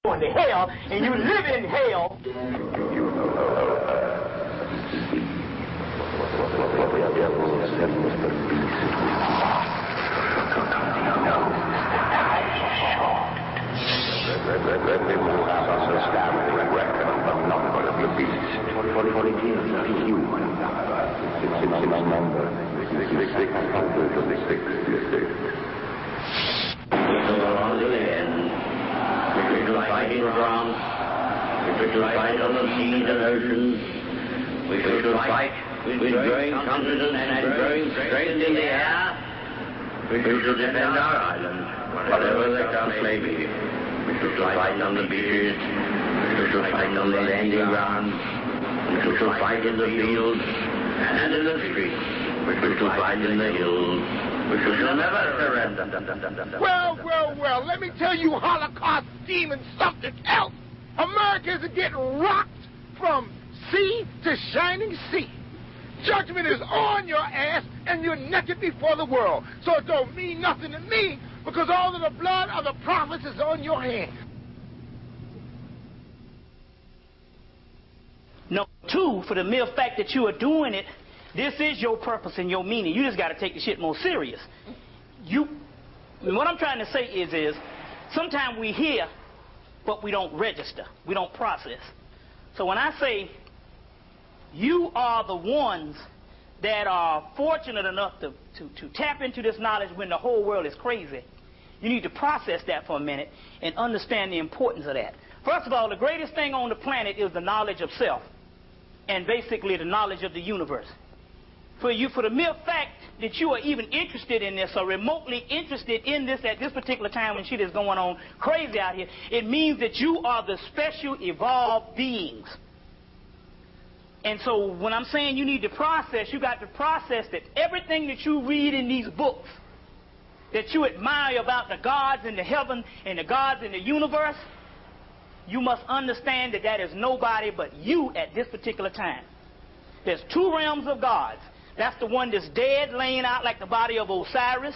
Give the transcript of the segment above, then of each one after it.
going to hell, and you live in hell. Let him who has understanding reckon the number of the beast. For it is a human number. It's my number. 666. So on to the end. We shall fight in France. We shall fight on the seas and oceans. We shall fight with growing confidence and growing strength in the air. We shall defend our island, whatever the cost may be. We shall fight on the beaches. We shall fight on the landing grounds. We shall fight in the fields and in the streets. We shall fight in the hills. We shall never surrender. Well, let me tell you Holocaust demons something else. Americans are getting rocked from sea to shining sea. Judgment is on your ass, and you're naked before the world. So it don't mean nothing to me, because all of the blood of the prophets is on your hands. Number two, for the mere fact that you are doing it, this is your purpose and your meaning. You just got to take the shit more serious. What I'm trying to say is sometimes we hear, but we don't register. We don't process. So when I say you are the ones that are fortunate enough to tap into this knowledge when the whole world is crazy, you need to process that for a minute and understand the importance of that. First of all, the greatest thing on the planet is the knowledge of self, and basically the knowledge of the universe. For the mere fact that you are even interested in this or remotely interested in this at this particular time when shit is going on crazy out here, it means that you are the special evolved beings. And so when I'm saying you need to process, you got to process that everything that you read in these books that you admire about the gods in the heaven and the gods in the universe, you must understand that that is nobody but you at this particular time. There's two realms of gods. That's the one that's dead, laying out like the body of Osiris.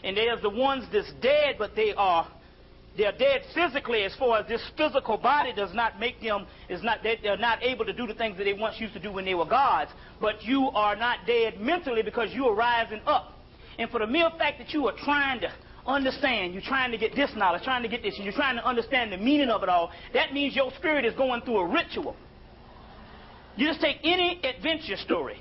And there's the ones that's dead, but they're dead physically, as far as this physical body does not make them, they're not able to do the things that they once used to do when they were gods. But you are not dead mentally because you are rising up. And for the mere fact that you are trying to understand, you're trying to get this knowledge, trying to get this, and you're trying to understand the meaning of it all, that means your spirit is going through a ritual. You just take any adventure story.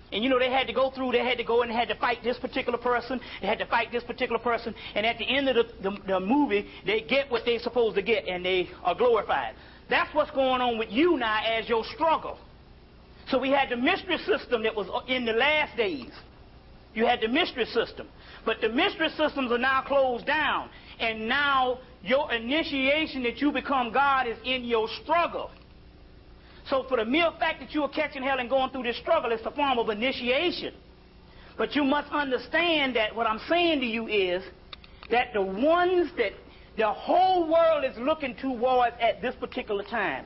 And you know, they had to go and they had to fight this particular person, they had to fight this particular person, and at the end of the movie, they get what they're supposed to get, and they are glorified. That's what's going on with you now as your struggle. So we had the mystery system that was in the last days. You had the mystery system. But the mystery systems are now closed down, and now your initiation that you become God is in your struggle. So for the mere fact that you are catching hell and going through this struggle, it's a form of initiation. But you must understand that what I'm saying to you is that the ones that the whole world is looking towards at this particular time,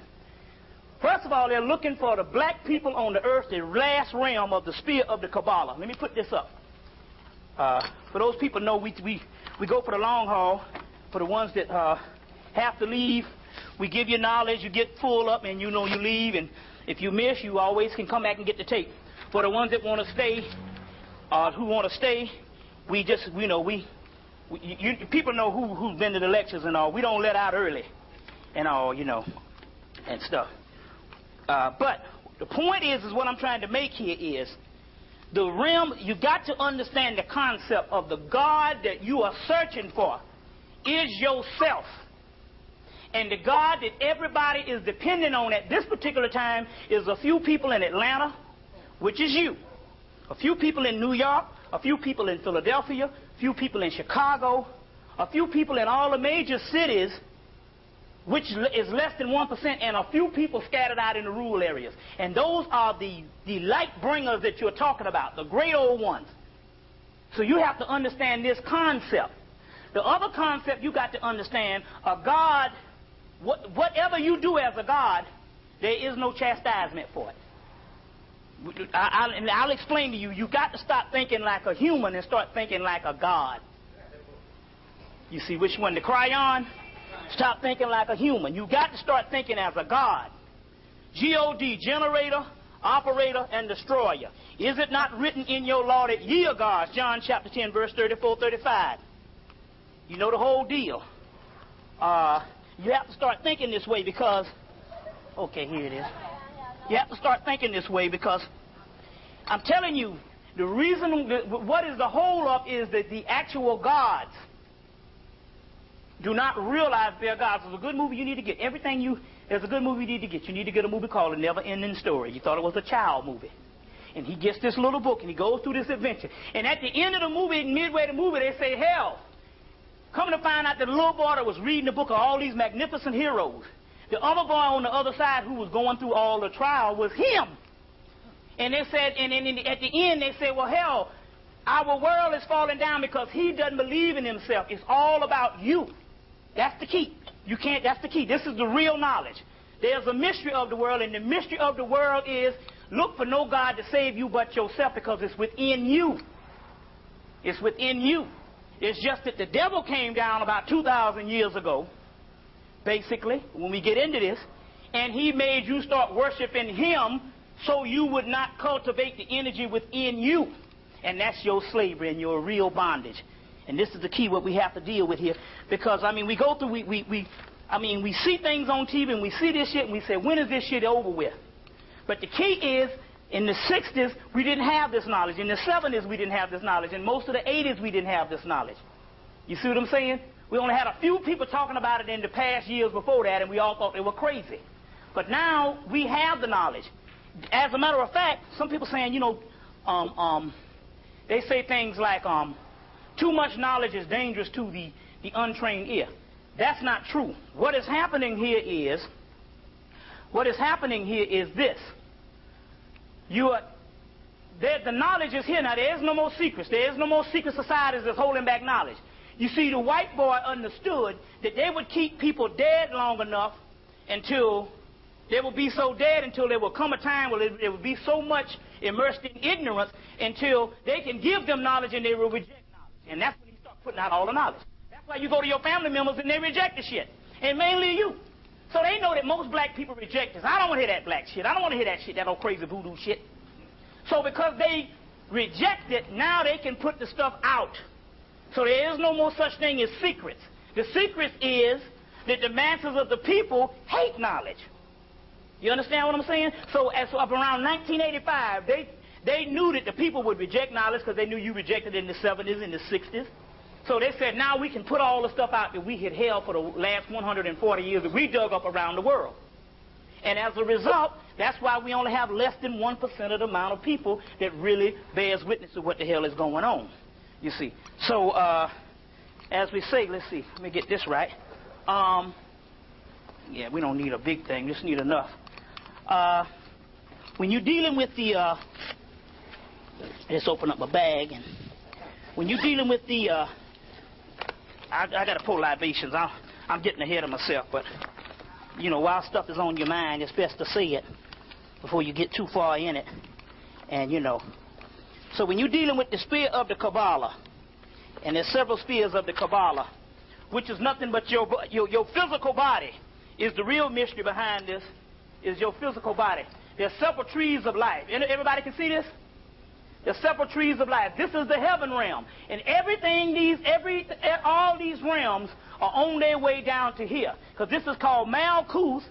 first of all, they're looking for the black people on the earth, the last realm of the sphere of the Kabbalah. Let me put this up. For those people know we go for the long haul. For the ones that have to leave, we give you knowledge, you get full up, and you know you leave, and if you miss, you always can come back and get the tape. For the ones that want to stay, people know who's been to the lectures and all. We don't let out early and all, you know, and stuff. But the point is what I'm trying to make here is the realm, you got to understand the concept of the God that you are searching for is yourself. And the God that everybody is depending on at this particular time is a few people in Atlanta, which is you. A few people in New York, a few people in Philadelphia, a few people in Chicago, a few people in all the major cities, which is less than 1%, and a few people scattered out in the rural areas. And those are the light bringers that you're talking about, the great old ones. So you have to understand this concept. The other concept you got to understand, a God, whatever you do as a God, there is no chastisement for it. I'll explain to you. You got to stop thinking like a human and start thinking like a God. You see which one, the crayon? Stop thinking like a human. You got to start thinking as a God. G-O-D, generator, operator, and destroyer. Is it not written in your law that ye are gods? John chapter 10, verse 34, 35. You know the whole deal. You have to start thinking this way because, okay, here it is. You have to start thinking this way because I'm telling you, the reason, what is the hold up is that the actual gods do not realize they're gods. It's a good movie you need to get. There's a good movie you need to get. You need to get a movie called A Never Ending Story. You thought it was a child movie. And he gets this little book and he goes through this adventure. And at the end of the movie, midway the movie, they say, hell, coming to find out that the little boy that was reading the book of all these magnificent heroes, the other boy on the other side who was going through all the trial was him. And they said, and at the end they said, well, hell, our world is falling down because he doesn't believe in himself. It's all about you. That's the key. You can't, that's the key. This is the real knowledge. There's a mystery of the world, and the mystery of the world is look for no God to save you but yourself because it's within you. It's within you. It's just that the devil came down about 2,000 years ago, basically, when we get into this, and he made you start worshiping him so you would not cultivate the energy within you. And that's your slavery and your real bondage. And this is the key what we have to deal with here. Because, I mean, we go through, we see things on TV and we see this shit and we say, when is this shit over with? But the key is, in the 60s, we didn't have this knowledge. In the 70s, we didn't have this knowledge. In most of the 80s, we didn't have this knowledge. You see what I'm saying? We only had a few people talking about it in the past years before that, and we all thought they were crazy. But now, we have the knowledge. As a matter of fact, some people saying, you know, they say things like, too much knowledge is dangerous to the untrained ear. That's not true. What is happening here is this. The knowledge is here now. There is no more secrets. There is no more secret societies that's holding back knowledge. You see, the white boy understood that they would keep people dead long enough until they would be so dead until there will come a time where they would be so much immersed in ignorance until they can give them knowledge and they will reject knowledge. And that's when you start putting out all the knowledge. That's why you go to your family members and they reject the shit. And mainly you. So they know that most black people reject this. I don't want to hear that black shit. I don't want to hear that shit, that old crazy voodoo shit. So because they reject it, now they can put the stuff out. So there is no more such thing as secrets. The secret is that the masses of the people hate knowledge. You understand what I'm saying? So up around 1985, they knew that the people would reject knowledge because they knew you rejected it in the 70s and the 60s. So they said, now we can put all the stuff out that we had held for the last 140 years that we dug up around the world. And as a result, that's why we only have less than 1% of the amount of people that really bears witness to what the hell is going on. You see. So, as we say, let's see, let me get this right. Yeah, we don't need a big thing, just need enough. When you're dealing with the, let's open up my bag, and when you're dealing with the, I got to pour libations. I'm getting ahead of myself, but, you know, while stuff is on your mind, it's best to say it before you get too far in it. And, you know, so when you're dealing with the sphere of the Kabbalah, and there's several spheres of the Kabbalah, which is nothing but your physical body is the real mystery behind this, is your physical body. There's several trees of life. Everybody can see this? There's several trees of life. This is the heaven realm. And all these realms are on their way down to here. Because this is called Malkuth.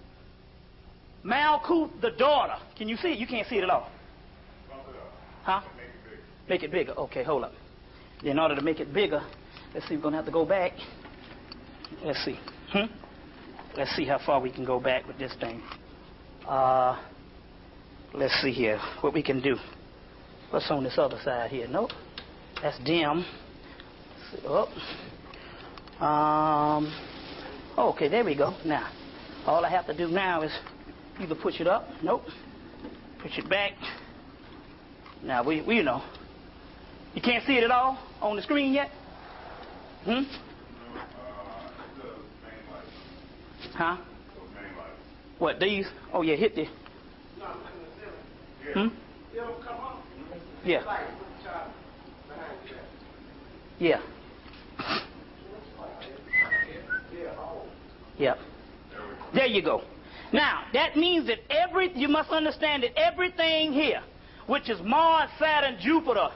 Malkuth, the daughter. Can you see it? You can't see it at all. Huh? Make it bigger. Okay, hold up. In order to make it bigger, let's see, we're going to have to go back. Let's see. Let's see how far we can go back with this thing. Let's see here what we can do. What's on this other side here? Nope. That's dim. Oh. Okay, there we go. Now, all I have to do now is either push it up. Nope. Push it back. Now, we you know. You can't see it at all on the screen yet? Huh? What, these? Oh, yeah, hit the... Yeah. Yeah. Yep. There you go. Now, that means that you must understand that everything here, which is Mars, Saturn, Jupiter,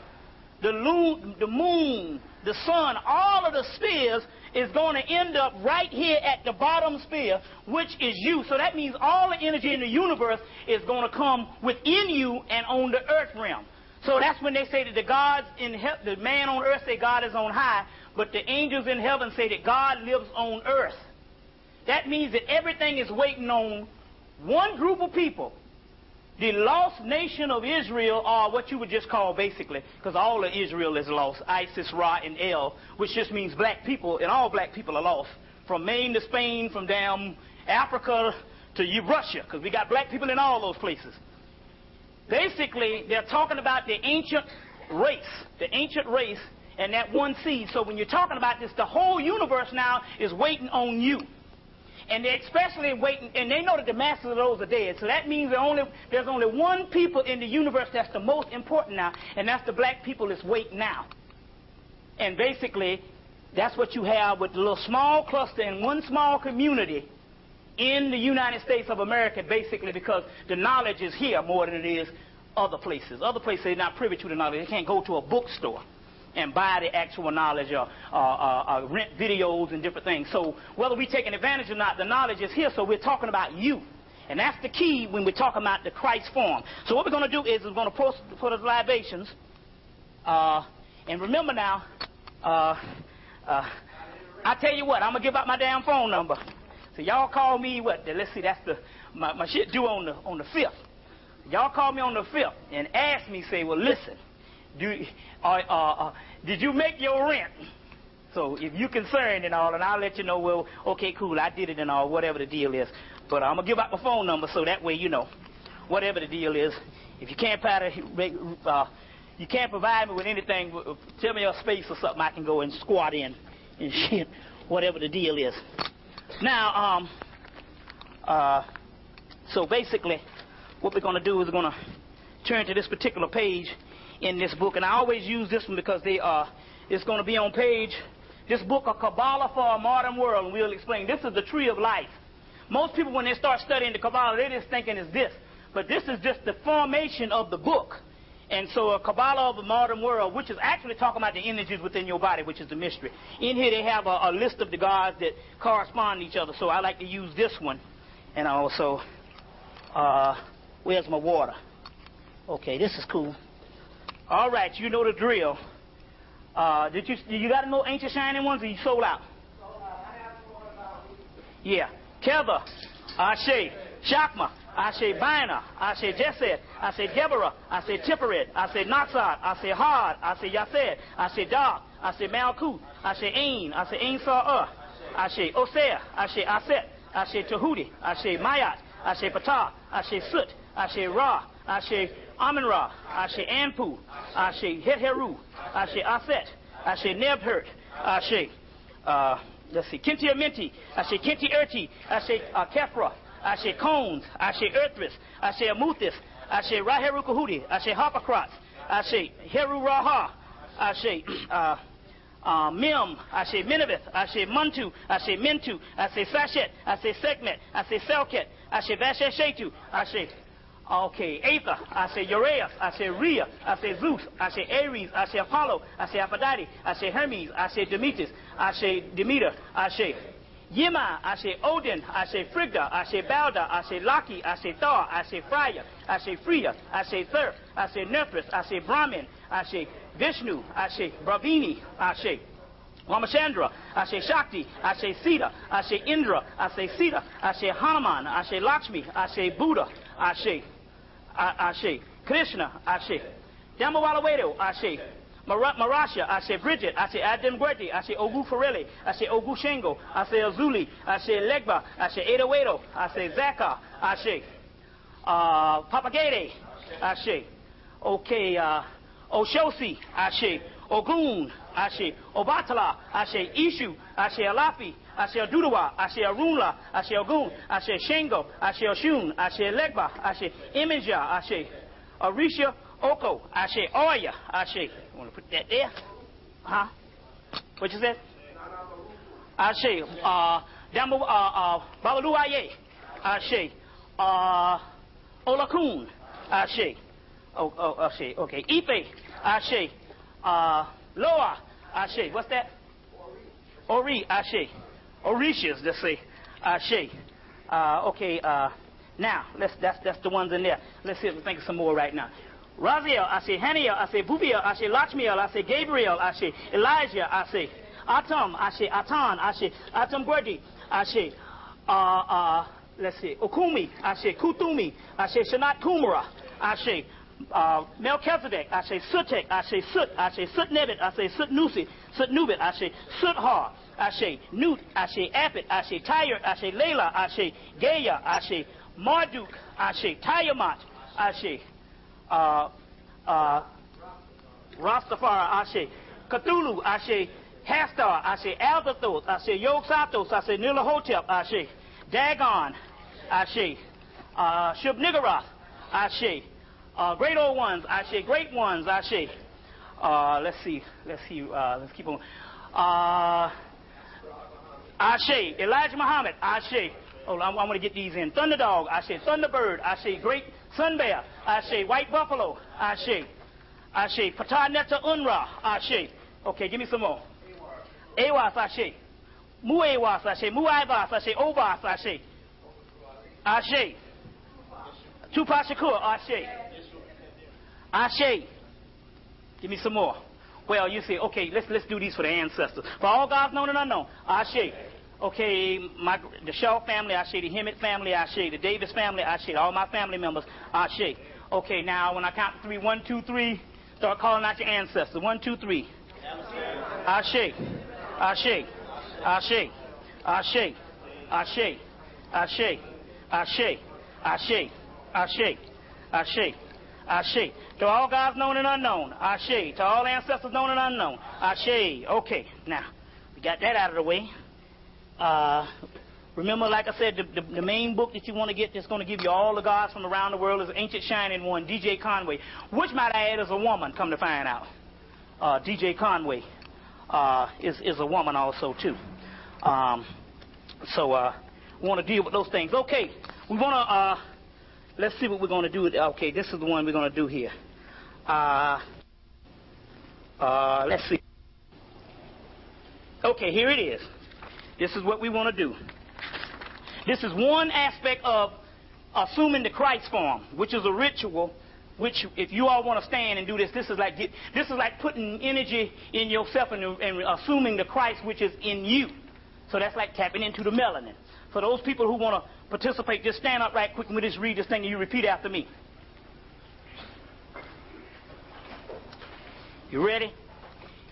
the moon, the sun, all of the spheres is going to end up right here at the bottom sphere, which is you. So that means all the energy in the universe is going to come within you and on the earth realm. So that's when they say that the gods in heaven, the man on earth say God is on high, but the angels in heaven say that God lives on earth. That means that everything is waiting on one group of people. The lost nation of Israel, or what you would just call basically, because all of Israel is lost, Isis, Ra, and El, which just means black people, and all black people are lost. From Maine to Spain, from down Africa to Russia, because we got black people in all those places. Basically, they're talking about the ancient race, and that one seed. So when you're talking about this, the whole universe now is waiting on you. And they're especially waiting, and they know that the masses of those are dead. So that means there's only one people in the universe that's the most important now, and that's the black people that's waiting now. And basically, that's what you have with the little small cluster in one small community in the United States of America, basically because the knowledge is here more than it is other places. Other places, they're not privy to the knowledge. They can't go to a bookstore and buy the actual knowledge or rent videos and different things. So whether we're taking advantage or not, the knowledge is here, so we're talking about you. And that's the key when we're talking about the Christ form. So what we're going to do is we're going to post for the libations. And remember now, I tell you what, I'm going to give out my damn phone number. So y'all call me, let's see, that's my shit due on the 5th. Y'all call me on the 5th and ask me, say, well, listen, did you make your rent? So if you're concerned and all, and I'll let you know, well, okay, cool, I did it and all, whatever the deal is. But I'm going to give out my phone number so that way you know, whatever the deal is. If you can't provide me with anything, tell me a space or something I can go and squat in and shit, whatever the deal is. Now, so basically, what we're going to do is we're going to turn to this particular page in this book, and I always use this one because it's going to be on page, this book, A Kabbalah for a Modern World, and we'll explain. This is the tree of life. Most people, when they start studying the Kabbalah, they're just thinking it's this, but this is just the formation of the book. And so a Kabbalah of a Modern World, which is actually talking about the energies within your body, which is the mystery. In here they have a list of the gods that correspond to each other, so I like to use this one. And also, where's my water? Okay, this is cool. All right, you know the drill. You got to know Ancient Shining Ones, or you sold out? Yeah. Keva, Ashe, Shakma, Ashe Bina, Ashe Jesed, Ashe Deborah, Ashe Tipered, Ashe Natsad, Ashe Had, Ashe Yased, Ashe Da, Ashe Malkut, Ashe Ain, Ashe Ain Sa'ah, Ashe Osea, Ashe Aset, Ashe Tahudi, Ashe Mayat, Ashe Patah, Ashe Sut, Ashe Ra, Ashe Amun-Ra, Ashe Anpu, Ashe Het-Heru, Ashe Aset, Ashe Nebhert, Ashe, let's see, Kinti Amenti, Ashe Kinti Erti, Ashe Kefra, Ashe Cones, Ashe Earthris, Ashe Amuthis, Ashe Raheru Kahudi, Ashe Harpocrats, Ashe Heru Raha, Ashe Mim, Ashe Minavith, Ashe Muntu, Ashe Mintu, Ashe Sashet, Ashe Sekmet, Ashe Selket, Ashe Vasheshetu, Ashe Aether, Ashe Uraeus, Ashe Rhea, Ashe Zeus, Ashe Ares, Ashe Apollo, Ashe Aphrodite, Ashe Hermes, Ashe Demeter, Ashe Demeter, Ashe Yima, Ashe Odin, Ashe Frigga, Ashe Balda, Ashe Laki, Ashe Thor, Ashe Freya, Ashe Freya, Ashe Thur, Ashe Nefris, Ashe Brahmin, Ashe Vishnu, Ashe Bravini, Ashe Ramachandra, Ashe Shakti, Ashe Sita, Ashe Indra, Ashe Sita, Ashe Hanuman, Ashe Lakshmi, Ashe Buddha, Ashe Krishna, Ashe Damawalawedo, Ashe Marasha, Ashe Bridget, Ashe Adam Guerti, Ashe Ogu Farelli, Ashe Ogu Shengo, Ashe Azuli, Ashe Legba, Ashe Edawedo, Ashe Zaka, Ashe Papagede, Ashe Oshosi, Ashe Ogun, Ashe Obatala, Ashe Ishu, Ashe Alafi, Ashe Adudawa, Ashe Arunla, Ashe Ogun, Ashe Shengo, Ashe Oshun, Ashe Legba, Ashe Imaja, Ashe Arisha Oko, Ashe Oya, Ashe. You want to put that there? Huh? What you said? Ashe Babaluaye, Ashe. Olakun, Ashe. Ashe. Okay. Ife, Ashe. Loa, Ashe. What's that? Ori, Ashe. Orishas, let's say. Ashe. Okay. Now, that's the ones in there. Let's see if we think of some more right now. Raziel, Ashe. Haniel, Ashe. Bubiel, Ashe. Lachmiel, Ashe. Gabriel, Ashe. Elijah, Ashe. Atom, Ashe. Atan, Ashe. Atom Gwerdi, Ashe. Let's see. Okumi, Ashe. Kutumi, Ashe. Shanat Kumara, Ashe. Melchizedek, Ashe. Sutek, Ashe. Sut, Ashe. Sut Nebit, Ashe. Sut Nusi, Sut Nubit, Ashe. Suthar, Ashe. Nut, Ashe. Apit, Ashe. Tyre, Ashe. Layla, Ashe. Gaya, Ashe. Marduk, Ashe. Tiamat, Ashe. Rastafari, Ashe. Cthulhu, Ashe. Hastar, Ashe. Albathoth, Ashe. Yog-Sathos, Ashe. Nilahotep, Ashe. Dagon, Ashe. Shub-Niggurath, Ashe. Great old ones, Ashe. Great ones, Ashe. Let's see. Let's keep on. Ashe. Elijah Muhammad, Ashe. Oh, I'm going to get these in. Thunderdog, Ashe. Thunderbird, Ashe. Great Sun Bear, Ashe. White Buffalo, Ashe. Ashe. Patah Netta Unra, Ashe. Okay, give me some more. Awas, Ashe. Muewas, Ashe. Muaivas, Ashe. Obas, Ashe. Ashe. Tupac Shakur, Ashe. Ashe. Give me some more. Well, you say, okay, let's do these for the ancestors. For all gods known and unknown, Ashe. Okay, the Shaw family, Ashe. The Hemet family, Ashe. The Davis family, Ashe. All my family members, Ashe. Okay, now when I count to 3, 1, 2, 3, start calling out your ancestors. 1, 2, 3. Ashe. Ashe. Ashe. Ashe. Ashe. Ashe. Ashe. Ashe. Ashe. Ashe. Ashe. To all gods known and unknown. Ashe. To all ancestors known and unknown. Ashe. Okay, now, we got that out of the way. Remember, like I said, the main book that you want to get that's going to give you all the gods from around the world is Ancient Shining One, D.J. Conway, which, might I add, is a woman, come to find out. D.J. Conway is a woman also, too. So we want to deal with those things. Okay, we want to, let's see what we're going to do. Okay, this is the one we're going to do here. Let's see. Okay, here it is. This is what we want to do. This is one aspect of assuming the Christ form, which is a ritual. Which, if you all want to stand and do this, this is like putting energy in yourself and assuming the Christ which is in you. So that's like tapping into the melanin. For those people who want to participate, just stand up right quick and we just read this thing and you repeat after me. You ready?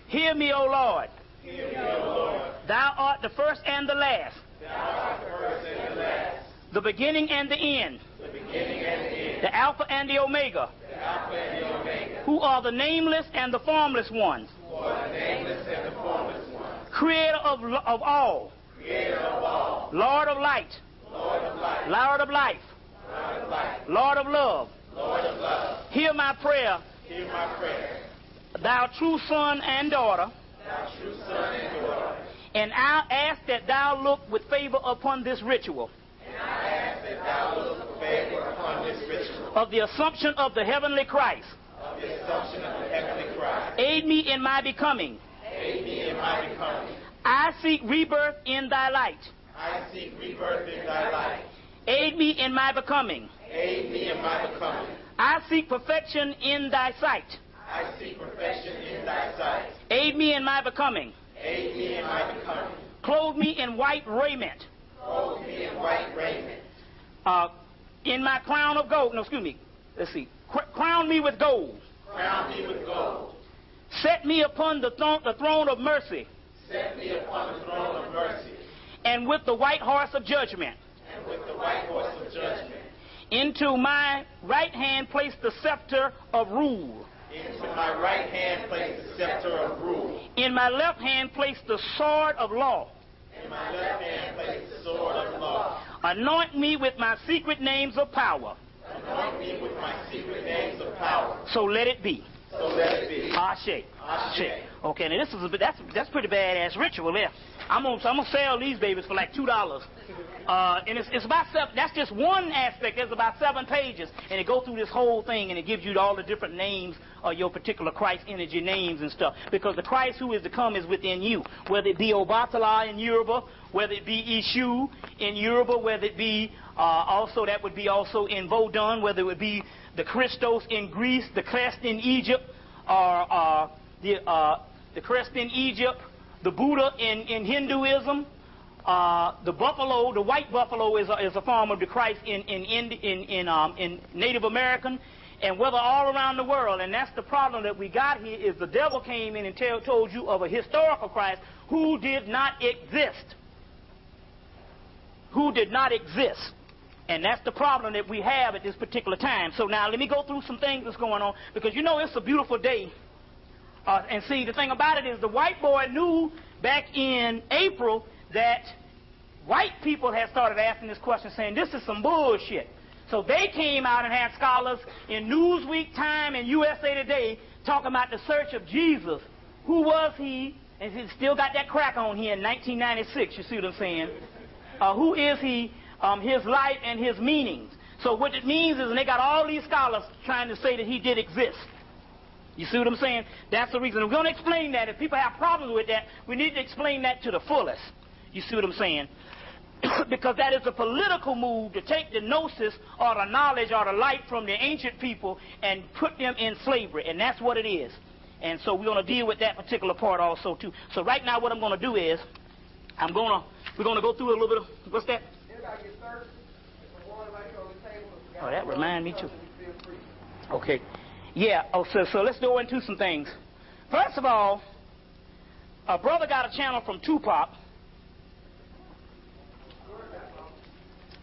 Hear me, O Lord. Hear me, O Lord. Thou art the first and the last. Thou art the first and the last. The beginning and the end. The beginning and the end. The Alpha and the Omega. The Alpha and the Omega. Who are the nameless and the formless ones. Who are the nameless and the formless ones. Creator of all. Creator of all. Lord of light. Lord of light. Lord of life. Lord of life. Lord of love. Lord of love. Hear my prayer. Hear my prayer. Thou true son and daughter. Thou true son and daughter. And I ask that thou look with favor upon this ritual. And I ask that thou look with favor upon this ritual. Of the assumption of the heavenly Christ. Of the assumption of the heavenly Christ. Aid me in my becoming. Aid me in my becoming. I seek rebirth in thy light. I seek rebirth in thy light. Aid me in my becoming. Aid me in my becoming. I seek perfection in thy sight. I seek perfection in thy sight. Aid me in my becoming. Aid me in my becoming. Clothe me in white raiment. Clothe me in white raiment. In my crown of gold. No, excuse me. Let's see. Crown me with gold. Crown me with gold. Set me upon the throne of mercy. Set me upon the throne of mercy. And with the white horse of judgment. And with the white horse of judgment. Into my right hand place the scepter of rule. Into my right hand place the scepter of rule. In my left hand place the sword of law. In my left hand place the sword of law. Anoint me with my secret names of power. Anoint me with my secret names of power. So let it be. So let it be. Ashe. Ashe. Okay, now that's pretty badass ritual there. I'm gonna sell these babies for like $2. And it's about that's just one aspect. There's about 7 pages, and it goes through this whole thing, and it gives you all the different names of your particular Christ energy names and stuff. Because the Christ who is to come is within you, whether it be Obatala in Yoruba, whether it be Ishu in Yoruba, whether it be also that would be also in Vodun, whether it would be the Christos in Greece, the Christ in Egypt, or the Christ in Egypt, the Buddha in Hinduism, the buffalo, the white buffalo is a form of the Christ in Native American, and whether all around the world. And that's the problem that we got here is the devil came in and told you of a historical Christ who did not exist. Who did not exist. And that's the problem that we have at this particular time. So now let me go through some things that's going on, because you know it's a beautiful day. And see, the thing about it is the white boy knew back in April that white people had started asking this question, saying this is some bullshit. So they came out and had scholars in Newsweek, Time, and USA Today talking about the search of Jesus. Who was he? And he still got that crack on here in 1996, you see what I'm saying? Who is he? His life and his meanings. So what it means is, and they got all these scholars trying to say that he did exist. You see what I'm saying? That's the reason. We're going to explain that. If people have problems with that, we need to explain that to the fullest. You see what I'm saying? Because that is a political move to take the gnosis or the knowledge or the light from the ancient people and put them in slavery. And that's what it is. And so we're going to deal with that particular part also, too. So right now what I'm going to do is, we're going to go through a little bit of, what's that? Oh, that reminds me, too. Okay. Yeah, so let's go into some things. First of all, a brother got a channel from Tupac.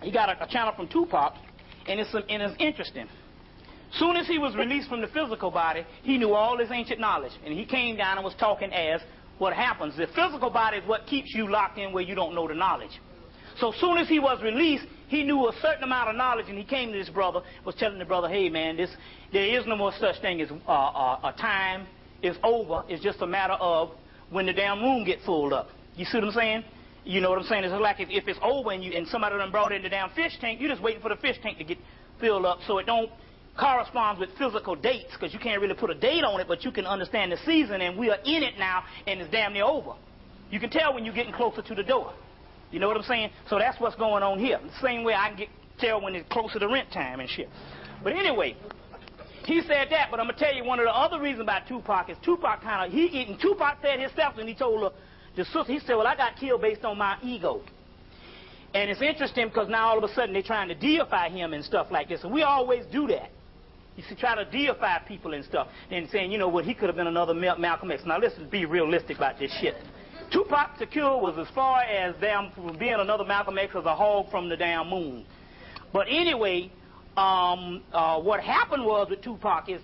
He got a channel from Tupac, and it's interesting. Soon as he was released from the physical body, he knew all his ancient knowledge, and he came down and was talking as what happens. The physical body is what keeps you locked in where you don't know the knowledge. So soon as he was released, he knew a certain amount of knowledge, and he came to this brother, was telling the brother, hey man, there is no more such thing as a time is over. It's just a matter of when the damn room get filled up. You see what I'm saying? You know what I'm saying? It's like if it's over and somebody done brought in the damn fish tank, you're just waiting for the fish tank to get filled up, so it don't correspond with physical dates, because you can't really put a date on it, but you can understand the season, and we are in it now, and it's damn near over. You can tell when you're getting closer to the door. You know what I'm saying? So that's what's going on here. The same way I can tell when it's closer to rent time and shit. But anyway, he said that, but I'm going to tell you one of the other reasons about Tupac is Tupac Tupac said himself, and he told the sister, he said, well, I got killed based on my ego. And it's interesting because now all of a sudden they're trying to deify him and stuff like this. And we always do that. You see, try to deify people and stuff. And saying, you know what, he could have been another Malcolm X. Now let's be realistic about this shit. Tupac Shakur was as far as being another Malcolm X as a hog from the damn moon. But anyway, what happened was with Tupac is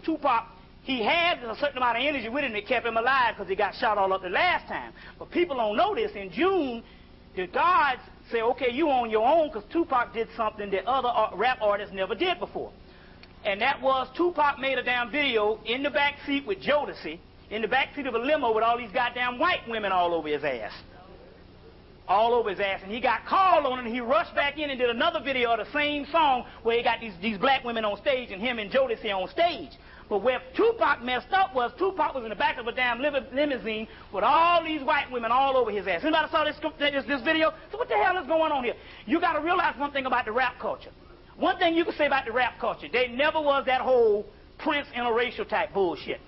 he had a certain amount of energy with him that kept him alive because he got shot all up the last time. But people don't know this. In June, the guards say, okay, you on your own, because Tupac did something that other rap artists never did before. And that was Tupac made a damn video in the back seat with Jodeci, in the back seat of a limo with all these goddamn white women all over his ass. All over his ass. And he got called on it, and he rushed back in and did another video of the same song where he got these black women on stage and him and Jodeci on stage. But where Tupac messed up was Tupac was in the back of a damn limousine with all these white women all over his ass. Anybody saw this video? So what the hell is going on here? You got to realize one thing about the rap culture. One thing you can say about the rap culture, there never was that whole Prince interracial type bullshit.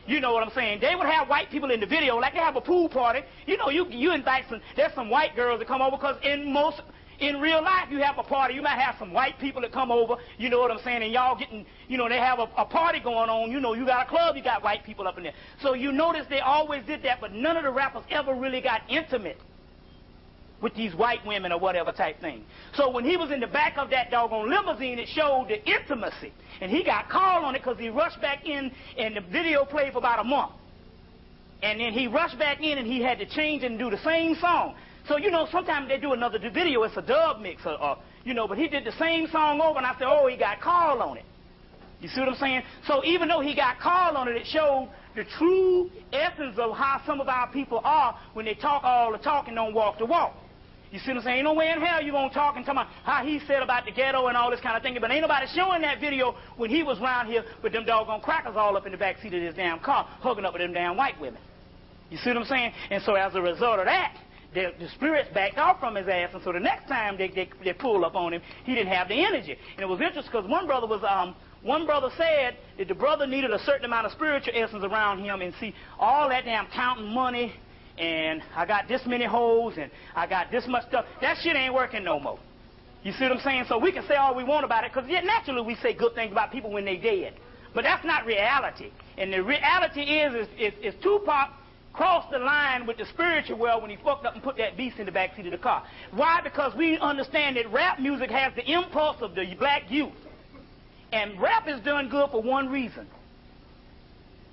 You know what I'm saying? They would have white people in the video, like they have a pool party. You know, you invite there's some white girls that come over, because in real life, you have a party, you might have some white people that come over, you know what I'm saying, and y'all getting, you know, they have a party going on, you know, you got a club, you got white people up in there. So you notice they always did that, but none of the rappers ever really got intimate with these white women or whatever type thing. So when he was in the back of that doggone limousine, it showed the intimacy. And he got called on it because he rushed back in, and the video played for about a month. And then he rushed back in, and he had to change and do the same song. So, you know, sometimes they do another video, it's a dub mix, you know, but he did the same song over, and I said, oh, he got called on it. You see what I'm saying? So even though he got called on it, it showed the true essence of how some of our people are when they talk all the talk and don't walk the walk. You see what I'm saying? Ain't no way in hell you gonna talk and talk about how he said about the ghetto and all this kind of thing, but ain't nobody showing that video when he was around here with them doggone crackers all up in the back seat of his damn car, hooking up with them damn white women. You see what I'm saying? And so as a result of that, the spirits backed off from his ass, and so the next time they pulled up on him, he didn't have the energy. And it was interesting because one brother said that the brother needed a certain amount of spiritual essence around him, and see all that damn counting money, and I got this many hoes, and I got this much stuff. That shit ain't working no more. You see what I'm saying? So we can say all we want about it, because naturally we say good things about people when they dead. But that's not reality. And the reality is Tupac crossed the line with the spiritual world when he fucked up and put that beast in the backseat of the car. Why? Because we understand that rap music has the impulse of the black youth. And rap is done good for one reason.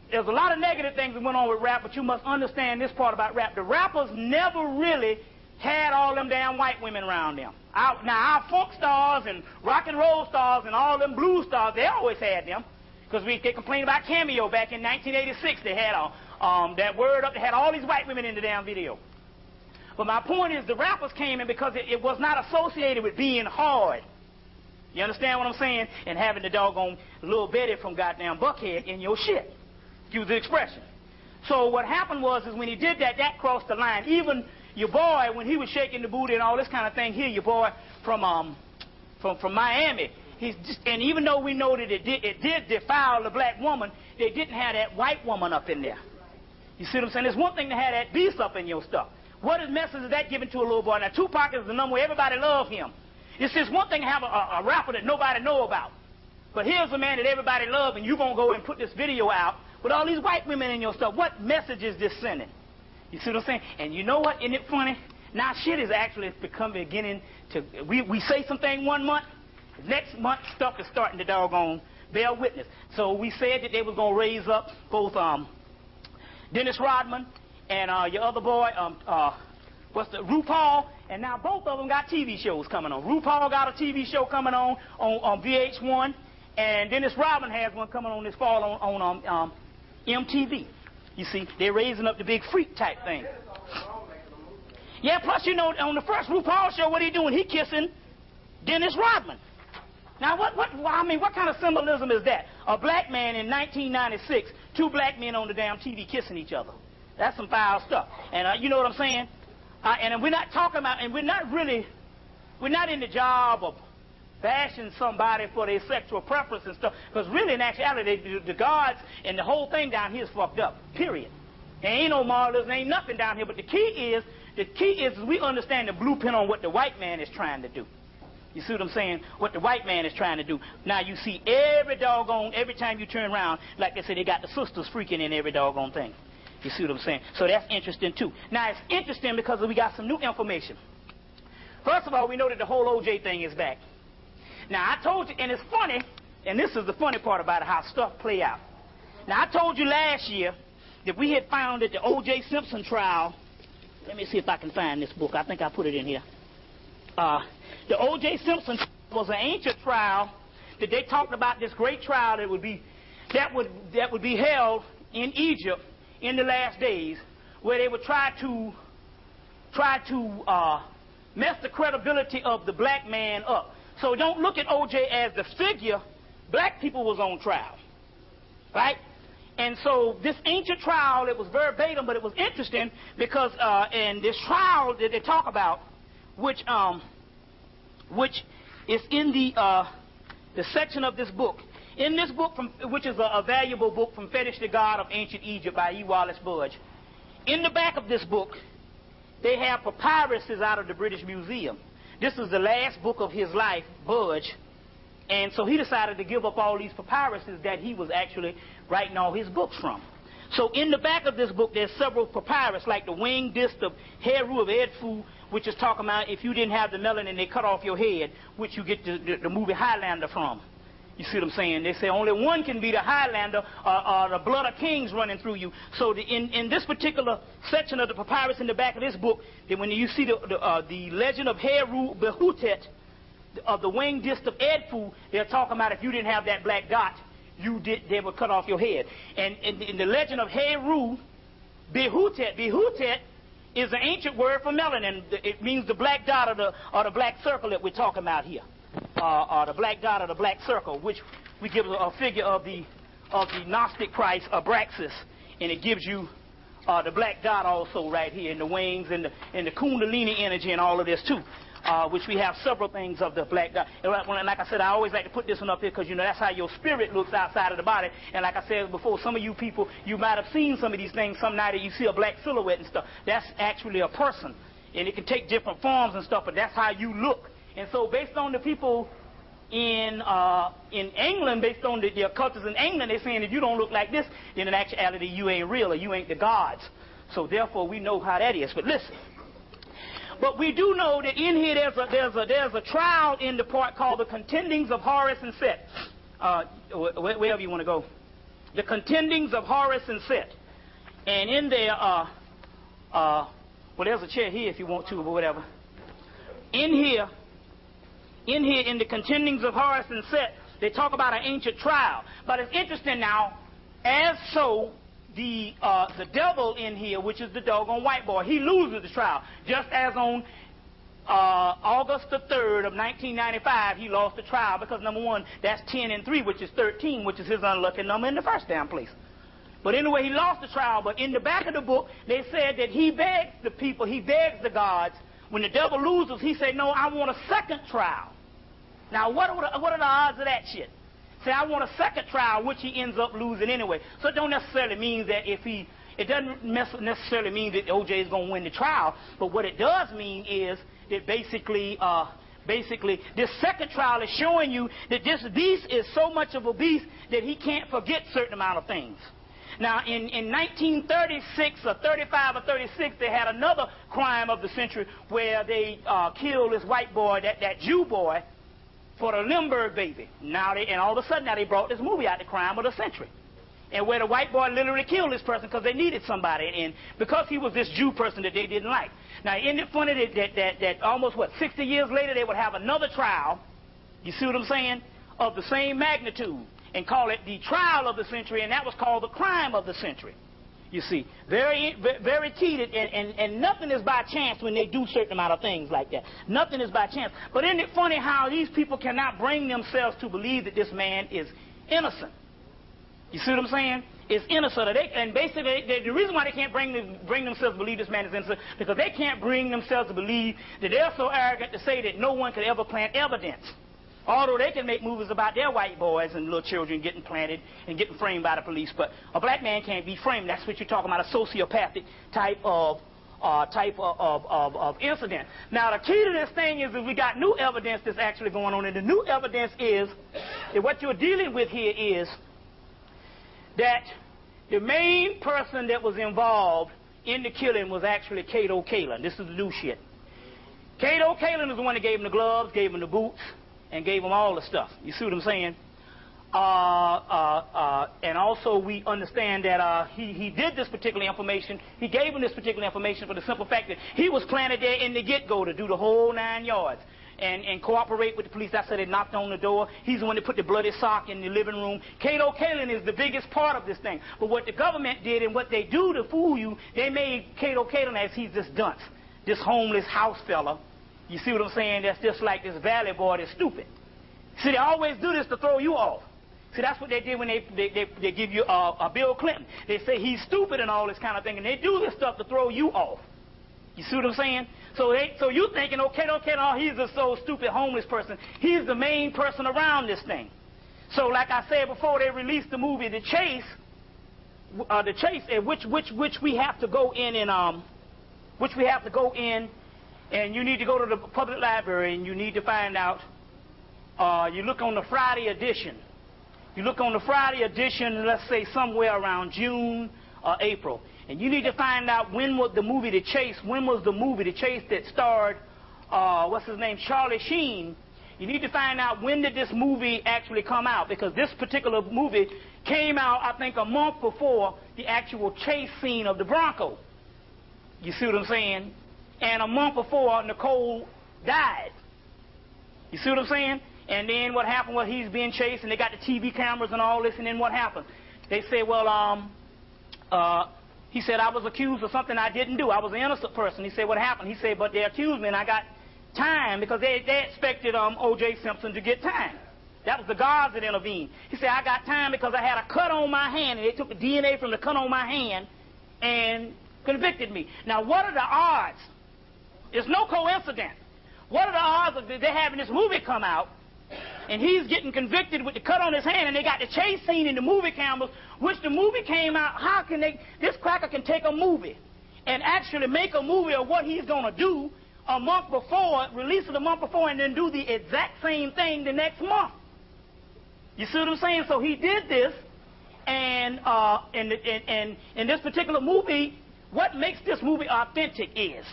There's a lot of negative things that went on with rap, but you must understand this part about rap. The rappers never really had all them damn white women around them. Now, our funk stars and rock and roll stars and all them blues stars, they always had them. Because they complained about Cameo back in 1986. They had that word up. They had all these white women in the damn video. But my point is the rappers came in because it was not associated with being hard. You understand what I'm saying? And having the doggone little Betty from goddamn Buckhead in your shit. Use the expression. So what happened was when he did that, that crossed the line. Even your boy, when he was shaking the booty and all this kind of thing, here, your boy from Miami, and even though we know that it did defile the black woman, they didn't have that white woman up in there. You see what I'm saying? It's one thing to have that beast up in your stuff. What message is that giving to a little boy? Now, Tupac is the number where everybody loved him. It's just one thing to have a rapper that nobody know about. But here's a man that everybody loved, and you're going to go and put this video out with all these white women in your stuff. What message is this sending? You see what I'm saying? And you know what? Isn't it funny? Now shit is actually beginning to, we say something 1 month, next month stuff is starting to doggone bear witness. So we said that they was going to raise up both Dennis Rodman and your other boy, RuPaul, and now both of them got TV shows coming on. RuPaul got a TV show coming on VH1, and Dennis Rodman has one coming on this fall on MTV. You see, they're raising up the big freak type thing. Yeah, plus, you know, on the first RuPaul show, what he doing? He kissing Dennis Rodman. Now, what kind of symbolism is that? A black man in 1996, two black men on the damn TV kissing each other. That's some foul stuff. And you know what I'm saying? And we're not talking about, and we're not in the job of bashing somebody for their sexual preference and stuff, because really in actuality the gods and the whole thing down here is fucked up, period. There ain't no morals, there ain't nothing down here, but the key is we understand the blueprint on what the white man is trying to do. You see what I'm saying? What the white man is trying to do. Now you see every time you turn around, like they say, they got the sisters freaking in every doggone thing. You see what I'm saying? So that's interesting too. Now it's interesting because we got some new information. First of all, we know that the whole OJ thing is back. Now, I told you, and it's funny, and this is the funny part about it, how stuff play out. Now, I told you last year that we had found that the O.J. Simpson trial, let me see if I can find this book. I think I put it in here. The O.J. Simpson was an ancient trial that they talked about, this great trial that would be held in Egypt in the last days, where they would try to mess the credibility of the black man up. So don't look at O.J. as the figure. Black people was on trial, right? And so this ancient trial, it was verbatim, but it was interesting because in this trial that they talk about, which is in the section of this book. In this book, which is a valuable book, From Fetish to God of Ancient Egypt by E. Wallace Budge. In the back of this book, they have papyruses out of the British Museum. This is the last book of his life, Budge, and so he decided to give up all these papyruses that he was actually writing all his books from. So in the back of this book, there's several papyrus, like the winged disc of Heru of Edfu, which is talking about if you didn't have the melanin, they cut off your head, which you get the movie Highlander from. You see what I'm saying? They say only one can be the Highlander, or the blood of kings running through you. So in this particular section of the papyrus in the back of this book, that when you see the legend of Heru Behutet, of the winged disc of Edfu, they're talking about if you didn't have that black dot, they would cut off your head. And in the legend of Heru Behutet, Behutet is an ancient word for melanin. It means the black dot or the black circle that we're talking about here, or the black dot or the black circle, which we give a figure of the Gnostic Christ Abraxas, and it gives you the black dot also right here in the wings and the Kundalini energy and all of this too. Which we have several things of the black dot. And like I said, I always like to put this one up here because, you know, that's how your spirit looks outside of the body. And like I said before, some of you people, you might have seen some of these things some night that you see a black silhouette and stuff. That's actually a person. And it can take different forms and stuff, but that's how you look. And so based on the people in England, based on the occultists in England, they're saying if you don't look like this, then in actuality you ain't real or you ain't the gods. So therefore we know how that is. But listen. But we do know that in here there's a trial in the part called the Contendings of Horus and Set. Wherever you want to go. The Contendings of Horus and Set. And in there, well, there's a chair here if you want to, but whatever. In here, in the Contendings of Horus and Set, they talk about an ancient trial. But it's interesting now, as so, the devil in here, which is the doggone white boy, he loses the trial. Just as on August the 3rd of 1995, he lost the trial because, number one, that's 10 and 3, which is 13, which is his unlucky number in the first damn place. But anyway, he lost the trial. But in the back of the book, they said that he begs the people, he begs the gods. When the devil loses, he said, no, I want a second trial. Now, what are the odds of that shit? Say, I want a second trial, which he ends up losing anyway. So it don't necessarily mean that it doesn't necessarily mean that O.J. is going to win the trial. But what it does mean is that basically, this second trial is showing you that this beast is so much of a beast that he can't forget certain amount of things. Now, in 1936 or 35 or 36, they had another crime of the century where they killed this white boy, that Jew boy, for the Limburg baby. Now and all of a sudden now they brought this movie out, The Crime of the Century, and where the white boy literally killed this person because they needed somebody, and because he was this Jew person that they didn't like. Now, isn't it funny that almost 60 years later they would have another trial? You see what I'm saying? Of the same magnitude, and call it the trial of the century, and that was called the crime of the century. You see, very, very cheated, and nothing is by chance when they do certain amount of things like that. Nothing is by chance. But isn't it funny how these people cannot bring themselves to believe that this man is innocent? You see what I'm saying? Is innocent. And basically, the reason why they can't bring themselves to believe this man is innocent, because they can't bring themselves to believe that they're so arrogant to say that no one could ever plant evidence. Although they can make movies about their white boys and little children getting planted and getting framed by the police, but a black man can't be framed. That's what you're talking about, a sociopathic type of incident. Now, the key to this thing is that we got new evidence that's actually going on, and the new evidence is that what you're dealing with here is that the main person that was involved in the killing was actually Kato Kaelin. This is the new shit. Kato Kaelin is the one that gave him the gloves, gave him the boots, and gave him all the stuff. You see what I'm saying? And also we understand that he did this particular information. He gave him this particular information for the simple fact that he was planted there in the get-go to do the whole 9 yards and cooperate with the police. That's why they knocked on the door. He's the one that put the bloody sock in the living room. Kato Kaelin is the biggest part of this thing. But what the government did and what they do to fool you, they made Kato Kaelin as he's this dunce, this homeless house fella. You see what I'm saying? That's just like this valley boy that's stupid. See, they always do this to throw you off. See, that's what they did when they give you a Bill Clinton. They say he's stupid and all this kind of thing, and they do this stuff to throw you off. You see what I'm saying? So you're thinking, okay, no, he's a so stupid homeless person. He's the main person around this thing. So like I said before, they released the movie The Chase, which we have to go in and you need to go to the public library and you need to find out. You look on the Friday edition. You look on the Friday edition, let's say somewhere around June or April. And you need to find out when was the movie The Chase, that starred, what's his name, Charlie Sheen. You need to find out when did this movie actually come out, because this particular movie came out, I think, a month before the actual chase scene of the Bronco. You see what I'm saying? And a month before Nicole died. You see what I'm saying? And then what happened was he's being chased, and they got the TV cameras and all this, and then what happened? They said, well, he said, I was accused of something I didn't do. I was an innocent person. He said, what happened? He said, but they accused me, and I got time because they expected O.J. Simpson to get time. That was the guards that intervened. He said, I got time because I had a cut on my hand, and they took the DNA from the cut on my hand and convicted me. Now, what are the odds? It's no coincidence. What are the odds of they're having this movie come out, and he's getting convicted with the cut on his hand, and they got the chase scene in the movie cameras, which the movie came out. How can this cracker can take a movie and actually make a movie of what he's going to do a month before, release it a month before, and then do the exact same thing the next month? You see what I'm saying? So he did this, and in this particular movie, what makes this movie authentic is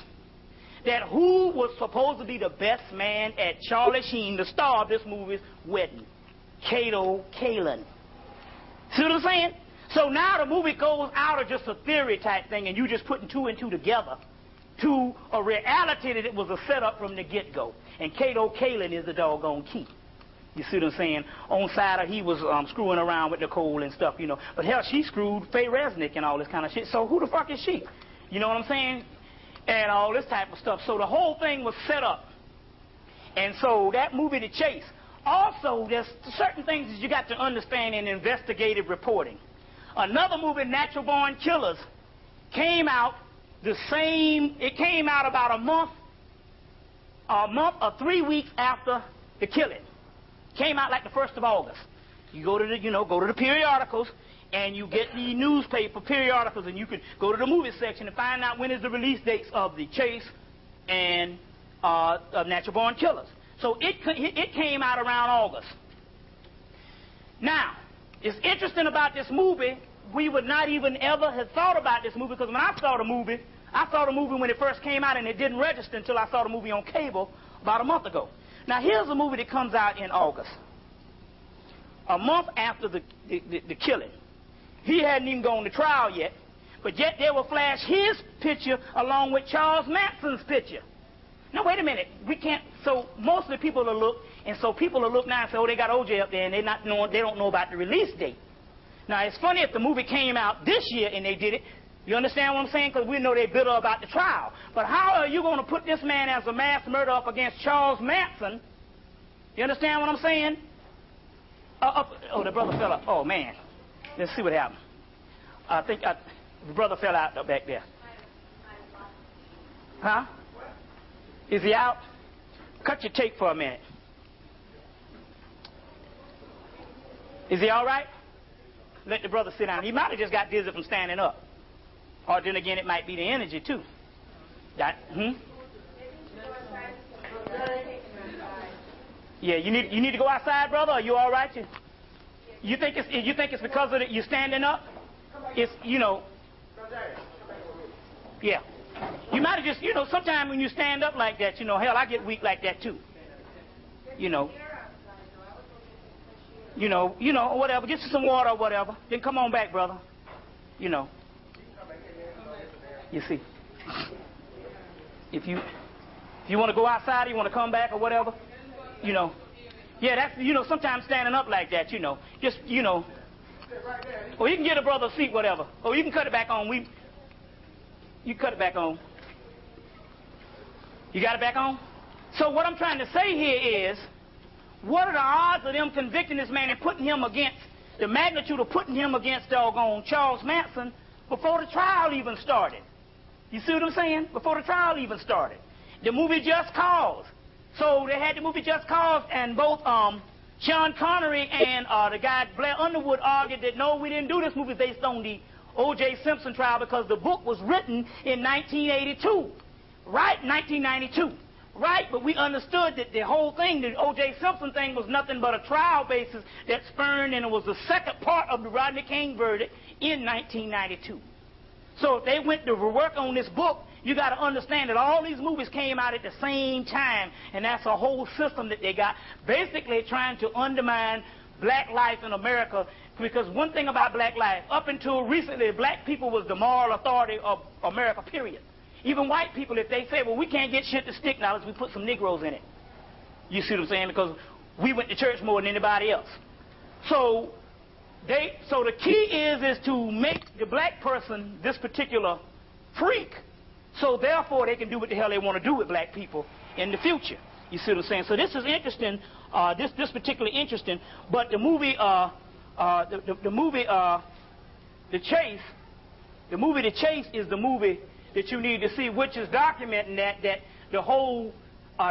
that who was supposed to be the best man at Charlie Sheen, the star of this movie's wedding? Kato Kaelin. See what I'm saying? So now the movie goes out of just a theory type thing, and you just putting two and two together to a reality that it was a setup from the get-go. And Kato Kaelin is the doggone key. You see what I'm saying? On side, he was screwing around with Nicole and stuff, you know. But hell, she screwed Faye Resnick and all this kind of shit. So who the fuck is she? You know what I'm saying? And all this type of stuff. So the whole thing was set up. And so that movie, The Chase. Also, there's certain things that you got to understand in investigative reporting. Another movie, Natural Born Killers, came out the same. It came out about a month or 3 weeks after the killing. Came out like the 1st of August. You go to the periodicals, and you get the newspaper periodicals, and you can go to the movie section and find out when is the release dates of The Chase and of Natural Born Killers. So it came out around August. Now, it's interesting about this movie, we would not even ever have thought about this movie, because when I saw the movie when it first came out, and it didn't register until I saw the movie on cable about a month ago. Now, here's a movie that comes out in August, a month after the killing. He hadn't even gone to trial yet, but yet they will flash his picture along with Charles Manson's picture. Now, wait a minute. We can't. So most of the people will look, and so people will look now and say, oh, they got O.J. up there, and they don't know about the release date. Now, it's funny if the movie came out this year and they did it. You understand what I'm saying? Because we know they're bitter about the trial. But how are you going to put this man as a mass murderer up against Charles Manson? You understand what I'm saying? Oh, the brother fell out. Oh, man. Let's see what happened. I think the brother fell out back there. Huh? Is he out? Cut your tape for a minute. Is he all right? Let the brother sit down. He might have just got dizzy from standing up. Or then again, it might be the energy, too. Yeah, you need to go outside, brother? Are you all right? You think it's because of you standing up? It's, yeah. You might have just, sometimes when you stand up like that, hell, I get weak like that, too. Whatever. Get you some water or whatever. Then come on back, brother. You see. If you want to go outside, or you want to come back or whatever, yeah, that's, sometimes standing up like that, just, or you can get a brother a seat, whatever. Or you can cut it back on. You cut it back on. You got it back on? So what I'm trying to say here is, what are the odds of them convicting this man and putting him against, the magnitude of putting him against doggone Charles Manson before the trial even started? You see what I'm saying? Before the trial even started. The movie Just Cause. So they had the movie Just Cause, and both Sean Connery and the guy Blair Underwood argued that, no, we didn't do this movie based on the O.J. Simpson trial because the book was written in 1982. Right? 1992. Right? But we understood that the whole thing, the O.J. Simpson thing, was nothing but a trial basis that spurned, and it was the second part of the Rodney King verdict in 1992. So if they went to work on this book, you got to understand that all these movies came out at the same time, and that's a whole system that they got, basically trying to undermine black life in America. Because one thing about black life, up until recently, black people was the moral authority of America, period. Even white people, if they say, well, we can't get shit to stick now unless we put some Negroes in it. You see what I'm saying? Because we went to church more than anybody else. So the key is to make the black person this particular freak, so therefore they can do what the hell they want to do with black people in the future. You see what I'm saying? So this is interesting. This particularly interesting. But the movie, The Chase. The movie The Chase is the movie that you need to see, which is documenting that the whole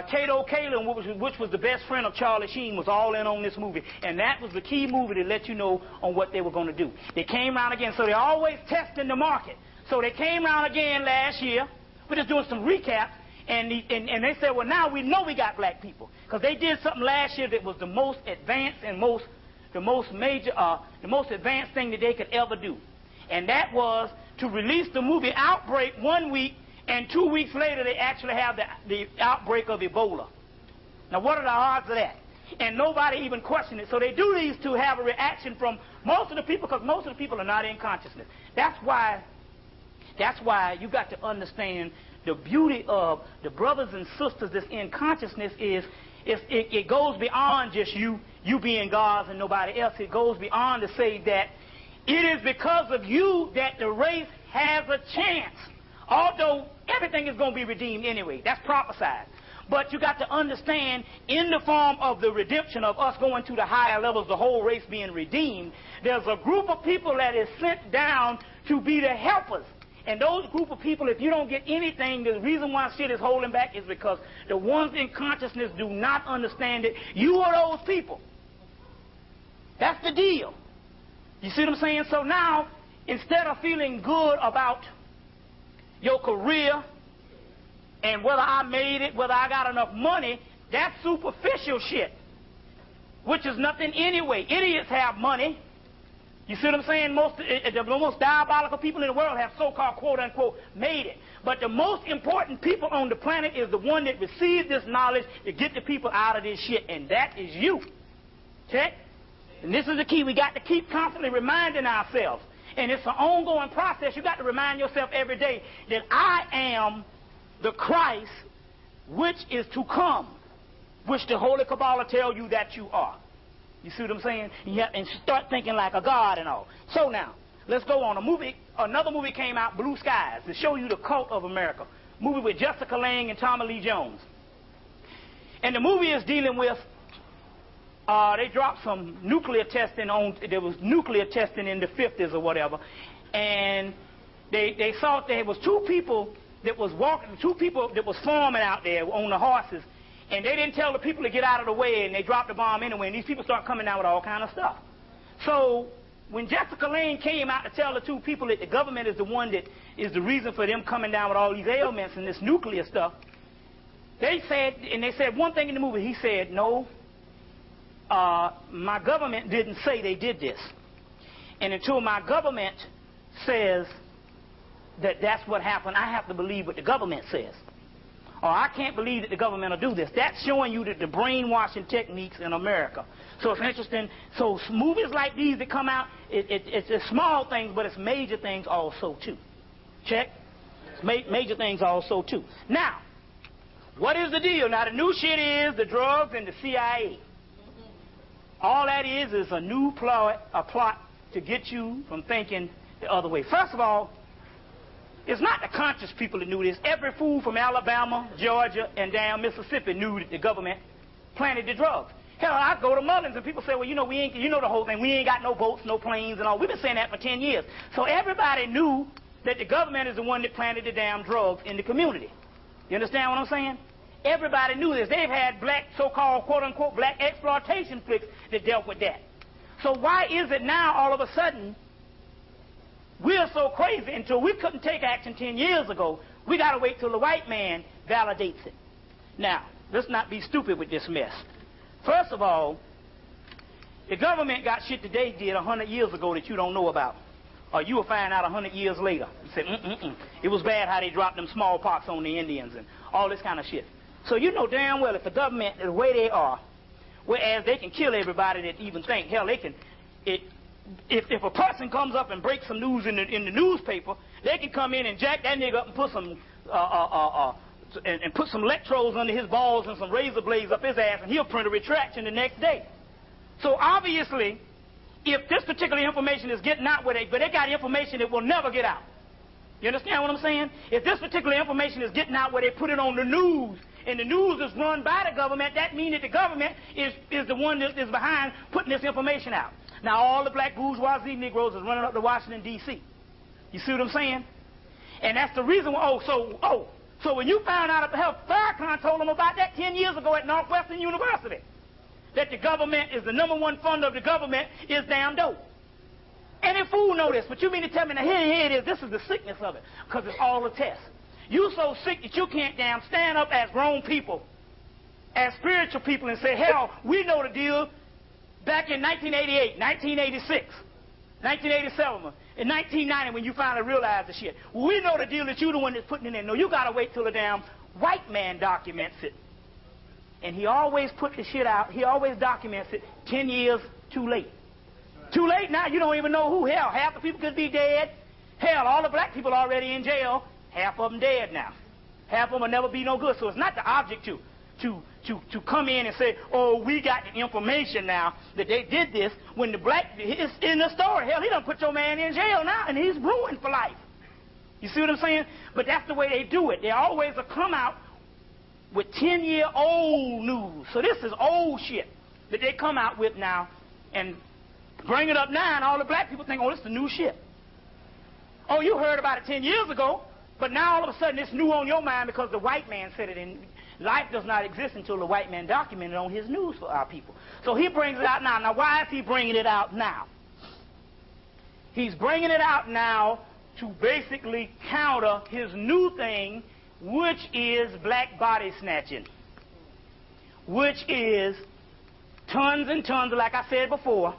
Kato Kaelin, which was the best friend of Charlie Sheen, was all in on this movie. And that was the key movie to let you know on what they were going to do. They came around again. So they're always testing the market. So they came around again last year. We're just doing some recaps. And they said, well, now we know we got black people. Because they did something last year that was the most advanced and the most advanced thing that they could ever do. And that was to release the movie Outbreak 1 week, and 2 weeks later they actually have the outbreak of Ebola. Now, what are the odds of that? And nobody even questioned it. So they do these to have a reaction from most of the people, because most of the people are not in consciousness. That's why you got to understand the beauty of the brothers and sisters that's in consciousness is it goes beyond just you being gods and nobody else. It goes beyond to say that it is because of you that the race has a chance. Although everything is going to be redeemed anyway. That's prophesied. But you got to understand, in the form of the redemption of us going to the higher levels, the whole race being redeemed, there's a group of people that is sent down to be the helpers. And those group of people, if you don't get anything, the reason why shit is holding back is because the ones in consciousness do not understand it. You are those people. That's the deal. You see what I'm saying? So now, instead of feeling good about your career and whether I made it, whether I got enough money, that's superficial shit, which is nothing anyway. Idiots have money. You see what I'm saying? The most diabolical people in the world have so-called, quote-unquote, made it. But the most important people on the planet is the one that receives this knowledge to get the people out of this shit, and that is you. Check? And this is the key. We got to keep constantly reminding ourselves. And it's an ongoing process. You got to remind yourself every day that I am the Christ which is to come, which the Holy Kabbalah tells you that you are. You see what I'm saying? And start thinking like a god and all. So now, let's go on. Another movie came out, Blue Skies, to show you the cult of America. Movie with Jessica Lange and Tommy Lee Jones. And the movie is dealing with, they dropped some nuclear testing there was nuclear testing in the 50s or whatever. And they saw there was two people that was farming out there on the horses. And they didn't tell the people to get out of the way, and they dropped the bomb anyway, and these people start coming down with all kind of stuff. So when Jessica Lange came out to tell the two people that the government is the one that is the reason for them coming down with all these ailments and this nuclear stuff, they said one thing in the movie. He said, no, my government didn't say they did this. And until my government says that that's what happened, I have to believe what the government says. Or I can't believe that the government will do this. That's showing you the brainwashing techniques in America. So it's interesting. So movies like these that come out, it's small things, but it's major things also too. Check? It's major things also too. Now, what is the deal? Now the new shit is the drugs and the CIA. All that is a new plot to get you from thinking the other way. First of all, it's not the conscious people that knew this. Every fool from Alabama, Georgia, and down Mississippi knew that the government planted the drugs. Hell, I go to Mullins and people say, well, you know the whole thing. We ain't got no boats, no planes, and all. We've been saying that for 10 years. So everybody knew that the government is the one that planted the damn drugs in the community. You understand what I'm saying? Everybody knew this. They've had black, so-called, quote-unquote, black exploitation flicks that dealt with that. So why is it now, all of a sudden, we're so crazy? Until we couldn't take action 10 years ago, we got to wait till the white man validates it. Now, let's not be stupid with this mess. First of all, the government got shit that they did 100 years ago that you don't know about. Or you will find out 100 years later. And say, it was bad how they dropped them smallpox on the Indians and all this kind of shit. So you know damn well if the government, the way they are, whereas they can kill everybody that even think, hell, they can, if a person comes up and breaks some news in the newspaper, they can come in and jack that nigga up and put some and put some electrodes under his balls and some razor blades up his ass, and he'll print a retraction the next day. So obviously, if this particular information is getting out, but they got information that will never get out. You understand what I'm saying? If this particular information is getting out where they put it on the news, and the news is run by the government, that means that the government is the one that is behind putting this information out. Now all the black bourgeoisie Negroes is running up to Washington, D.C. You see what I'm saying? And that's the reason why, so when you found out about how Farrakhan told them about that 10 years ago at Northwestern University, that the government is the #1 funder of the government is damn dope. Any fool know this, but you mean to tell me, now here it is, this is the sickness of it, because it's all a test. You so sick that you can't damn stand up as grown people, as spiritual people, and say, hell, we know the deal back in 1988, 1986, 1987, in 1990 when you finally realized the shit. We know the deal that you're the one that's putting it in. No, you got to wait till the damn white man documents it. And he always put the shit out, he always documents it 10 years too late. Too late now, you don't even know who. Hell, half the people could be dead. Hell, all the black people already in jail. Half of them dead now. Half of them will never be no good. So it's not the object to come in and say, oh, we got the information now that they did this, when the black, it's in the story. Hell, he done put your man in jail now, and he's ruined for life. You see what I'm saying? But that's the way they do it. They always come out with 10-year-old news. So this is old shit that they come out with now and bring it up now, and all the black people think, oh, this is the new shit. Oh, you heard about it 10 years ago, but now all of a sudden it's new on your mind because the white man said it, and life does not exist until the white man documented on his news for our people. So he brings it out now. Now, why is he bringing it out now? He's bringing it out now to basically counter his new thing, which is black body snatching, which is tons and tons, like I said before,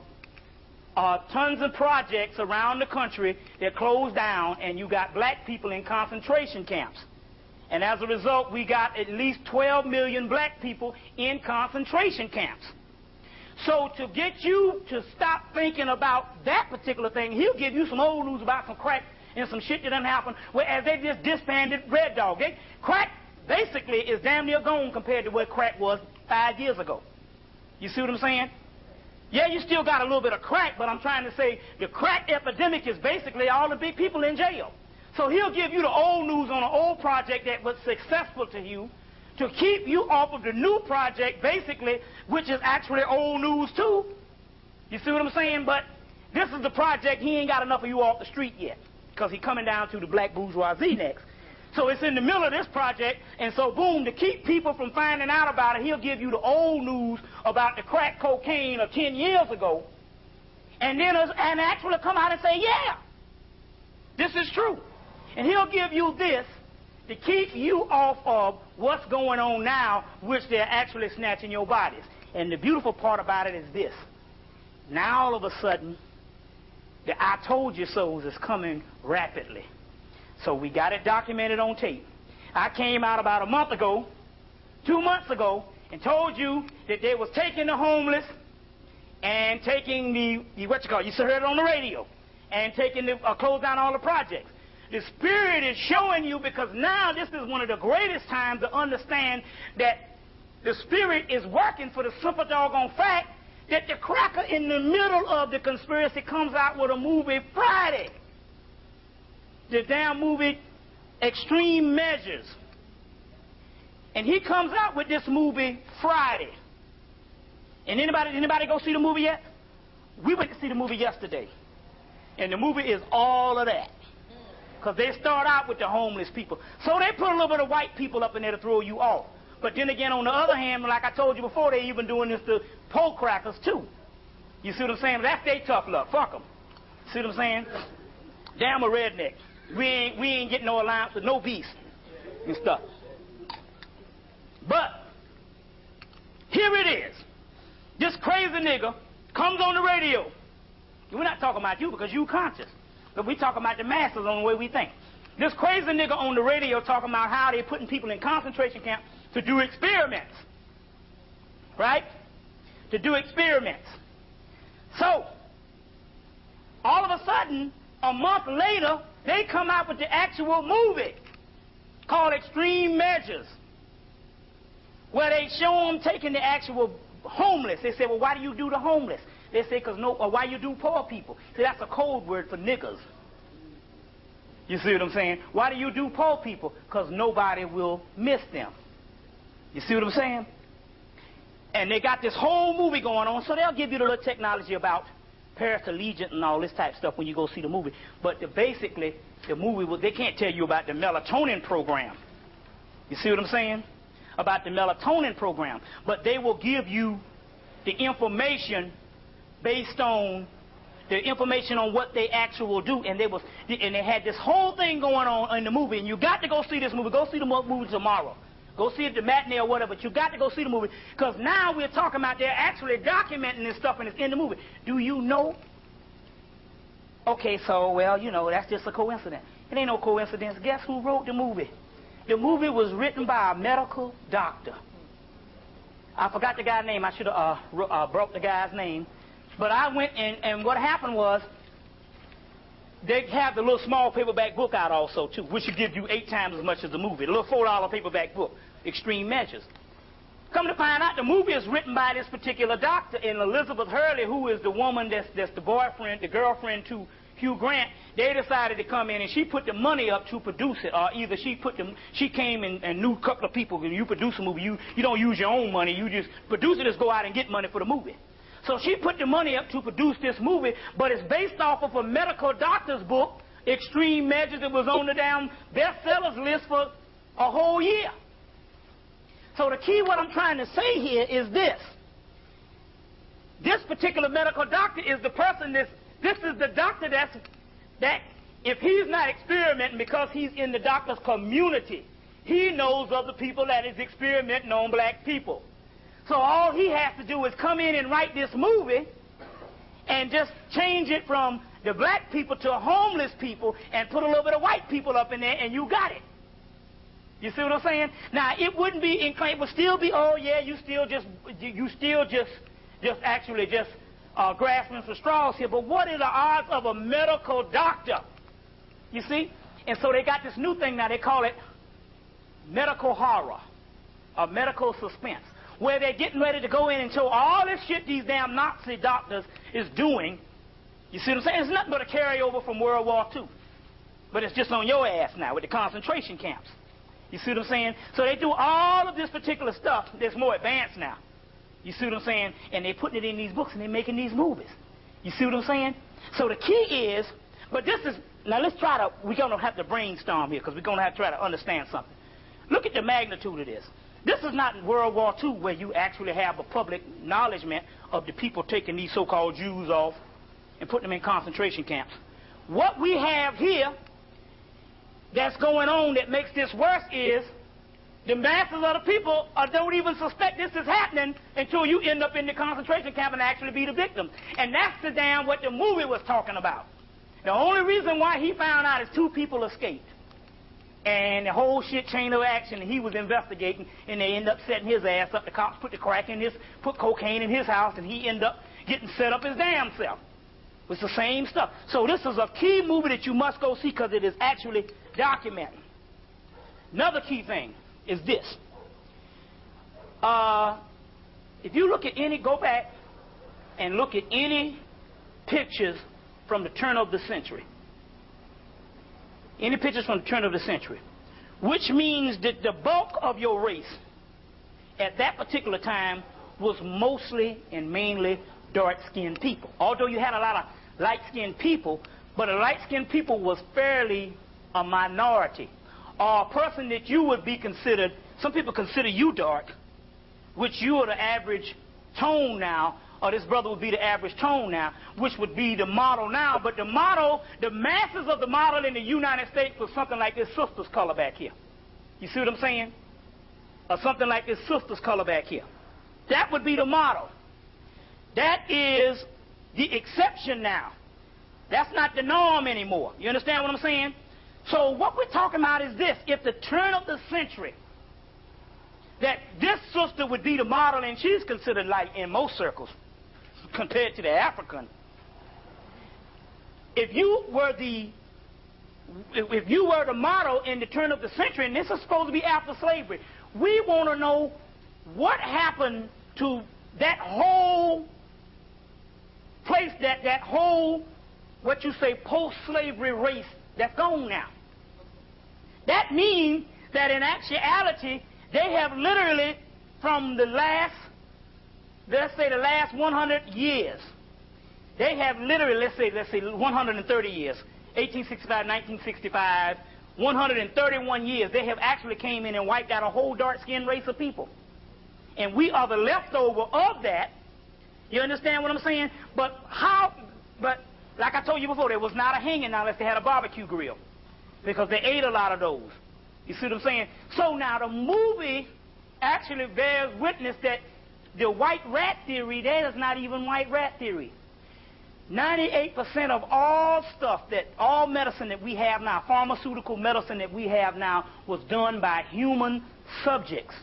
tons of projects around the country that closed down, and you got black people in concentration camps. And as a result, we got at least 12 million black people in concentration camps. So to get you to stop thinking about that particular thing, he'll give you some old news about some crack and some shit that done happened, whereas they just disbanded Red Dog. Crack basically is damn near gone compared to what crack was 5 years ago. You see what I'm saying? Yeah, you still got a little bit of crack, but I'm trying to say the crack epidemic is basically all the big people in jail. So he'll give you the old news on an old project that was successful to you to keep you off of the new project, basically, which is actually old news too. You see what I'm saying? But this is the project, he ain't got enough of you off the street yet, because he's coming down to the black bourgeoisie next. So it's in the middle of this project, and so boom, to keep people from finding out about it, he'll give you the old news about the crack cocaine of 10 years ago, and actually come out and say, yeah, this is true. And he'll give you this to keep you off of what's going on now, which they're actually snatching your bodies. And the beautiful part about it is this. Now all of a sudden, the I told you so's is coming rapidly. So we got it documented on tape. I came out about a month ago, 2 months ago, and told you that they was taking the homeless and taking the what you call it, you heard it on the radio, and taking the close down all the projects. The Spirit is showing you, because now this is one of the greatest times to understand that the Spirit is working for the simple doggone fact that the cracker in the middle of the conspiracy comes out with a movie Friday. The damn movie Extreme Measures. And he comes out with this movie Friday. And anybody go see the movie yet? We went to see the movie yesterday. And the movie is all of that. Because they start out with the homeless people. So they put a little bit of white people up in there to throw you off. But then again, on the other hand, like I told you before, they even doing this to pole crackers too. You see what I'm saying? That's their tough luck. Fuck them. See what I'm saying? Damn a redneck. We ain't getting no alliance with no beast and stuff. But here it is. This crazy nigga comes on the radio. We're not talking about you because you conscious. But we talking about the masses on the way we think. This crazy nigga on the radio talking about how they're putting people in concentration camps to do experiments. Right? To do experiments. So, all of a sudden, a month later, they come out with the actual movie called Extreme Measures, where they show them taking the actual homeless. They say, well, why do you do the homeless? They say, or why you do poor people? See, that's a code word for niggers. You see what I'm saying? Why do you do poor people? Because nobody will miss them. You see what I'm saying? And they got this whole movie going on, so they'll give you the little technology about Paris Allegiant and all this type of stuff when you go see the movie. But basically, the movie, they can't tell you about the melatonin program. You see what I'm saying? About the melatonin program. But they will give you the information based on the information on what they actually do, and they had this whole thing going on in the movie, and you got to go see this movie. Go see the movie tomorrow. Go see it the matinee or whatever, but you got to go see the movie, because now we're talking about they're actually documenting this stuff, and it's in the movie. Do you know? Okay, so, well, you know, that's just a coincidence. It ain't no coincidence. Guess who wrote the movie? The movie was written by a medical doctor. I forgot the guy's name. I should have broke the guy's name. But I went, and what happened was, they have the little small paperback book out also, too, which should give you 8 times as much as the movie. The little $4 paperback book, Extreme Measures. Come to find out, the movie is written by this particular doctor, and Elizabeth Hurley, who is the woman that's the boyfriend, the girlfriend to Hugh Grant. They decided to come in, and she put the money up to produce it, or either she came and knew a couple of people. When you produce a movie, you don't use your own money. You just produce it, just go out and get money for the movie. So she put the money up to produce this movie, but it's based off of a medical doctor's book, Extreme Measures, that was on the damn bestsellers list for a whole year. So the key, what I'm trying to say here is this. This particular medical doctor is the person this is the doctor that if he's not experimenting because he's in the doctor's community, he knows of the people that is experimenting on black people. So all he has to do is come in and write this movie and just change it from the black people to homeless people and put a little bit of white people up in there, and you got it. You see what I'm saying? Now, it wouldn't be it would still be, oh yeah, you still just grasping for straws here. But what are the odds of a medical doctor? You see? And so they got this new thing now. They call it medical horror or medical suspense, where they're getting ready to go in and show all this shit these damn Nazi doctors is doing. You see what I'm saying? It's nothing but a carryover from World War II. But it's just on your ass now with the concentration camps. You see what I'm saying? So they do all of this particular stuff that's more advanced now. You see what I'm saying? And they're putting it in these books and they're making these movies. You see what I'm saying? So the key is, but this is, now let's try to, we're going to have to brainstorm here because we're going to have to try to understand something. Look at the magnitude of this. This is not World War II where you actually have a public acknowledgement of the people taking these so-called Jews off and putting them in concentration camps. What we have here that's going on that makes this worse is the masses of the people don't even suspect this is happening until you end up in the concentration camp and actually be the victim. And that's the damn what the movie was talking about. The only reason why he found out is 2 people escaped. And the whole shit chain of action, and he was investigating, and they end up setting his ass up. The cops put put cocaine in his house, and he ended up getting set up his damn self. It's the same stuff. So this is a key movie that you must go see because it is actually documented. Another key thing is this. If you look at go back and look at any pictures from the turn of the century, any pictures from the turn of the century, which means that the bulk of your race at that particular time was mostly and mainly dark-skinned people. Although you had a lot of light-skinned people, but a light-skinned people was fairly a minority, or a person that you would be considered, some people consider you dark, which you are the average tone now, or this brother would be the average tone now, which would be the model now. But the model, the masses of the model in the United States was something like this sister's color back here. You see what I'm saying? Or something like this sister's color back here. That would be the model. That is the exception now. That's not the norm anymore. You understand what I'm saying? So what we're talking about is this. If the turn of the century, that this sister would be the model, and she's considered light in most circles compared to the African. If you were the if you were the model in the turn of the century, and this is supposed to be after slavery, we want to know what happened to that whole place, that whole, what you say, post-slavery race that's gone now. That means that in actuality, they have literally, from the last, let's say the last 100 years, they have literally, let's say 130 years, 1865, 1965, 131 years, they have actually came in and wiped out a whole dark-skinned race of people. And we are the leftover of that. You understand what I'm saying? But like I told you before, there was not a hanging unless they had a barbecue grill, because they ate a lot of those. You see what I'm saying? So now the movie actually bears witness that the white rat theory, that is not even white rat theory. 98% of all stuff, all medicine that we have now, pharmaceutical medicine that we have now, was done by human subjects.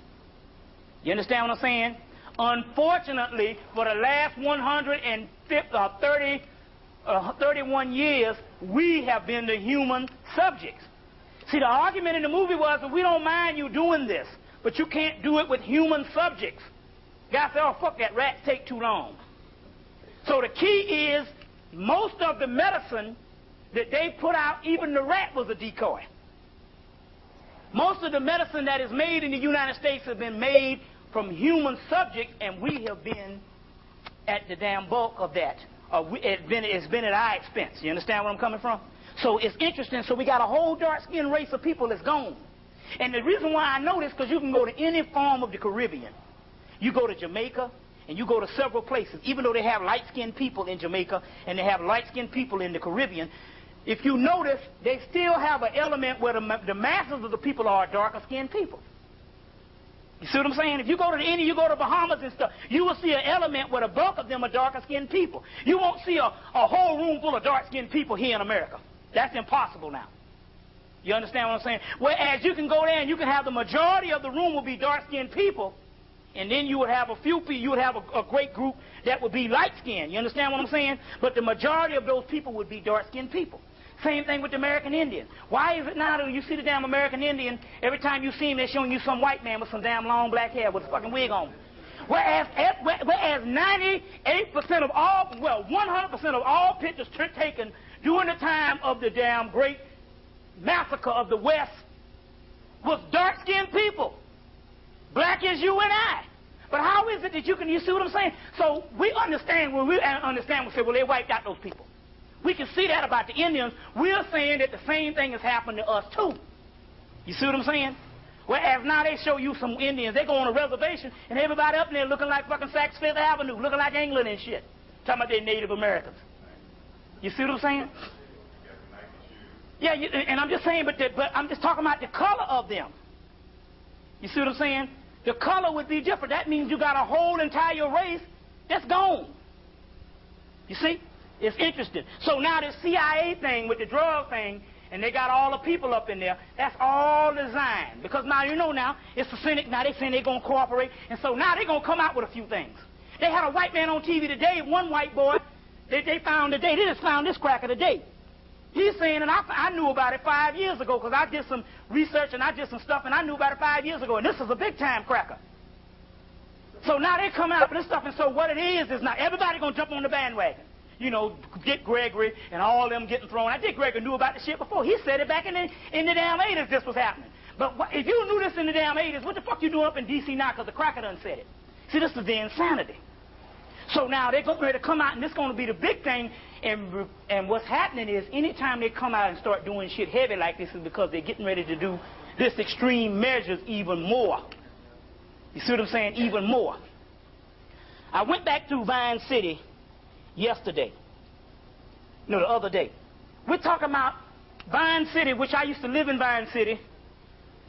You understand what I'm saying? Unfortunately, for the last 31 years, we have been the human subjects. See, the argument in the movie was that we don't mind you doing this, but you can't do it with human subjects. Guys say, oh, fuck that, rats take too long. So the key is, most of the medicine that they put out, even the rat was a decoy. Most of the medicine that is made in the United States has been made from human subjects, and we have been at the damn bulk of that. It's been at our expense. You understand where I'm coming from? So it's interesting. So we got a whole dark-skinned race of people that's gone. And the reason why I know this, because you can go to any form of the Caribbean. You go to Jamaica, and you go to several places, even though they have light-skinned people in Jamaica, and they have light-skinned people in the Caribbean. If you notice, they still have an element where the masses of the people are darker-skinned people. You see what I'm saying? If you go to the Indian, you go to Bahamas and stuff, you will see an element where the bulk of them are darker-skinned people. You won't see a whole room full of dark-skinned people here in America. That's impossible now. You understand what I'm saying? Whereas you can go there and you can have the majority of the room will be dark-skinned people, and then you would have a few people, you would have a great group that would be light-skinned. You understand what I'm saying? But the majority of those people would be dark-skinned people. Same thing with the American Indian. Why is it now that you see the damn American Indian, every time you see him, they're showing you some white man with some damn long black hair with a fucking wig on? Whereas 98% of all, well, 100% of all pictures taken during the time of the damn great massacre of the West was dark-skinned people. Black as you and I. But how is it that you see what I'm saying? So we understand, we say, well, they wiped out those people. We can see that about the Indians. We're saying that the same thing has happened to us, too. You see what I'm saying? Whereas now they show you some Indians, they go on a reservation, and everybody up there looking like fucking Saks Fifth Avenue, looking like England and shit. Talking about their Native Americans. You see what I'm saying? Yeah, and I'm just saying, but I'm just talking about the color of them. You see what I'm saying? The color would be different. That means you got a whole entire race that's gone. You see? It's interesting. So now this CIA thing with the drug thing, and they got all the people up in there, that's all designed. Because now you know now, it's the Senate, now they saying they're going to cooperate, and so now they're going to come out with a few things. They had a white man on TV today, one white boy, they found today, they just found this cracker today. He's saying, and I knew about it 5 years ago, because I did some research and I did some stuff, and I knew about it 5 years ago, and this is a big-time cracker. So now they come out with this stuff, and so what it is now everybody going to jump on the bandwagon. You know, Dick Gregory and all them getting thrown out. Dick Gregory knew about the shit before. He said it back in the damn 80s this was happening. But if you knew this in the damn 80s, what the fuck you doing up in D.C. now because the cracker done said it? See, this is the insanity. So now they're going to come out, and this is going to be the big thing. And what's happening is anytime they come out and start doing shit heavy like this is because they're getting ready to do this extreme measures even more. You see what I'm saying? Even more. I went back to Vine City yesterday. No, the other day. We're talking about Vine City, which I used to live in Vine City.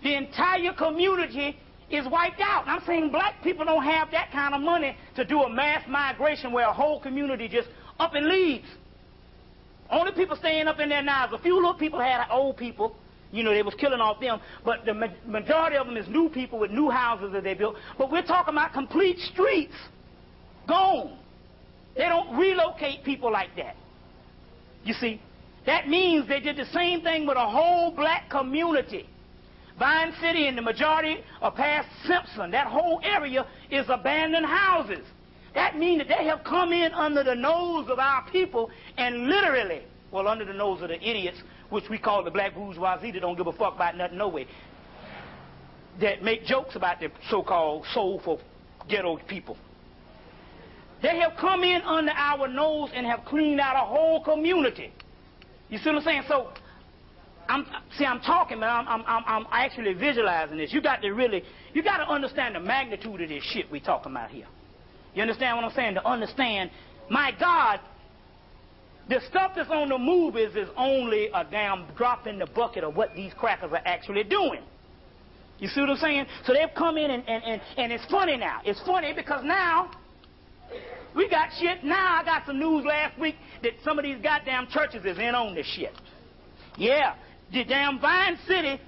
The entire community is wiped out. And I'm saying black people don't have that kind of money to do a mass migration where a whole community just up and leaves. Only people staying up in there now is a few little people had old people. You know, they was killing off them. But the majority of them is new people with new houses that they built. But we're talking about complete streets gone. They don't relocate people like that. You see? That means they did the same thing with a whole black community. Vine City and the majority are past Simpson. That whole area is abandoned houses. That means that they have come in under the nose of our people and literally, well, under the nose of the idiots, which we call the black bourgeoisie that don't give a fuck about nothing, no way, that make jokes about the so-called soulful ghetto people. They have come in under our nose and have cleaned out a whole community. You see what I'm saying? So, I'm talking, but I'm actually visualizing this. You got to understand the magnitude of this shit we talking about here. You understand what I'm saying? To understand, my God, the stuff that's on the move is only a damn drop in the bucket of what these crackers are actually doing. You see what I'm saying? So they've come in and it's funny now. It's funny because now we got shit. Now I got some news last week that some of these goddamn churches is in on this shit. Yeah, the damn Vine City,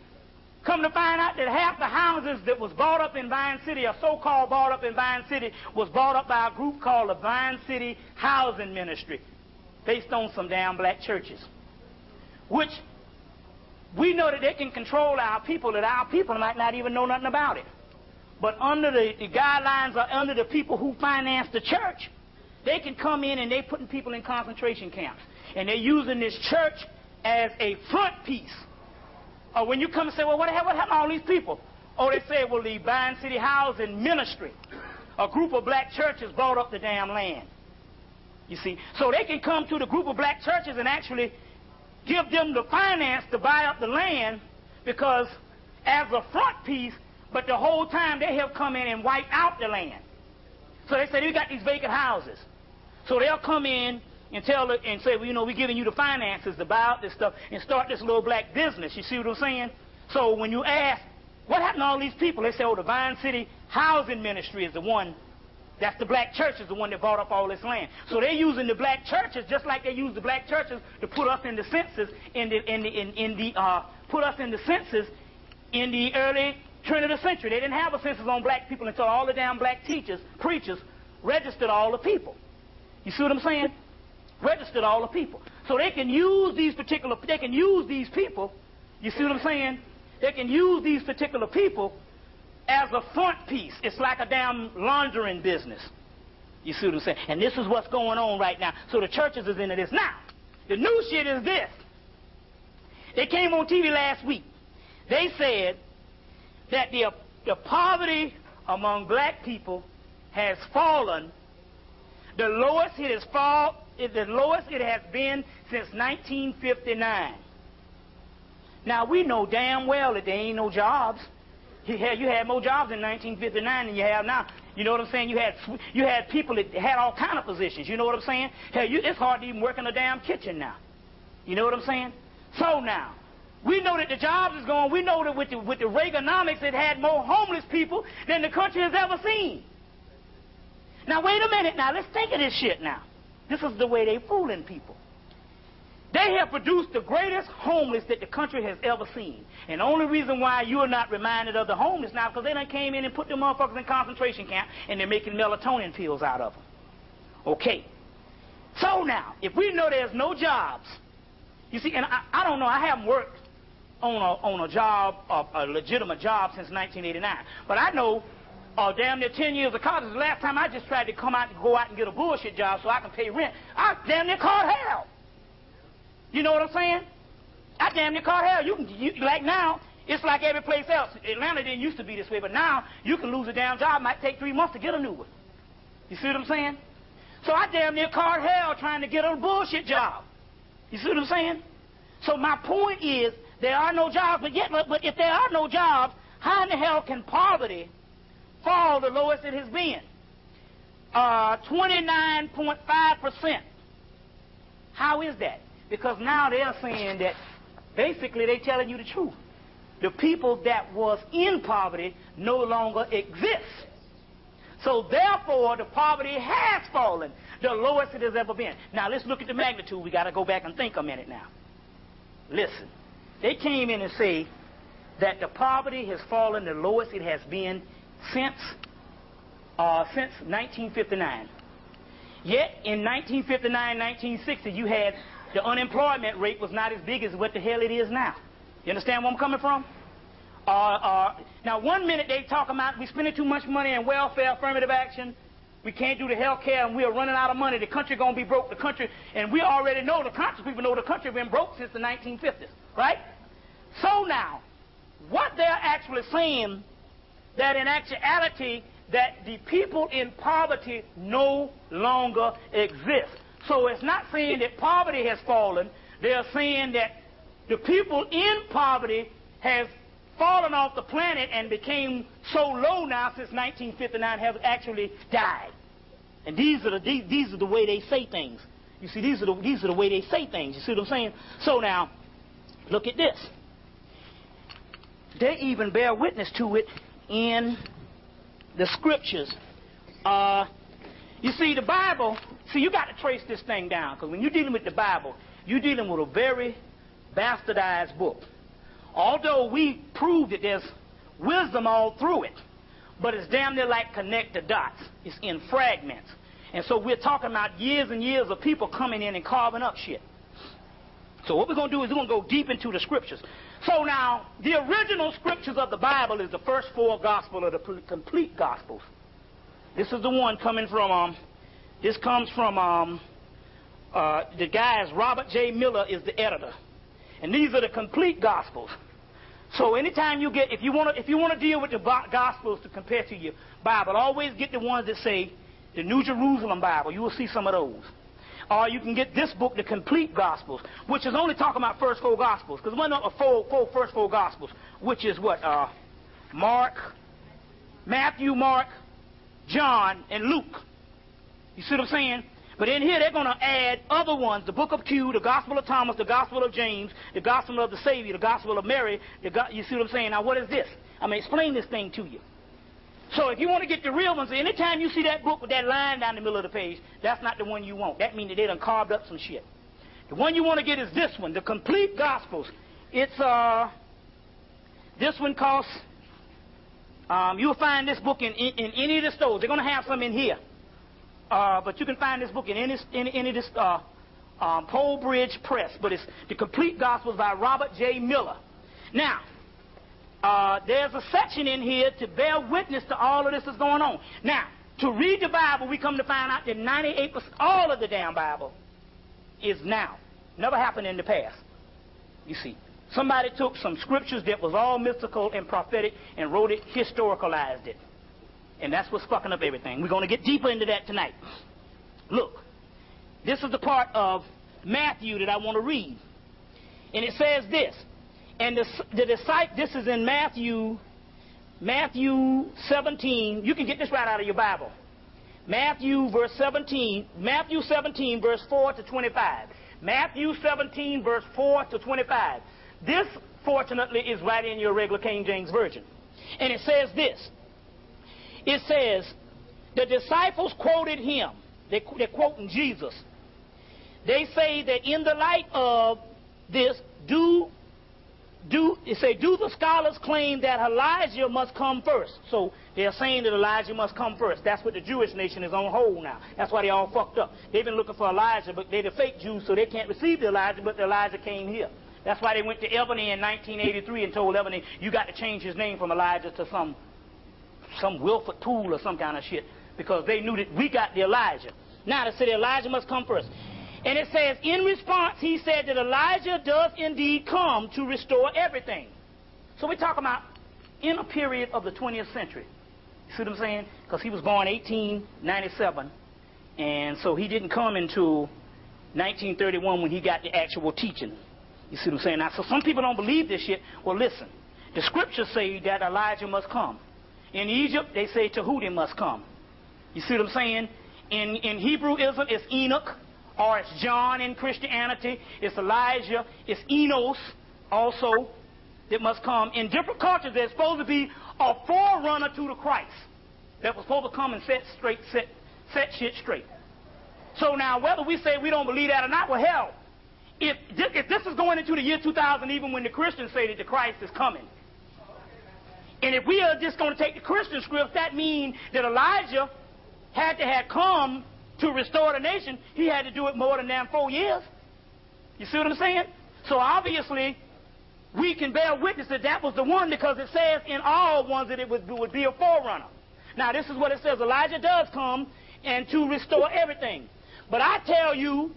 come to find out that half the houses that was bought up in Vine City, or so-called bought up in Vine City, was bought up by a group called the Vine City Housing Ministry, based on some damn black churches, which we know that they can control our people, that our people might not even know nothing about it. But under the guidelines, or under the people who finance the church, they can come in and they're putting people in concentration camps. And they're using this church as a front piece. Or when you come and say, well, what happened to all these people? Oh, they say, well, the Vine City Housing Ministry, a group of black churches bought up the damn land. You see? So they can come to the group of black churches and actually give them the finance to buy up the land, because as a front piece, but the whole time they have come in and wiped out the land. So they say, we got these vacant houses. So they'll come in and tell it and say, well, you know, we're giving you the finances to buy out this stuff and start this little black business. You see what I'm saying? So when you ask, what happened to all these people? They say, oh, the Vine City Housing Ministry is the one. That's the black church is the one that bought up all this land. So they're using the black churches just like they use the black churches to put us in the census put us in the census in the early turn of the century. They didn't have a census on black people until all the damn black preachers registered all the people. You see what I'm saying? Registered all the people. So they can use these people. You see what I'm saying? They can use these particular people as a front piece. It's like a damn laundering business. You see what I'm saying? And this is what's going on right now. So the churches is into this. Now, the new shit is this. They came on TV last week. They said that the poverty among black people has fallen. The lowest it has been since 1959. Now, we know damn well that there ain't no jobs. You had more jobs in 1959 than you have now. You know what I'm saying? You had people that had all kind of positions. You know what I'm saying? Hell, it's hard to even work in a damn kitchen now. You know what I'm saying? So now, we know that the jobs is gone. We know that with the Reaganomics, it had more homeless people than the country has ever seen. Now, wait a minute. Now, let's think of this shit now. This is the way they fooling people. They have produced the greatest homeless that the country has ever seen. And the only reason why you are not reminded of the homeless now, because they done came in and put them motherfuckers in concentration camp, and they're making melatonin pills out of them. Okay. So now, if we know there's no jobs, you see, and I don't know, I haven't worked on a job, a legitimate job since 1989. But I know damn near 10 years of college, the last time I just tried to go out and get a bullshit job so I can pay rent, I damn near caught hell. You know what I'm saying? I damn near caught hell. Like now, it's like every place else. Atlanta didn't used to be this way, but now you can lose a damn job. It might take 3 months to get a new one. You see what I'm saying? So I damn near caught hell trying to get a bullshit job. You see what I'm saying? So my point is, there are no jobs, but if there are no jobs, how in the hell can poverty fall the lowest it has been? 29.5%. How is that? Because now they're saying that basically they're telling you the truth. The people that was in poverty no longer exist. So therefore, the poverty has fallen, the lowest it has ever been. Now let's look at the magnitude. We got to go back and think a minute now. Listen, they came in and say that the poverty has fallen the lowest it has been since 1959. Yet in 1959, 1960, you had the unemployment rate was not as big as what the hell it is now. You understand where I'm coming from? Now, one minute they talk about we spending too much money in welfare, affirmative action. We can't do the health care, and we're running out of money. The country going to be broke. The country, and we already know, the conscious people know the country been broke since the 1950s, right? So now, what they're actually saying, that in actuality, that the people in poverty no longer exist. So it's not saying that poverty has fallen. They're saying that the people in poverty have fallen off the planet and became so low now since 1959 have actually died. And these are the way they say things. You see, these are the way they say things. You see what I'm saying? So now, look at this. They even bear witness to it in the scriptures. You see, the Bible, you got to trace this thing down, because when you're dealing with the Bible, you're dealing with a very bastardized book. Although we prove that there's wisdom all through it, but it's damn near like connect the dots. It's in fragments. And so we're talking about years and years of people coming in and carving up shit. So what we're going to do is we're going to go deep into the scriptures. So now, the original scriptures of the Bible is the first four gospels, or the complete gospels. This is the one coming from, this comes from, the guy is Robert J. Miller is the editor. And these are the complete gospels. So anytime you get, if you want to deal with the gospels to compare to your Bible, always get the ones that say the New Jerusalem Bible. You will see some of those. Or you can get this book, the complete gospels, which is only talking about first four gospels. Because one of the first four gospels, which is what? Matthew, Mark, John, and Luke. You see what I'm saying? But in here, they're going to add other ones, the book of Q, the gospel of Thomas, the gospel of James, the gospel of the Savior, the gospel of Mary. You see what I'm saying? Now, what is this? I'm going to explain this thing to you. So if you want to get the real ones, anytime you see that book with that line down the middle of the page, that's not the one you want. That means that they done carved up some shit. The one you want to get is this one, the complete gospels. It's, this one costs, you'll find this book in any of the stores. They're going to have some in here. But you can find this book in any of this Pole Bridge Press. But it's the complete gospels by Robert J. Miller. Now, there's a section in here to bear witness to all of this that's going on. Now, to read the Bible, we come to find out that 98%, all of the damn Bible, is now. Never happened in the past. You see, somebody took some scriptures that was all mystical and prophetic and wrote it, historicalized it. And that's what's fucking up everything. We're going to get deeper into that tonight. Look, this is the part of Matthew that I want to read. And it says this. And the disciple, this is in Matthew 17. You can get this right out of your Bible. Matthew 17, verse 4 to 25. Matthew 17, verse 4 to 25. This, fortunately, is right in your regular King James Version. And it says this. It says, the disciples quoted him. They're quoting Jesus. They say that in the light of this, do the scholars claim that Elijah must come first? So they're saying that Elijah must come first. That's what the Jewish nation is on hold now. That's why they all fucked up. They've been looking for Elijah, but they're the fake Jews, so they can't receive the Elijah, but the Elijah came here. That's why they went to Ebony in 1983 and told Ebony, you got to change his name from Elijah to some Wilford Poole or some kind of shit, because they knew that we got the Elijah. Now they say the Elijah must come first. And it says, in response, he said that Elijah does indeed come to restore everything. So we're talking about in a period of the 20th century. You see what I'm saying? Because he was born 1897, and so he didn't come until 1931 when he got the actual teaching. You see what I'm saying? Now, so some people don't believe this shit. Well, listen. The scriptures say that Elijah must come. In Egypt, they say Tahuti must come. You see what I'm saying? In Hebrewism, it's Enoch, or it's John in Christianity. It's Elijah. It's Enos also that must come. In different cultures, there's supposed to be a forerunner to the Christ that was supposed to come and set shit straight. So now, whether we say we don't believe that or not, well, hell, if this is going into the year 2000, even when the Christians say that the Christ is coming, and if we are just going to take the Christian scripts, that means that Elijah had to have come to restore the nation. He had to do it more than 4 years. You see what I'm saying? So obviously, we can bear witness that that was the one because it says in all ones that it would be a forerunner. Now, this is what it says. Elijah does come and to restore everything. But I tell you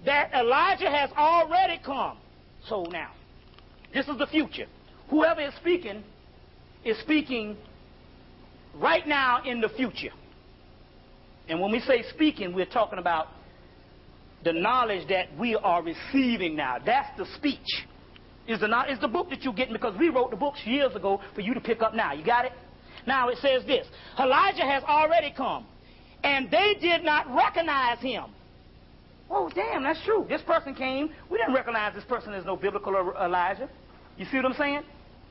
that Elijah has already come. So now, this is the future. Whoever is speaking right now in the future. And when we say speaking, we're talking about the knowledge that we are receiving now. That's the speech. Is the book that you're getting, because we wrote the books years ago for you to pick up now. You got it? Now it says this. Elijah has already come, and they did not recognize him. Oh, damn, that's true. This person came. We didn't recognize this person as no biblical Elijah. You see what I'm saying?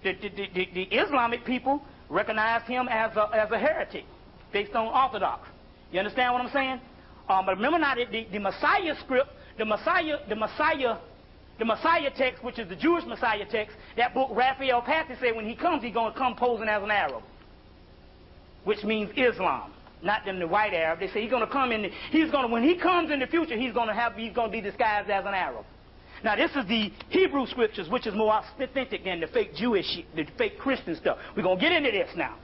The Islamic people recognized him as a heretic based on Orthodox. You understand what I'm saying? But remember now, the Messiah script, the Messiah text, which is the Jewish Messiah text, that book Raphael Patsy said when he comes, he's going to come posing as an Arab, which means Islam, not them the white Arab. They say he's going to come in. When he comes in the future, he's going to be disguised as an Arab. Now this is the Hebrew scriptures, which is more authentic than the fake Jewish, the fake Christian stuff. We're going to get into this now.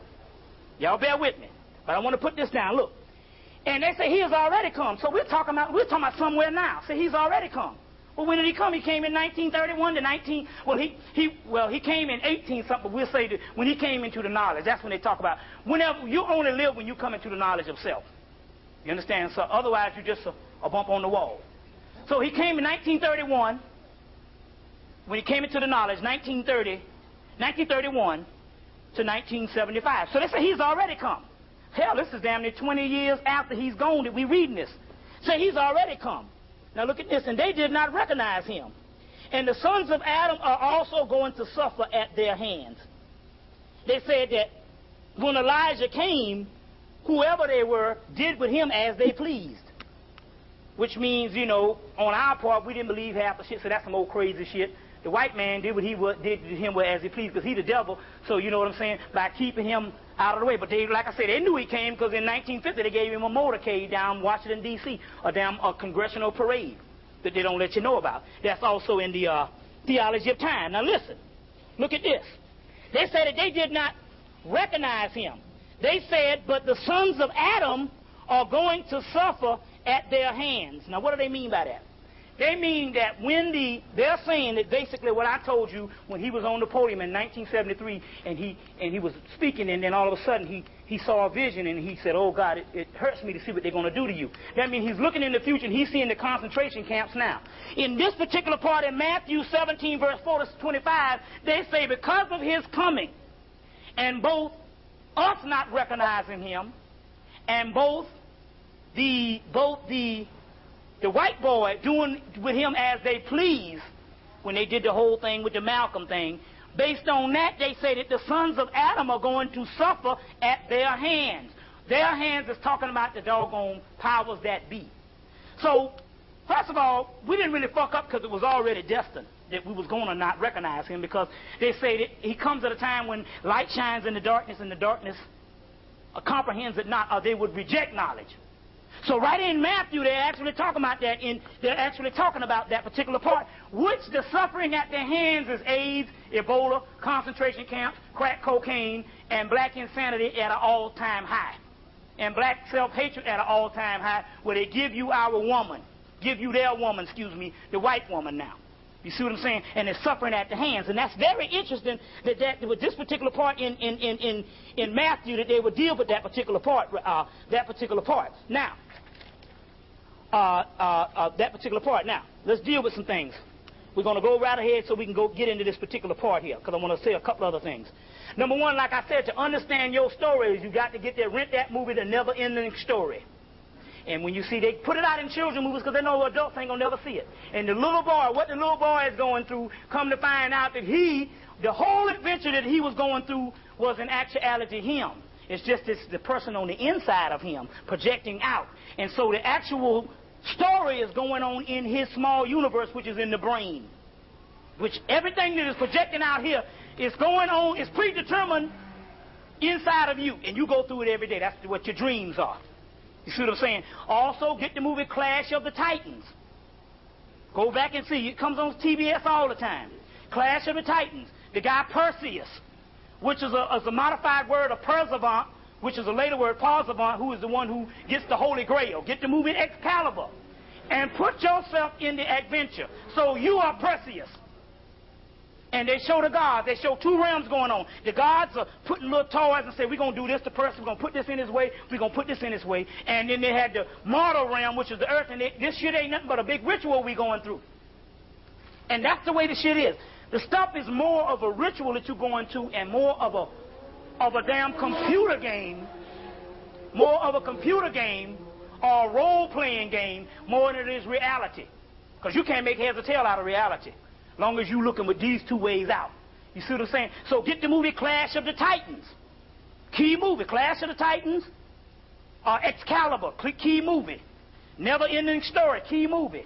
Y'all bear with me, but I want to put this down. Look. And they say he has already come. So we're talking about somewhere now. So he's already come. Well, when did he come? He came in 1931 to 19. Well, he came in 18 something. But we'll say that when he came into the knowledge, that's when they talk about. Whenever you only live when you come into the knowledge of self. You understand? So otherwise, you're just a bump on the wall. So he came in 1931. When he came into the knowledge, 1931 to 1975. So they say he's already come. Hell, this is damn near 20 years after he's gone that we're reading this. Say he's already come. Now look at this. And they did not recognize him. And the sons of Adam are also going to suffer at their hands. They said that when Elijah came, whoever they were did with him as they pleased. Which means, you know, on our part, we didn't believe half the shit, so that's some old crazy shit. The white man did what he did to him as he pleased, because he's the devil, so you know what I'm saying, by keeping him out of the way. But they, like I said, they knew he came because in 1950 they gave him a motorcade down Washington, D.C., a congressional parade that they don't let you know about. That's also in the Theology of Time. Now listen, look at this. They said that they did not recognize him. They said, but the sons of Adam are going to suffer at their hands. Now what do they mean by that? They mean that they're saying that basically what I told you when he was on the podium in 1973 and he was speaking, and then all of a sudden he saw a vision and he said, oh God, it hurts me to see what they're going to do to you. That means he's looking in the future and he's seeing the concentration camps now. In this particular part in Matthew 17 verse 4 to 25, they say because of his coming and both us not recognizing him and both the white boy doing with him as they please when they did the whole thing with the Malcolm thing, based on that, they say that the sons of Adam are going to suffer at their hands. Their hands is talking about the doggone powers that be. So, first of all, we didn't really fuck up because it was already destined that we was going to not recognize him, because they say that he comes at a time when light shines in the darkness and the darkness comprehends it not, or they would reject knowledge. So right in Matthew, they're actually talking about that. They're actually talking about that particular part, which the suffering at their hands is AIDS, Ebola, concentration camps, crack cocaine, and black insanity at an all-time high, and black self-hatred at an all-time high, where they give you their woman, the white woman now. You see what I'm saying? And they're suffering at the hands, and that's very interesting that with this particular part in Matthew that they would deal with that particular part. Now. That particular part. Now, let's deal with some things. We're going to go right ahead so we can get into this particular part here, because I want to say a couple other things. Number one, like I said, to understand your stories, you got to rent that movie, The Never Ending Story. And when you see, they put it out in children's movies because they know adults ain't going to never see it. And the little boy, what the little boy is going through, come to find out that the whole adventure that he was going through was in actuality him. It's just the person on the inside of him projecting out. And so the actual story is going on in his small universe, which is in the brain. Which everything that is projecting out here is going on, is predetermined inside of you. And you go through it every day. That's what your dreams are. You see what I'm saying? Also, get the movie Clash of the Titans. Go back and see. It comes on TBS all the time. Clash of the Titans. The guy Perseus, which is a modified word of Perseverant, which is a later word, Parseverant, who is the one who gets the Holy Grail. Get the movie Excalibur. And put yourself in the adventure. So you are Perseus. And they show the gods. They show two realms going on. The gods are putting little toys and say, we're going to do this to Perseus. We're going to put this in his way. We're going to put this in his way. And then they had the mortal realm, which is the earth. And this shit ain't nothing but a big ritual we going through. And that's the way the shit is. The stuff is more of a ritual that you're going to and more of a damn computer game. More of a computer game or a role-playing game more than it is reality. Because you can't make heads or tail out of reality. Long as you're looking with these two ways out. You see what I'm saying? So get the movie Clash of the Titans. Key movie. Clash of the Titans. Excalibur. Key movie. Never Ending Story. Key movie.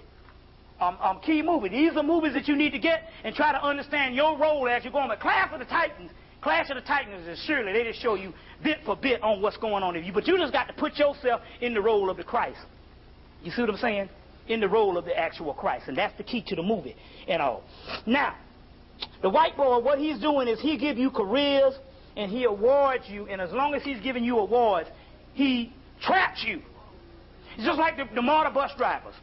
Key movie. These are movies that you need to get and try to understand your role as you're going. But Clash of the Titans is surely they just show you bit for bit on what's going on in you. But you just got to put yourself in the role of the Christ. You see what I'm saying? In the role of the actual Christ. And that's the key to the movie and all. Now, the white boy, what he's doing is he give you careers and he awards you. And as long as he's giving you awards, he traps you. It's just like the MARTA bus drivers.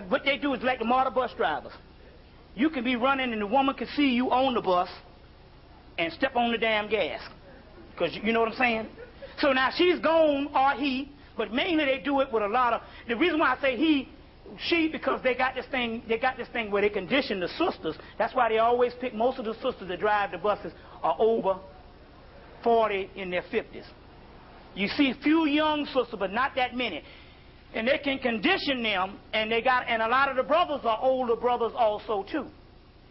What they do is like the MARTA bus drivers. You can be running and the woman can see you on the bus and step on the damn gas. Because you know what I'm saying? So now she's gone, or he, but mainly they do it with a lot of, the reason why I say she, because they got this thing where they condition the sisters. That's why they always pick, most of the sisters that drive the buses are over 40 in their 50s. You see few young sisters, but not that many. And they can condition them, and a lot of the brothers are older brothers also too.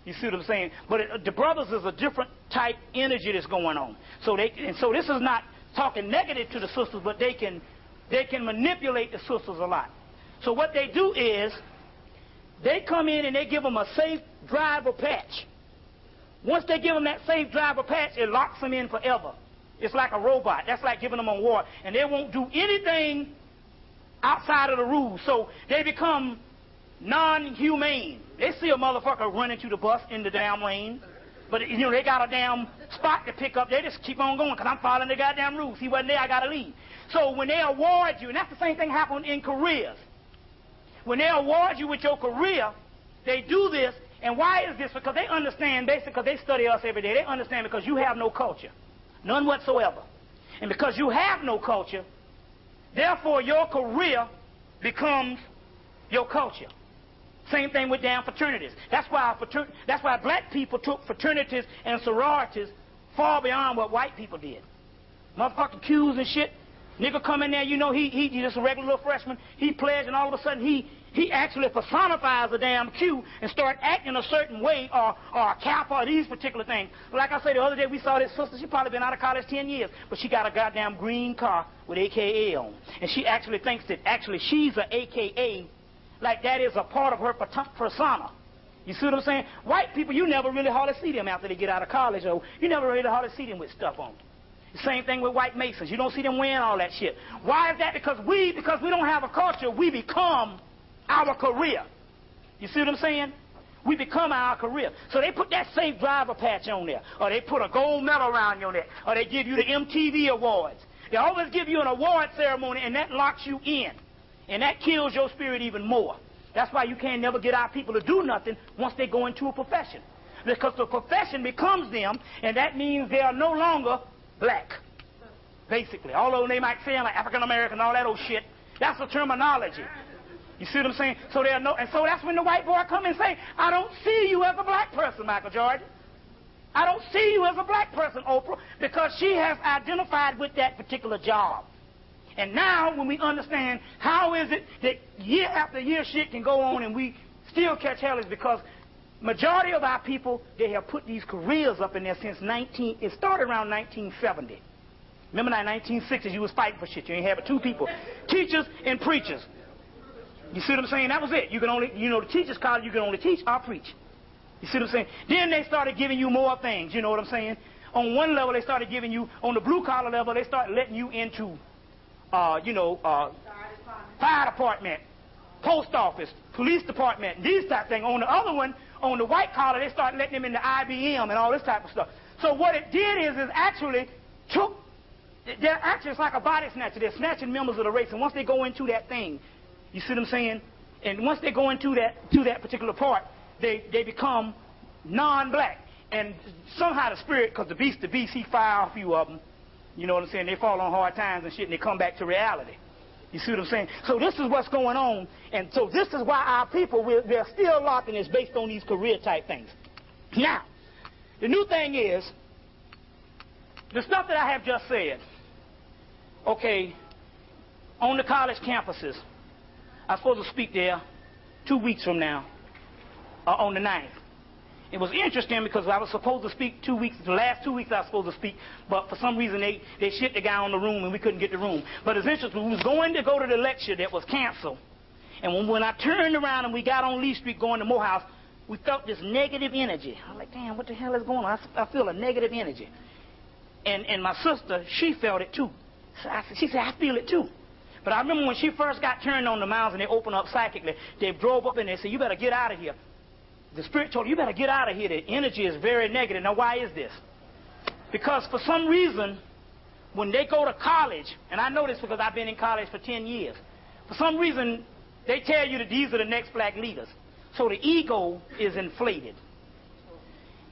You see what I'm saying? But the brothers is a different type energy that's going on. So this is not talking negative to the sisters, but they can manipulate the sisters a lot. So what they do is they come in and they give them a safe driver patch. Once they give them that safe driver patch, it locks them in forever. It's like a robot. That's like giving them a war, and they won't do anything outside of the rules. So they become non-humane. They see a motherfucker running to the bus in the damn lane, but you know they got a damn spot to pick up. They just keep on going because I'm following the goddamn rules. He wasn't there, I gotta leave. So when they award you, and that's the same thing happened in careers. When they award you with your career, they do this. And why is this? Because they understand, basically, because they study us every day. They understand because you have no culture, none whatsoever. And because you have no culture, therefore your career becomes your culture. Same thing with damn fraternities. That's why black people took fraternities and sororities far beyond what white people did. Motherfucking Qs and shit. Nigga come in there, you know, he just a regular little freshman. He pledged, and all of a sudden he actually personifies a damn Q and start acting a certain way, or a Kappa, or these particular things. Like I said, the other day we saw this sister. She probably been out of college 10 years, but she got a goddamn green car with AKA on, and she actually thinks that actually she's a AKA, like that is a part of her persona. You see what I'm saying? White people, you never really hardly see them after they get out of college, or you never really hardly see them with stuff on. The same thing with white Masons. You don't see them wearing all that shit. Why is that? Because we don't have a culture, we become our career. You see what I'm saying? We become our career. So they put that safe driver patch on there, or they put a gold medal around your neck, or they give you the MTV awards. They always give you an award ceremony, and that locks you in. And that kills your spirit even more. That's why you can't never get our people to do nothing once they go into a profession. Because the profession becomes them, and that means they are no longer black, basically. Although they might say like African American and all that old shit, that's a terminology. You see what I'm saying? So there are no, and so that's when the white boy come and say, I don't see you as a black person, Michael Jordan. I don't see you as a black person, Oprah, because she has identified with that particular job. And now when we understand how is it that year after year shit can go on and we still catch hell, is because majority of our people, they have put these careers up in there since it started around 1970. Remember that 1960s, you was fighting for shit. You ain't had but two people, teachers and preachers. You see what I'm saying? That was it. You can only, you know, the teachers college, you can only teach or preach. You see what I'm saying? Then they started giving you more things, you know what I'm saying? On one level, they started giving you, on the blue collar level, they started letting you into, fire department, post office, police department, these type of things. On the other one, on the white collar, they started letting them into IBM and all this type of stuff. So what it did is actually took, it's like a body snatcher. They're snatching members of the race, and once they go into that thing, you see what I'm saying? And once they go into that particular part, they become non-black. And somehow the spirit, because the beast, he fire a few of them. You know what I'm saying? They fall on hard times and shit, and they come back to reality. You see what I'm saying? So this is what's going on, and so this is why our people, they're still locked in, it's based on these career type things. Now, the new thing is, the stuff that I have just said, okay, on the college campuses, I'm supposed to speak there 2 weeks from now, on the 9th. It was interesting because I was supposed to speak 2 weeks, the last 2 weeks I was supposed to speak, but for some reason they shit the guy on the room and we couldn't get the room. But it's interesting, we was going to go to the lecture that was canceled, and when I turned around and we got on Lee Street going to Morehouse, we felt this negative energy. I'm like, damn, what the hell is going on? I feel a negative energy. And my sister, she felt it too. So she said, I feel it too. But I remember when she first got turned on the mounds and they opened up psychically, they drove up and they said, you better get out of here. The spirit told her, you better get out of here. The energy is very negative. Now, why is this? Because for some reason, when they go to college, and I know this because I've been in college for 10 years, for some reason, they tell you that these are the next black leaders. So the ego is inflated.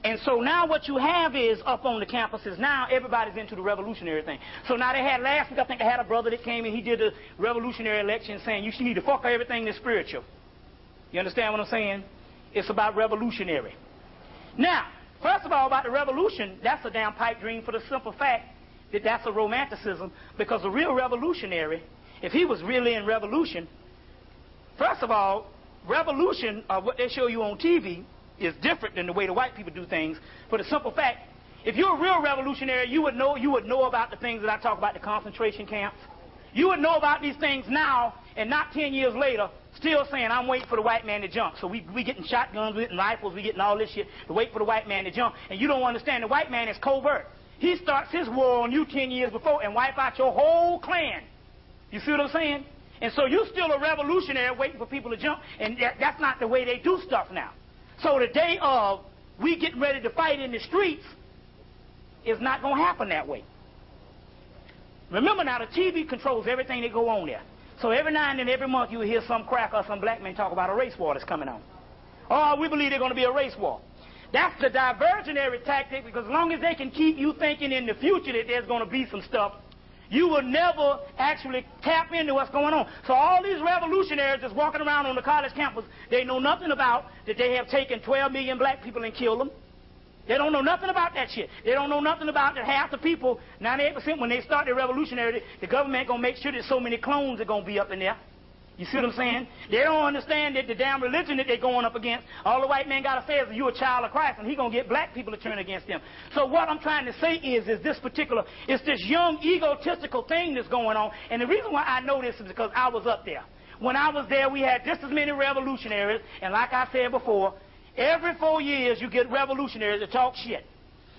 And so now what you have is up on the campuses, now everybody's into the revolutionary thing. So now they had last week, I think they had a brother that came and he did the revolutionary election saying you should need to fuck everything that's spiritual. You understand what I'm saying? It's about revolutionary. Now, first of all, about the revolution, that's a damn pipe dream for the simple fact that that's a romanticism, because a real revolutionary, if he was really in revolution, first of all, revolution, what they show you on TV, is different than the way the white people do things, for the simple fact, if you're a real revolutionary, you would know about the things that I talk about, the concentration camps. You would know about these things now, and not 10 years later, still saying, I'm waiting for the white man to jump. So we getting shotguns, we getting rifles, we getting all this shit to wait for the white man to jump. And you don't understand, the white man is covert. He starts his war on you 10 years before and wipe out your whole clan. You see what I'm saying? And so you're still a revolutionary waiting for people to jump, and that's not the way they do stuff now. So the day of we getting ready to fight in the streets is not going to happen that way. Remember now, the TV controls everything that go on there. So every now and then, every month, you will hear some cracker or some black man talk about a race war that's coming on. Oh, we believe there's going to be a race war. That's the diversionary tactic, because as long as they can keep you thinking in the future that there's going to be some stuff, you will never actually tap into what's going on. So all these revolutionaries that's walking around on the college campus, they know nothing about that they have taken 12 million black people and killed them. They don't know nothing about that shit. They don't know nothing about that half the people, 98%, when they start their revolutionary, the government going to make sure that so many clones are going to be up in there. You see what I'm saying? They don't understand that the damn religion that they're going up against, all the white man got to say is, you a child of Christ, and he going to get black people to turn against them. So what I'm trying to say is this particular, it's this young egotistical thing that's going on, and the reason why I know this is because I was up there. When I was there, we had just as many revolutionaries, and like I said before, every 4 years you get revolutionaries that talk shit.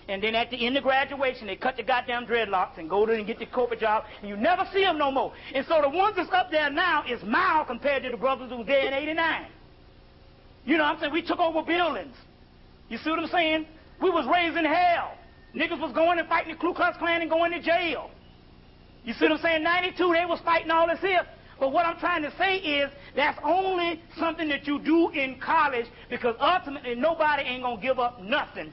And then at the end of graduation, they cut the goddamn dreadlocks and go to and get the corporate job, and you never see them no more. And so the ones that's up there now is mild compared to the brothers who was there in '89. You know what I'm saying? We took over buildings. You see what I'm saying? We was raised in hell. Niggas was going and fighting the Ku Klux Klan and going to jail. You see what I'm saying? 92, they was fighting all this here. But what I'm trying to say is that's only something that you do in college, because ultimately nobody ain't going to give up nothing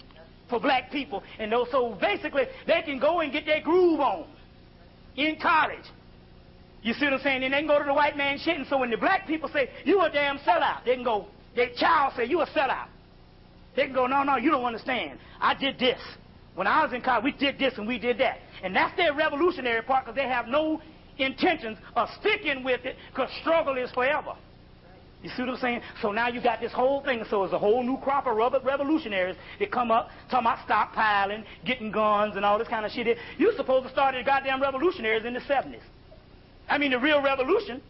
for black people. And so basically they can go and get their groove on in college. You see what I'm saying? And they can go to the white man shit. And so when the black people say, you a damn sellout, they can go, their child say, you a sellout. They can go, no, you don't understand. I did this. When I was in college, we did this and we did that. And that's their revolutionary part, because they have no intentions of sticking with it, because struggle is forever. You see what I'm saying? So now you got this whole thing. So it's a whole new crop of revolutionaries that come up talking about stockpiling, getting guns and all this kind of shit. You're supposed to start the goddamn revolutionaries in the 70s. I mean, the real revolution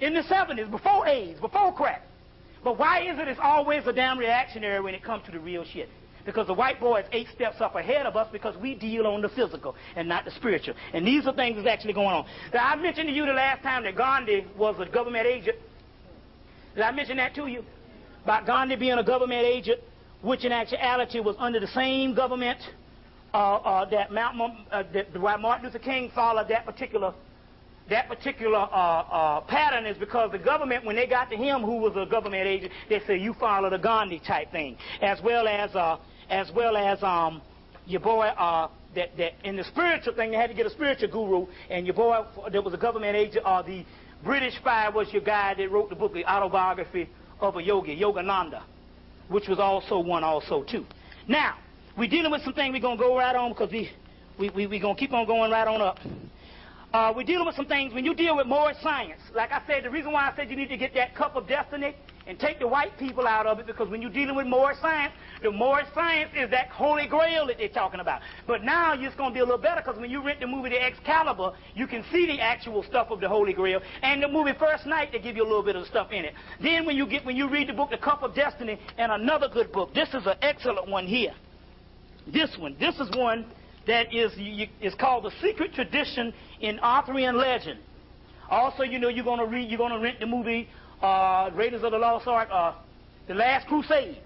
in the 70s, before AIDS, before crack. But why is it it's always a damn reactionary when it comes to the real shit? Because the white boy is 8 steps up ahead of us, because we deal on the physical and not the spiritual. And these are things that's actually going on. Now, I mentioned to you the last time that Gandhi was a government agent. Did I mention that to you? About Gandhi being a government agent, which in actuality was under the same government that Martin Luther King followed that particular pattern is because the government, when they got to him, who was a government agent, they said you follow the Gandhi type thing, as well as your boy that in the spiritual thing they had to get a spiritual guru, and your boy that was a government agent, or the British spy was your guy that wrote the book, the autobiography of a yogi, Yogananda, which was also one also too. Now we're dealing with some things we're gonna go right on because we gonna keep on going right on up. We're dealing with some things. When you deal with more science, like I said, the reason why I said you need to get that cup of destiny and take the white people out of it, because when you're dealing with more science, the more science is that holy grail that they're talking about. But now it's going to be a little better, because when you rent the movie The Excalibur, you can see the actual stuff of the holy grail. And the movie First Night, they give you a little bit of stuff in it. Then when you read the book The Cup of Destiny, and another good book, this is an excellent one here. This is one that is called The Secret Tradition in Arthurian Legend. Also, you know, you're going to rent the movie Raiders of the Lost Ark, The Last Crusade.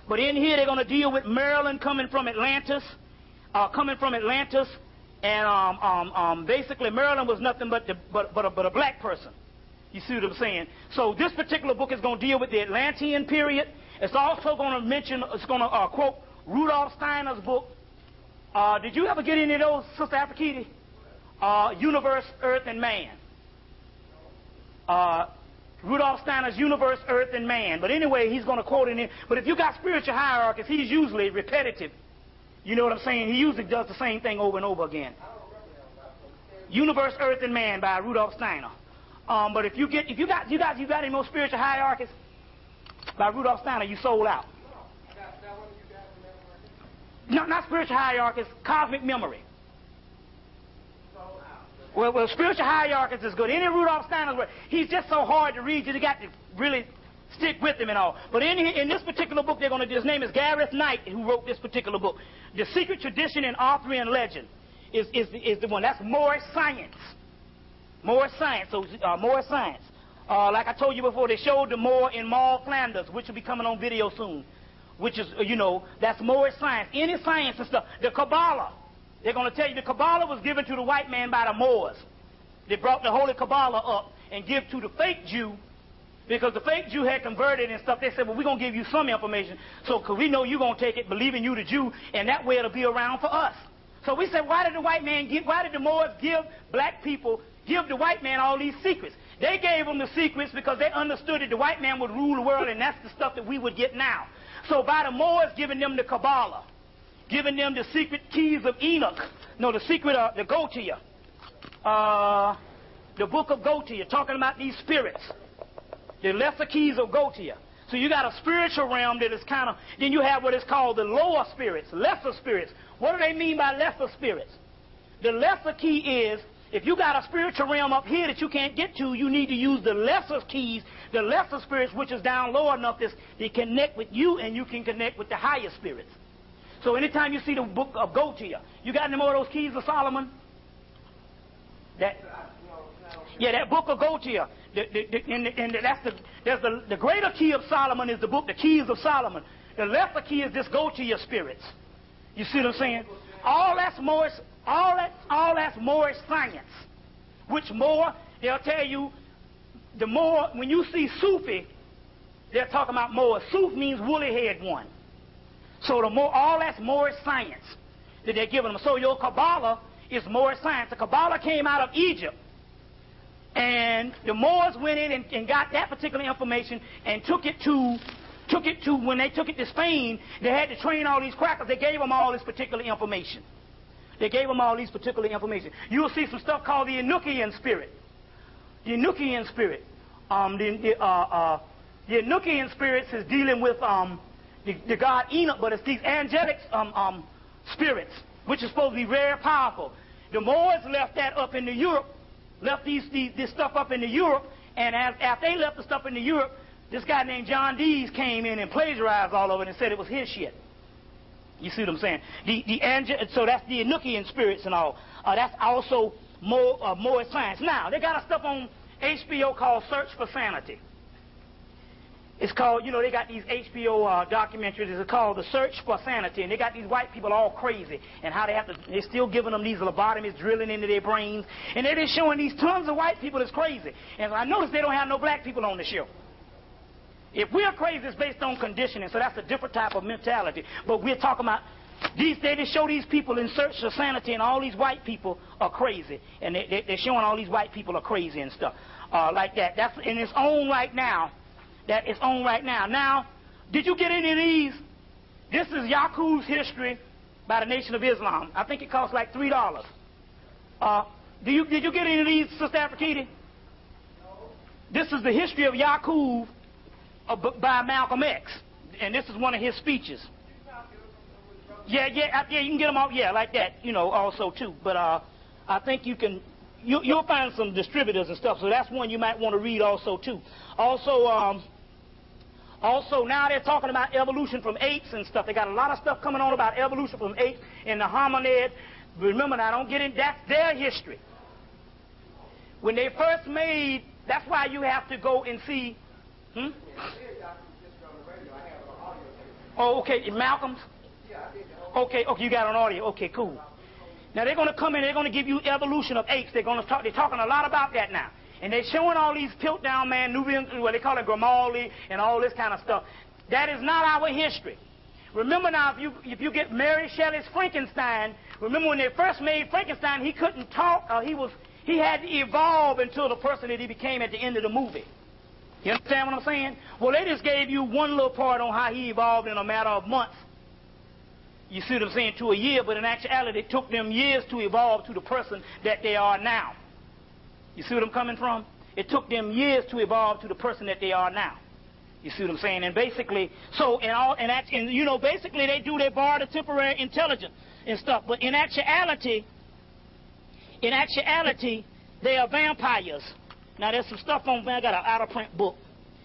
But in here they're going to deal with Merlin coming from Atlantis, and basically Merlin was nothing but a black person. You see what I'm saying? So this particular book is going to deal with the Atlantean period. It's also going to quote Rudolf Steiner's book. Did you ever get any of those, Sister Afrokiti? Universe, Earth, and Man. Rudolf Steiner's Universe, Earth, and Man. But anyway, he's going to quote in it. But if you got spiritual hierarchies, he's usually repetitive. You know what I'm saying? He usually does the same thing over and over again. Universe, Earth, and Man by Rudolf Steiner. But if you got any more spiritual hierarchies by Rudolf Steiner, you sold out. No, not spiritual hierarchies, cosmic memory. Well, spiritual hierarchies is good. Any Rudolf Steiner's work, he's just so hard to read, you got to really stick with him and all. But in this particular book, they're going to do, his name is Gareth Knight, who wrote this particular book. The Secret Tradition in Arthurian Legend is the one. That's more science. More science. So, more science. Like I told you before, they showed the Moor in Mall, Flanders, which will be coming on video soon. Which is, that's more science. Any science and stuff. The Kabbalah. They're going to tell you the Kabbalah was given to the white man by the Moors. They brought the Holy Kabbalah up and give to the fake Jew, because the fake Jew had converted and stuff. They said, well, we're going to give you some information, so because we know you're going to take it, believing you the Jew, and that way it'll be around for us. So we said, why did the Moors give black people, give the white man all these secrets? They gave them the secrets because they understood that the white man would rule the world, and that's the stuff that we would get now. So by the Moors giving them the Kabbalah, giving them the secret keys of Enoch, the secret of the Gotia, the book of Gotia, talking about these spirits, the lesser keys of Gotia. So you got a spiritual realm that is kind of, then you have what is called the lower spirits, lesser spirits. What do they mean by lesser spirits? The lesser key is, if you got a spiritual realm up here that you can't get to, you need to use the lesser keys, the lesser spirits, which is down low enough that they connect with you, and you can connect with the higher spirits. So anytime you see the book of Gotia, you got any more of those keys of Solomon? That book of Gotia. The greater key of Solomon is the book, the keys of Solomon. The lesser key is this Gotia spirits. You see what I'm saying? All that's more science. Which more, they'll tell you, the more, when you see Sufi, they're talking about more. Suf means woolly head one. So all that's more science that they're giving them. So your Kabbalah is more science. The Kabbalah came out of Egypt. And the Moors went in and got that particular information and took it to, when they took it to Spain, they had to train all these crackers. They gave them all this particular information. You'll see some stuff called the Enochian spirit. The Enochian spirit. The Enochian spirits is dealing with the god Enoch, but it's these angelic spirits, which is supposed to be very powerful. The Moors left that up into Europe, left this stuff up into Europe, and after they left the stuff into Europe, this guy named John Dees came in and plagiarized all of it and said it was his shit. You see what I'm saying? So that's the Enochian spirits and all. That's also more science. Now, they got a stuff on HBO called Search for Sanity. It's called, you know, they got these HBO documentaries. It's called The Search for Sanity, and they got these white people all crazy, and how they're still giving them these lobotomies, drilling into their brains, and they're just showing these tons of white people that's crazy. And I noticed they don't have no black people on the show. If we're crazy, it's based on conditioning, so that's a different type of mentality. But we're talking about they just show these people in search for sanity, and all these white people are crazy, and they're showing all these white people are crazy and stuff like that. That's in its own right now. That is on right now. Now, did you get any of these? This is Yaqub's History by the Nation of Islam. I think it costs like $3. Did you get any of these, Sister Afrikiti? No. This is the history of Yaqub by Malcolm X, and this is one of his speeches. Yeah, you can get them all, yeah, like that, you know, also too. But I think you can. You'll find some distributors and stuff, so that's one you might want to read also too. Also, now they're talking about evolution from apes and stuff. They got a lot of stuff coming on about evolution from apes and the hominid. Remember now, don't get in, that's their history. When they first made, that's why you have to go and see. Oh, okay, Malcolm's? Okay, you got it on audio. Okay, cool. Now they're going to come in, they're going to give you evolution of apes. They're talking a lot about that now. And they're showing all these Piltdown Man, Nubian, what they call it, Grimaldi, and all this kind of stuff. That is not our history. Remember now, if you get Mary Shelley's Frankenstein, remember when they first made Frankenstein, he couldn't talk, he had to evolve into the person that he became at the end of the movie. You understand what I'm saying? Well, they just gave you one little part on how he evolved in a matter of months. You see what I'm saying? To a year, but in actuality, it took them years to evolve to the person that they are now. You see what I'm coming from? It took them years to evolve to the person that they are now. You see what I'm saying? And basically, you know, basically they borrow the temporary intelligence and stuff. But in actuality, they are vampires. Now there's some stuff on, I got an out-of-print book,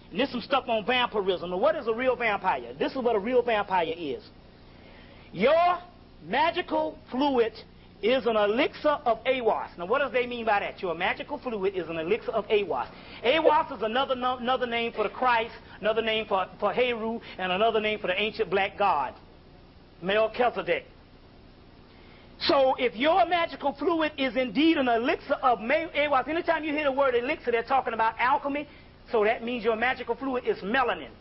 and there's some stuff on vampirism. Now what is a real vampire? This is what a real vampire is. Your magical fluid is an elixir of Aiwass. Now, what does they mean by that? Your magical fluid is an elixir of Aiwass. Aiwass is another name for the Christ, another name for Heru, and another name for the ancient black god, Melchizedek. So, if your magical fluid is indeed an elixir of Aiwass, anytime you hear the word elixir, they're talking about alchemy, so that means your magical fluid is melanin,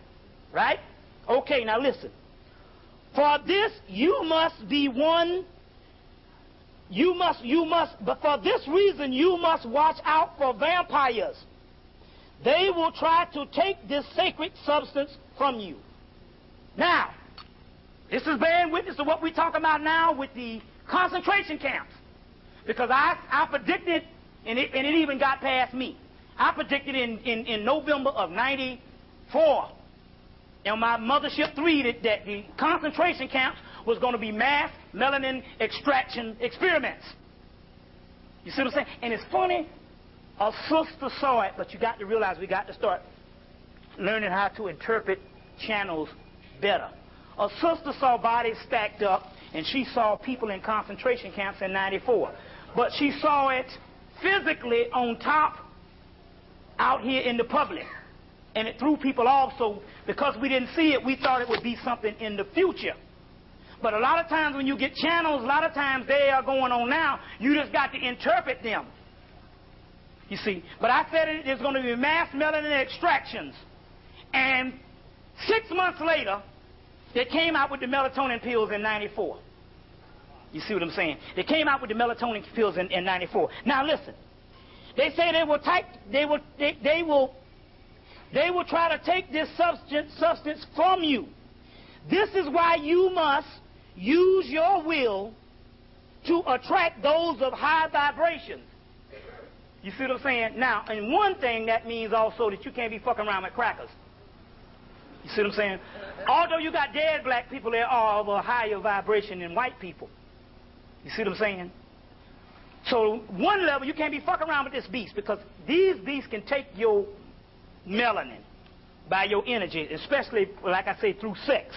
right? Okay, now listen. For this, you must be one. But for this reason, you must watch out for vampires. They will try to take this sacred substance from you. Now, this is bearing witness to what we're talking about now with the concentration camps. Because I predicted, and it even got past me. I predicted in November of '94 on my Mothership 3 that the concentration camps was going to be mass melanin extraction experiments. You see what I'm saying? And it's funny, a sister saw it, but you got to realize we got to start learning how to interpret channels better. A sister saw bodies stacked up, and she saw people in concentration camps in '94. But she saw it physically on top out here in the public. And it threw people off, so because we didn't see it, we thought it would be something in the future. But a lot of times when you get channels, a lot of times they are going on now. You just got to interpret them. You see. But I said there's going to be mass melanin extractions. And 6 months later, they came out with the melatonin pills in '94. You see what I'm saying? They came out with the melatonin pills in '94. Now listen. They say they will try to take this substance from you. This is why you must use your will to attract those of high vibrations. You see what I'm saying? Now, and one thing that means also that you can't be fucking around with crackers. You see what I'm saying? Although you got dead black people, there are of a higher vibration than white people. You see what I'm saying? So, one level, you can't be fucking around with this beast, because these beasts can take your melanin by your energy, especially, like I say, through sex.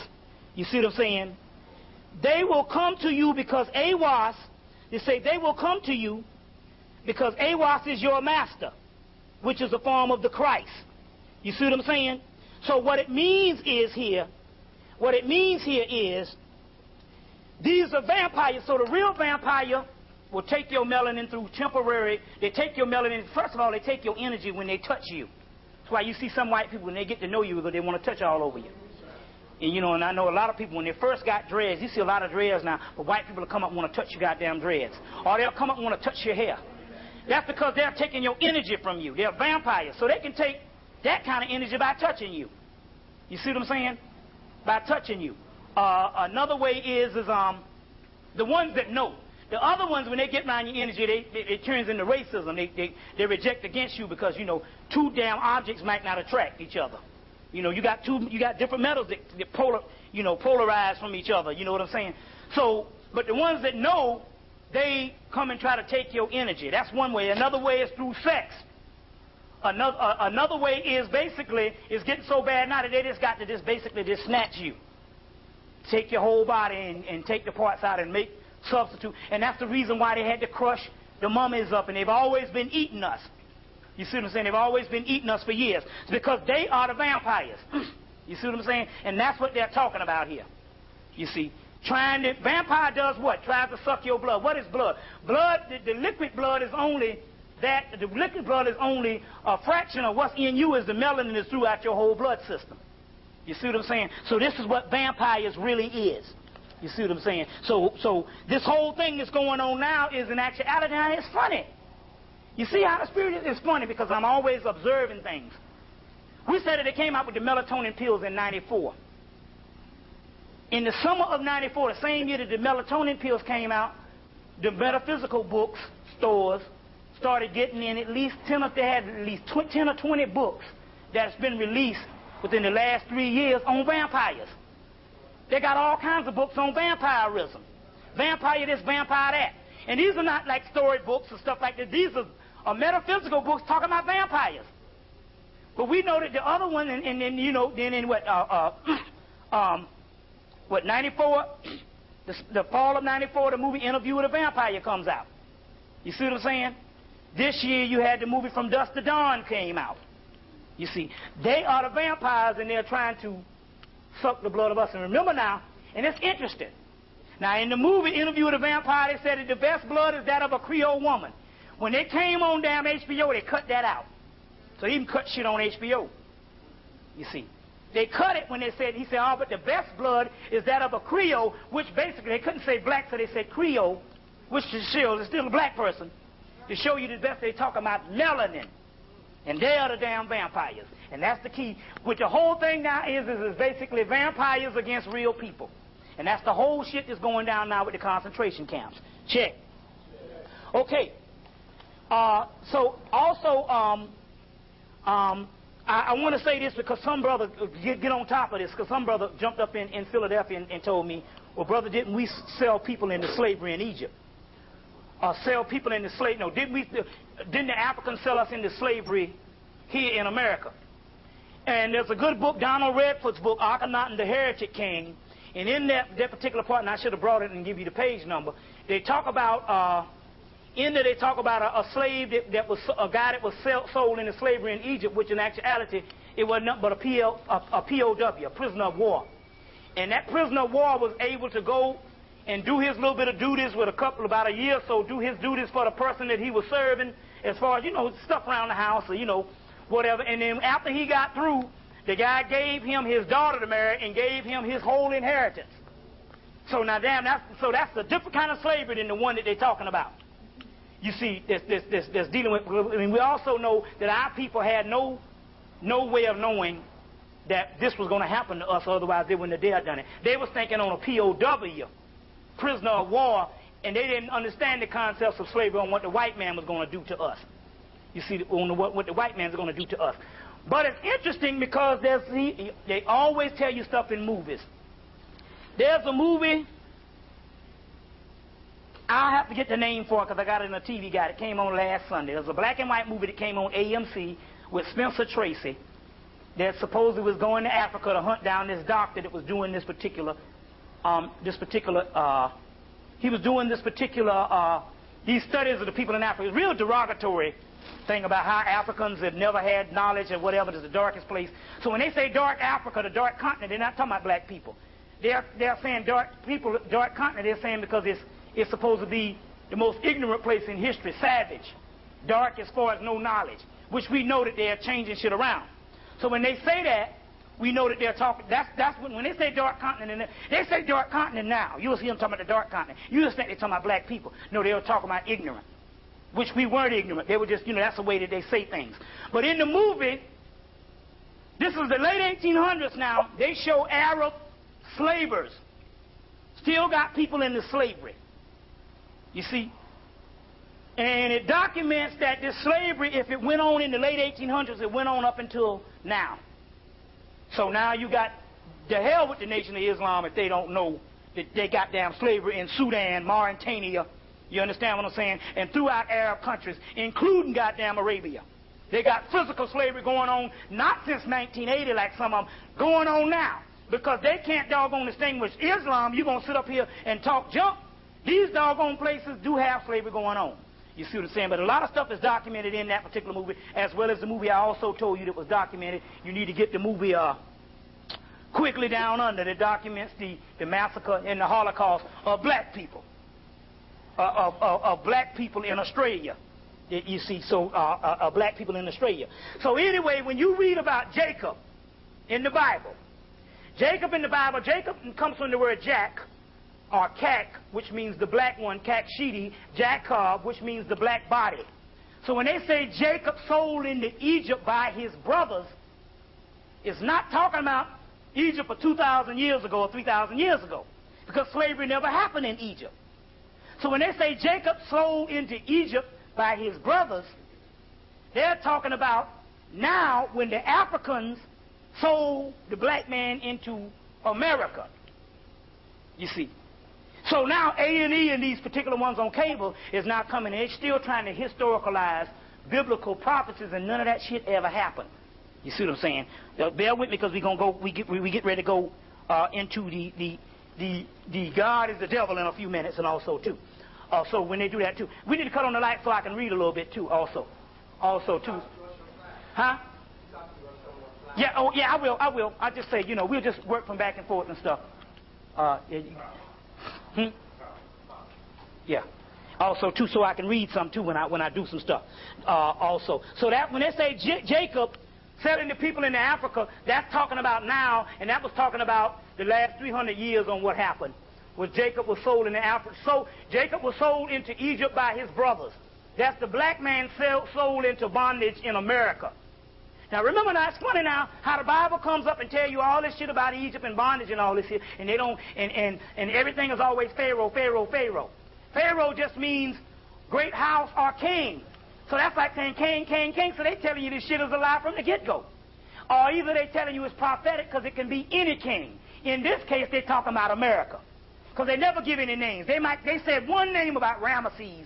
You see what I'm saying? They will come to you because Aiwass, they say they will come to you because Aiwass is your master, which is a form of the Christ. You see what I'm saying? So what it means is here, these are vampires. So the real vampire will take your melanin through temporary. They take your melanin. First of all, they take your energy when they touch you. That's why you see some white people, when they get to know you, they want to touch all over you. And, you know, and I know a lot of people, when they first got dreads, you see a lot of dreads now, but white people will come up and want to touch your goddamn dreads. Or they'll come up and want to touch your hair. That's because they're taking your energy from you. They're vampires. So they can take that kind of energy by touching you. You see what I'm saying? By touching you. Another way is the ones that know. The other ones, when they get around your energy, it turns into racism. They reject against you because, you know, two damn objects might not attract each other. You know, you got different metals that polarize from each other. You know what I'm saying? So, but the ones that know, they come and try to take your energy. That's one way. Another way is through sex. Another way is basically getting so bad now that they just got to basically snatch you, take your whole body and take the parts out and make substitute. And that's the reason why they had to crush the mummies up, and they've always been eating us. You see what I'm saying? They've always been eating us for years. It's because they are the vampires. You see what I'm saying? And that's what they're talking about here. You see, vampire does what? Tries to suck your blood. What is blood? Blood, the liquid blood is only the liquid blood is only a fraction of what's in you, is the melanin is throughout your whole blood system. You see what I'm saying? So this is what vampires really is. You see what I'm saying? So this whole thing that's going on now is in actuality, it's funny. You see how the spirit is funny, because I'm always observing things. We said that they came out with the melatonin pills in '94. In the summer of '94, the same year that the melatonin pills came out, the metaphysical books stores started getting in at least 10 or 20 books that's been released within the last 3 years on vampires. They got all kinds of books on vampirism. Vampire this, vampire that. And these are not like storybooks or stuff like that. These are metaphysical books talking about vampires. But we know that the other one, and you know, then in what 94, the fall of '94, the movie Interview with a Vampire comes out. You see what I'm saying? This year you had the movie From Dusk to Dawn came out. You see, they are the vampires, and they're trying to suck the blood of us. And remember now, and it's interesting. Now in the movie Interview with a Vampire, they said that the best blood is that of a Creole woman. When they came on down HBO, they cut that out. So they even cut shit on HBO. You see. They cut it when he said, oh, but the best blood is that of a Creole, which basically, they couldn't say black, so they said Creole, which shows it's still a black person. To show you the best, they talk about melanin. And they are the damn vampires. And that's the key. Which the whole thing now is basically vampires against real people. And that's the whole shit that's going down now with the concentration camps. Check. Okay. So also, I want to say this because some brother, get on top of this, because some brother jumped up in Philadelphia and told me, well, brother, didn't we sell people into slavery in Egypt? Sell people into slavery? No, didn't the Africans sell us into slavery here in America? And there's a good book, Donald Redfoot's book, Akhenaten the Heretic King. And in that particular part, and I should have brought it and give you the page number, they talk about, in there they talk about a slave that was a guy that was sold into slavery in Egypt, which in actuality, it was nothing but a POW, a prisoner of war. And that prisoner of war was able to go and do his little bit of duties with about a year or so, do his duties for the person that he was serving, as far as, you know, stuff around the house or, you know, whatever. And then after he got through, the guy gave him his daughter to marry and gave him his whole inheritance. So now, damn, that's a different kind of slavery than the one that they're talking about. You see, that's dealing with. I mean, we also know that our people had no way of knowing that this was going to happen to us. Otherwise, they wouldn't have dared done it. They was thinking on a POW, prisoner of war, and they didn't understand the concepts of slavery on what the white man was going to do to us. You see, on what the white man's going to do to us. But it's interesting because they always tell you stuff in movies. There's a movie, I'll have to get the name for it because I got it in a TV guide. It came on last Sunday. There's a black and white movie that came on AMC with Spencer Tracy that supposedly was going to Africa to hunt down this doctor that was doing he was doing these studies of the people in Africa. It was real derogatory thing about how Africans have never had knowledge or whatever is the darkest place. So when they say dark Africa, the dark continent, they're not talking about black people. They're saying dark people, dark continent, they're saying because it's supposed to be the most ignorant place in history, savage, dark as far as no knowledge, which we know that they're changing shit around. So when they say that, we know that they're talking, that's when they say dark continent, and they say dark continent now. You'll see them talking about the dark continent. You just think they're talking about black people. No, they were talking about ignorant, which we weren't ignorant. They were just, that's the way that they say things. But in the movie, this is the late 1800s now, they show Arab slavers still got people into slavery. You see? And it documents that this slavery, if it went on in the late 1800s, it went on up until now. So now you got the hell with the Nation of Islam if they don't know that they got damn slavery in Sudan, Mauritania, you understand what I'm saying? And throughout Arab countries, including goddamn Arabia. They got physical slavery going on, not since 1980 like some of them, going on now. Because they can't doggone distinguish Islam, you're going to sit up here and talk junk. These doggone places do have slavery going on. You see what I'm saying? But a lot of stuff is documented in that particular movie, as well as the movie I also told you that was documented. You need to get the movie Quickly Down Under that documents the massacre and the Holocaust of black people. Of black people in Australia. You see, so black people in Australia. So anyway, when you read about Jacob in the Bible, Jacob comes from the word Jack, or Kak, which means the black one, Kakshidi, Jacob, which means the black body. So when they say Jacob sold into Egypt by his brothers, it's not talking about Egypt of 2,000 years ago or 3,000 years ago, because slavery never happened in Egypt. So when they say Jacob sold into Egypt by his brothers, they're talking about now when the Africans sold the black man into America. You see. So now A&E and these particular ones on cable is now coming in. They're still trying to historicalize biblical prophecies, and none of that shit ever happened. You see what I'm saying? Bear with me because we're gonna go. We get ready to go into the God is the devil in a few minutes, and also too. So when they do that too, we need to cut on the light so I can read a little bit too. Also too. Huh? Yeah. Oh yeah. I will. I just say we'll just work from back and forth and stuff. Yeah. Also too, so I can read some too when I do some stuff. Also, so that when they say Jacob selling the people into Africa, that's talking about now, and that was talking about the last 300 years on what happened. Was Jacob was sold into Africa. So Jacob was sold into Egypt by his brothers. That's the black man sold into bondage in America. Now remember now, it's funny now how the Bible comes up and tell you all this shit about Egypt and bondage and all this shit, and they don't, and everything is always Pharaoh, Pharaoh, Pharaoh. Pharaoh just means great house or king. So that's like saying king, king, king. So they telling you this shit is a lie from the get-go. Or either they telling you it's prophetic because it can be any king. In this case, they're talking about America. Because they never give any names. They said one name about Ramesses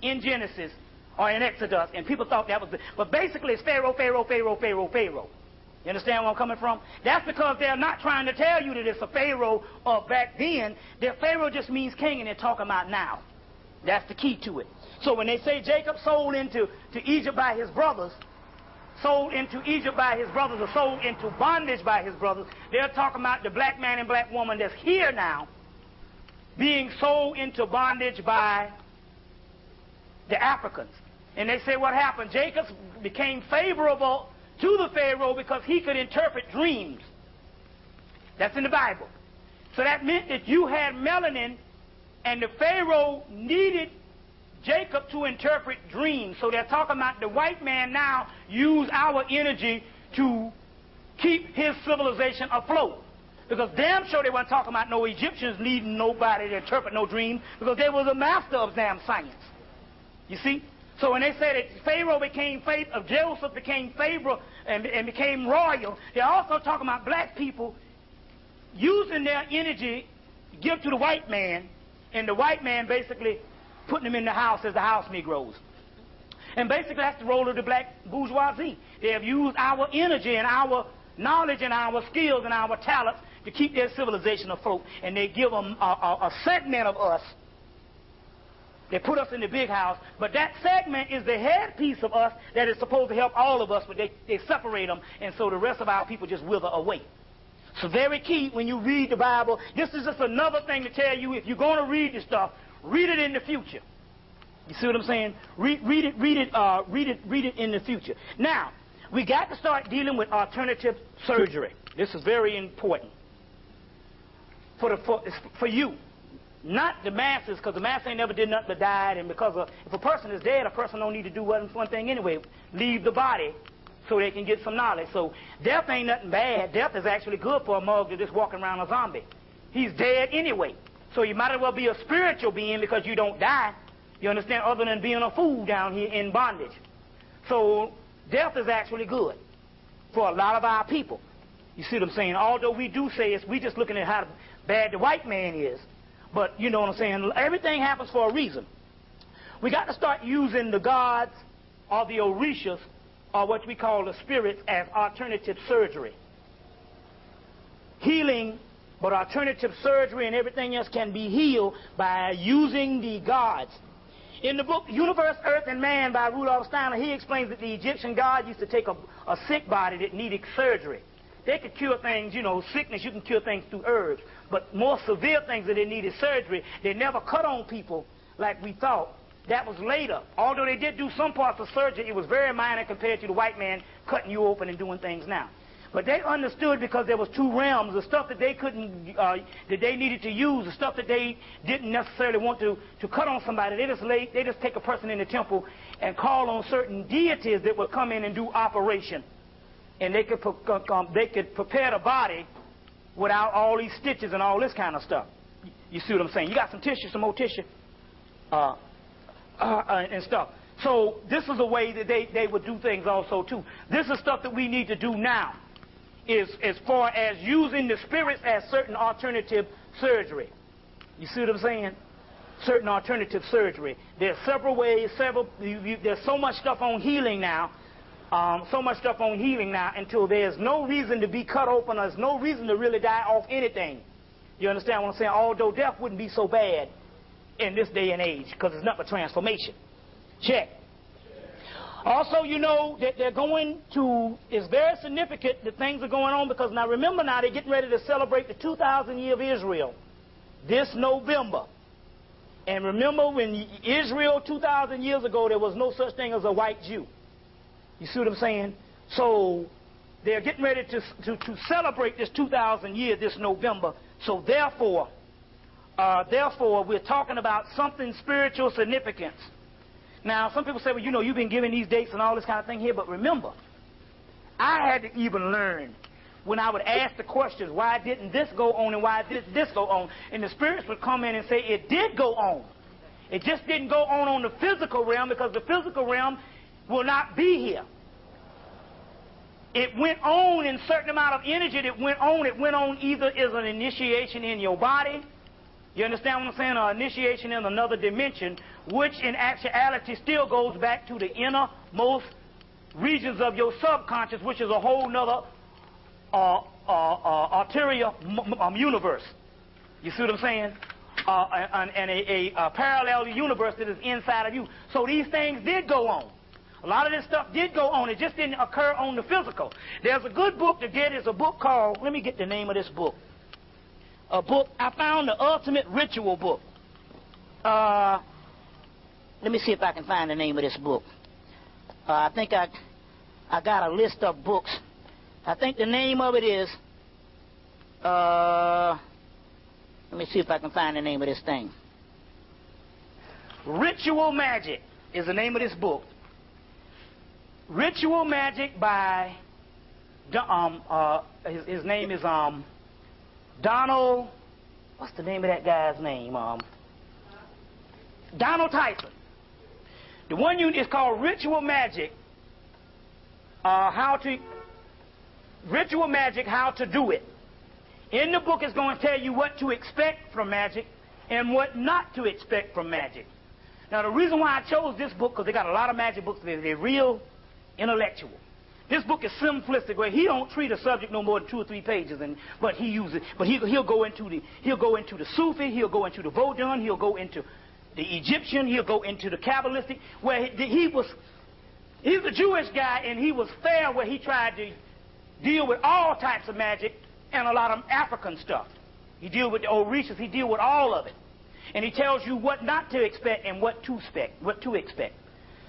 in Genesis or in Exodus, and people thought that was but basically it's Pharaoh, Pharaoh, Pharaoh, Pharaoh, Pharaoh. You understand where I'm coming from? That's because they're not trying to tell you that it's a Pharaoh of back then. Their Pharaoh just means king, and they're talking about now. That's the key to it. So when they say Jacob sold into Egypt by his brothers, sold into Egypt by his brothers, or sold into bondage by his brothers, they're talking about the black man and black woman that's here now being sold into bondage by the Africans. And they say what happened? Jacob became favorable to the Pharaoh because he could interpret dreams. That's in the Bible. So that meant that you had melanin, and the Pharaoh needed Jacob to interpret dreams. So they're talking about the white man now use our energy to keep his civilization afloat. Because damn sure they weren't talking about no Egyptians needing nobody to interpret no dreams, because they were the master of damn science. You see? So when they say that Pharaoh became Joseph became Pharaoh and became royal, they're also talking about black people using their energy to give to the white man, and the white man basically putting them in the house as the house Negroes. And basically that's the role of the black bourgeoisie. They have used our energy and our knowledge and our skills and our talents to keep their civilization afloat, and they give them a segment of us They put us in the big house, but that segment is the headpiece of us that is supposed to help all of us, but they separate them, and so the rest of our people just wither away. So very key when you read the Bible. This is just another thing to tell you, if you're going to read this stuff, read it in the future. You see what I'm saying? Read it in the future. Now, we got to start dealing with alternative surgery. This is very important for you. Not the masses, because the masses ain't never did nothing but died, and because if a person is dead, a person don't need to do one thing anyway, leave the body so they can get some knowledge. So death ain't nothing bad. Death is actually good for a mug that's just walking around a zombie. He's dead anyway. So you might as well be a spiritual being because you don't die, you understand, other than being a fool down here in bondage. So death is actually good for a lot of our people. You see what I'm saying? Although we do say we just looking at how bad the white man is. But you know what I'm saying? Everything happens for a reason. We got to start using the gods or the orishas or what we call the spirits as alternative surgery. Healing, but alternative surgery and everything else can be healed by using the gods. In the book Universe, Earth, and Man by Rudolf Steiner, he explains that the Egyptian god used to take a sick body that needed surgery. They could cure things, you know, sickness, you can cure things through herbs. But more severe things that they needed surgery, they never cut on people like we thought. That was later. Although they did do some parts of surgery, it was very minor compared to the white man cutting you open and doing things now. But they understood because there was two realms, the stuff that they couldn't, that they needed to use, the stuff that they didn't necessarily want to cut on somebody. They just take a person in the temple and call on certain deities that would come in and do operation. And they could prepare the body without all these stitches and all this kind of stuff. You see what I'm saying? You got some tissue, some more tissue, and stuff. So this is a way that they would do things also too. This is stuff that we need to do now, is as far as using the spirits as certain alternative surgery. You see what I'm saying? Certain alternative surgery. There's several ways, there's so much stuff on healing now. Until there's no reason to be cut open, there's no reason to really die off anything. You understand what I'm saying? Although death wouldn't be so bad in this day and age, because it's not a transformation. Check. Also, you know that it's very significant that things are going on, because now remember now, they're getting ready to celebrate the 2,000 year of Israel this November. And remember, when Israel 2,000 years ago, there was no such thing as a white Jew. You see what I'm saying? So they're getting ready to celebrate this 2,000 years this November. So therefore, we're talking about something spiritual significance. Now, some people say, well, you know, you've been giving these dates and all this kind of thing here, but remember, I had to even learn when I would ask the questions, why didn't this go on and why did this go on? And the spirits would come in and say, it did go on. It just didn't go on the physical realm, because the physical realm will not be here. It went on in a certain amount of energy that went on. It went on either as an initiation in your body, you understand what I'm saying, or initiation in another dimension, which in actuality still goes back to the innermost regions of your subconscious, which is a whole nother ulterior universe. You see what I'm saying? And a parallel universe that is inside of you. So these things did go on. A lot of this stuff did go on. It just didn't occur on the physical. There's a good book to get. It's a book called, let me get the name of this book. A book, I found the Ultimate Ritual book. Let me see if I can find the name of this book. I think I got a list of books. I think the name of it is, let me see if I can find the name of this thing. Ritual Magic is the name of this book. Ritual Magic by, his name is Donald, what's the name of that guy's name? Donald Tyson. The one is called Ritual Magic, Ritual Magic, How to Do It. In the book, it's going to tell you what to expect from magic and what not to expect from magic. Now, the reason why I chose this book, because they got a lot of magic books, they're real intellectual. This book is simplistic, where he don't treat a subject no more than 2 or 3 pages, he'll go into the Sufi, he'll go into the Vodun, he'll go into the Egyptian, he'll go into the Kabbalistic, where he's a Jewish guy, and he was fair where he tried to deal with all types of magic and a lot of African stuff. He deal with the Orishas, he deal with all of it. And he tells you what not to expect and what to expect.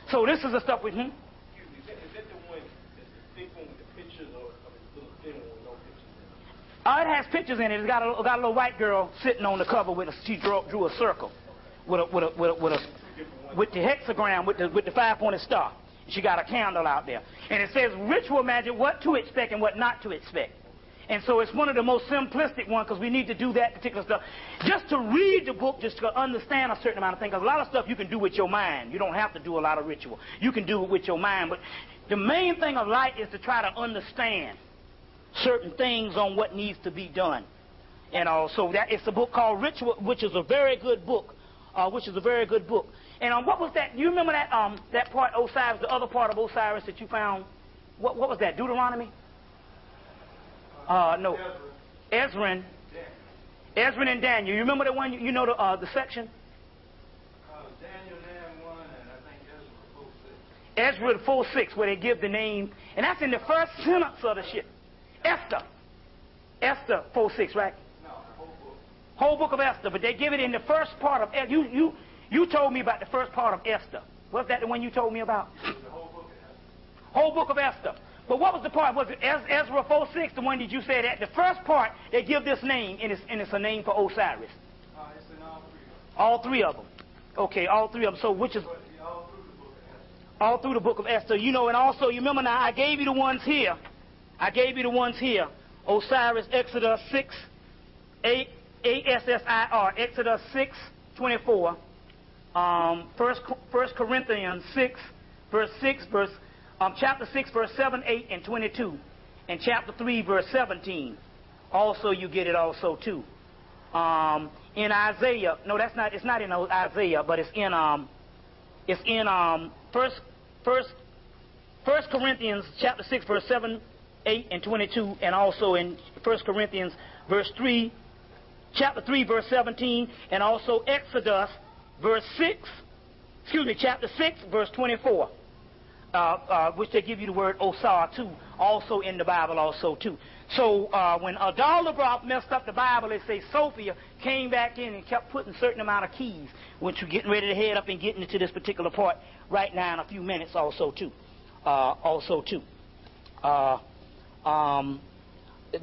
So this is the stuff with him. Is that the one, that's the thick one with the pictures, or the little thin one with no pictures in it? It has pictures in it. It's got a little white girl sitting on the cover she drew a circle with the hexagram with the 5-pointed star. She got a candle out there, and it says ritual magic, what to expect and what not to expect. And so it's one of the most simplistic ones, because we need to do that particular stuff just to read the book, just to understand a certain amount of things. Because a lot of stuff you can do with your mind. You don't have to do a lot of ritual. You can do it with your mind. But the main thing of light is to try to understand certain things on what needs to be done. And also that it's a book called Ritual, which is a very good book. And what was that? You remember that part, Osiris, the other part of Osiris that you found? What was that? Deuteronomy? No. Ezra and Daniel. You remember the one? You know the section? Daniel 9:1, and I think Ezra 4:6. Ezra 4:6, where they give the name, and that's in the first sentence of the shit. Esther 4:6, right? No, the whole book. Whole book of Esther, but they give it in the first part of you told me about the first part of Esther. Was that the one you told me about? The whole book of Esther. Whole book of Esther. But what was the part? Was it Ezra 4:6, the one that you said that? The first part, they give this name, and it's a name for Osiris. It's in all three of them. All three of them. Okay, all three of them. So which is... All through the book of Esther. All through the book of Esther. You know, and also, you remember now, I gave you the ones here. Osiris, Exodus 6, A-S-S-I-R, Exodus 6:24. First Corinthians 6, verse 6, chapter 6, verse 7, 8, and 22. And chapter 3, verse 17. Also, you get it also, too. In Isaiah, no, it's not in Isaiah, but it's in First Corinthians chapter 6, verse 7, 8, and 22, and also in 1 Corinthians chapter 3, verse 17, and also Exodus chapter 6, verse 24, which they give you the word Osar too, also in the Bible also too. So when Adalbrock messed up the Bible, they say Sophia came back in and kept putting a certain amount of keys, which we're getting ready to head up and getting into this particular part right now in a few minutes also too.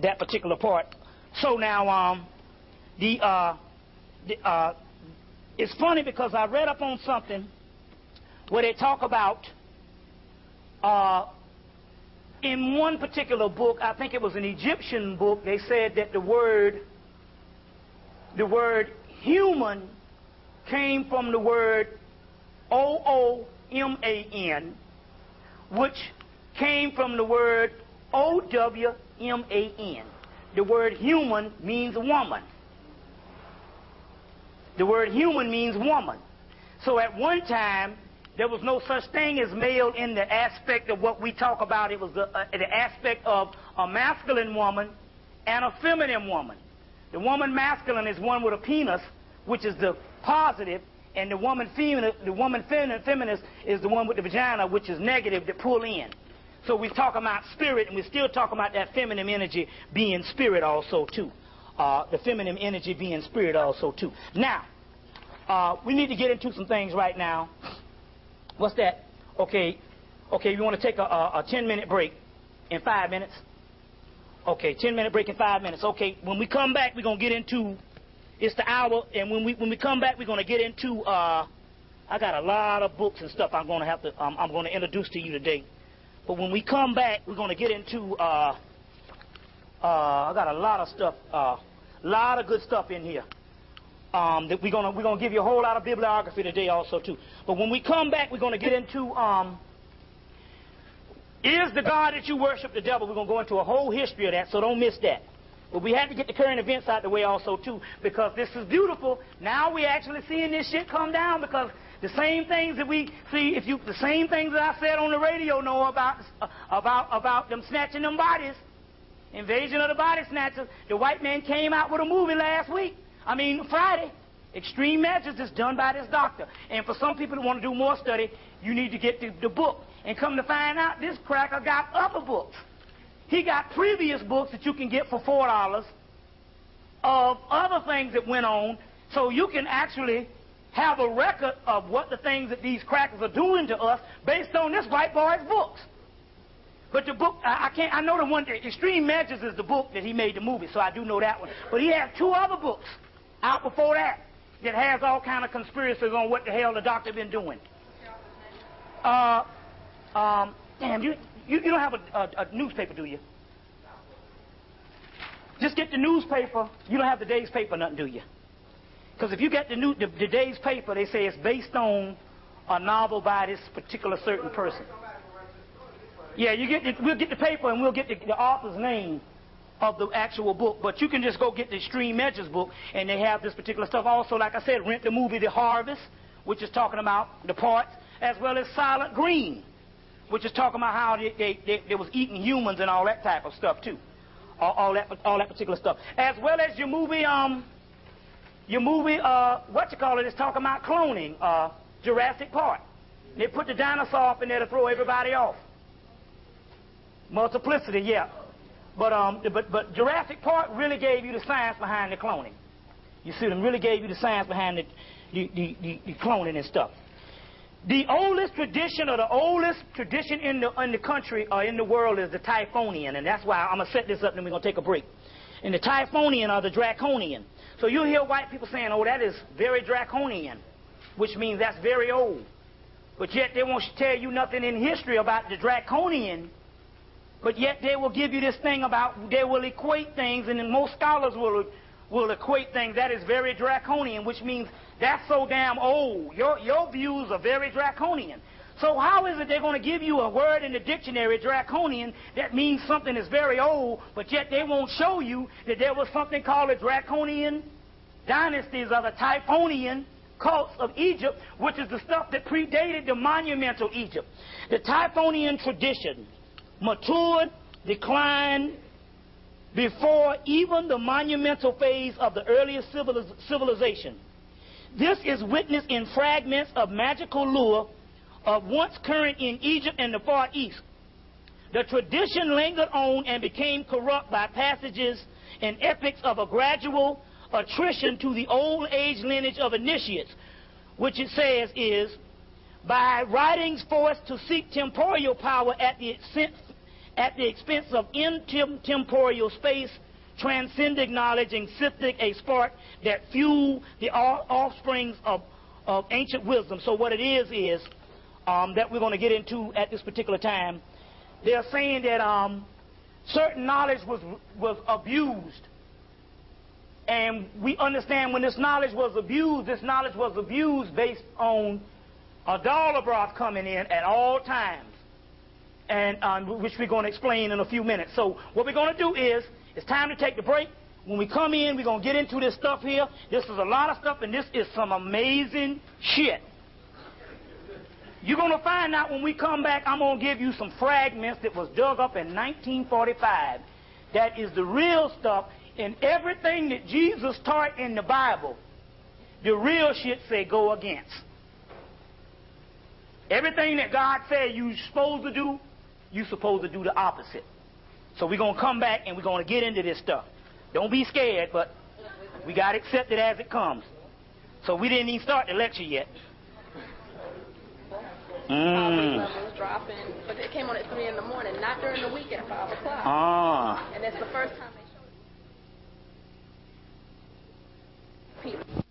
That particular part. So now it's funny because I read up on something where they talk about in one particular book, I think it was an Egyptian book, they said that the word human came from the word O-O-M-A-N, which came from the word O-W-M-A-N. The word human means woman. The word human means woman. So at one time, there was no such thing as male in the aspect of what we talk about. It was the aspect of a masculine woman and a feminine woman. The woman masculine is one with a penis, which is the positive, and the woman feminine is the one with the vagina, which is negative, that pull in. So we talk about spirit, and we're still talking about that feminine energy being spirit also too. The feminine energy being spirit also too. Now, we need to get into some things right now. What's that? Okay, you want to take a 10-minute break in 5 minutes? Okay, 10-minute break in 5 minutes. Okay, when we come back, we're going to get into, it's the hour, and when we come back, we're going to get into, I got a lot of books and stuff I'm going to introduce to you today. But when we come back, we're going to get into, I got a lot of stuff, a lot of good stuff in here. That we're gonna give you a whole lot of bibliography today also too. But when we come back, we're gonna get into is the God that you worship the devil? We're gonna go into a whole history of that, so don't miss that. But we had to get the current events out the way also too, because this is beautiful. Now we actually seeing this shit come down, because the same things that we see, the same things that I said on the radio know about them snatching them bodies, Invasion of the Body Snatchers. The white man came out with a movie Friday, Extreme Measures is done by this doctor. And for some people who want to do more study, you need to get the book. And come to find out, this cracker got other books. He got previous books that you can get for $4 of other things that went on, so you can actually have a record of what the things that these crackers are doing to us based on this white boy's books. But the book, I know the one, Extreme Measures is the book that he made the movie, so I do know that one. But he has 2 other books out before that has all kind of conspiracies on what the hell the doctor been doing. Damn, you don't have a newspaper, do you? Just get the newspaper. You don't have the day's paper, nothing, do you? Because if you get the day's paper, they say it's based on a novel by this particular certain person. Yeah, we'll get the paper and we'll get the author's name of the actual book. But you can just go get the Extreme Measures book, and they have this particular stuff. Also, like I said, rent the movie The Harvest, which is talking about the parts, as well as Silent Green, which is talking about how they was eating humans and all that type of stuff too. All that particular stuff. As well as your movie, it's talking about cloning, Jurassic Park. They put the dinosaur up in there to throw everybody off. Multiplicity, yeah. But Jurassic Park really gave you the science behind the cloning. You see, them really gave you the science behind the cloning and stuff. The oldest tradition, or the oldest tradition in the country or in the world, is the Typhonian, and that's why I'm gonna set this up, and then we're gonna take a break. And the Typhonian are the Draconian. So you'll hear white people saying, "Oh, that is very Draconian," which means that's very old. But yet they won't tell you nothing in history about the Draconian. But yet they will give you this thing about, they will equate things, and then most scholars will equate things that is very Draconian, which means that's so damn old. Your views are very Draconian. So how is it they're going to give you a word in the dictionary, Draconian, that means something is very old, but yet they won't show you that there was something called the Draconian dynasties of the Typhonian cults of Egypt, which is the stuff that predated the monumental Egypt. The Typhonian tradition matured, declined before even the monumental phase of the earliest civilization. This is witnessed in fragments of magical lore of once current in Egypt and the Far East. The tradition lingered on and became corrupt by passages and epics of a gradual attrition to the old age lineage of initiates, which it says is by writings forced to seek temporal power at the expense of intemporal space, transcending knowledge and sifting a spark that fuel the offsprings of ancient wisdom. So what it is that we're going to get into at this particular time, they're saying that certain knowledge was abused. And we understand when this knowledge was abused based on a dollar broth coming in at all times, and which we're going to explain in a few minutes. So what we're going to do is, it's time to take the break. When we come in, we're going to get into this stuff here. This is a lot of stuff, and this is some amazing shit. You're going to find out when we come back. I'm going to give you some fragments that was dug up in 1945. That is the real stuff. And everything that Jesus taught in the Bible, the real shit say go against. Everything that God said you're supposed to do, you're supposed to do the opposite. So we're going to come back and we're going to get into this stuff. Don't be scared, but we got to accept it as it comes. So we didn't even start the lecture yet. Levels dropping, but it came on at 3 in the morning, not during the week at 5 o'clock. And that's the first time they showed people.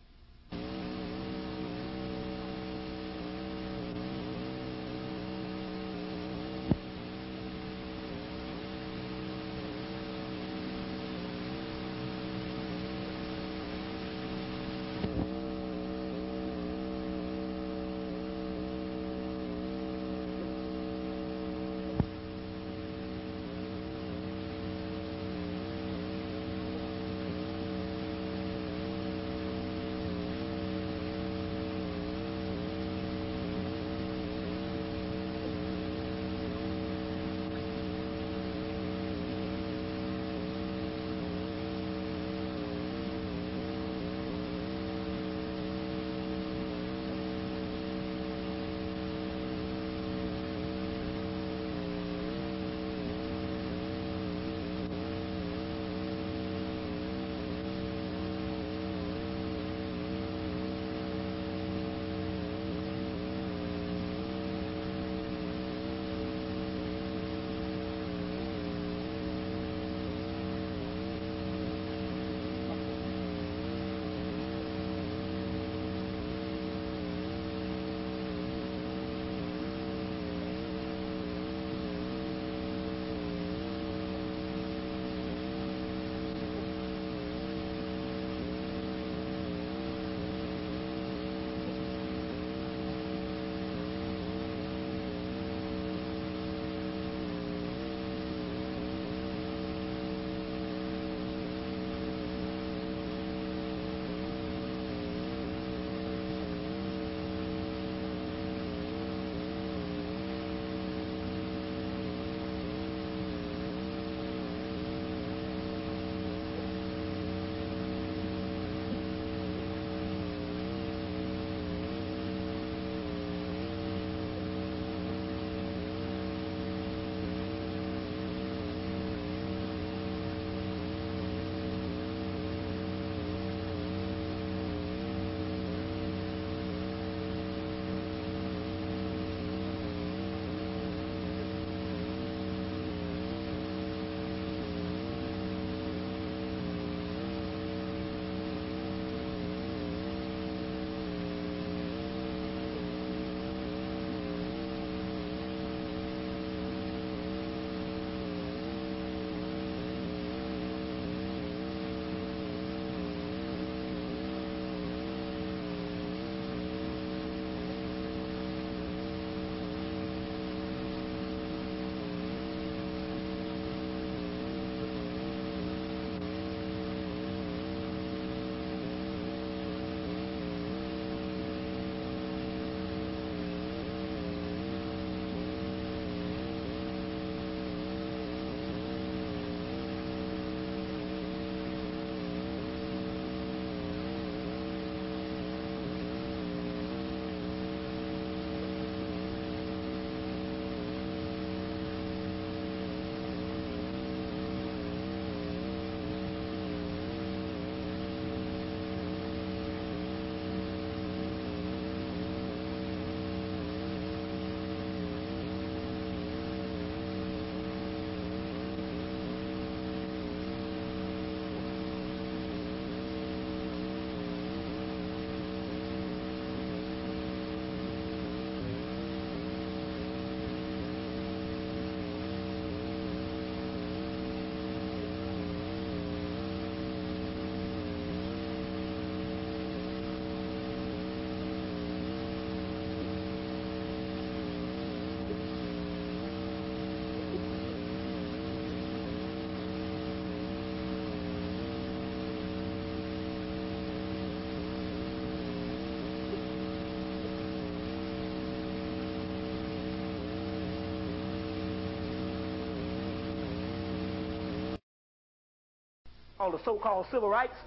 all the so-called civil rights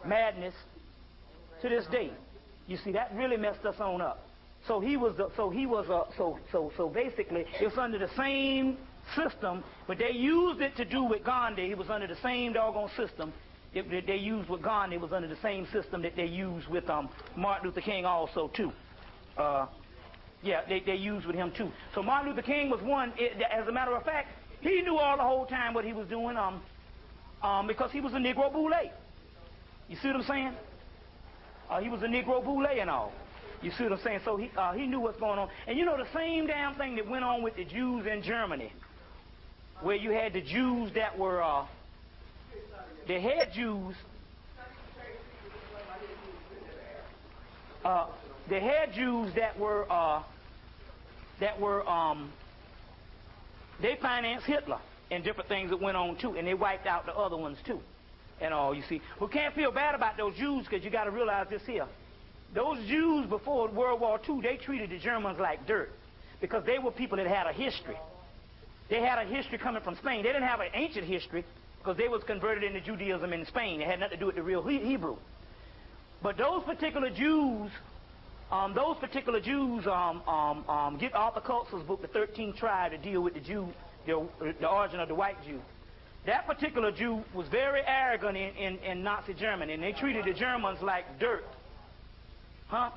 madness to this day. You see, that really messed us on up. So basically, it's under the same system, but they used it to do with Gandhi. It was under the same doggone system that they used with Gandhi. It was under the same system that they used with Martin Luther King also too. They used with him too. So Martin Luther King was one. As a matter of fact, he knew all the whole time what he was doing because he was a Negro Boule. You see what I'm saying? He was a Negro Boule and all. You see what I'm saying? So he knew what's going on. And you know the same damn thing that went on with the Jews in Germany, where you had the Jews that were, the head Jews, they financed Hitler and different things that went on too, and they wiped out the other ones too, and all. You see, we can't feel bad about those Jews because you got to realize this here. Those Jews before World War II, they treated the Germans like dirt because they were people that had a history. They had a history coming from Spain. They didn't have an ancient history because they was converted into Judaism in Spain. It had nothing to do with the real Hebrew. But those particular Jews, get Arthur Koestler's book, The 13th Tribe, to deal with the Jew, the origin of the white Jew. That particular Jew was very arrogant in Nazi Germany, and they treated the Germans like dirt. Huh?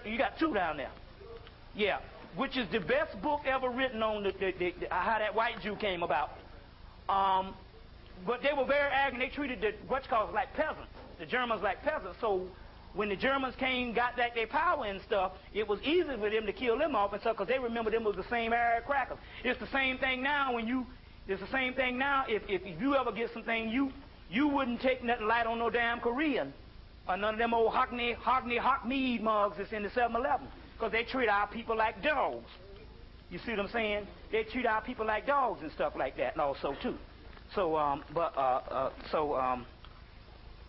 You got two down there. Yeah, which is the best book ever written on how that white Jew came about. But they were very arrogant. They treated the what's called like peasants, the Germans like peasants. So when the Germans got back their power and stuff, it was easy for them to kill them off and stuff because they remember them was the same Arab crackers. It's the same thing now it's the same thing now if you ever get something, you wouldn't take nothing light on no damn Korean. Or none of them old Hockmead mugs that's in the 7-Eleven. Because they treat our people like dogs. You see what I'm saying? They treat our people like dogs and stuff like that and also too. So,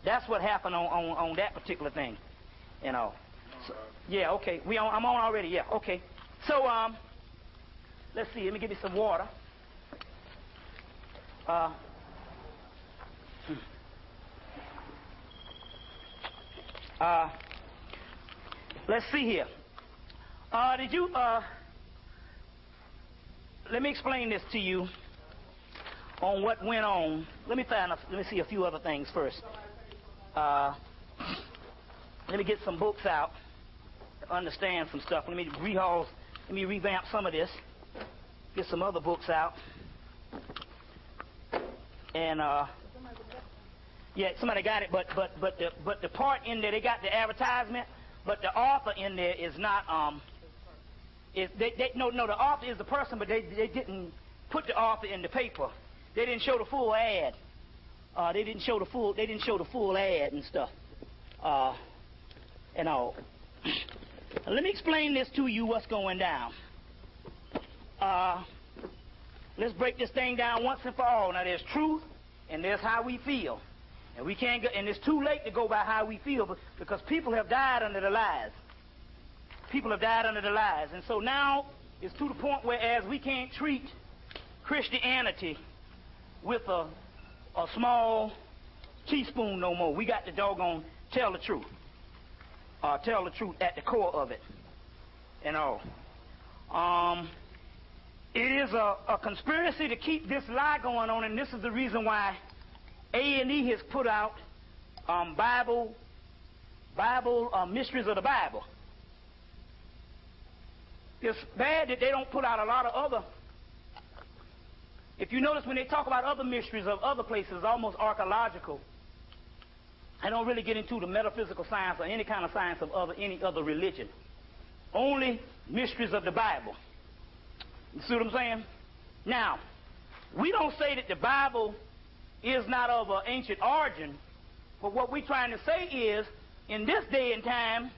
that's what happened on that particular thing. You know. So, yeah, okay. I'm on already, yeah, okay. So, let's see, let me give you some water. Let's see here. Let me explain this to you on what went on. Let me see a few other things first. Let me get some books out to understand some stuff. Let me revamp some of this. Get some other books out. And yeah, somebody got it, but the part in there, they got the advertisement, but the author in there is not the author is the person, but they didn't put the author in the paper. They didn't show the full ad. They didn't show the full ad and stuff. And all. Let me explain this to you, what's going down. Let's break this thing down once and for all. Now there's truth and there's how we feel. And we can't go, and it's too late to go by how we feel because people have died under the lies. People have died under the lies. And so now it's to the point where as we can't treat Christianity with a small teaspoon no more. We got to doggone tell the truth. Tell the truth at the core of it. And all. It is a conspiracy to keep this lie going on, and this is the reason why A&E has put out Bible Mysteries of the Bible. It's bad that they don't put out a lot of other. If you notice when they talk about other mysteries of other places, almost archaeological, I don't really get into the metaphysical science or any kind of science of any other religion. Only mysteries of the Bible. You see what I'm saying? Now, we don't say that the Bible is not of an ancient origin, but what we're trying to say is, in this day and time,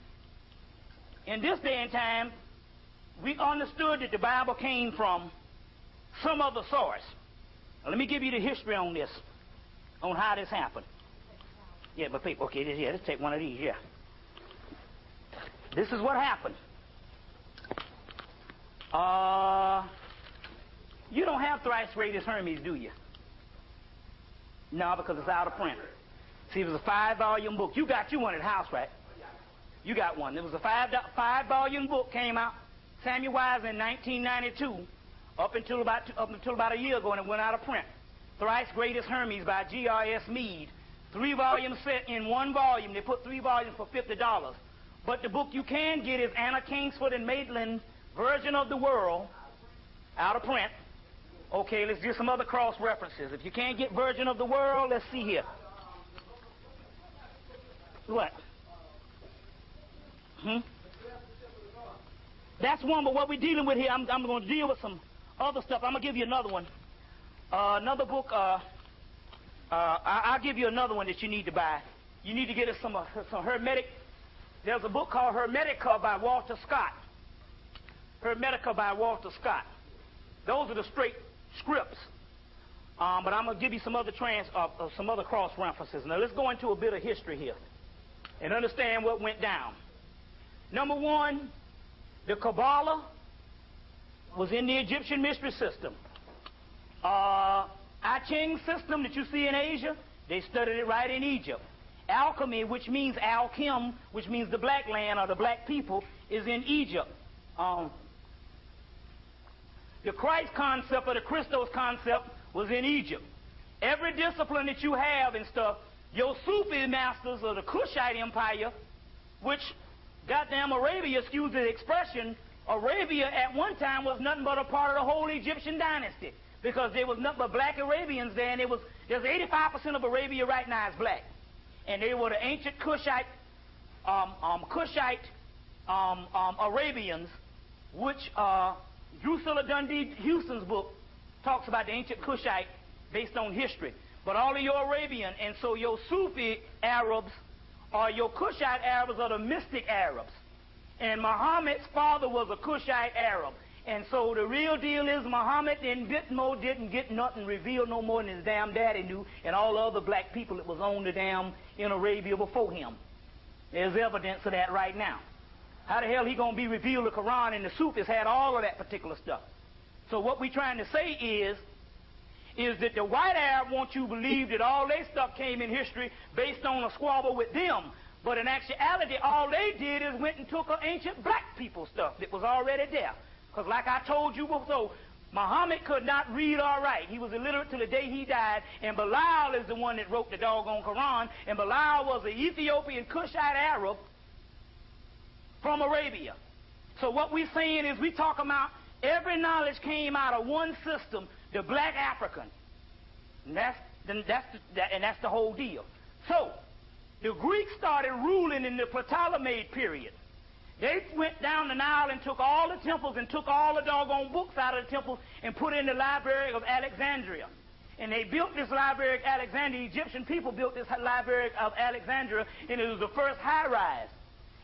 we understood that the Bible came from some other source. Now, let me give you the history on this, on how this happened. Yeah, but people, okay, let's take one of these, yeah. This is what happened. You don't have Thrice Greatest Hermes, do you? No, because it's out of print. See, it was a 5-volume book. You got you one at the house, right? You got one. It was a 5-volume book, came out, Samuel Wise, in 1992, up until about a year ago, and it went out of print. Thrice Greatest Hermes by G.R.S. Mead. 3 volumes set in 1 volume. They put 3 volumes for $50. But the book you can get is Anna Kingsford and Maitland's Version of the World, out of print. Okay, let's do some other cross references. If you can't get Version of the World, let's see here. What? That's one, but what we're dealing with here, I'm going to deal with some other stuff. I'm going to give you another one. Another book, I'll give you another one that you need to buy. You need to get us some Hermetic. There's a book called Hermetica by Walter Scott. Hermetica by Walter Scott. Those are the straight scripts. But I'm going to give you some other cross references. Now let's go into a bit of history here and understand what went down. Number one, the Kabbalah was in the Egyptian mystery system. I Ching system that you see in Asia, they studied it right in Egypt. Alchemy, which means Al-Kim, which means the black land or the black people, is in Egypt. The Christ concept or the Christos concept was in Egypt. Every discipline that you have and stuff, your Sufi masters of the Kushite Empire, which goddamn Arabia, excuse the expression, Arabia at one time was nothing but a part of the whole Egyptian dynasty, because there was nothing but black Arabians there, and there's 85% of Arabia right now is black, and they were the ancient Kushite Arabians, which Drusilla Dundee Houston's book talks about the ancient Kushite based on history. But all of your Arabian, and so your Sufi Arabs or your Kushite Arabs are the mystic Arabs. And Muhammad's father was a Kushite Arab. And so the real deal is Muhammad didn't get nothing revealed no more than his damn daddy knew, and all the other black people that was on the damn in Arabia before him. There's evidence of that right now. How the hell he gonna be revealed the Quran, and the Sufis had all of that particular stuff. So what we're trying to say is that the white Arab wants you to believe that all their stuff came in history based on a squabble with them. But in actuality, all they did is went and took an ancient black people stuff that was already there. Because like I told you before, Muhammad could not read or write. He was illiterate till the day he died, and Bilal is the one that wrote the doggone Quran, and Bilal was an Ethiopian Kushite Arab from Arabia. So what we're saying is we talk about every knowledge came out of one system, the black African. And that's the whole deal. So the Greeks started ruling in the Ptolemaic period. They went down the Nile and took all the temples and took all the doggone books out of the temples and put it in the Library of Alexandria. And they built this Library of Alexandria. The Egyptian people built this Library of Alexandria, and it was the first high-rise.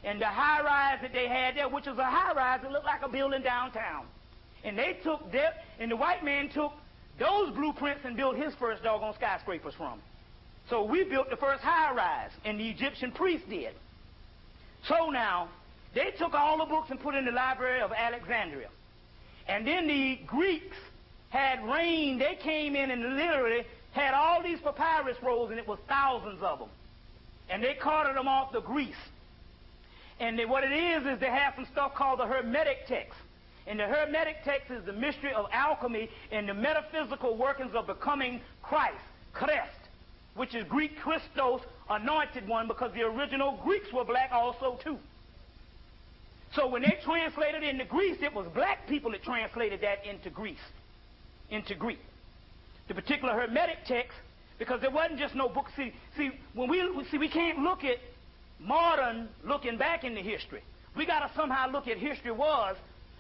And the high-rise that they had there, which was a high-rise that looked like a building downtown. And they took that, and the white man took those blueprints and built his first doggone skyscrapers from. So we built the first high-rise, and the Egyptian priests did. So now, they took all the books and put in the Library of Alexandria. And then the Greeks had reigned. They came in and literally had all these papyrus rolls, and it was thousands of them. And they carted them off to Greece. And what it is they have some stuff called the Hermetic text. And the Hermetic text is the mystery of alchemy and the metaphysical workings of becoming Christ, Christ, which is Greek Christos, anointed one, because the original Greeks were black also too. So when they translated into Greece, it was black people that translated that into Greece, into Greek. The particular Hermetic text, because there wasn't just no book. See, when we can't look at modern looking back into history. We got to somehow look at history was,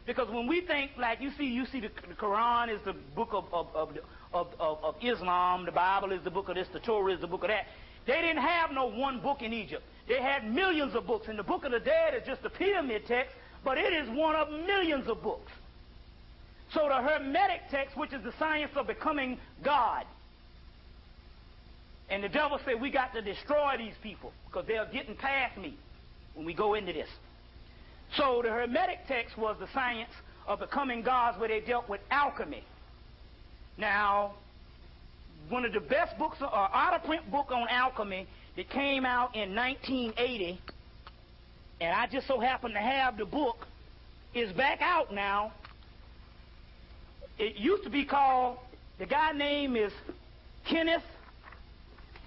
because when we think, like you see the Quran is the book of Islam, the Bible is the book of this, the Torah is the book of that. They didn't have no one book in Egypt. They had millions of books, and the Book of the Dead is just a pyramid text, but it is one of millions of books. So the Hermetic text, which is the science of becoming God, and the devil said we got to destroy these people because they're getting past me when we go into this. So the Hermetic text was the science of becoming gods, where they dealt with alchemy. Now, one of the best books, out-of-print book on alchemy that came out in 1980, and I just so happen to have the book, is back out now. It used to be called, the guy's name is Kenneth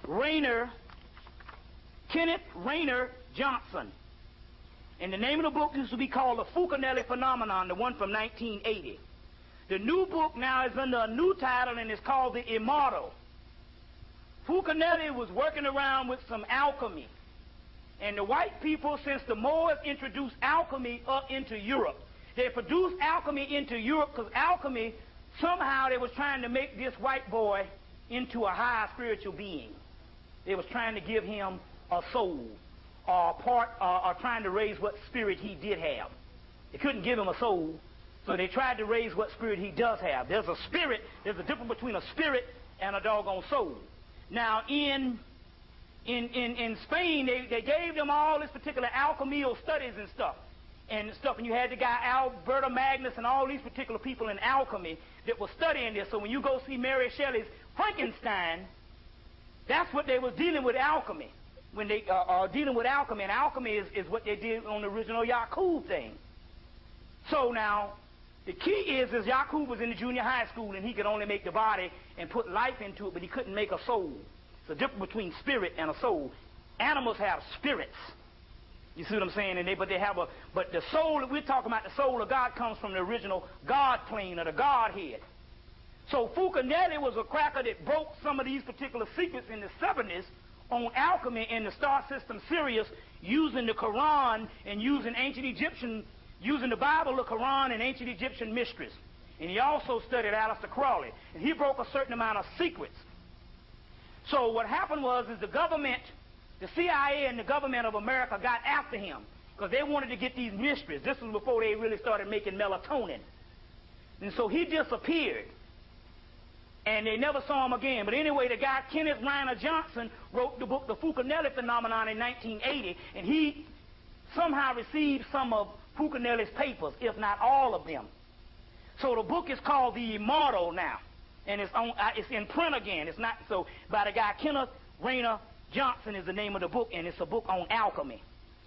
Rayner Johnson. And the name of the book used to be called The Fulcanelli Phenomenon, the one from 1980. The new book now is under a new title and it's called The Immortal. Fulcanelli was working around with some alchemy. And the white people, since the Moors introduced alchemy up into Europe, they produced alchemy into Europe because alchemy, somehow they was trying to make this white boy into a higher spiritual being. They was trying to give him a soul or trying to raise what spirit he did have. They couldn't give him a soul, so they tried to raise what spirit he does have. There's a spirit, there's a difference between a spirit and a doggone soul. Now, in Spain, they gave them all this particular alchemical studies and stuff. And you had the guy Alberto Magnus and all these particular people in alchemy that were studying this. So when you go see Mary Shelley's Frankenstein, that's what they was dealing with alchemy. When they are dealing with alchemy, and alchemy is what they did on the original Yakub thing. So now, the key is Yakub was in the junior high school and he could only make the body and put life into it, but he couldn't make a soul. It's the difference between spirit and a soul. Animals have spirits. You see what I'm saying? But the soul that we're talking about, the soul of God, comes from the original God plane or the Godhead. So Fulcanelli was a cracker that broke some of these particular secrets in the 70s on alchemy in the star system Sirius, using the Quran and using using the Bible, the Quran, and ancient Egyptian mysteries. And he also studied Aleister Crowley. And he broke a certain amount of secrets. So what happened was the government, the CIA and the government of America got after him because they wanted to get these mysteries. This was before they really started making melatonin. And so he disappeared. And they never saw him again. But anyway, the guy Kenneth Rayner Johnson wrote the book The Fulcanelli Phenomenon in 1980, and he somehow received some of Fulcanelli's papers, if not all of them. So the book is called The Immortal now, and it's in print again. It's not so by the guy Kenneth Rayner Johnson is the name of the book, and it's a book on alchemy,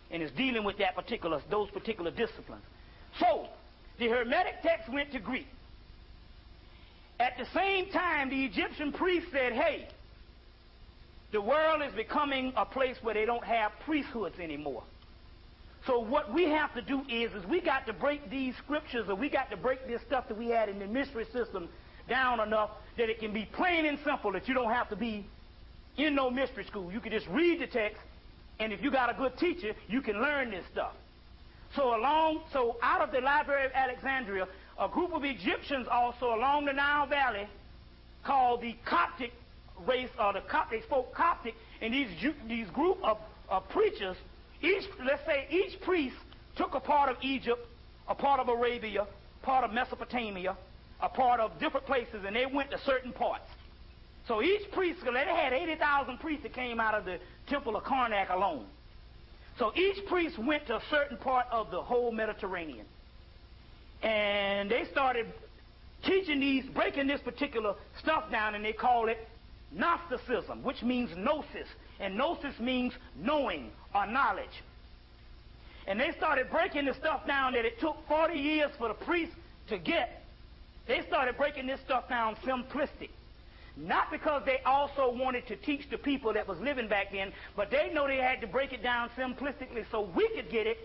and it's dealing with those particular disciplines. So the Hermetic text went to Greek. At the same time, the Egyptian priests said, hey, the world is becoming a place where they don't have priesthoods anymore. So what we have to do is we got to break these scriptures, or we got to break this stuff that we had in the mystery system down enough that it can be plain and simple, that you don't have to be in no mystery school. You can just read the text, and if you got a good teacher, you can learn this stuff. So out of the Library of Alexandria, a group of Egyptians also along the Nile Valley called the Coptic race, or they spoke Coptic, and these group of preachers, let's say each priest took a part of Egypt, a part of Arabia, part of Mesopotamia, a part of different places, and they went to certain parts. So each priest, they had 80,000 priests that came out of the Temple of Karnak alone. So each priest went to a certain part of the whole Mediterranean. And they started teaching breaking this particular stuff down, and they call it Gnosticism, which means gnosis. And gnosis means knowing or knowledge. And they started breaking the stuff down that it took 40 years for the priests to get. They started breaking this stuff down simplistic. Not because they also wanted to teach the people that was living back then, but they know they had to break it down simplistically so we could get it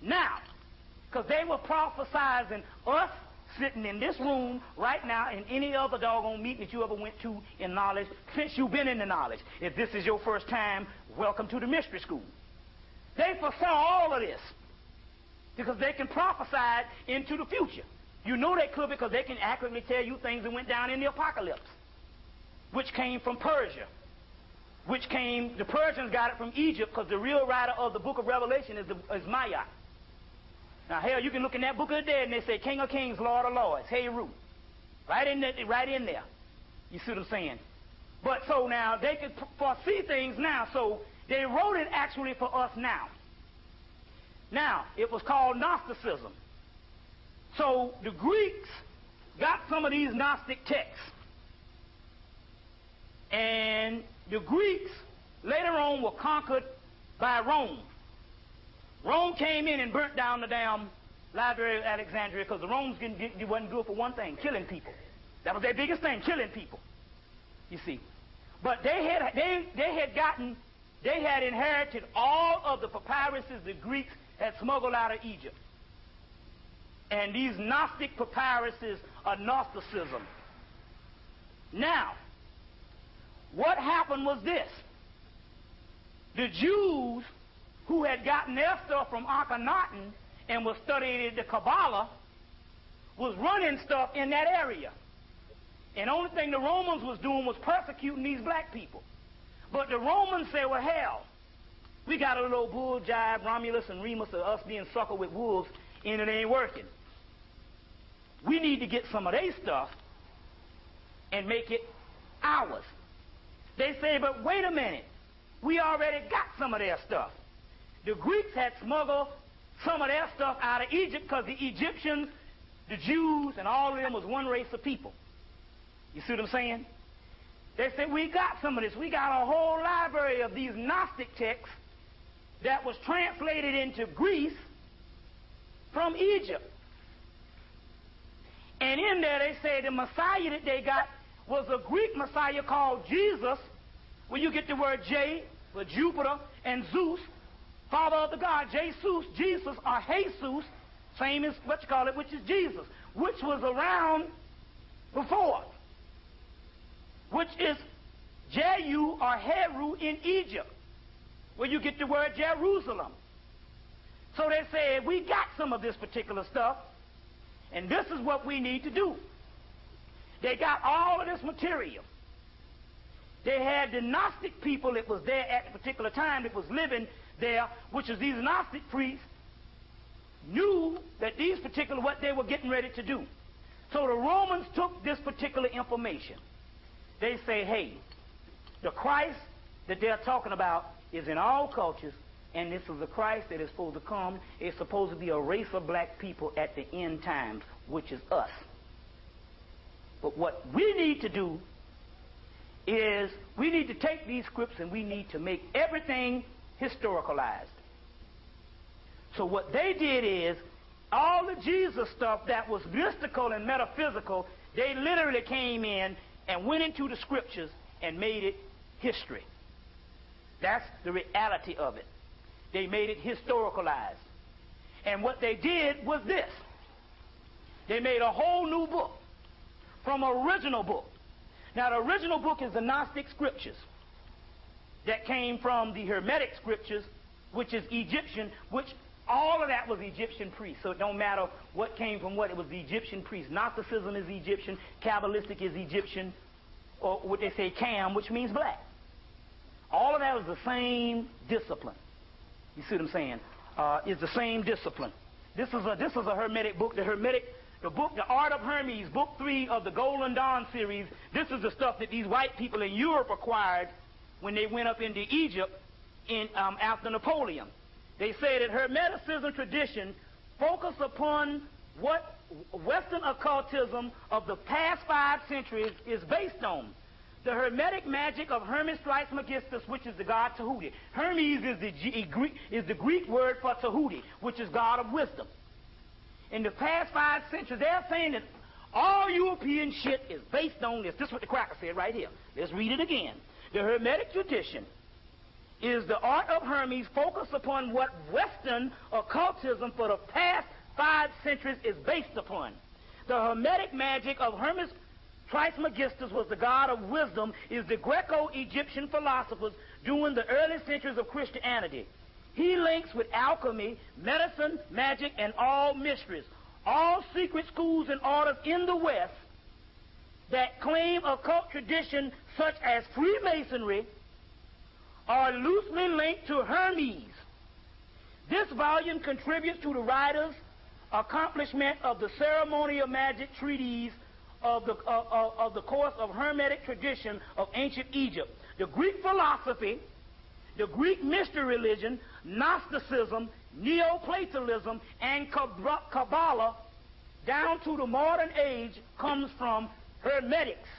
now. Because they were prophesizing us sitting in this room right now, in any other doggone meeting that you ever went to in knowledge, since you've been in the knowledge. If this is your first time, welcome to the mystery school. They foresaw all of this because they can prophesy into the future. You know they could because they can accurately tell you things that went down in the apocalypse, which came from Persia, the Persians got it from Egypt, because the real writer of the book of Revelation is Maya. Now, hell, you can look in that book of the dead and they say, King of Kings, Lord of Lords, hey, Ruth. Right in there. You see what I'm saying? But so now, they can foresee things now, so they wrote it actually for us now. Now, it was called Gnosticism. So the Greeks got some of these Gnostic texts. the Greeks later on were conquered by Rome. Rome came in and burnt down the damn Library of Alexandria because the Romans wasn't good for one thing, killing people. That was their biggest thing, killing people. You see. But they had inherited all of the papyruses the Greeks had smuggled out of Egypt. And these Gnostic papyruses are Gnosticism. Now, what happened was this. The Jews who had gotten their stuff from Akhenaten and was studying the Kabbalah was running stuff in that area. And the only thing the Romans was doing was persecuting these black people. But the Romans said, well, hell, we got a little bull jive, Romulus and Remus, of us being suckered with wolves, and it ain't working. We need to get some of their stuff and make it ours. They say, but wait a minute. We already got some of their stuff. The Greeks had smuggled some of their stuff out of Egypt because the Egyptians, the Jews, and all of them was one race of people. You see what I'm saying? They said, we got some of this. We got a whole library of these Gnostic texts that was translated into Greece from Egypt. And in there they say the Messiah that they got was a Greek Messiah called Jesus, where you get the word J for Jupiter and Zeus, father of the god, Jesus, or Jesus, same as what you call it, which is Jesus, which was around before, which is Jehu or Heru in Egypt, where you get the word Jerusalem. So they said, we got some of this particular stuff, and this is what we need to do. They got all of this material. They had the Gnostic people that was there at the particular time that was living there, which is these Gnostic priests, knew that these particular, what they were getting ready to do. So the Romans took this particular information. They say, hey, the Christ that they're talking about is in all cultures, and this is the Christ that is supposed to come. It's supposed to be a race of black people at the end times, which is us. But what we need to do is we need to take these scripts and we need to make everything historicalized. So what they did is all the Jesus stuff that was mystical and metaphysical, they literally came in and went into the scriptures and made it history. That's the reality of it. They made it historicalized. And what they did was this. They made a whole new book from original book. Now, the original book is the Gnostic scriptures that came from the Hermetic scriptures, which is Egyptian, which all of that was Egyptian priests. So it don't matter what came from what. It was the Egyptian priests. Gnosticism is Egyptian. Kabbalistic is Egyptian, or what they say, Cam, which means black. All of that was the same discipline. You see what I'm saying? It's the same discipline. This is a Hermetic book. The book, The Art of Hermes, book 3 of the Golden Dawn series. This is the stuff that these white people in Europe acquired when they went up into Egypt after Napoleon. They say that Hermeticism tradition focused upon what Western occultism of the past 5 centuries is based on. The Hermetic magic of Hermes Trismegistus, which is the god Tahuti. Hermes is the Greek word for Tahuti, which is god of wisdom. In the past 5 centuries, they're saying that all European shit is based on this. This is what the cracker said right here. Let's read it again. The Hermetic tradition is the art of Hermes focused upon what Western occultism for the past 5 centuries is based upon. The Hermetic magic of Hermes Trismegistus was the god of wisdom, is the Greco-Egyptian philosophers during the early centuries of Christianity. He links with alchemy, medicine, magic, and all mysteries. All secret schools and orders in the West that claim occult tradition such as Freemasonry are loosely linked to Hermes. This volume contributes to the writer's accomplishment of the ceremonial magic treatise of the course of Hermetic tradition of ancient Egypt. The Greek philosophy, the Greek mystery religion, Gnosticism, Neoplatonism, and Kabbalah, down to the modern age, comes from Hermetics.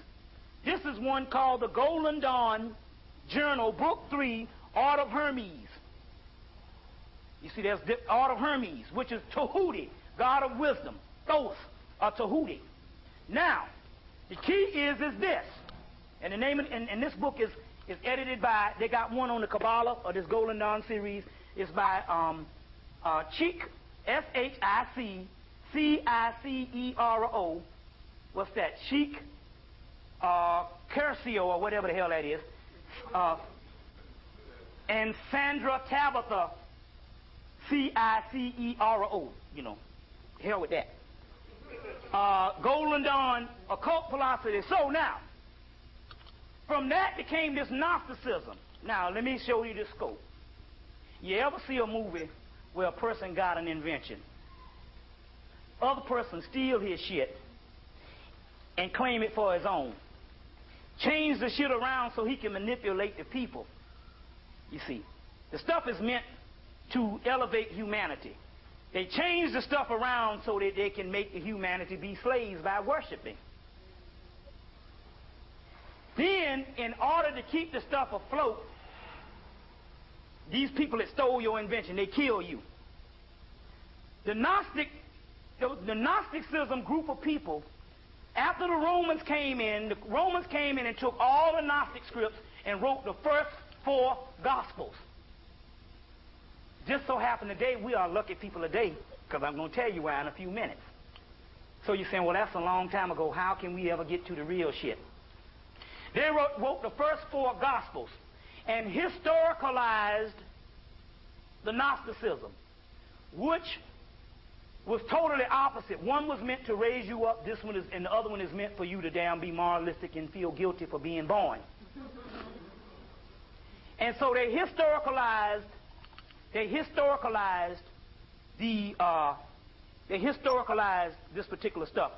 This is one called the Golden Dawn Journal, Book 3, Art of Hermes. You see, there's the Art of Hermes, which is Tahuti, God of wisdom. Thoth, Tahuti. Now, the key is this. And the name of, and this book is edited by, they got one on the Kabbalah, or this Golden Dawn series, is by Chic, Shicicero. What's that? Chic Curcio, or whatever the hell that is. And Sandra Tabitha, Cicero. You know, hell with that. Golden Dawn, Occult Philosophy. So now, from that became this Gnosticism. Now, let me show you the scope. You ever see a movie where a person got an invention? Other person steal his shit and claim it for his own. Change the shit around so he can manipulate the people. You see, the stuff is meant to elevate humanity. They change the stuff around so that they can make the humanity be slaves by worshiping. Then, in order to keep the stuff afloat, these people that stole your invention, they kill you. The Gnosticism group of people, after the Romans came in and took all the Gnostic scripts and wrote the first 4 Gospels. Just so happened today, we are lucky people today, because I'm going to tell you why in a few minutes. So you're saying, well, that's a long time ago. How can we ever get to the real shit? They wrote the first 4 Gospels and historicalized the Gnosticism, which was totally opposite. One was meant to raise you up, this one is, and the other one is meant for you to damn be moralistic and feel guilty for being born. And so they historicalized this particular stuff.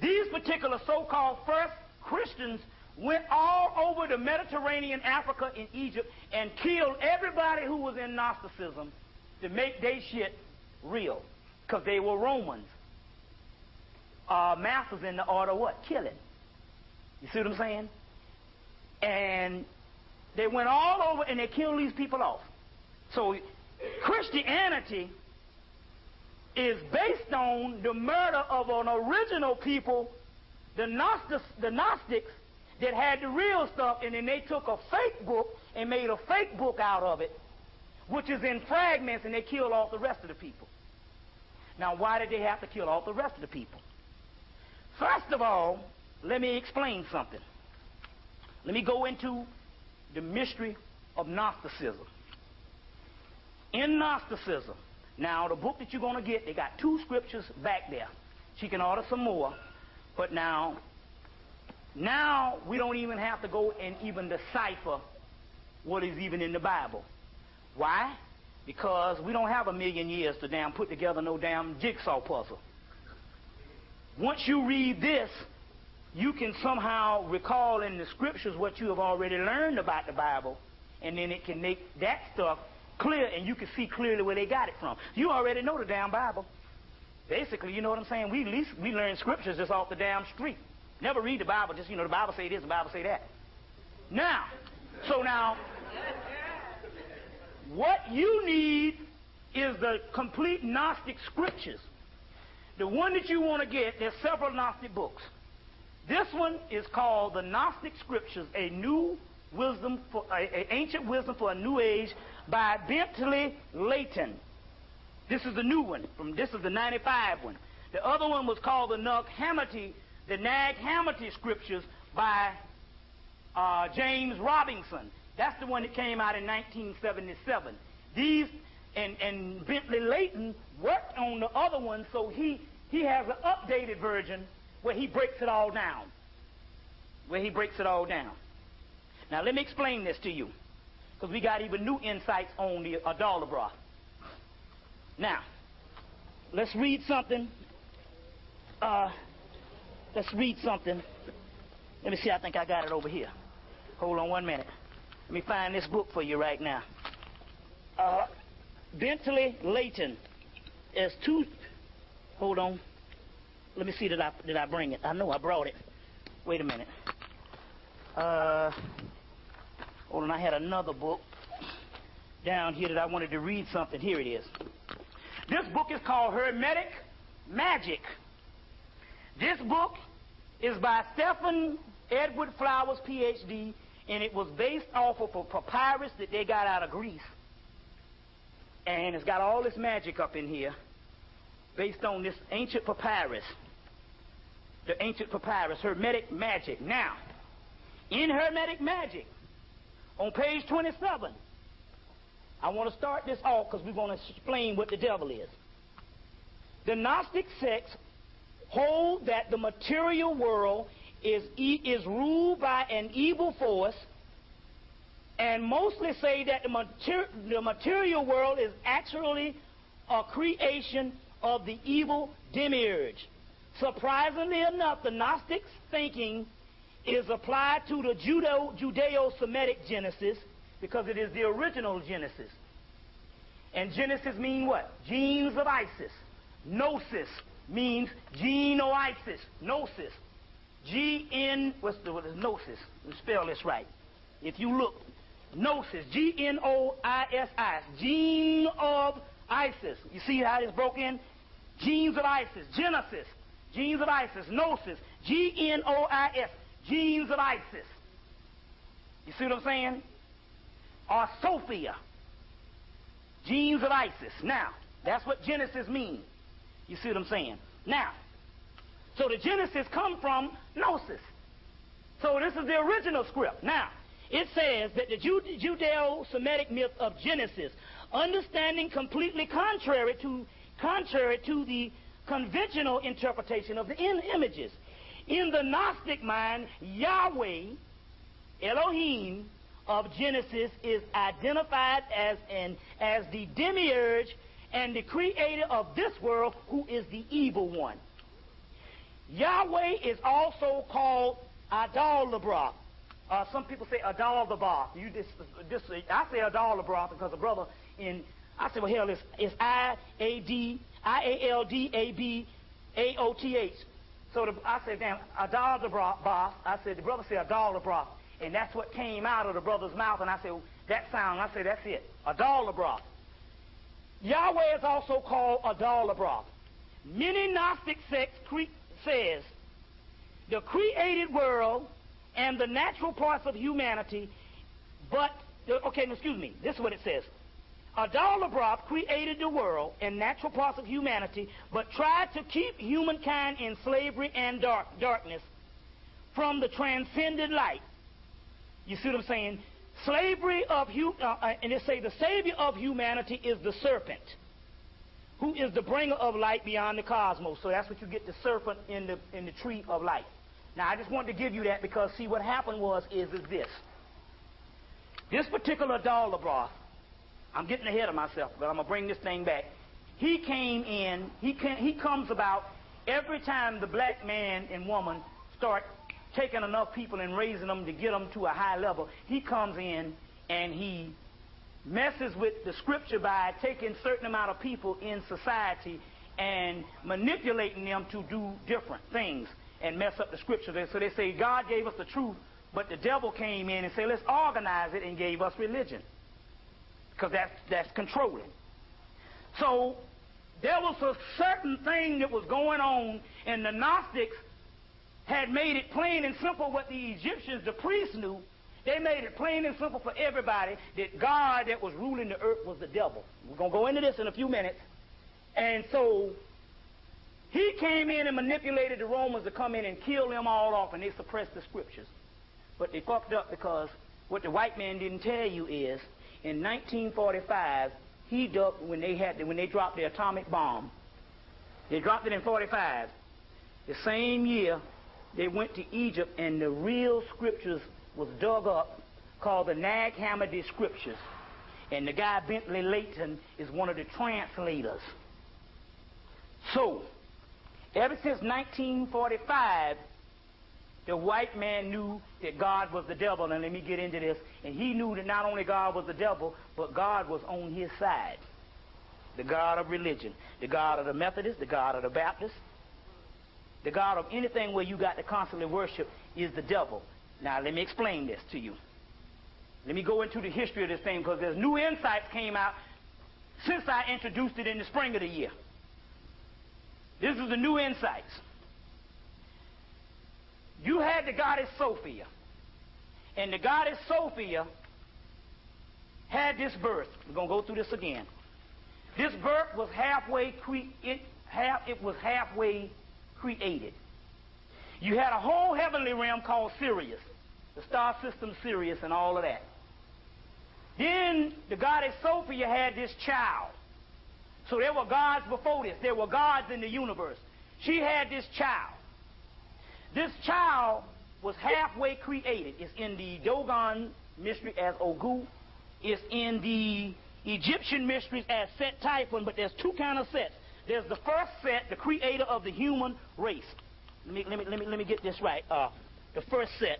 These particular so-called first Christians went all over the Mediterranean, Africa, and Egypt, and killed everybody who was in Gnosticism to make their shit real, because they were Romans. Masters in the art of what? Killing. You see what I'm saying? And they went all over and they killed these people off. So Christianity is based on the murder of an original people, the Gnostics, that had the real stuff, and then they took a fake book and made a fake book out of it, which is in fragments, and they killed off the rest of the people. Now, why did they have to kill off the rest of the people? First of all, let me explain something. Let me go into the mystery of Gnosticism. In Gnosticism, now the book that you're going to get, they got 2 scriptures back there. She can order some more, but now we don't even have to go and even decipher what is even in the Bible. Why? Because we don't have 1,000,000 years to damn put together no damn jigsaw puzzle. Once you read this, you can somehow recall in the scriptures what you have already learned about the Bible, and then it can make that stuff clear, and you can see clearly where they got it from. You already know the damn Bible. Basically, you know what I'm saying? We learn scriptures just off the damn street. Never read the Bible, just, the Bible say this, the Bible say that. Now, what you need is the complete Gnostic scriptures. The one that you want to get, there's several Gnostic books. This one is called the Gnostic Scriptures, Ancient Wisdom for a New Age by Bentley Layton. This is the new one. This is the 95 one. The other one was called the Nag Hammadi Scriptures by James Robinson. That's the one that came out in 1977. These and Bentley Layton worked on the other one, so he has an updated version where he breaks it all down. Now let me explain this to you, because we got even new insights on the Adalabra. Now, let's read something. Let me see, I think I got it over here. Hold on 1 minute. Let me find this book for you right now. Bentley Layton. There's 2. Hold on. Let me see, did I bring it? I know I brought it. Wait a minute. Hold on, I had another book down here that I wanted to read something. Here it is. This book is called Hermetic Magic. This book is by Stephen Edward Flowers, Ph.D., and it was based off of a papyrus that they got out of Greece. And it's got all this magic up in here based on this ancient papyrus. The ancient papyrus, Hermetic Magic. Now, in Hermetic Magic, on page 27, I want to start this off because we're going to explain what the devil is. The Gnostic sects hold that the material world is ruled by an evil force, and mostly say that the material world is actually a creation of the evil demiurge. Surprisingly enough, the Gnostics' thinking is applied to the Judeo-Semitic Genesis because it is the original Genesis. And Genesis means what? Genes of Isis. Gnosis means genoisis. Gnosis. What's Gnosis? Let me spell this right. If you look, Gnosis, G-N-O-I-S-I, gene of Isis. You see how it's broken in? Genes of Isis, Genesis, genes of Isis, Gnosis, G-N-O-I-S, genes of Isis. You see what I'm saying? Or Sophia, genes of Isis. Now, that's what Genesis means. You see what I'm saying? Now, so the Genesis come from Gnosis. So this is the original script. Now, it says that the Judeo-Semitic myth of Genesis, understanding completely contrary to the conventional interpretation of the images. In the Gnostic mind, Yahweh, Elohim of Genesis, is identified as the demiurge and the creator of this world, who is the evil one. Yahweh is also called Adal-Labra. Some people say Adal-Labra. I say Adal-Labra because the brother I say, well, hell, it's I-A-L-D-A-B-A-O-T-H. So I said, damn, Adal-Labra. I said, the brother said Adal-Labra. And that's what came out of the brother's mouth. And I said, that sound. I said, that's it. Adal-Labra. Yahweh is also called Adal-Labra. Many Gnostic sects says the created world and the natural parts of humanity, this is what it says. Adal-Labra created the world and natural parts of humanity, but tried to keep humankind in slavery and darkness from the transcendent light. You see what I'm saying? Slavery of and they say the savior of humanity is the serpent, who is the bringer of light beyond the cosmos. So that's what you get, the serpent in the tree of life. Now I just wanted to give you that because see what happened is this particular Adal-Labra. I'm getting ahead of myself, but I'm gonna bring this thing back. He came in. He comes about every time the black man and woman start taking enough people and raising them to get them to a high level. He comes in and he messes with the scripture by taking a certain amount of people in society and manipulating them to do different things and mess up the scripture. So they say God gave us the truth, but the devil came in and said, let's organize it, and gave us religion. Because that's controlling. So there was a certain thing that was going on, and the Gnostics had made it plain and simple what the Egyptians, the priests, knew. They made it plain and simple for everybody that God that was ruling the earth was the devil. We're going to go into this in a few minutes. And so he came in and manipulated the Romans to come in and kill them all off, and they suppressed the scriptures. But they fucked up because what the white man didn't tell you is, in 1945, when they dropped the atomic bomb. They dropped it in 45. The same year, they went to Egypt, and the real scriptures was dug up, called the Nag Hammadi Scriptures. And the guy, Bentley Layton, is one of the translators. So, ever since 1945, the white man knew that God was the devil, and let me get into this. And he knew that not only God was the devil, but God was on his side. The God of religion, the God of the Methodists, the God of the Baptists, the God of anything where you got to constantly worship is the devil. Now let me explain this to you. Let me go into the history of this thing because there's new insights came out since I introduced it in the spring of the year. This is the new insights. You had the goddess Sophia. And the goddess Sophia had this birth. We're going to go through this again. This birth was halfway created. You had a whole heavenly realm called Sirius, the star system Sirius and all of that. Then the goddess Sophia had this child. So there were gods before this. There were gods in the universe. She had this child. This child was halfway created. It's in the Dogon mystery as Ogu. It's in the Egyptian mysteries as Set Typhon, but there's two kind of sets. There's the first set, the creator of the human race. Let me get this right. The first set.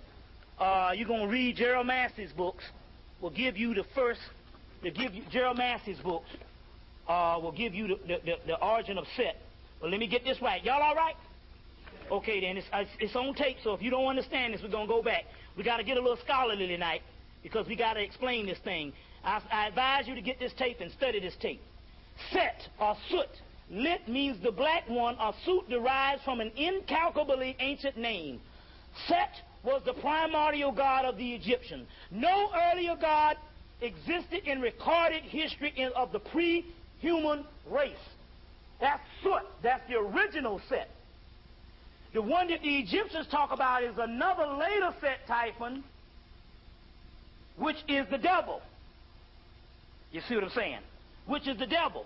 You're going to read Gerald Massey's books. Will give you the first. Gerald Massey's books. Will give you the origin of Set. But let me get this right. Y'all all right? Okay, then it's on tape. So if you don't understand this, we're gonna go back. We got to get a little scholarly tonight because we got to explain this thing. I advise you to get this tape and study this tape. Set or Sut. Lit means the black one, or Sut derives from an incalculably ancient name. Set was the primordial god of the Egyptians. No earlier god existed in recorded history of the pre-human race. That's Sut. That's the original Set. The one that the Egyptians talk about is another later Set Typhon, which is the devil. You see what I'm saying? Which is the devil.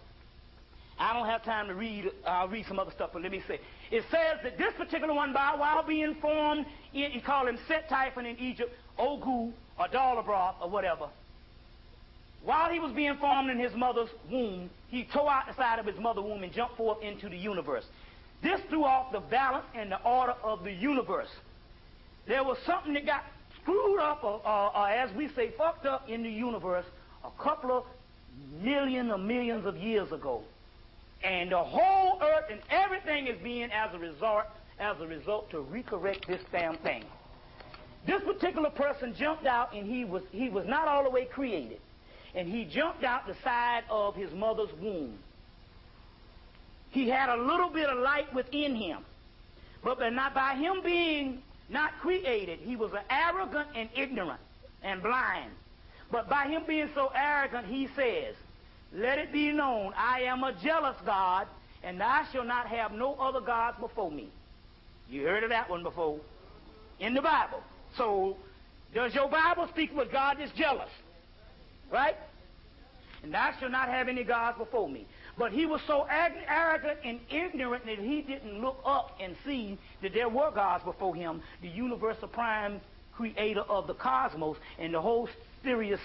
I don't have time to read. I'll read some other stuff, but let me say. It says that this particular one, while being formed, you call him Set Typhon in Egypt, Ogu, or Dalabroth, or whatever. While he was being formed in his mother's womb, he tore out the side of his mother's womb and jumped forth into the universe. This threw off the balance and the order of the universe. There was something that got screwed up, or as we say, fucked up in the universe a couple of millions of years ago. And the whole earth and everything is being as a result to recorrect this damn thing. This particular person jumped out, and he was not all the way created. And he jumped out the side of his mother's womb. He had a little bit of light within him. But not by him being not created, he was arrogant and ignorant and blind. But by him being so arrogant, he says, "Let it be known, I am a jealous God, and I shall not have no other gods before me." You heard of that one before in the Bible. So, does your Bible speak with God is jealous? Right? And I shall not have any gods before me. But he was so arrogant and ignorant that he didn't look up and see that there were gods before him, the universal prime creator of the cosmos and the whole Sirius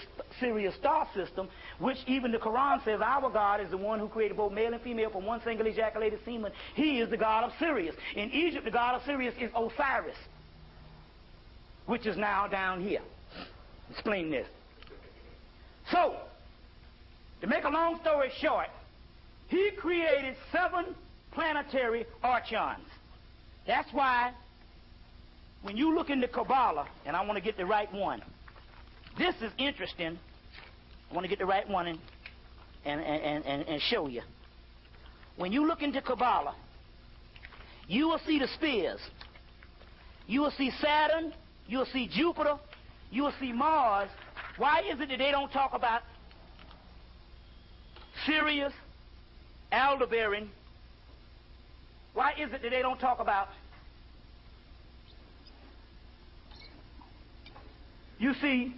star system, which even the Quran says our God is the one who created both male and female from one single ejaculated semen. He is the God of Sirius. In Egypt, the God of Sirius is Osiris, which is now down here. Explain this. So, to make a long story short, he created 7 planetary archons. That's why when you look into Kabbalah, and I want to get the right one, this is interesting. I want to get the right one and show you. When you look into Kabbalah, you will see the spheres. You will see Saturn. You will see Jupiter. You will see Mars. Why is it that they don't talk about Sirius, Aldebaran? Why is it that they don't talk about? You see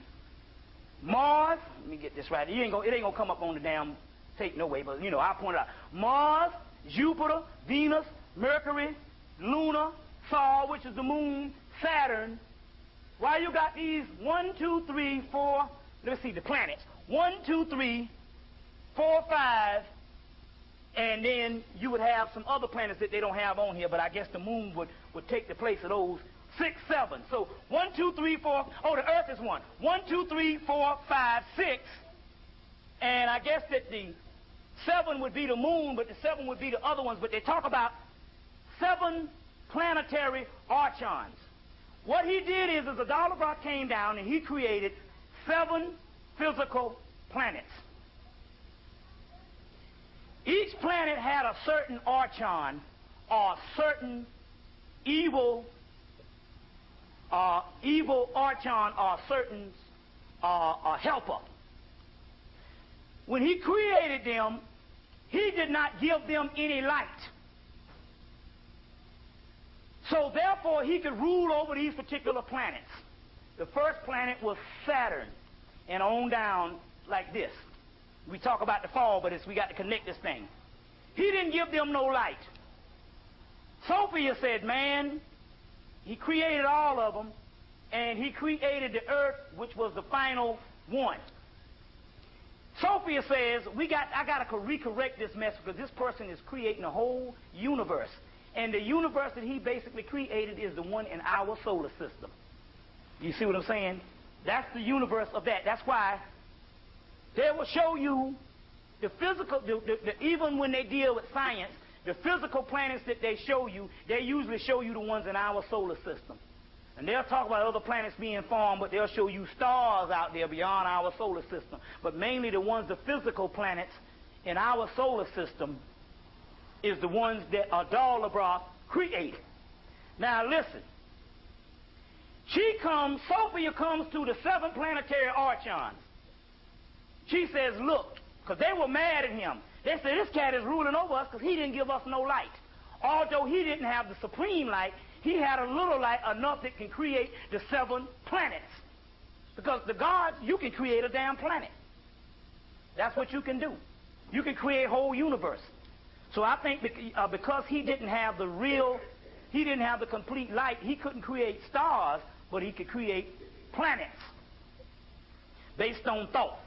Mars. Let me get this right. It ain't gonna come up on the damn tape no way, but I'll point it out. Mars, Jupiter, Venus, Mercury, Luna, Sol, which is the moon, Saturn. Why you got these 1, 2, 3, 4, let's see, the planets. 1, 2, 3, 4, 5, and then you would have some other planets that they don't have on here, but I guess the moon would take the place of those 6, 7. So 1, 2, 3, 4. Oh, the Earth is 1. 1, 2, 3, 4, 5, 6. And I guess that the 7 would be the moon, but the 7 would be the other ones. But they talk about 7 planetary archons. What he did is Adalabra came down and he created 7 physical planets. Each planet had a certain archon or certain evil archon or certain helper. When he created them, he did not give them any light. So therefore, he could rule over these particular planets. The first planet was Saturn, and on down like this. We talk about the fall, but we got to connect this thing. He didn't give them no light. Sophia said, man, he created all of them, and he created the earth, which was the final one. Sophia says, I got to recorrect this mess because this person is creating a whole universe. And the universe that he basically created is the one in our solar system. You see what I'm saying? That's the universe of that. That's why they will show you the physical, even when they deal with science, the physical planets that they show you, they usually show you the ones in our solar system. And they'll talk about other planets being formed, but they'll show you stars out there beyond our solar system. But mainly the ones, the physical planets in our solar system is the ones that Adar-Labra created. Now listen. Sophia comes to the 7 planetary archons. She says, look, because they were mad at him. They said, this cat is ruling over us because he didn't give us no light. Although he didn't have the supreme light, he had a little light enough that can create the 7 planets. Because the gods, you can create a damn planet. That's what you can do. You can create a whole universe. So I think because he didn't have the complete light, he couldn't create stars, but he could create planets based on thought.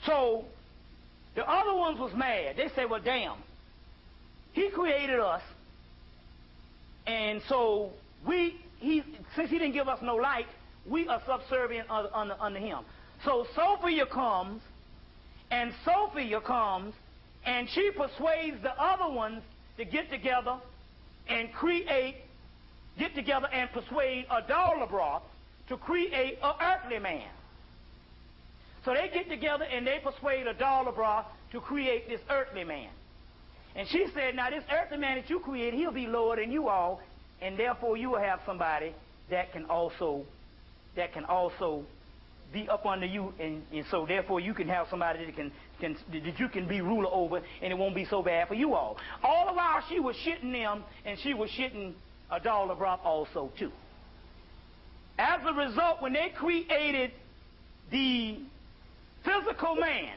So the other ones was mad. They said, well, damn, he created us, and so since he didn't give us no light, we are subservient under him. So Sophia comes, and she persuades the other ones to get together and persuade Adar-Labra to create an earthly man. So they get together and they persuade Adar-Labra to create this earthly man. And she said, now this earthly man that you create, he'll be lower than you all, and therefore you will have somebody that can also be up under you, and so therefore you can have somebody that you can be ruler over, and it won't be so bad for you all. All the while she was shitting them, and she was shitting Adar-Labra also too. As a result, when they created the physical man,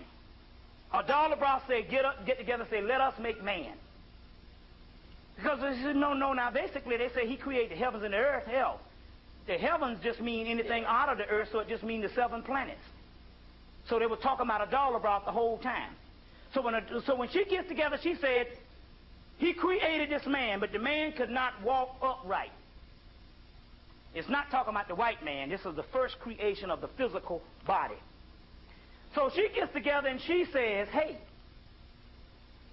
Adar-Labra said, get together and say, let us make man. Because they said, no, now basically they say he created the heavens and the earth. Hell, the heavens just mean anything out of the earth, so it just means the 7 planets. So they were talking about Adar-Labra the whole time. So when she gets together, she said, he created this man, but the man could not walk upright. It's not talking about the white man. This is the first creation of the physical body. So she gets together and she says, hey,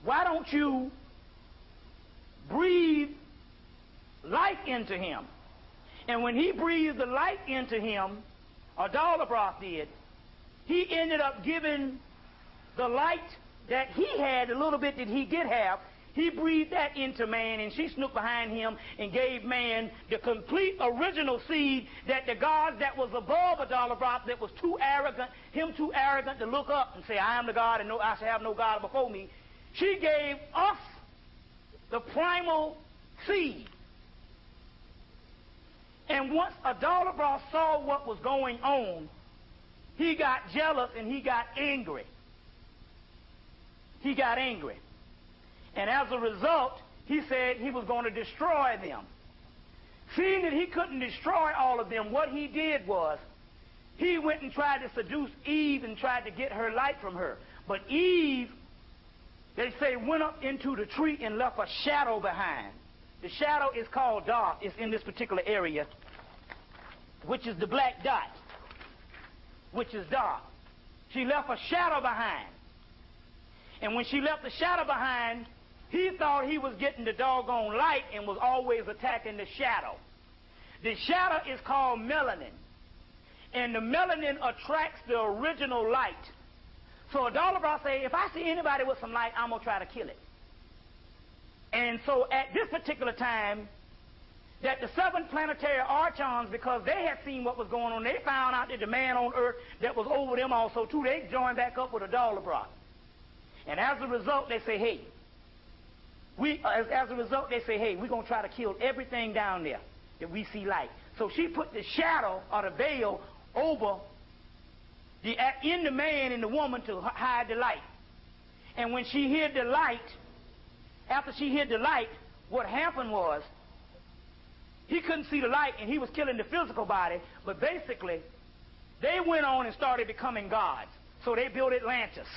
why don't you breathe life into him? And when he breathed the light into him, Adar-Labra did, he ended up giving the light that he had, a little bit that he did have, he breathed that into man, and she snooped behind him and gave man the complete original seed that the God that was above Adar-Labra, that was too arrogant to look up and say, I am the God and I shall have no God before me. She gave us the primal seed. And once Adar-Labra saw what was going on, he got jealous and he got angry. He got angry. And as a result, he said he was going to destroy them. Seeing that he couldn't destroy all of them, what he did was he went and tried to seduce Eve and tried to get her light from her. But Eve, they say, went up into the tree and left a shadow behind. The shadow is called dark. It's in this particular area, which is the black dot, which is dark. She left a shadow behind. And when she left the shadow behind, he thought he was getting the doggone light and was always attacking the shadow. The shadow is called melanin. and the melanin attracts the original light. So Adalabra say, if I see anybody with some light, I'm going to try to kill it. And so at this particular time, that the 7 planetary archons, because they had seen what was going on, they found out that the man on earth that was over them also too, they joined back up with Adalabra. And as a result, they say, hey, we're going to try to kill everything down there that we see light. So she put the shadow or the veil over in the man and the woman to hide the light. And when she hid the light, after she hid the light, what happened was he couldn't see the light and he was killing the physical body, but basically they went on and started becoming gods. So they built Atlantis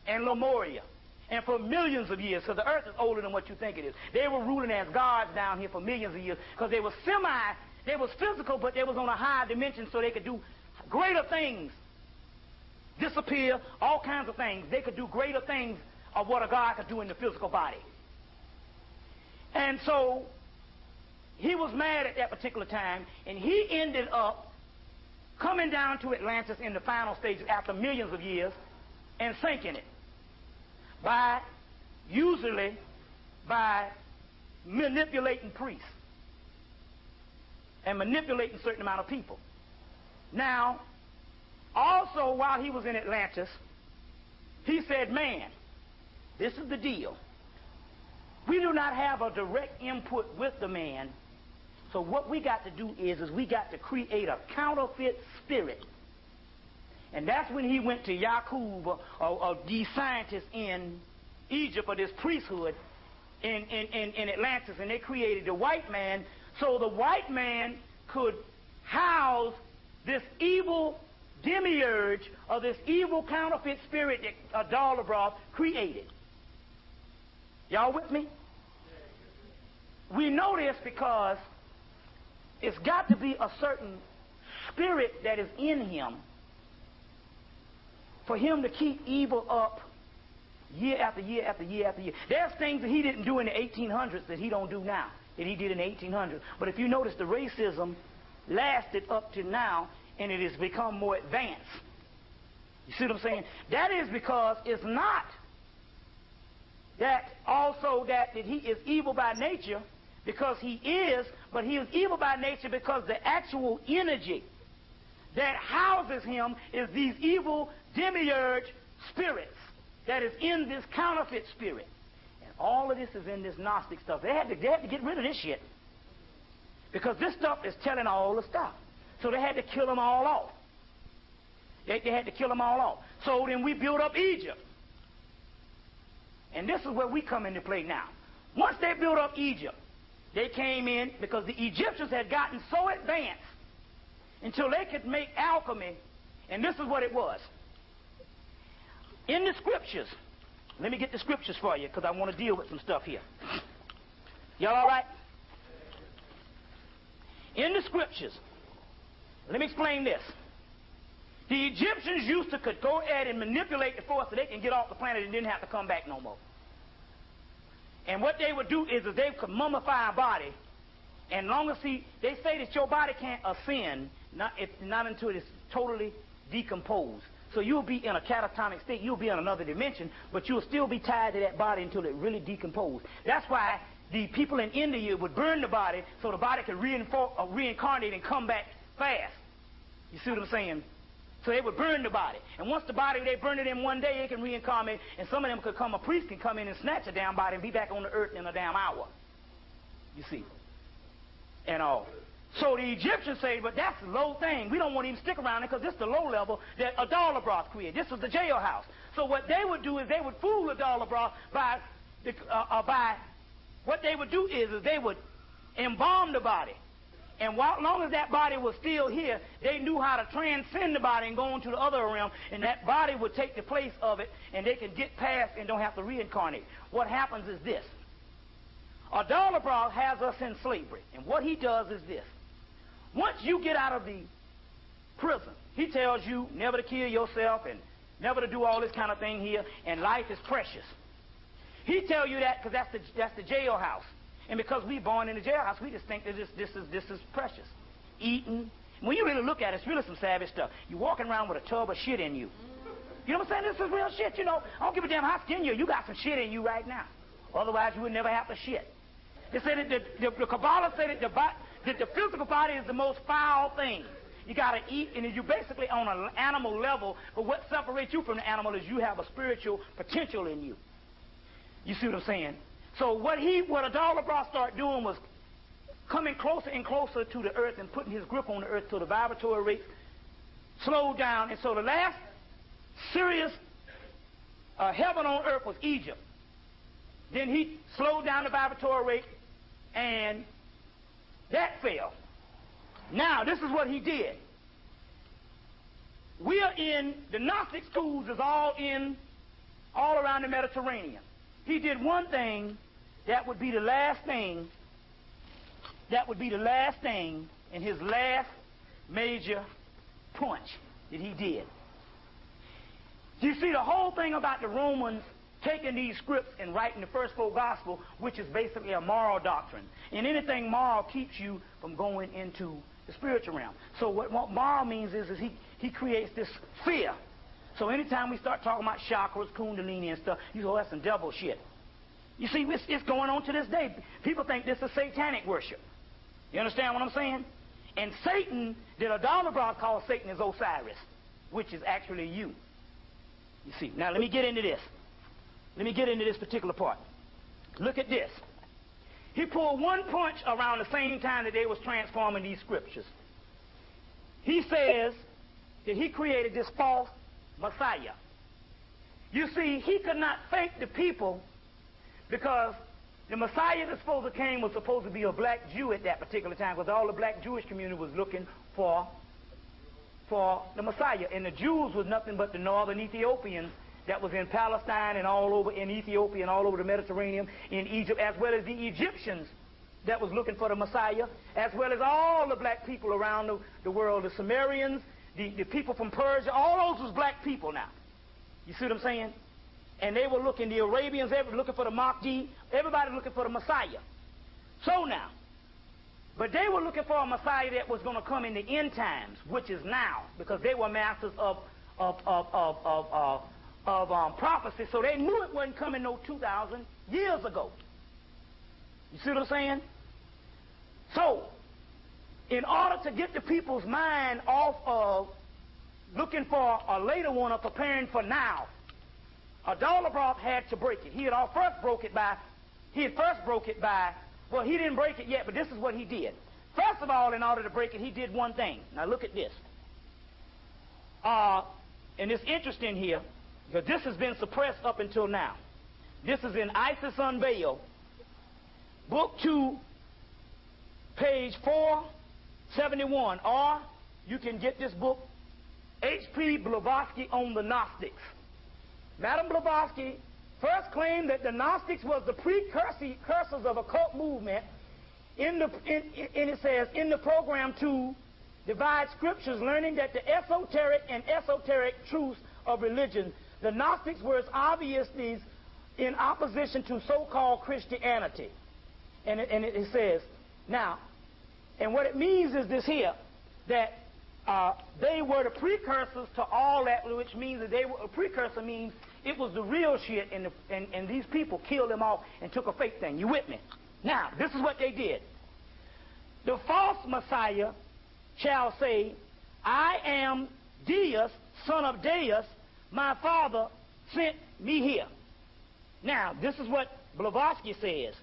and Lemuria. And for millions of years, so the earth is older than what you think it is. They were ruling as gods down here for millions of years because they were they was physical, but they was on a higher dimension so they could do greater things. Disappear, all kinds of things. They could do greater things of what a god could do in the physical body. And so he was mad at that particular time, and he ended up coming down to Atlantis in the final stages after millions of years and sinking it. Usually by manipulating priests and manipulating a certain amount of people. Now, also while he was in Atlantis, he said, man, this is the deal. We do not have a direct input with the man, so what we got to do is we got to create a counterfeit spirit. And that's when he went to Yakub or these scientists in Egypt or this priesthood in Atlantis, and they created the white man so the white man could house this evil demiurge or this evil counterfeit spirit that Adalabra created. Y'all with me? We know this because it's got to be a certain spirit that is in him for him to keep evil up year after year after year after year. There's things that he didn't do in the 1800s that he don't do now, that he did in the 1800s. But if you notice, the racism lasted up to now, and it has become more advanced. You see what I'm saying? That is because it's not that also that he is evil by nature, because he is, but he is evil by nature because the actual energy that houses him is these evil demiurge spirits that is in this counterfeit spirit. And all of this is in this Gnostic stuff. They had to get rid of this shit because this stuff is telling all the stuff. So they had to kill them all off. They had to kill them all off. So then we built up Egypt. And this is where we come into play now. Once they built up Egypt, they came in because the Egyptians had gotten so advanced until they could make alchemy, and this is what it was. In the scriptures, let me get the scriptures for you because I want to deal with some stuff here. Y'all all right? In the scriptures, let me explain this. The Egyptians used to could go ahead and manipulate the force so they can get off the planet and didn't have to come back no more. And what they would do is they could mummify a body, and long as they say that your body can't ascend, not until it's totally decomposed. So you'll be in a catatonic state, you'll be in another dimension, but you'll still be tied to that body until it really decomposed. That's why the people in India would burn the body so the body could reincarnate and come back fast. You see what I'm saying? So they would burn the body. And once the body, they burn it in one day, it can reincarnate, and some of them could come, a priest can come in and snatch a damn body and be back on the earth in a damn hour. You see? And all. So the Egyptians say, but that's a low thing. We don't want to even stick around it because this is the low level that Adalabra created. This was the jailhouse. So what they would do is they would fool Adalabra by what they would do is they would embalm the body. And long as that body was still here, they knew how to transcend the body and go into the other realm, and that body would take the place of it, and they can get past and don't have to reincarnate. What happens is this. Adalabra has us in slavery, and what he does is this. Once you get out of the prison, he tells you never to kill yourself and never to do all this kind of thing here, and life is precious. He tells you that because that's the jailhouse. And because we're born in the jailhouse, we just think that this is precious. Eating When you really look at it, it's really some savage stuff. You're walking around with a tub of shit in you. You know what I'm saying? This is real shit, you know. I don't give a damn how skin you are. You got some shit in you right now. Otherwise, you would never have to shit. They say that the Kabbalah say that the physical body is the most foul thing. You got to eat, and you're basically on an animal level, but what separates you from the animal is you have a spiritual potential in you. You see what I'm saying? So what Adalabra started doing was coming closer and closer to the earth and putting his grip on the earth till the vibratory rate slowed down. And so the last serious heaven on earth was Egypt. Then he slowed down the vibratory rate, and that fell. Now, this is what he did. We are in, the Gnostic schools is all around the Mediterranean. He did one thing that would be the last thing, in his last major punch that he did. You see, the whole thing about the Romans taking these scripts and writing the first 4 gospels, which is basically a moral doctrine. And anything moral keeps you from going into the spiritual realm. So what moral means is he creates this fear. So anytime we start talking about chakras, kundalini and stuff, you go, that's some devil shit. You see, it's going on to this day. People think this is satanic worship. You understand what I'm saying? And Satan, that Adalabra calls Satan, is Osiris, which is actually you. You see. Now let me get into this. Let me get into this particular part. Look at this. He pulled one punch around the same time that they was transforming these scriptures. He says that he created this false Messiah. You see, he could not fake the people because the Messiah that was supposed to be a black Jew at that particular time, because all the black Jewish community was looking for the Messiah. And the Jews was nothing but the northern Ethiopians that was in Palestine and all over in Ethiopia and all over the Mediterranean, in Egypt, as well as the Egyptians that was looking for the Messiah, as well as all the black people around the world, the Sumerians, the people from Persia, all those was black people now. You see what I'm saying? And they were looking, the Arabians, they were looking for the Mahdi, everybody looking for the Messiah. So now, but they were looking for a Messiah that was going to come in the end times, which is now, because they were masters of prophecy, so they knew it wasn't coming no 2,000 years ago. You see what I'm saying? So, in order to get the people's mind off of looking for a later one or preparing for now, Adalabra had to break it. He had first broke it by, well, he didn't break it yet, but this is what he did. First of all, in order to break it, he did one thing. Now look at this. And it's interesting here, because this has been suppressed up until now. This is in Isis Unveiled, Book 2, page 471, or you can get this book, H.P. Blavatsky on the Gnostics. Madame Blavatsky first claimed that the Gnostics was the precursors of occult movement. It says, in the program to divide scriptures, learning that the esoteric truths of religion, the Gnostics were obviously in opposition to so-called Christianity. And it says, now, and what it means is this here, that they were the precursors to all that, which means that a precursor means it was the real shit, and these people killed them off and took a fake thing. You with me? Now, this is what they did. The false Messiah shall say, I am Deus, son of Deus, my father sent me here. Now, this is what Blavatsky says.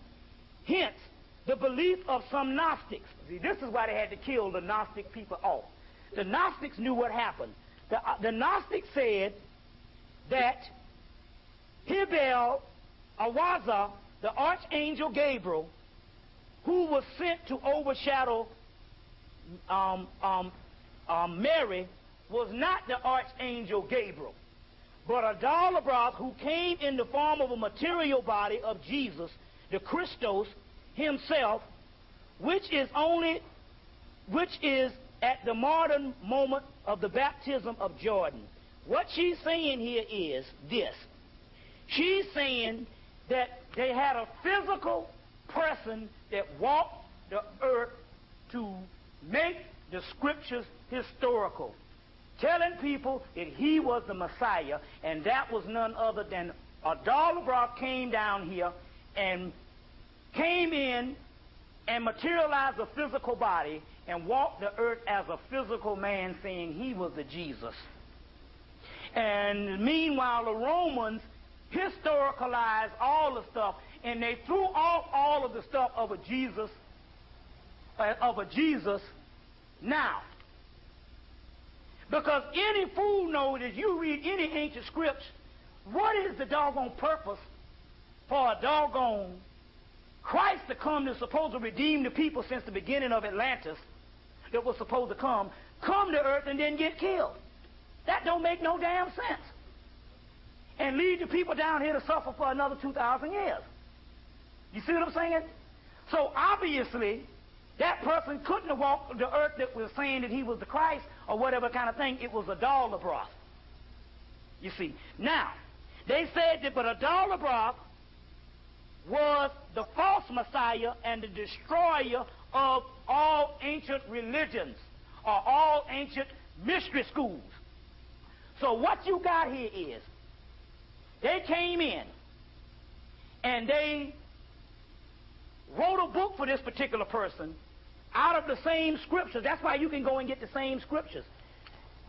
Hence, the belief of some Gnostics. See, this is why they had to kill the Gnostic people off. The Gnostics knew what happened. The Gnostics said that Hibel Awaza, the archangel Gabriel, who was sent to overshadow Mary, was not the archangel Gabriel, but Adalabra, who came in the form of a material body of Jesus, the Christos himself, which is at the modern moment of the baptism of Jordan. What she's saying here is this. She's saying that they had a physical person that walked the earth to make the scriptures historical, telling people that he was the Messiah, and that was none other than Adar-Lebrock came down here and came in and materialized a physical body and walked the earth as a physical man, saying he was the Jesus. And meanwhile, the Romans historicalized all the stuff, and they threw off all of the stuff of a Jesus now. Because any fool knows, as you read any ancient scripts, what is the doggone purpose for a doggone Christ to come that's supposed to redeem the people since the beginning of Atlantis, that was supposed to come to earth and then get killed? That don't make no damn sense. And lead the people down here to suffer for another 2,000 years. You see what I'm saying? So obviously, that person couldn't have walked the earth that was saying that he was the Christ or whatever kind of thing. It was Adar-Lebrock. You see. Now, they said that but Adar-Lebrock was the false Messiah and the destroyer of all ancient religions or all ancient mystery schools. So what you got here is, they came in and they wrote a book for this particular person out of the same scriptures. That's why you can go and get the same scriptures.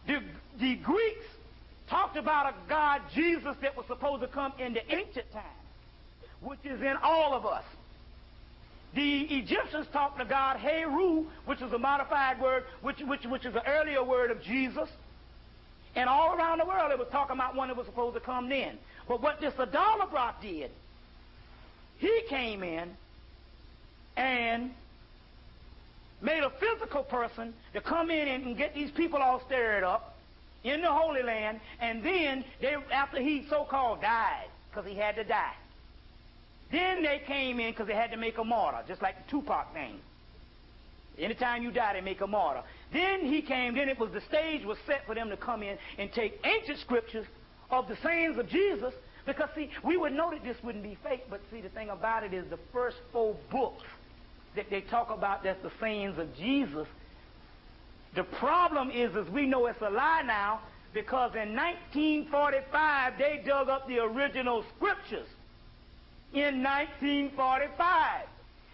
The Greeks talked about a God, Jesus, that was supposed to come in the ancient times, which is in all of us. The Egyptians talked to God, Heru, which is a modified word, which is an earlier word of Jesus. And all around the world, it was talking about one that was supposed to come then. But what this Adar-Lebrock did, he came in and made a physical person to come in and get these people all stirred up in the Holy Land, and then after he so-called died, because he had to die, then they came in because they had to make a martyr, just like the Tupac thing. Anytime you die, they make a martyr. Then he came, then it was the stage was set for them to come in and take ancient scriptures of the sayings of Jesus, because, see, we would know that this wouldn't be fake, but, see, the thing about it is the first 4 books that they talk about that's the sayings of Jesus, the problem is we know it's a lie now, because in 1945, they dug up the original scriptures in 1945.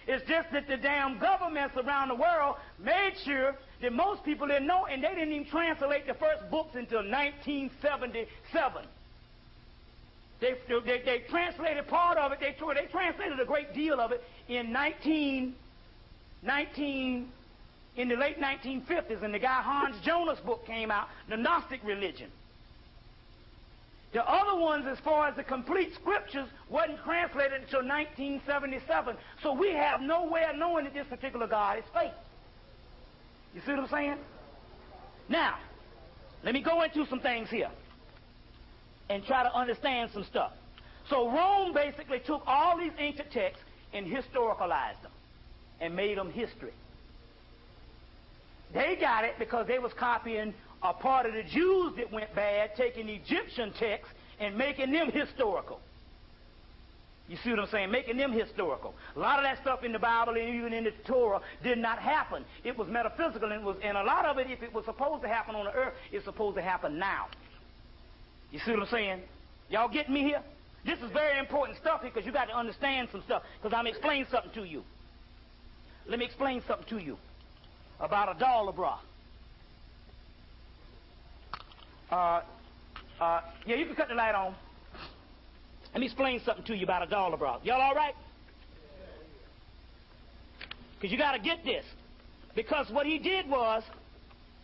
It's just that the damn governments around the world made sure that most people didn't know, and they didn't even translate the first books until 1977. They translated part of it. They translated a great deal of it in in the late 1950s, and the guy Hans Jonas' book came out, The Gnostic Religion. The other ones, as far as the complete scriptures, wasn't translated until 1977. So we have no way of knowing that this particular God is fake. You see what I'm saying? Now, let me go into some things here and try to understand some stuff. So Rome basically took all these ancient texts and historicalized them and made them history. They got it because they was copying a part of the Jews that went bad, taking Egyptian texts and making them historical. You see what I'm saying? Making them historical. A lot of that stuff in the Bible and even in the Torah did not happen. It was metaphysical, and a lot of it, if it was supposed to happen on the earth, it's supposed to happen now. You see what I'm saying? Y'all getting me here? This is very important stuff here, because you got to understand some stuff, because I'm explaining something to you. Let me explain something to you about Adar-Lebrock. Yeah, you can cut the light on. Let me explain something to you about Adar-Lebrock. Y'all all right? Because you got to get this. Because what he did was,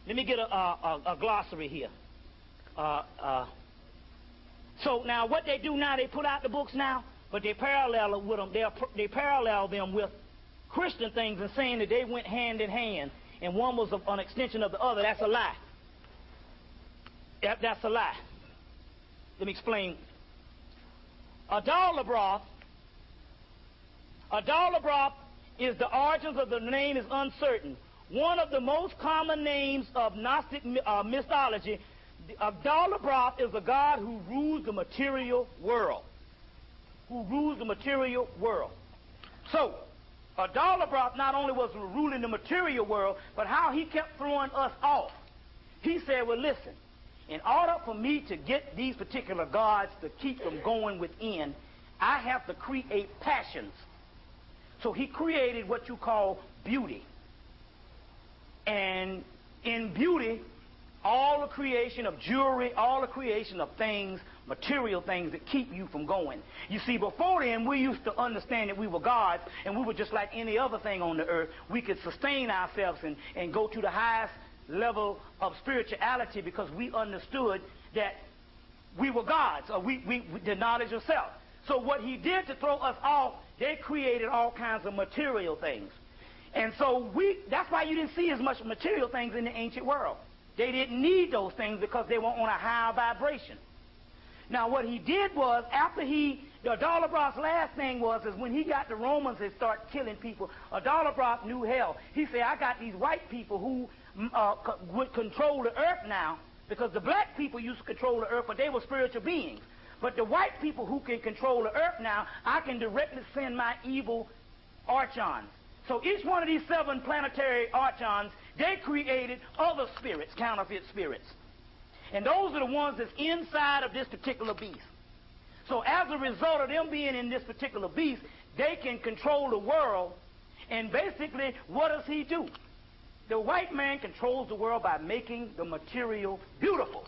let me get a glossary here. So now what they do now, they put out the books now, but they parallel with them. They parallel them with Christian things and saying that they went hand in hand, and one was an extension of the other. That's a lie. That's a lie. Let me explain. Adar-Lebrock is the origins of the name is uncertain. One of the most common names of Gnostic mythology, Adar-Lebrock is a god who rules the material world. So, Adalabroth not only was ruling the material world, but how he kept throwing us off. He said, well, listen, in order for me to get these particular gods to keep them going within, I have to create passions. So he created what you call beauty. And in beauty, all the creation of jewelry, all the creation of things, material things that keep you from going. You see, before then, we used to understand that we were gods, and we were just like any other thing on the earth. We could sustain ourselves and go to the highest level of spirituality because we understood that we were gods, or the knowledge of self. So what he did to throw us off, they created all kinds of material things. And so that's why you didn't see as much material things in the ancient world. They didn't need those things because they were on a higher vibration. Now what he did was, after Adalabroth's last thing was, is when he got the Romans and started killing people, Adalabroth knew hell. He said, I got these white people who would control the earth now, because the black people used to control the earth, but they were spiritual beings. But the white people who can control the earth now, I can directly send my evil archons. So each one of these 7 planetary archons, they created other spirits, counterfeit spirits. And those are the ones that's inside of this particular beast. So as a result of them being in this particular beast, they can control the world. And basically, what does he do? The white man controls the world by making the material beautiful.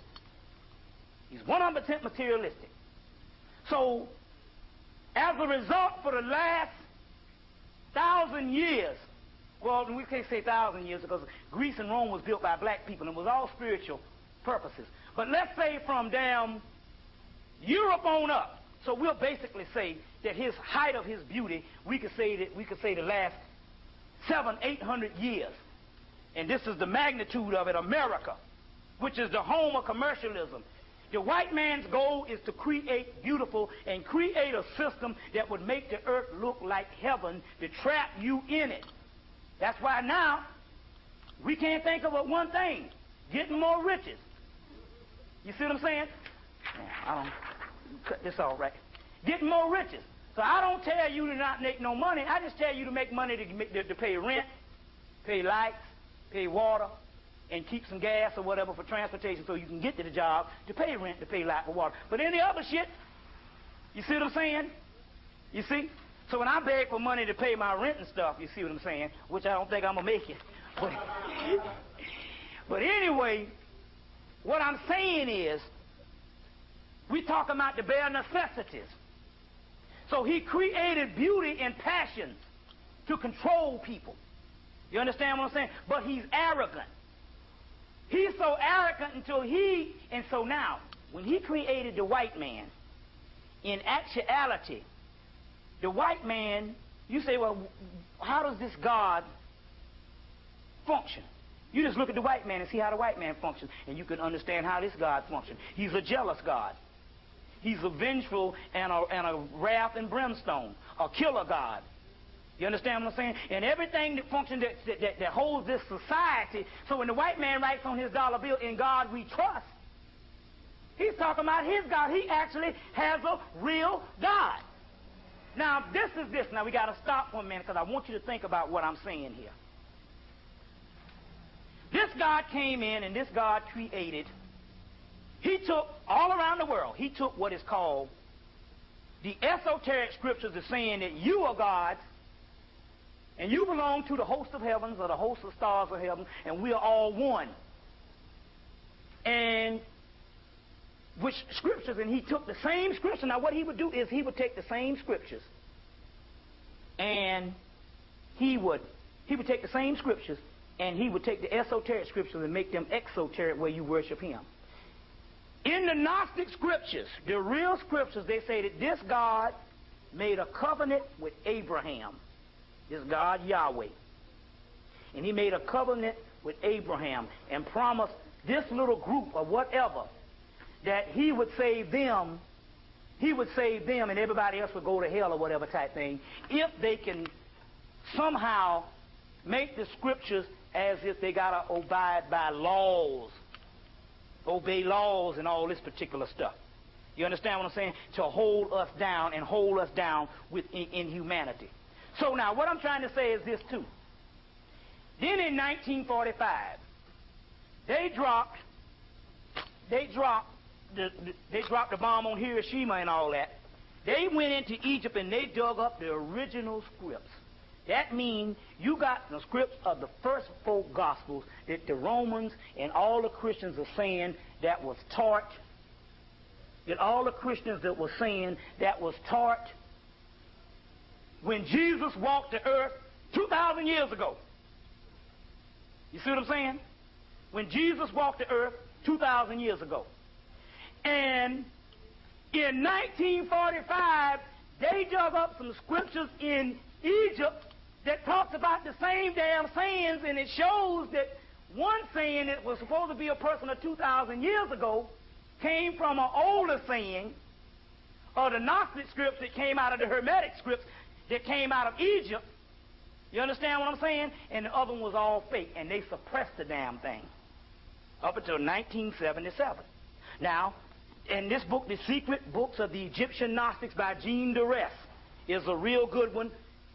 He's 100% materialistic. So, as a result, for the last 1,000 years, well, we can't say 1,000 years because Greece and Rome was built by black people and it was all spiritual purposes. But let's say from down Europe on up, so we'll basically say that his height of his beauty, we could say the last 700-800 years. And this is the magnitude of it, America, which is the home of commercialism. The white man's goal is to create beautiful and create a system that would make the earth look like heaven to trap you in it. That's why now we can't think of one thing, getting more riches. You see what I'm saying? I don't cut this off right. Getting more riches. So I don't tell you to not make no money. I just tell you to make money to pay rent, pay lights, pay water, and keep some gas or whatever for transportation so you can get to the job, to pay rent, to pay light for water. But any other shit, you see what I'm saying? You see? So when I beg for money to pay my rent and stuff, you see what I'm saying? Which I don't think I'm going to make it. But anyway, what I'm saying is, we talking about the bare necessities. So he created beauty and passions to control people. You understand what I'm saying? But he's arrogant. He's so arrogant and so now, when he created the white man, in actuality, the white man, you say, well, how does this God function? You just look at the white man and see how the white man functions, and you can understand how this God functions. He's a jealous God. He's a vengeful and a wrath and brimstone, a killer God. You understand what I'm saying? And everything that functions, that holds this society. So when the white man writes on his dollar bill, "In God we trust," he's talking about his God. He actually has a real God. Now, this is this. Now, we got to stop for a minute because I want you to think about what I'm saying here. This God came in and this God created. He took, all around the world, he took what is called the esoteric scriptures as saying that you are gods and you belong to the host of heavens or the host of stars of heaven, and we are all one. And which scriptures, and he took the same scripture. Now what he would do is he would take the same scriptures and he would take the same scriptures and he would take the esoteric scriptures and make them exoteric where you worship him. In the Gnostic scriptures, the real scriptures, they say that this God made a covenant with Abraham, this God Yahweh. And he made a covenant with Abraham and promised this little group or whatever that he would save them, and everybody else would go to hell or whatever type thing, if they can somehow make the scriptures as if they got to abide by laws, obey laws and all this particular stuff. You understand what I'm saying? To hold us down and hold us down in humanity. So now what I'm trying to say is this too. Then in 1945, they dropped the bomb on Hiroshima and all that. They went into Egypt and they dug up the original scripts. That means you got the scripts of the first 4 Gospels that the Romans and all the Christians are saying that was taught. That all the Christians that were saying that was taught when Jesus walked the earth 2,000 years ago. You see what I'm saying? When Jesus walked the earth 2,000 years ago. And in 1945, they dug up some scriptures in Egypt that talks about the same damn sayings, and it shows that one saying that was supposed to be a person of 2,000 years ago came from an older saying of the Gnostic scripts that came out of the Hermetic scripts that came out of Egypt. You understand what I'm saying? And the other one was all fake, and they suppressed the damn thing up until 1977. Now, in this book, The Secret Books of the Egyptian Gnostics by Jean Duress, is a real good one.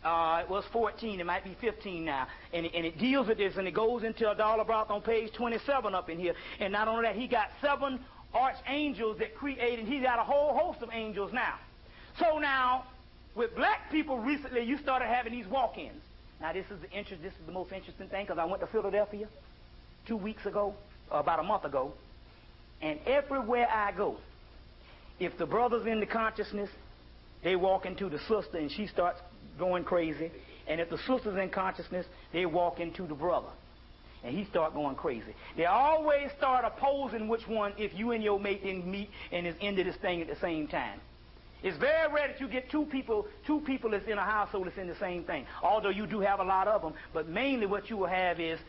It was 14, it might be 15 now. And it deals with this, and it goes into Adalabroth on page 27 up in here. And not only that, he got 7 archangels that created, he got a whole host of angels now. So now, with black people recently, you started having these walk-ins. Now this is the most interesting thing, because I went to Philadelphia 2 weeks ago, or about a month ago, and everywhere I go, if the brother's in the consciousness, they walk into the sister and she starts going crazy. And if the sister's in consciousness, they walk into the brother and he start going crazy. They always start opposing which one if you and your mate didn't meet and is into this thing at the same time. It's very rare that you get two people that's in a household that's in the same thing. Although you do have a lot of them, but mainly what you will have is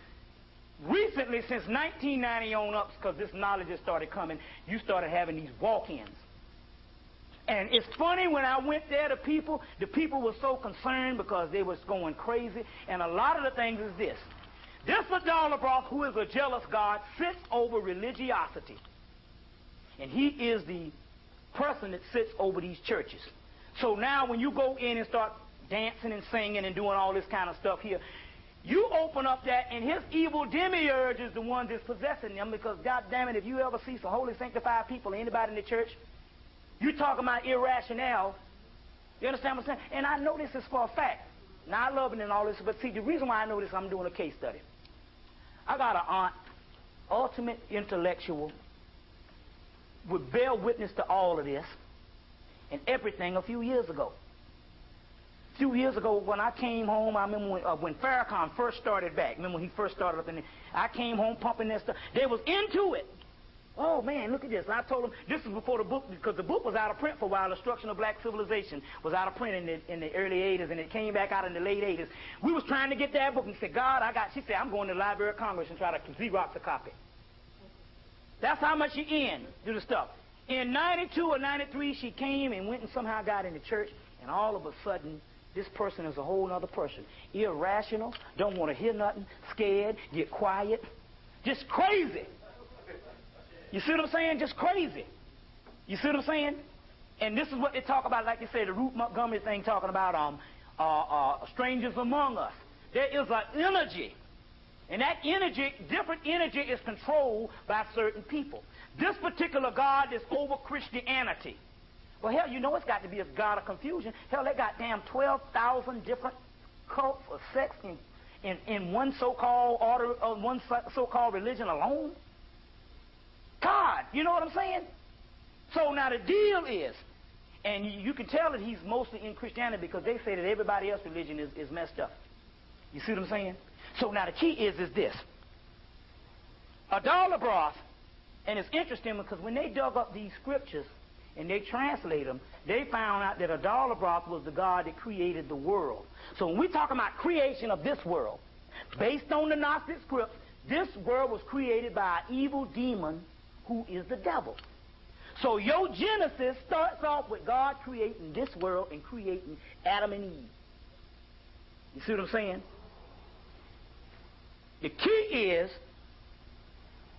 recently, since 1990 on up, because this knowledge has started coming, you started having these walk-ins. And it's funny, when I went there, the people were so concerned because they was going crazy. And a lot of the things is this. This Adalabroth, who is a jealous God, sits over religiosity. And he is the person that sits over these churches. So now when you go in and start dancing and singing and doing all this kind of stuff here, you open up that, and his evil demiurge is the one that's possessing them, because, God damn it, if you ever see some holy, sanctified people, anybody in the church, you talking about irrationale. You understand what I'm saying? And I know this is for a fact. Now, I love it and all this, but see, the reason why I know this, I'm doing a case study. I got an aunt, ultimate intellectual, would bear witness to all of this and everything a few years ago. A few years ago, when I came home, I remember when Farrakhan first started back. Remember when he first started up in there? I came home pumping that stuff. They was into it. Oh, man, look at this. And I told them, this is before the book, because the book was out of print for a while. Destruction of Black Civilization was out of print in the early 80s, and it came back out in the late 80s. We was trying to get that book, and she said, she said, I'm going to the Library of Congress and try to Xerox a copy. That's how much she in to the stuff. In 92 or 93, she came and went and somehow got in the church, and all of a sudden, this person is a whole other person. Irrational, don't want to hear nothing, scared, get quiet, just crazy. You see what I'm saying? Just crazy. You see what I'm saying? And this is what they talk about, like you say, the Ruth Montgomery thing, talking about strangers among us. There is an energy. And that energy, different energy, is controlled by certain people. This particular God is over Christianity. Well, hell, you know it's got to be a God of confusion. Hell, they got damn 12,000 different cults of sex in one so-called order, one so-called religion alone. God, you know what I'm saying? So now the deal is, and you can tell that he's mostly in Christianity because they say that everybody else's religion is messed up. You see what I'm saying? So now the key is this. Adalabroth, and it's interesting because when they dug up these scriptures and they translate them, they found out that Adalabroth was the God that created the world. So when we talk about creation of this world, based on the Gnostic scripts, this world was created by an evil demon who is the devil. So your Genesis starts off with God creating this world and creating Adam and Eve. You see what I'm saying? The key is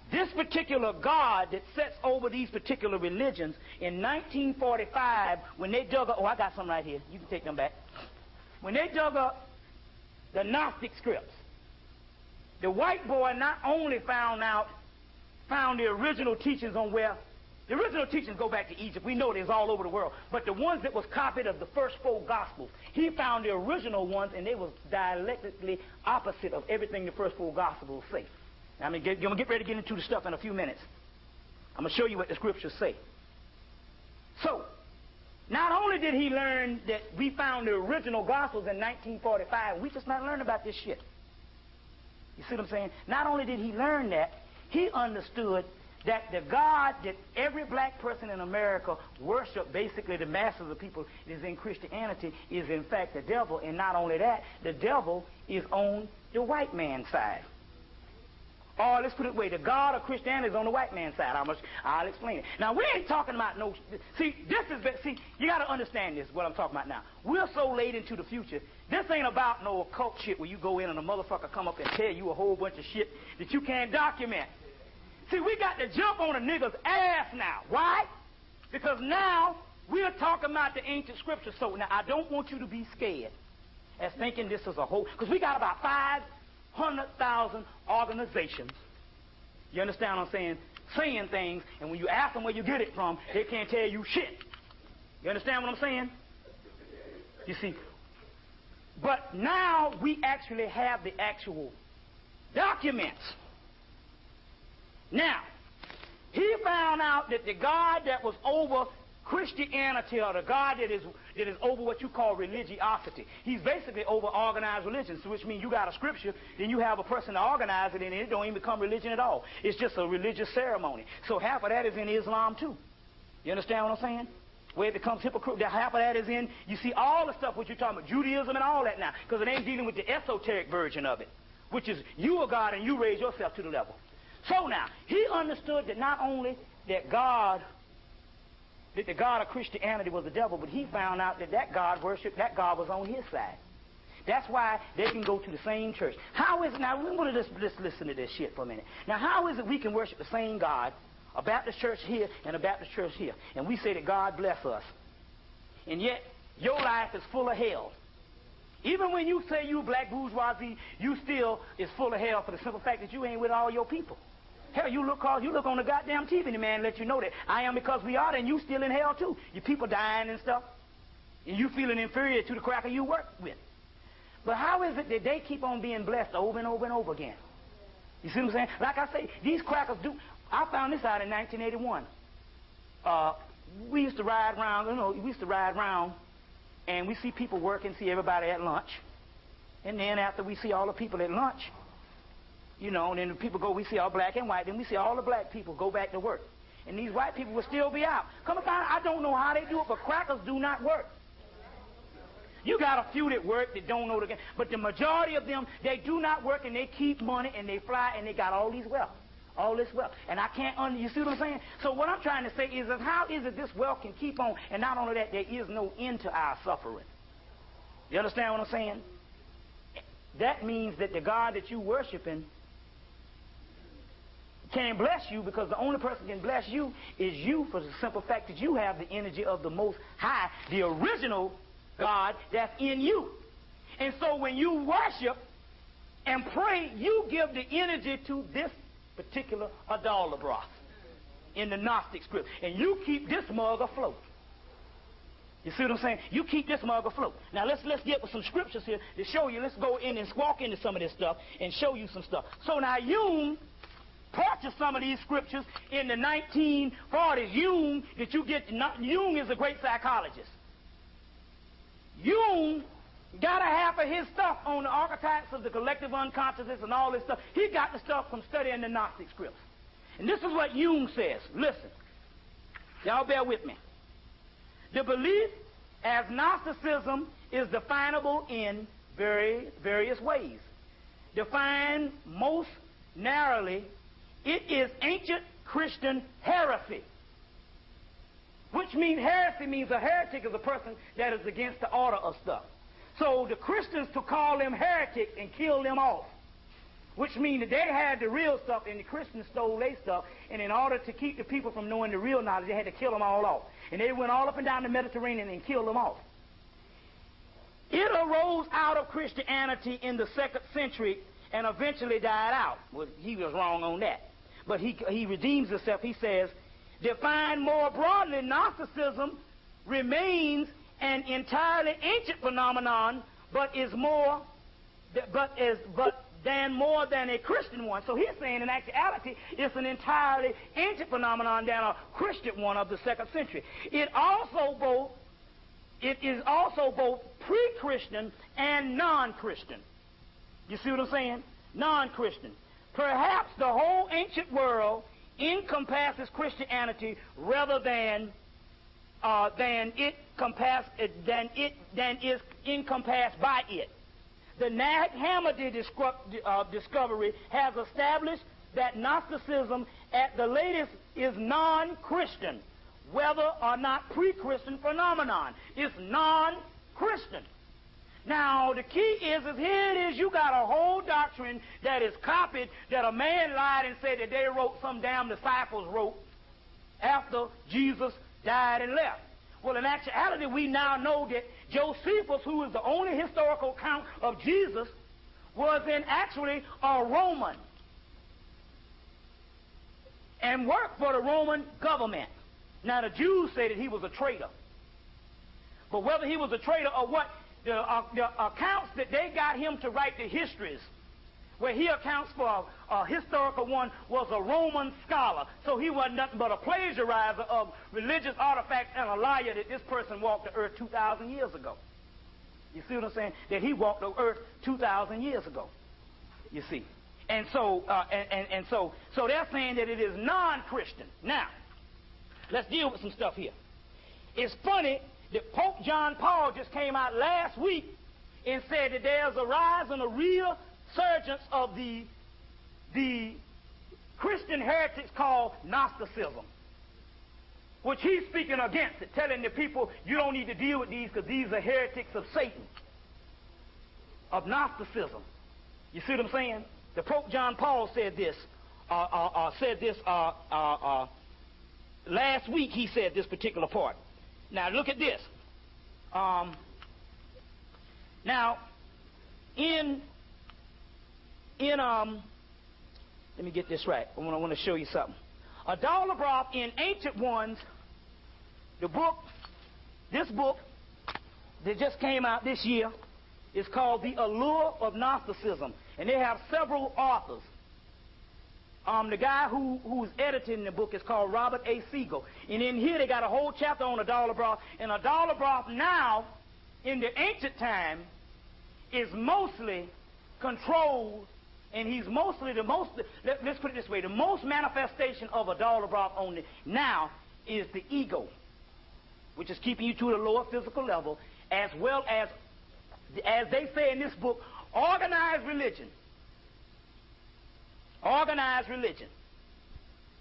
this particular God that sets over these particular religions in 1945 when they dug up, I got some right here. You can take them back. when they dug up the Gnostic scripts, the white boy not only found the original teachings on where, the original teachings go back to Egypt. We know there's all over the world. But the ones that was copied of the first 4 Gospels, he found the original ones, and they was dialectically opposite of everything the first 4 Gospels say. Now, I'm going to get ready to get into the stuff in a few minutes. I'm going to show you what the scriptures say. So, not only did he learn that we found the original Gospels in 1945, we just not learning about this shit. You see what I'm saying? Not only did he learn that, he understood that the God that every black person in America worship, basically the masses of people is in Christianity, is in fact the devil. And not only that, the devil is on the white man's side. Or let's put it away, the God of Christianity is on the white man's side. I'll explain it. Now, we ain't talking about no... See, you got to understand this, what I'm talking about now. We're so late into the future. This ain't about no occult shit where you go in and a motherfucker come up and tell you a whole bunch of shit that you can't document. See, we got to jump on a nigga's ass now. Why? Because now we're talking about the ancient scriptures. So now I don't want you to be scared as thinking this is a whole... Because we got about 500,000 organizations. You understand what I'm saying? Saying things, and when you ask them where you get it from, they can't tell you shit. You understand what I'm saying? You see? But now we actually have the actual documents. Now, he found out that the God that was over Christianity, or the God that is over what you call religiosity, he's basically over organized religion, so which means you got a scripture, then you have a person to organize it, and it don't even become religion at all. It's just a religious ceremony. So half of that is in Islam too. You understand what I'm saying? Where it becomes hypocrite, half of that is in, you see all the stuff what you're talking about, Judaism and all that now, because it ain't dealing with the esoteric version of it, which is you are God and you raise yourself to the level. So now, he understood that not only that the God of Christianity was the devil, but he found out that God worshiped, that God was on his side. That's why they can go to the same church. How is it, now we want to just listen to this shit for a minute. Now, how is it we can worship the same God, a Baptist church here and a Baptist church here, and we say that God bless us, and yet your life is full of hell? Even when you say you black bourgeoisie, you still is full of hell for the simple fact that you ain't with all your people. Hell, you look on the goddamn TV and the man let you know that I am because we are, and you still in hell too. Your people dying and stuff, and you feeling inferior to the cracker you work with. But how is it that they keep on being blessed over and over and over again? You see what I'm saying? Like I say, these crackers do. I found this out in 1981. We used to ride around, and we see people working, see everybody at lunch. And then after we see all the people at lunch, you know, and then the people go, we see all black and white, then we see all the black people go back to work. And these white people will still be out. Come about, I don't know how they do it, but crackers do not work. You got a few that work that don't know the game, but the majority of them, they do not work, and they keep money, and they fly, and they got all these wealth. All this wealth. And I can't you see what I'm saying? So what I'm trying to say is that how is it this wealth can keep on, and not only that, there is no end to our suffering. You understand what I'm saying? That means that the God that you worshiping can't bless you, because the only person can bless you is you, for the simple fact that you have the energy of the Most High, the original God that's in you. And so when you worship and pray, you give the energy to this particular Adala broth in the Gnostic script, and you keep this mug afloat. You see what I'm saying? You keep this mug afloat. Now let's get with some scriptures here to show you. Let's go in and walk into some of this stuff and show you some stuff. So now Jung purchased some of these scriptures in the 1940s. Jung is a great psychologist. Jung got a half of his stuff on the archetypes of the collective unconsciousness and all this stuff. He got the stuff from studying the Gnostic scripts. And this is what Jung says. Listen. Y'all bear with me. The belief as Gnosticism is definable in various ways. Defined most narrowly, it is ancient Christian heresy. Which means heresy means a heretic is a person that is against the order of stuff. So the Christians to call them heretics and kill them off, which means that they had the real stuff and the Christians stole their stuff, and in order to keep the people from knowing the real knowledge, they had to kill them all off. And they went all up and down the Mediterranean and killed them off. It arose out of Christianity in the 2nd century and eventually died out. Well, he was wrong on that. But he redeems himself. He says, defined more broadly, Gnosticism remains an entirely ancient phenomenon, but more than a Christian one. So he's saying in actuality it's an entirely ancient phenomenon than a Christian one of the 2nd century. It is also both pre-Christian and non-Christian. You see what I'm saying? Non-Christian. Perhaps the whole ancient world encompasses Christianity rather than is encompassed by it. The Nag Hammadi discovery has established that Gnosticism at the latest is non-Christian, whether or not pre-Christian phenomenon. It's non-Christian. Now, the key is here it is, you got a whole doctrine that is copied, that a man lied and said that they wrote, some damn disciples wrote, after Jesus died and left. Well, in actuality, we now know that Josephus, who is the only historical account of Jesus, was actually a Roman and worked for the Roman government. Now, the Jews say that he was a traitor. But whether he was a traitor or what, the accounts that they got him to write the histories, where he accounts for a historical one, was a Roman scholar. So he wasn't nothing but a plagiarizer of religious artifacts and a liar that this person walked the earth 2,000 years ago. You see what I'm saying? That he walked the earth 2,000 years ago. You see? And so they're saying that it is non-Christian. Now, let's deal with some stuff here. It's funny that Pope John Paul just came out last week and said that there's a rise and a real surgence of the Christian heretics called Gnosticism, which he's speaking against it, telling the people you don't need to deal with these because these are heretics of Satan, of Gnosticism. You see what I'm saying? The Pope John Paul said this. Last week he said this particular part. Now look at this. Now, let me get this right. I want to show you something. Adalabroth in Ancient Ones, this book that just came out this year is called The Allure of Gnosticism, and they have several authors. The guy who's editing the book is called Robert A. Siegel. And in here they got a whole chapter on Adalabroth. And Adalabroth now, in the ancient time, is mostly controlled, and he's mostly let's put it this way, the most manifestation of Adalabroth only now is the ego, which is keeping you to the lower physical level, as well as they say in this book, organized religion. Organized religion.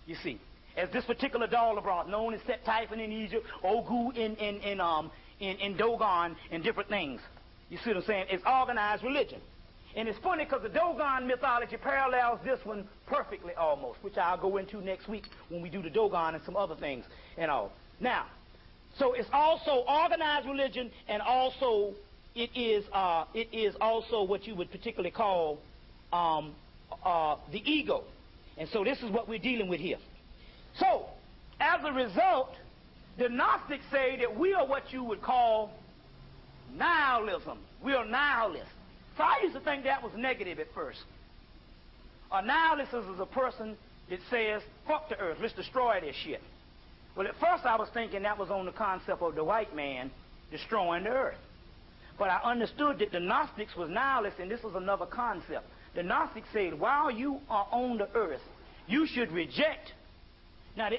You see, as this particular Adalabroth, known as Set Typhon in Egypt, Ogu in Dogon, and different things. You see what I'm saying? It's organized religion. And it's funny because the Dogon mythology parallels this one perfectly almost, which I'll go into next week when we do the Dogon and some other things and all. Now, so it's also organized religion, and also it is also what you would particularly call the ego. And so this is what we're dealing with here. So, as a result, the Gnostics say that we are what you would call nihilism. We are nihilists. So I used to think that was negative at first. A nihilist is a person that says, fuck the earth, let's destroy this shit. Well, at first I was thinking that was on the concept of the white man destroying the earth. But I understood that the Gnostics was nihilists, and this was another concept. The Gnostics said, while you are on the earth, you should reject. Now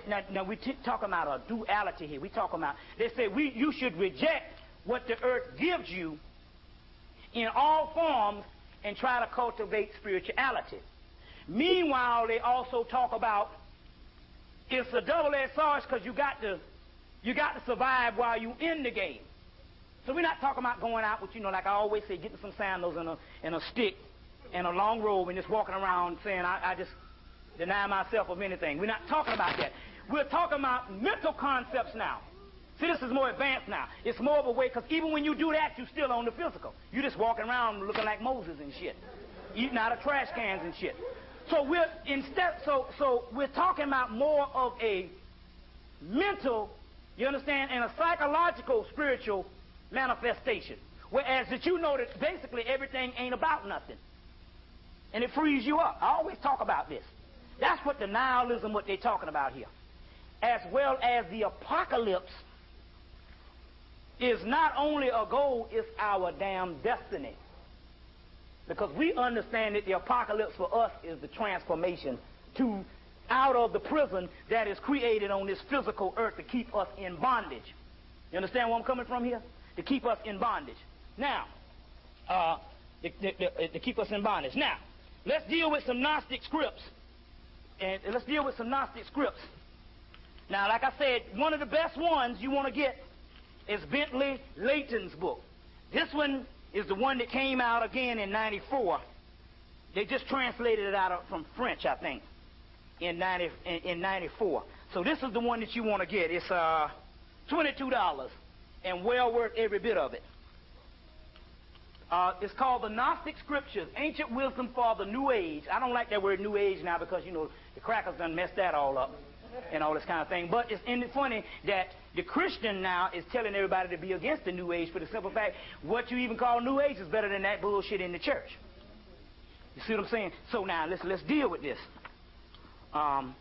we're talking about a duality here. We're talking about, they say you should reject what the earth gives you in all forms and try to cultivate spirituality. Meanwhile, they also talk about it's a double-edged sword because you got to survive while you're in the game. So we're not talking about going out with, like I always say, getting some sandals and a stick and a long robe and just walking around saying, I just deny myself of anything. We're not talking about that. We're talking about mental concepts now. See, this is more advanced now. It's more of a way, because even when you do that, you're still on the physical. You're just walking around looking like Moses and shit, eating out of trash cans and shit. So we're talking about more of a mental, you understand, and a psychological, spiritual manifestation. Whereas that you know that basically everything ain't about nothing. And it frees you up. I always talk about this. That's what the nihilism, what they're talking about here. As well as the apocalypse is not only a goal, it's our damn destiny. Because we understand that the apocalypse for us is the transformation to out of the prison that is created on this physical earth to keep us in bondage. You understand where I'm coming from here? To keep us in bondage. Now, to keep us in bondage. Now, let's deal with some Gnostic scripts. And let's deal with some Gnostic scripts. Now, like I said, one of the best ones you want to get is Bentley Layton's book. This one is the one that came out again in 94. They just translated it out from French, I think, in 94. So this is the one that you want to get. It's $22 and well worth every bit of it. It's called The Gnostic Scriptures, Ancient Wisdom for the New Age. I don't like that word New Age now because, you know, the crackers done messed that all up and all this kind of thing. But it's funny that the Christian now is telling everybody to be against the New Age for the simple fact what you even call New Age is better than that bullshit in the church. You see what I'm saying? So now let's deal with this. Now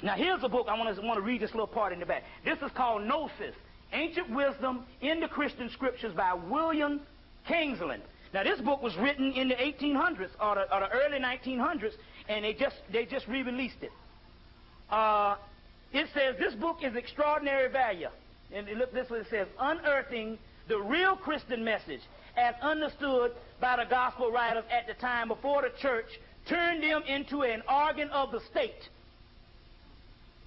here's a book. I want to read this little part in the back. This is called Gnosis, Ancient Wisdom in the Christian Scriptures by William Kingsland. Now this book was written in the 1800s or the early 1900s, and they just re-released it. It says this book is extraordinary value, and look, this is what it says: unearthing the real Christian message as understood by the gospel writers at the time before the church turned them into an organ of the state.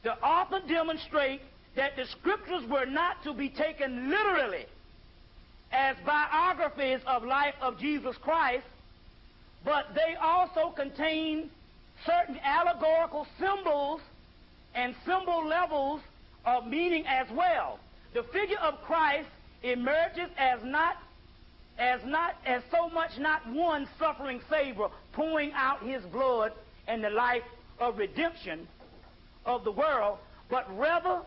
The author demonstrates that the scriptures were not to be taken literally as biographies of life of Jesus Christ, but they also contain certain allegorical symbols and symbol levels of meaning as well. The figure of Christ emerges as so much not one suffering Savior pouring out his blood and the life of redemption of the world, but rather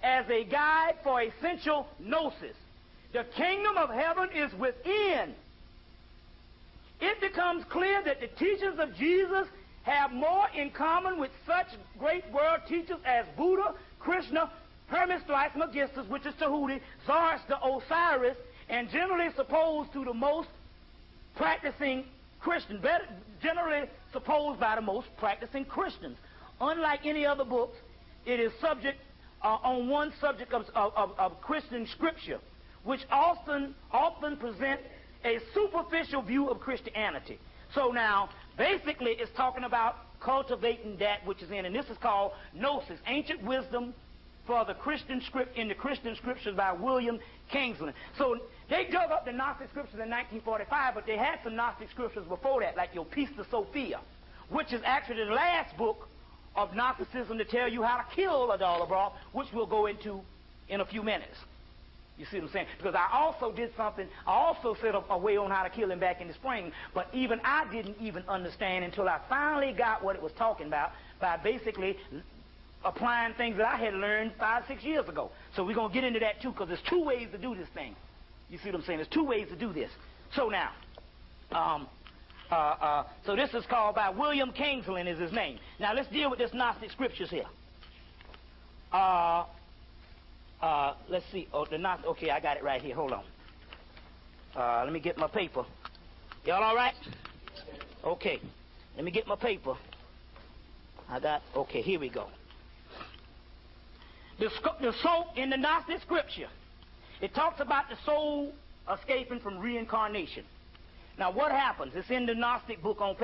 as a guide for essential gnosis. The kingdom of heaven is within. It becomes clear that the teachings of Jesus have more in common with such great world teachers as Buddha, Krishna, Hermes Trismegistus, which is Tahuti, Zoroaster, Osiris, and generally supposed to the most practicing Christians, generally supposed by the most practicing Christians. Unlike any other books, it is subject on one subject of Christian scripture, which often present a superficial view of Christianity. So now, basically, it's talking about cultivating that which is in, and this is called Gnosis, Ancient Wisdom for the Christian script in the Christian Scriptures by William Kingsland. So they dug up the Gnostic Scriptures in 1945, but they had some Gnostic Scriptures before that, like your Pista Sophia, which is actually the last book of Gnosticism to tell you how to kill a dollar broth, which we'll go into in a few minutes. You see what I'm saying? Because I also did something, I also said a way on how to kill him back in the spring, but even I didn't even understand until I finally got what it was talking about by basically applying things that I had learned 5-6 years ago. So we're going to get into that too, because there's two ways to do this thing. You see what I'm saying? There's two ways to do this. So now, so this is called by William Kingsland is his name. Now let's deal with this Gnostic Scriptures here. Let's see. Oh, the Gnostic. Okay, I got it right here. Hold on. Let me get my paper. Y'all all right? Okay. Let me get my paper. Okay, here we go. The soul in the Gnostic Scripture, it talks about the soul escaping from reincarnation. Now, what happens? It's in the Gnostic book on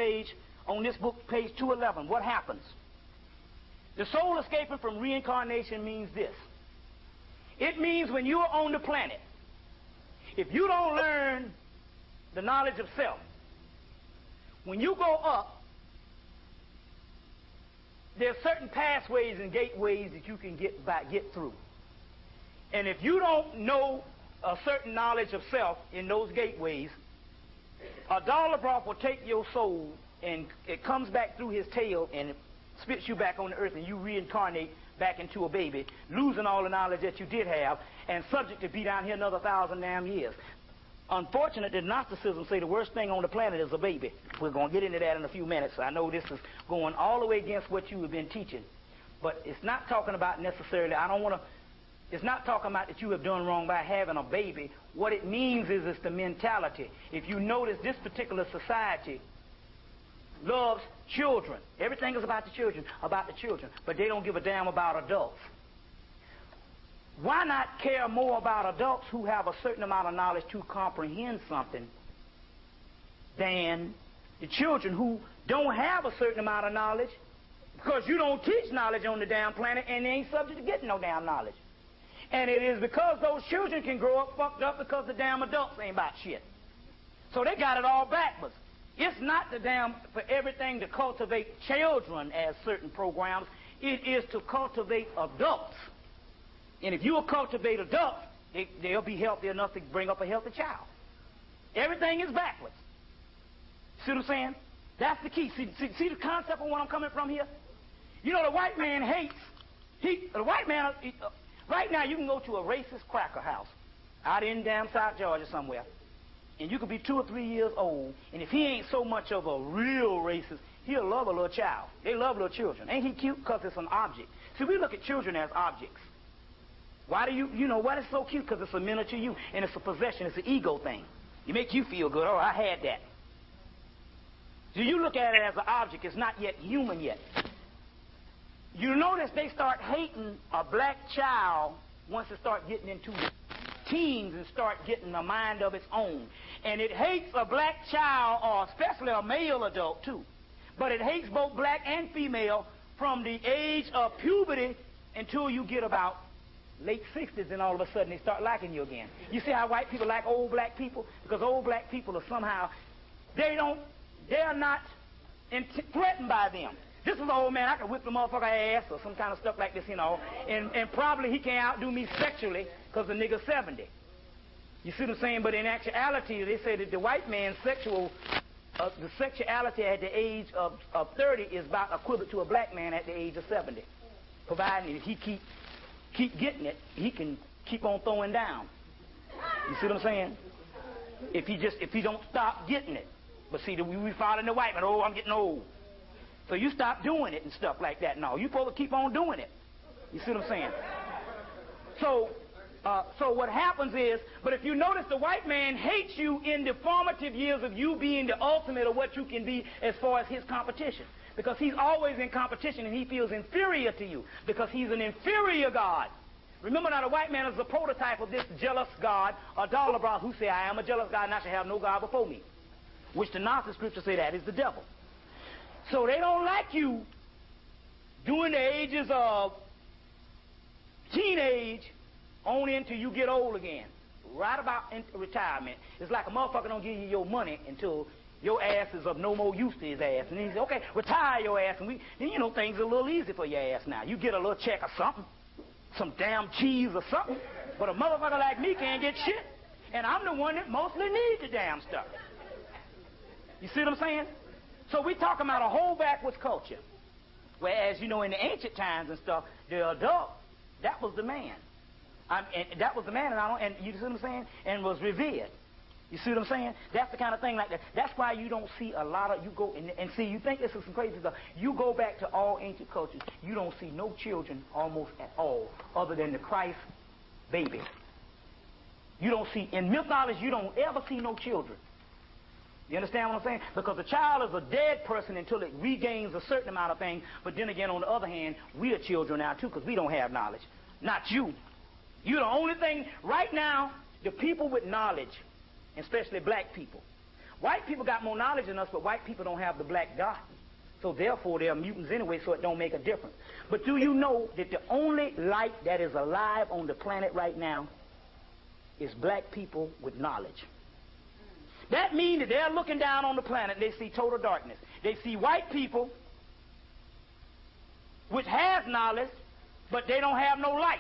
this book, page 211. What happens? The soul escaping from reincarnation means this. It means when you're on the planet, if you don't learn the knowledge of self, when you go up, there are certain pathways and gateways that you can get through. And if you don't know a certain knowledge of self in those gateways, Adalabrov will take your soul and it comes back through his tail and it spits you back on the earth and you reincarnate back into a baby, losing all the knowledge that you did have and subject to be down here another 1,000 damn years. Unfortunate that Gnosticism say the worst thing on the planet is a baby. We're going to get into that in a few minutes. I know this is going all the way against what you have been teaching. But it's not talking about necessarily, it's not talking about that you have done wrong by having a baby. What it means is it's the mentality. If you notice, this particular society loves children. Everything is about the children, but they don't give a damn about adults. Why not care more about adults who have a certain amount of knowledge to comprehend something than the children who don't have a certain amount of knowledge, because you don't teach knowledge on the damn planet and they ain't subject to getting no damn knowledge. And it is because those children can grow up fucked up because the damn adults ain't about shit. So they got it all backwards. It's not the damn for everything to cultivate children as certain programs. It is to cultivate adults. And if you will cultivate adults, they'll be healthy enough to bring up a healthy child. Everything is backwards. See what I'm saying? That's the key. See the concept of where I'm coming from here? You know, the white man hates. Right now, you can go to a racist cracker house out in damn South Georgia somewhere, and you could be 2 or 3 years old, and if he ain't so much of a real racist, he'll love a little child. They love little children. Ain't he cute? Because it's an object. See, we look at children as objects. Why do you know, why it's so cute? Because it's a miniature you, and it's a possession. It's an ego thing. It makes you feel good. Oh, I had that. So you look at it as an object. It's not yet human yet. You notice they start hating a black child once it starts getting into teens and start getting a mind of its own. And it hates a black child, or especially a male adult too. But it hates both black and female from the age of puberty until you get about late 60s, and all of a sudden they start liking you again. You see how white people like old black people? Because old black people are somehow, they're not threatened by them. This is an old man, I can whip the motherfucker ass or some kind of stuff like this, you know, and probably he can't outdo me sexually because the nigga's 70. You see what I'm saying? But in actuality, they say that the white man's the sexuality at the age of 30 is about equivalent to a black man at the age of 70. Providing if he keep getting it, he can keep on throwing down. You see what I'm saying? If he don't stop getting it. But see, we following the white man, oh, I'm getting old. So you stop doing it and stuff like that. No, you're supposed to keep on doing it. You see what I'm saying? So what happens is, but if you notice, the white man hates you in the formative years of you being the ultimate of what you can be as far as his competition. Because he's always in competition and he feels inferior to you because he's an inferior God. Remember now, the white man is a prototype of this jealous God, Adalabrov, who say, I am a jealous God and I shall have no God before me. Which the Gnostic scriptures say that is the devil. So they don't like you during the ages of teenage on into you get old again. Right about into retirement. It's like a motherfucker don't give you your money until your ass is of no more use to his ass. And he says, okay, retire your ass. And you know, things are a little easy for your ass now. You get a little check or something. Some damn cheese or something. But a motherfucker like me can't get shit. And I'm the one that mostly needs the damn stuff. You see what I'm saying? So we talking about a whole backwards culture. Whereas, you know, in the ancient times and stuff, the adult, that was the man. And that was the man, and you see what I'm saying? And was revered. You see what I'm saying? That's the kind of thing like that. That's why you don't see a lot of, you go, and see, you think this is some crazy stuff. You go back to all ancient cultures, you don't see no children almost at all, other than the Christ baby. You don't see, in mythology, you don't ever see no children. You understand what I'm saying? Because a child is a dead person until it regains a certain amount of things. But then again, on the other hand, we are children now too because we don't have knowledge. Not you. You're the only thing, right now, the people with knowledge, especially black people. White people got more knowledge than us, but white people don't have the black dot. So therefore, they're mutants anyway, so it don't make a difference. But do you know that the only light that is alive on the planet right now is black people with knowledge? That means that they're looking down on the planet and they see total darkness. They see white people which have knowledge, but they don't have no light.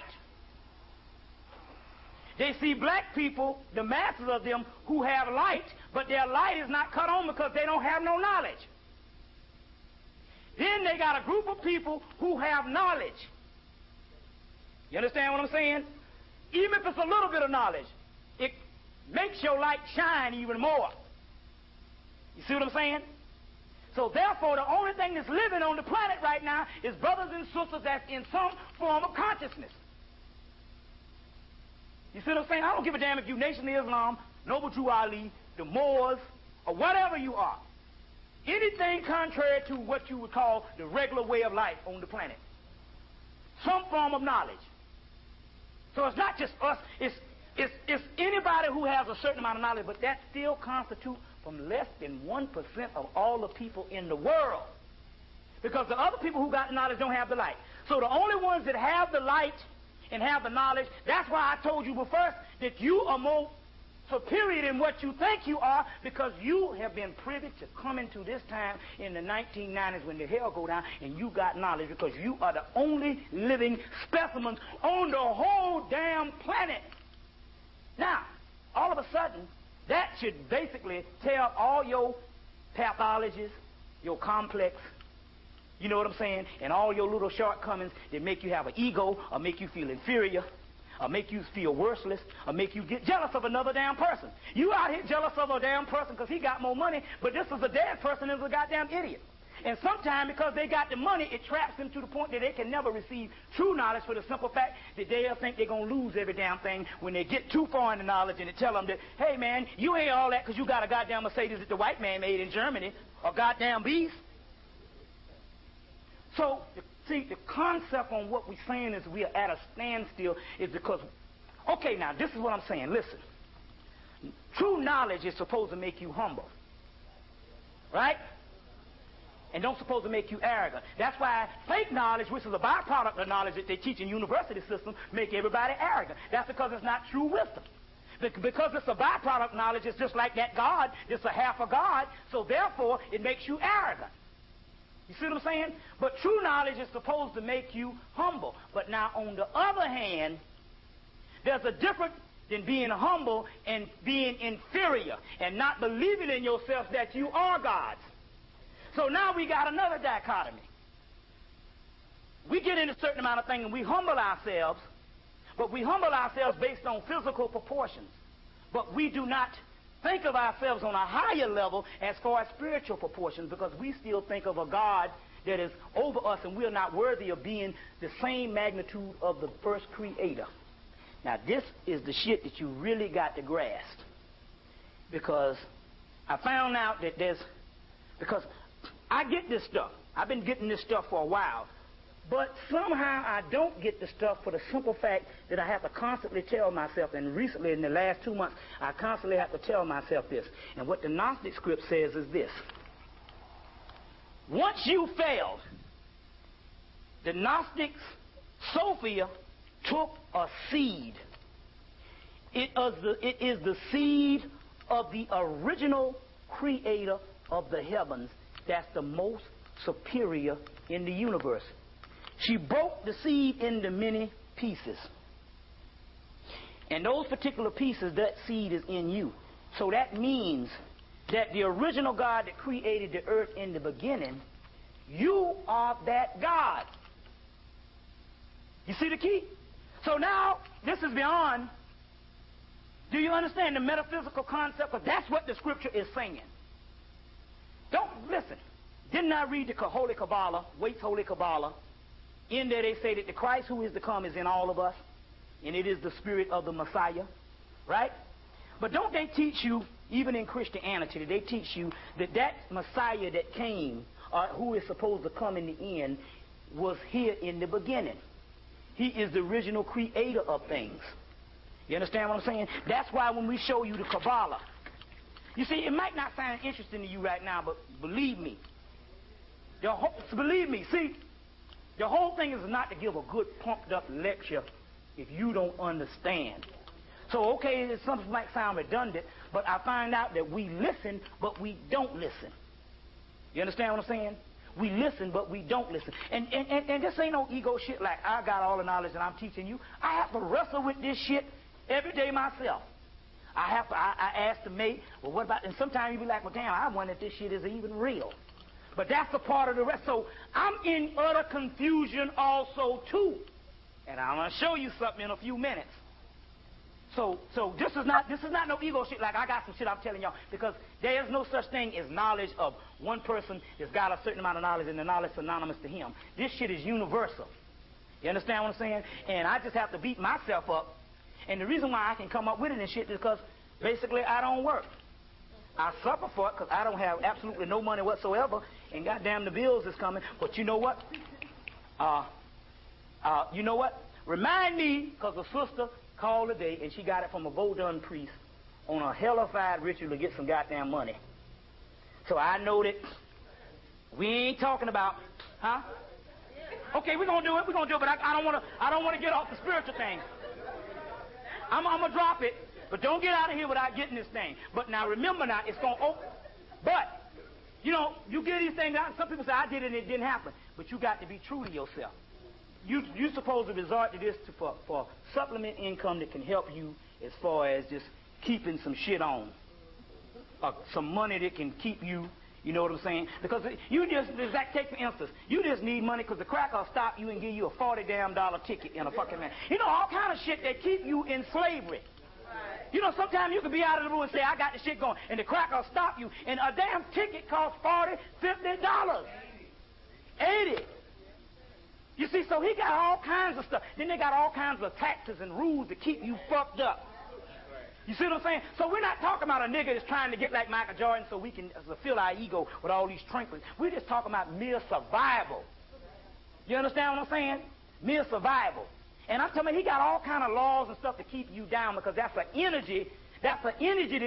They see black people, the masses of them, who have light, but their light is not cut on because they don't have no knowledge. Then they got a group of people who have knowledge. You understand what I'm saying? Even if it's a little bit of knowledge, it makes your light shine even more. You see what I'm saying? So therefore, the only thing that's living on the planet right now is brothers and sisters that's in some form of consciousness. You see what I'm saying? I don't give a damn if you Nation of Islam, Noble Drew Ali, the Moors, or whatever you are. Anything contrary to what you would call the regular way of life on the planet. Some form of knowledge. So it's not just us, it's anybody who has a certain amount of knowledge, but that still constitutes from less than 1% of all the people in the world. Because the other people who got the knowledge don't have the light. So the only ones that have the light and have the knowledge, that's why I told you before that you are more superior than what you think you are, because you have been privy to coming to this time in the 1990s when the hell go down, and you got knowledge because you are the only living specimens on the whole damn planet. Now, all of a sudden, that should basically tell all your pathologies, your complex, you know what I'm saying, and all your little shortcomings that make you have an ego or make you feel inferior or make you feel worthless or make you get jealous of another damn person. You out here jealous of a damn person because he got more money, but this is a dead person and is a goddamn idiot. And sometimes because they got the money, it traps them to the point that they can never receive true knowledge for the simple fact that they'll think they're going to lose every damn thing when they get too far in the knowledge and they tell them that, hey man, you ain't all that because you got a goddamn Mercedes that the white man made in Germany, or goddamn beast. So, see, the concept on what we're saying is we are at a standstill is because, okay, now, this is what I'm saying. Listen. True knowledge is supposed to make you humble. Right? And don't supposed to make you arrogant. That's why fake knowledge, which is a byproduct of knowledge that they teach in university systems, make everybody arrogant. That's because it's not true wisdom. Because it's a byproduct knowledge, it's just like that God, it's a half of God, so therefore it makes you arrogant. You see what I'm saying? But true knowledge is supposed to make you humble. But now, on the other hand, there's a difference in being humble and being inferior and not believing in yourself that you are God's. So now we got another dichotomy. We get in a certain amount of things and we humble ourselves, but we humble ourselves based on physical proportions. But we do not think of ourselves on a higher level as far as spiritual proportions, because we still think of a God that is over us and we're not worthy of being the same magnitude of the first creator. Now this is the shit that you really got to grasp, because I found out that because I get this stuff. I've been getting this stuff for a while, but somehow I don't get the stuff for the simple fact that I have to constantly tell myself, and recently in the last 2 months, I constantly have to tell myself this. And what the Gnostic script says is this. Once you failed, the Gnostics, Sophia, took a seed. It is the seed of the original creator of the heavens that's the most superior in the universe. She broke the seed into many pieces. And those particular pieces, that seed is in you. So that means that the original God that created the earth in the beginning, you are that God. You see the key? So now, this is beyond. Do you understand the metaphysical concept? Because that's what the scripture is saying. Don't listen. Didn't I read the Holy Kabbalah, Waite's Holy Kabbalah? In there they say that the Christ who is to come is in all of us, and it is the spirit of the Messiah, right? But don't they teach you, even in Christianity, they teach you that that Messiah that came, or who is supposed to come in the end, was here in the beginning. He is the original creator of things. You understand what I'm saying? That's why when we show you the Kabbalah, you see, it might not sound interesting to you right now, but believe me. Believe me, see, the whole thing is not to give a good pumped up lecture if you don't understand. So, okay, something might sound redundant, but I find out that we listen, but we don't listen. You understand what I'm saying? We listen, but we don't listen. And this ain't no ego shit like I got all the knowledge and I'm teaching you. I have to wrestle with this shit every day myself. I ask the mate, well, what about, and sometimes you be like, well, damn, I wonder if this shit is even real. But that's a part of the rest. So I'm in utter confusion also, too. And I'm going to show you something in a few minutes. So this is not no ego shit. Like I got some shit I'm telling y'all, because there is no such thing as knowledge of one person that's got a certain amount of knowledge and the knowledge synonymous to him. This shit is universal. You understand what I'm saying? And I just have to beat myself up. And the reason why I can come up with it and shit is because basically I don't work. I suffer for it because I don't have absolutely no money whatsoever, and goddamn the bills is coming. But you know what? You know what? Remind me, because a sister called today and she got it from a Vodun priest on a hellified ritual to get some goddamn money. So I know that we ain't talking about, huh? Okay, we're gonna do it, but I don't wanna get off the spiritual thing. I'm gonna drop it, but don't get out of here without getting this thing. But now remember now, it's gonna open. But, you know, you get these things out, some people say I did it and it didn't happen. But you got to be true to yourself. You're supposed to resort to this for supplement income that can help you as far as just keeping some shit on. Some money that can keep you, you know what I'm saying? Because you just take for instance, you just need money because the cracker will stop you and give you a $40 damn ticket in a fucking man. You know, all kind of shit that keep you in slavery. You know, sometimes you can be out of the blue and say, I got the shit going, and the cracker will stop you, and a damn ticket costs $40, $50, $80. You see, so he got all kinds of stuff. Then they got all kinds of taxes and rules to keep you fucked up. You see what I'm saying? So we're not talking about a nigga that's trying to get like Michael Jordan so we can fill our ego with all these trinkets. We're just talking about mere survival. You understand what I'm saying? Mere survival. And I'm telling you, he got all kind of laws and stuff to keep you down because that's an energy that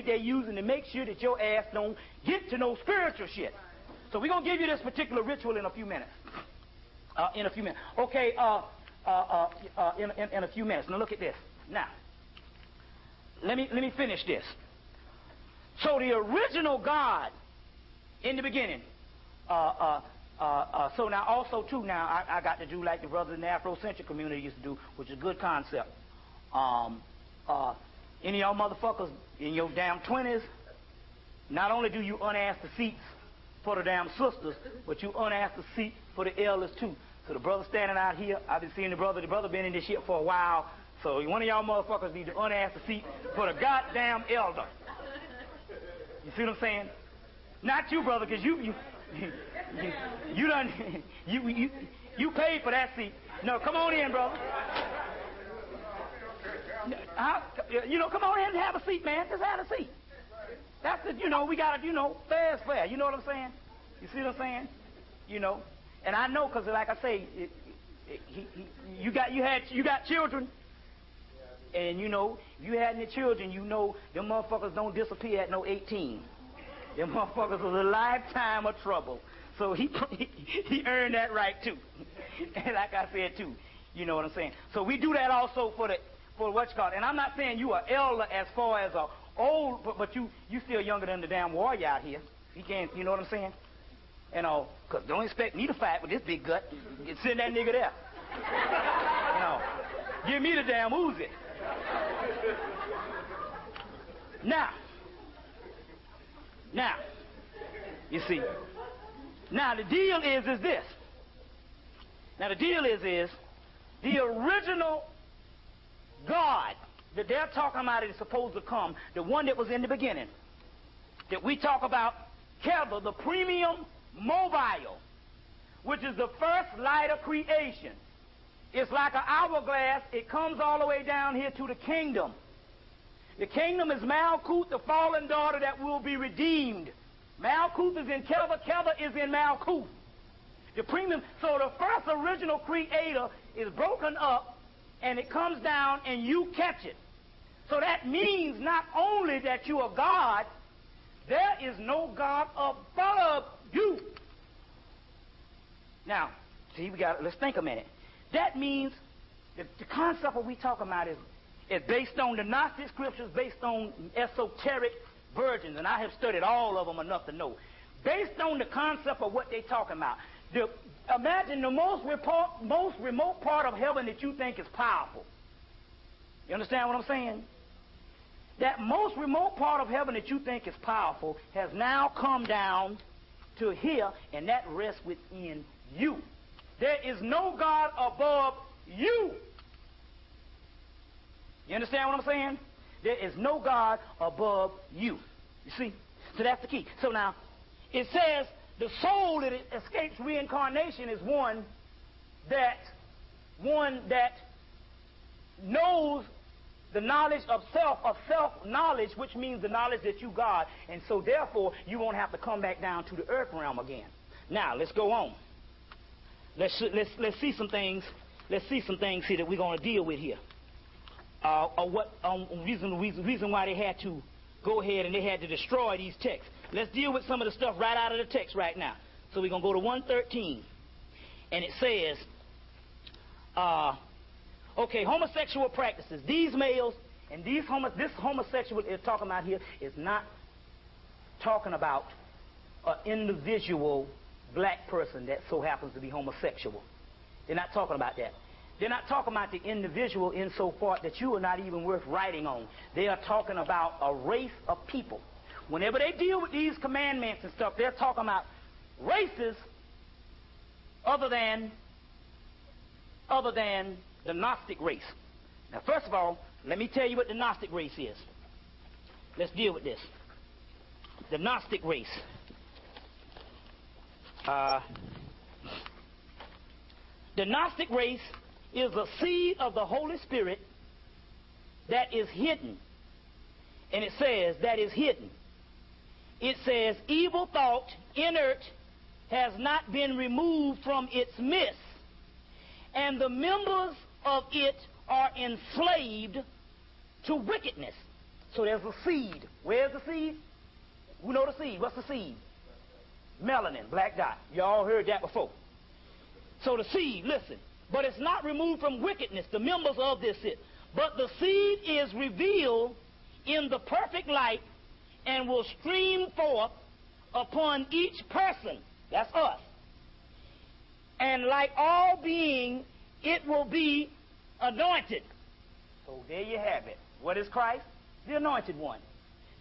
they're using to make sure that your ass don't get to no spiritual shit. So we're going to give you this particular ritual in a few minutes. Okay, in a few minutes. Now look at this. Now, let me finish this. So the original God in the beginning. So now also too now I got to do like the brothers in the Afrocentric community used to do, which is a good concept. Any of y'all motherfuckers in your damn 20s, not only do you unask the seats for the damn sisters, but you unask the seat for the elders too. So the brother standing out here, I've been seeing the brother been in this shit for a while. So one of y'all motherfuckers need to unask the seat for the goddamn elder. You see what I'm saying? Not you, brother, because you paid for that seat. No, come on in, brother. You know, come on in and have a seat, man. Just have a seat. That's the, you know, we got to, you know, fair is fair. You know what I'm saying? You see what I'm saying? You know, and I know because, like I say, you got children, and you know, if you had any children, you know, them motherfuckers don't disappear at no 18. Them motherfuckers was a lifetime of trouble. So he earned that right too. And like I said too, you know what I'm saying? So we do that also for what's called, and I'm not saying you are elder as far as a old, but you still younger than the damn warrior out here. He can't, you know what I'm saying? And cause don't expect me to fight with this big gut. Send that nigga there. You know, give me the damn Uzi. Now, you see. Now the deal is this. Now the deal is the original God that they're talking about is supposed to come, the one that was in the beginning, that we talk about, Keter, the premium mobile, which is the first light of creation. It's like an hourglass. It comes all the way down here to the kingdom. The kingdom is Malkuth, the fallen daughter that will be redeemed. Malkuth is in Keter, Keter is in Malkuth. The premium, so the first original creator is broken up and it comes down and you catch it. So that means not only that you are God, there is no God above you. Now, see, let's think a minute. That means that the concept of we talk about is based on the Gnostic scriptures, based on esoteric virgins, and I have studied all of them enough to know. Based on the concept of what they're talking about, imagine the most remote part of heaven that you think is powerful. You understand what I'm saying? That most remote part of heaven that you think is powerful has now come down to here, and that rests within you. There is no God above you. You understand what I'm saying? There is no God above you. You see? So that's the key. So now, it says the soul that escapes reincarnation is one that knows the knowledge of self-knowledge, which means the knowledge that you God, and so therefore you won't have to come back down to the earth realm again. Now let's go on. Let's see some things. Let's see some things here that we're going to deal with here. Reason why they had to go ahead and they had to destroy these texts. Let's deal with some of the stuff right out of the text right now. So we're going to go to 113, and it says, okay, homosexual practices. These males and this homosexual is talking about here is not talking about an individual black person that so happens to be homosexual. They're not talking about that. They're not talking about the individual insofar that you are not even worth writing on. They are talking about a race of people. Whenever they deal with these commandments and stuff, they're talking about races other than the Gnostic race. Now, first of all, let me tell you what the Gnostic race is. Let's deal with this. The Gnostic race. The Gnostic race is a seed of the Holy Spirit that is hidden. And it says that is hidden. It says evil thought, inert, has not been removed from its midst, and the members of it are enslaved to wickedness. So there's a seed. Where's the seed? Who know the seed? What's the seed? Melanin, black dot. You all heard that before. So the seed, listen. But it's not removed from wickedness, the members of this it. But the seed is revealed in the perfect light and will stream forth upon each person. That's us. And like all being, it will be anointed. So there you have it. What is Christ? The anointed one.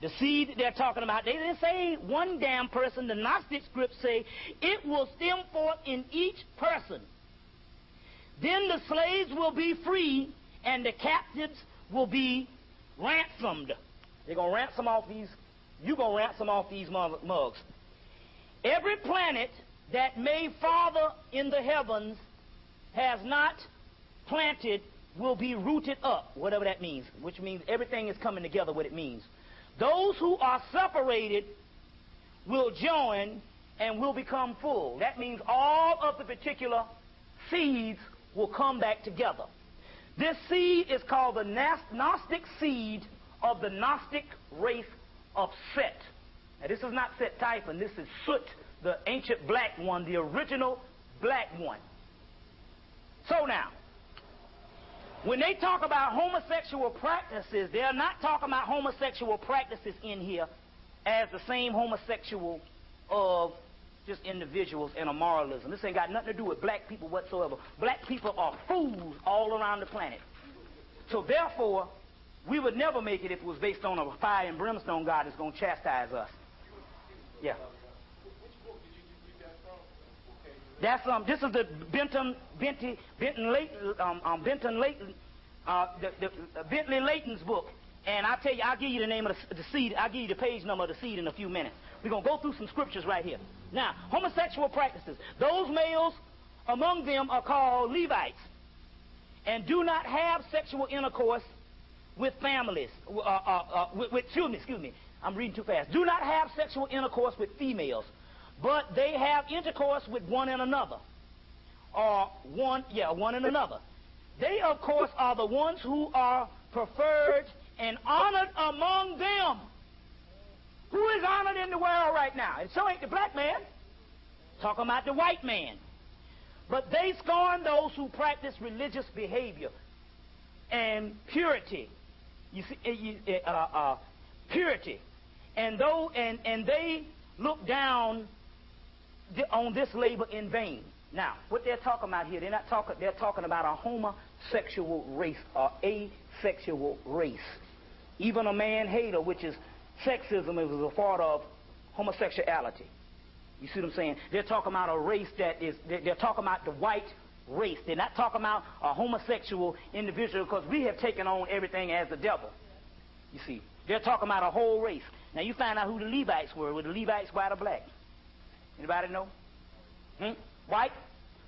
The seed that they're talking about, they didn't say one damn person. The Gnostic scripts say it will stem forth in each person. Then the slaves will be free and the captives will be ransomed. They're going to ransom off these, you're going to ransom off these mugs. Every planet that may father in the heavens has not planted will be rooted up, whatever that means, which means everything is coming together what it means. Those who are separated will join and will become full. That means all of the particular seeds will come back together. This seed is called the Gnostic seed of the Gnostic race of Set. Now this is not Set Typhon, this is Soot, the ancient black one, the original black one. So now, when they talk about homosexual practices, they're not talking about homosexual practices in here as the same homosexual of just individuals and a moralism. This ain't got nothing to do with black people whatsoever. Black people are fools all around the planet. So therefore, we would never make it if it was based on a fire and brimstone God that's going to chastise us. Yeah. That's this is the Bentley Layton's book, and I'll tell you, I'll give you the name of the seed. I'll give you the page number of the seed in a few minutes. We're gonna go through some scriptures right here. Now, homosexual practices. Those males among them are called Levites, and do not have sexual intercourse with families. Excuse me. I'm reading too fast. Do not have sexual intercourse with females, but they have intercourse with one and another. One and another. They, of course, are the ones who are preferred and honored among them. Who is honored in the world right now? It so ain't the black man. Talking about the white man. But they scorn those who practice religious behavior and purity. You see, purity. And they look down on this labor in vain. Now, what they're talking about here, they're talking about a homosexual sexual race or asexual race. Even a man hater, which is sexism, is a part of homosexuality. You see what I'm saying? They're talking about a race that is, they're talking about the white race. They're not talking about a homosexual individual, because we have taken on everything as the devil. You see, they're talking about a whole race. Now you find out who the Levites were. Were the Levites white or black? Anybody know? White?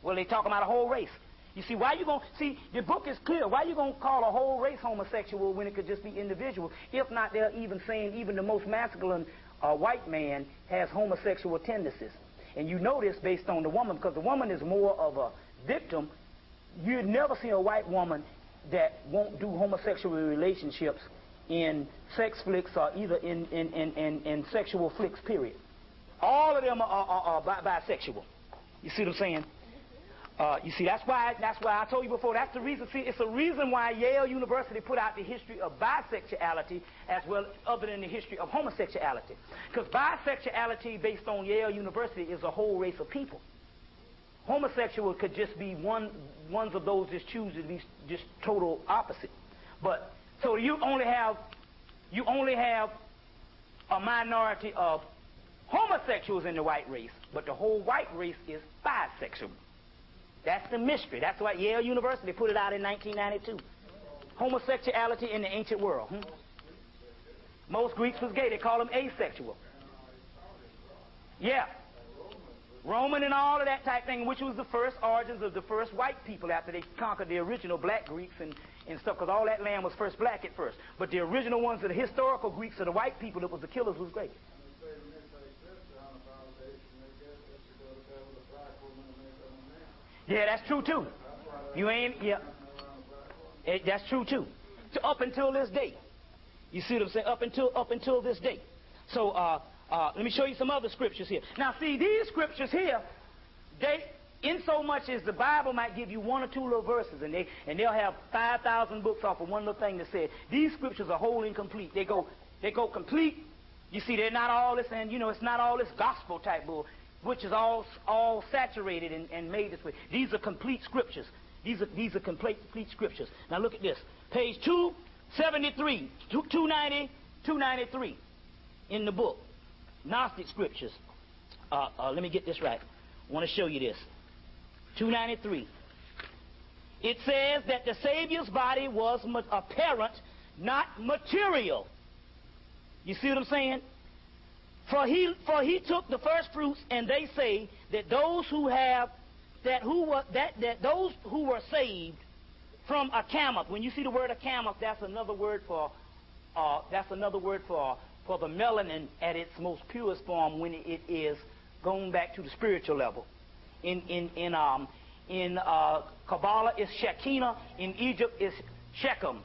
Well, they talking about a whole race. You see, why you going to, see, the book is clear. Why you going to call a whole race homosexual when it could just be individual? If not, they're even saying even the most masculine white man has homosexual tendencies. And you know this based on the woman, because the woman is more of a victim. You'd never see a white woman that won't do homosexual relationships in sex flicks or either in sexual flicks, period. All of them are bisexual. You see what I'm saying? You see, that's why I told you before, that's the reason. See, it's a reason why Yale University put out the history of bisexuality as well other than the history of homosexuality. Because bisexuality, based on Yale University, is a whole race of people. Homosexual could just be ones of those just choose to be just total opposite. But so you only have a minority of homosexuals in the white race, but the whole white race is bisexual. That's the mystery. That's why Yale University put it out in 1992. Homosexuality in the ancient world. Most Greeks was gay. They call them asexual. Yeah. Roman and all of that type thing, which was the first origins of the first white people after they conquered the original black Greeks and stuff, because all that land was first black at first. But the original ones of the historical Greeks or the white people that was the killers was gay. Yeah, that's true too. You ain't, yeah. That's true too. So up until this day. You see what I'm saying? Up until this day. So let me show you some other scriptures here. Now see, these scriptures here, they, in so much as the Bible might give you one or two little verses, and they'll have 5,000 books off of one little thing that said, these scriptures are whole and complete. They go complete. You see, they're not all this, and you know, it's not all this gospel type bull, which is all saturated and made this way. These are complete scriptures. These are complete scriptures. Now look at this. Page 273, 293 in the book. Gnostic scriptures. Let me get this right. I want to show you this. 293. It says that the Savior's body was apparent, not material. You see what I'm saying? For he took the first fruits, and they say that those who were saved from Akamoth. When you see the word Akamoth, that's another word for the melanin at its most purest form when it is going back to the spiritual level. In Kabbalah it's Shekinah. In Egypt it's Shechem.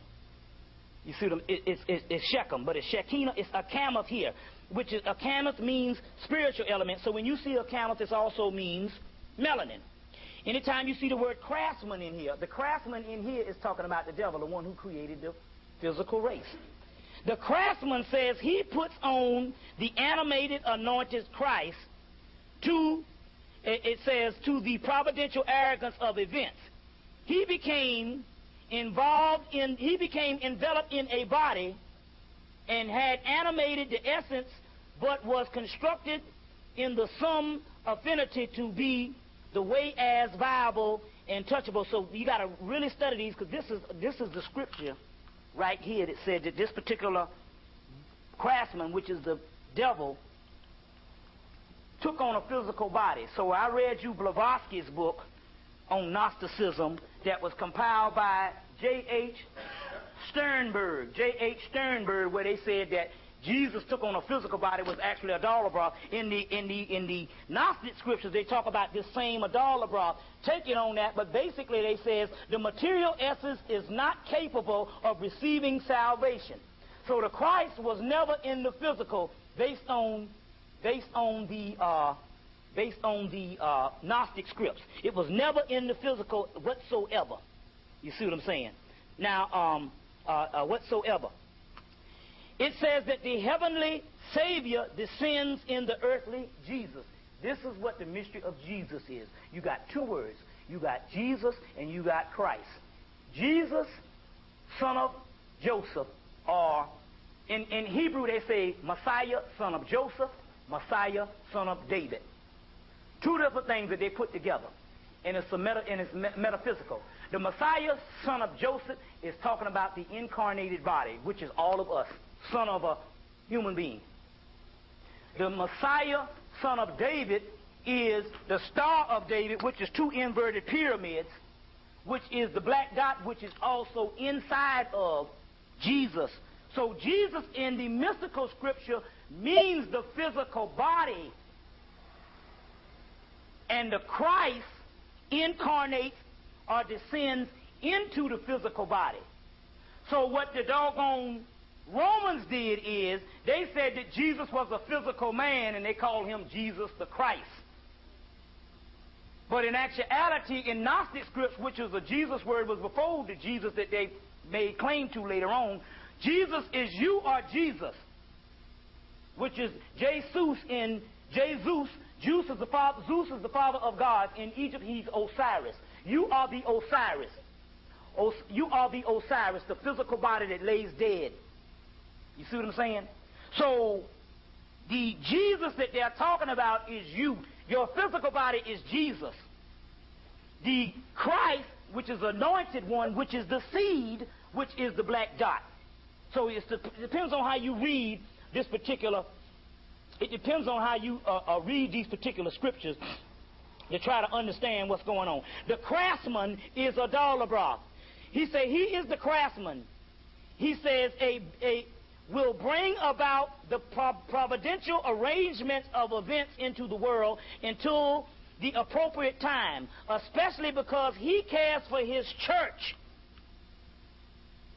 You see them? It's Shechem, but it's Shekinah. It's Akamoth here, which is Akamoth means spiritual element. So when you see Akamoth, this also means melanin. Anytime you see the word craftsman in here, the craftsman in here is talking about the devil, the one who created the physical race. The craftsman says he puts on the animated anointed Christ to, it says, to the providential arrogance of events. He became enveloped in a body and had animated the essence, but was constructed in the sum affinity to be the way as viable and touchable. So you got to really study these, because this is the scripture right here that said that this particular craftsman, which is the devil, took on a physical body. So I read you Blavatsky's book on Gnosticism that was compiled by J.H. Sternberg, where they said that Jesus took on a physical body was actually Adalabra. In the Gnostic scriptures, they talk about this same Adalabra taking on that, but basically they says the material essence is not capable of receiving salvation. So the Christ was never in the physical, based on the Gnostic scripts. It was never in the physical whatsoever. You see what I'm saying? Now, whatsoever. It says that the heavenly Savior descends in the earthly Jesus. This is what the mystery of Jesus is. You got two words. You got Jesus and you got Christ. Jesus, son of Joseph, or in Hebrew they say Messiah, son of Joseph, Messiah, son of David. Two different things that they put together, and it's metaphysical. The Messiah, son of Joseph, is talking about the incarnated body, which is all of us, son of a human being. The Messiah, son of David, is the Star of David, which is two inverted pyramids, which is the black dot, which is also inside of Jesus. So Jesus in the mystical scripture means the physical body, and the Christ incarnates or descends into the physical body. So what the doggone Romans did is they said that Jesus was a physical man, and they called him Jesus the Christ. But in actuality, in Gnostic scripts, which was a Jesus word, was before the Jesus that they made claim to later on, Jesus is you or Jesus, which is Jesus in Jesus. Zeus is the father of God. In Egypt, he's Osiris. You are the Osiris. You are the Osiris, the physical body that lays dead. You see what I'm saying? So the Jesus that they're talking about is you. Your physical body is Jesus. The Christ, which is anointed one, which is the seed, which is the black dot. So it depends on how you read this particular. It depends on how you read these particular scriptures to try to understand what's going on. The craftsman is a Adalabra. He said he is the craftsman. He says will bring about the providential arrangements of events into the world until the appropriate time, especially because he cares for his church.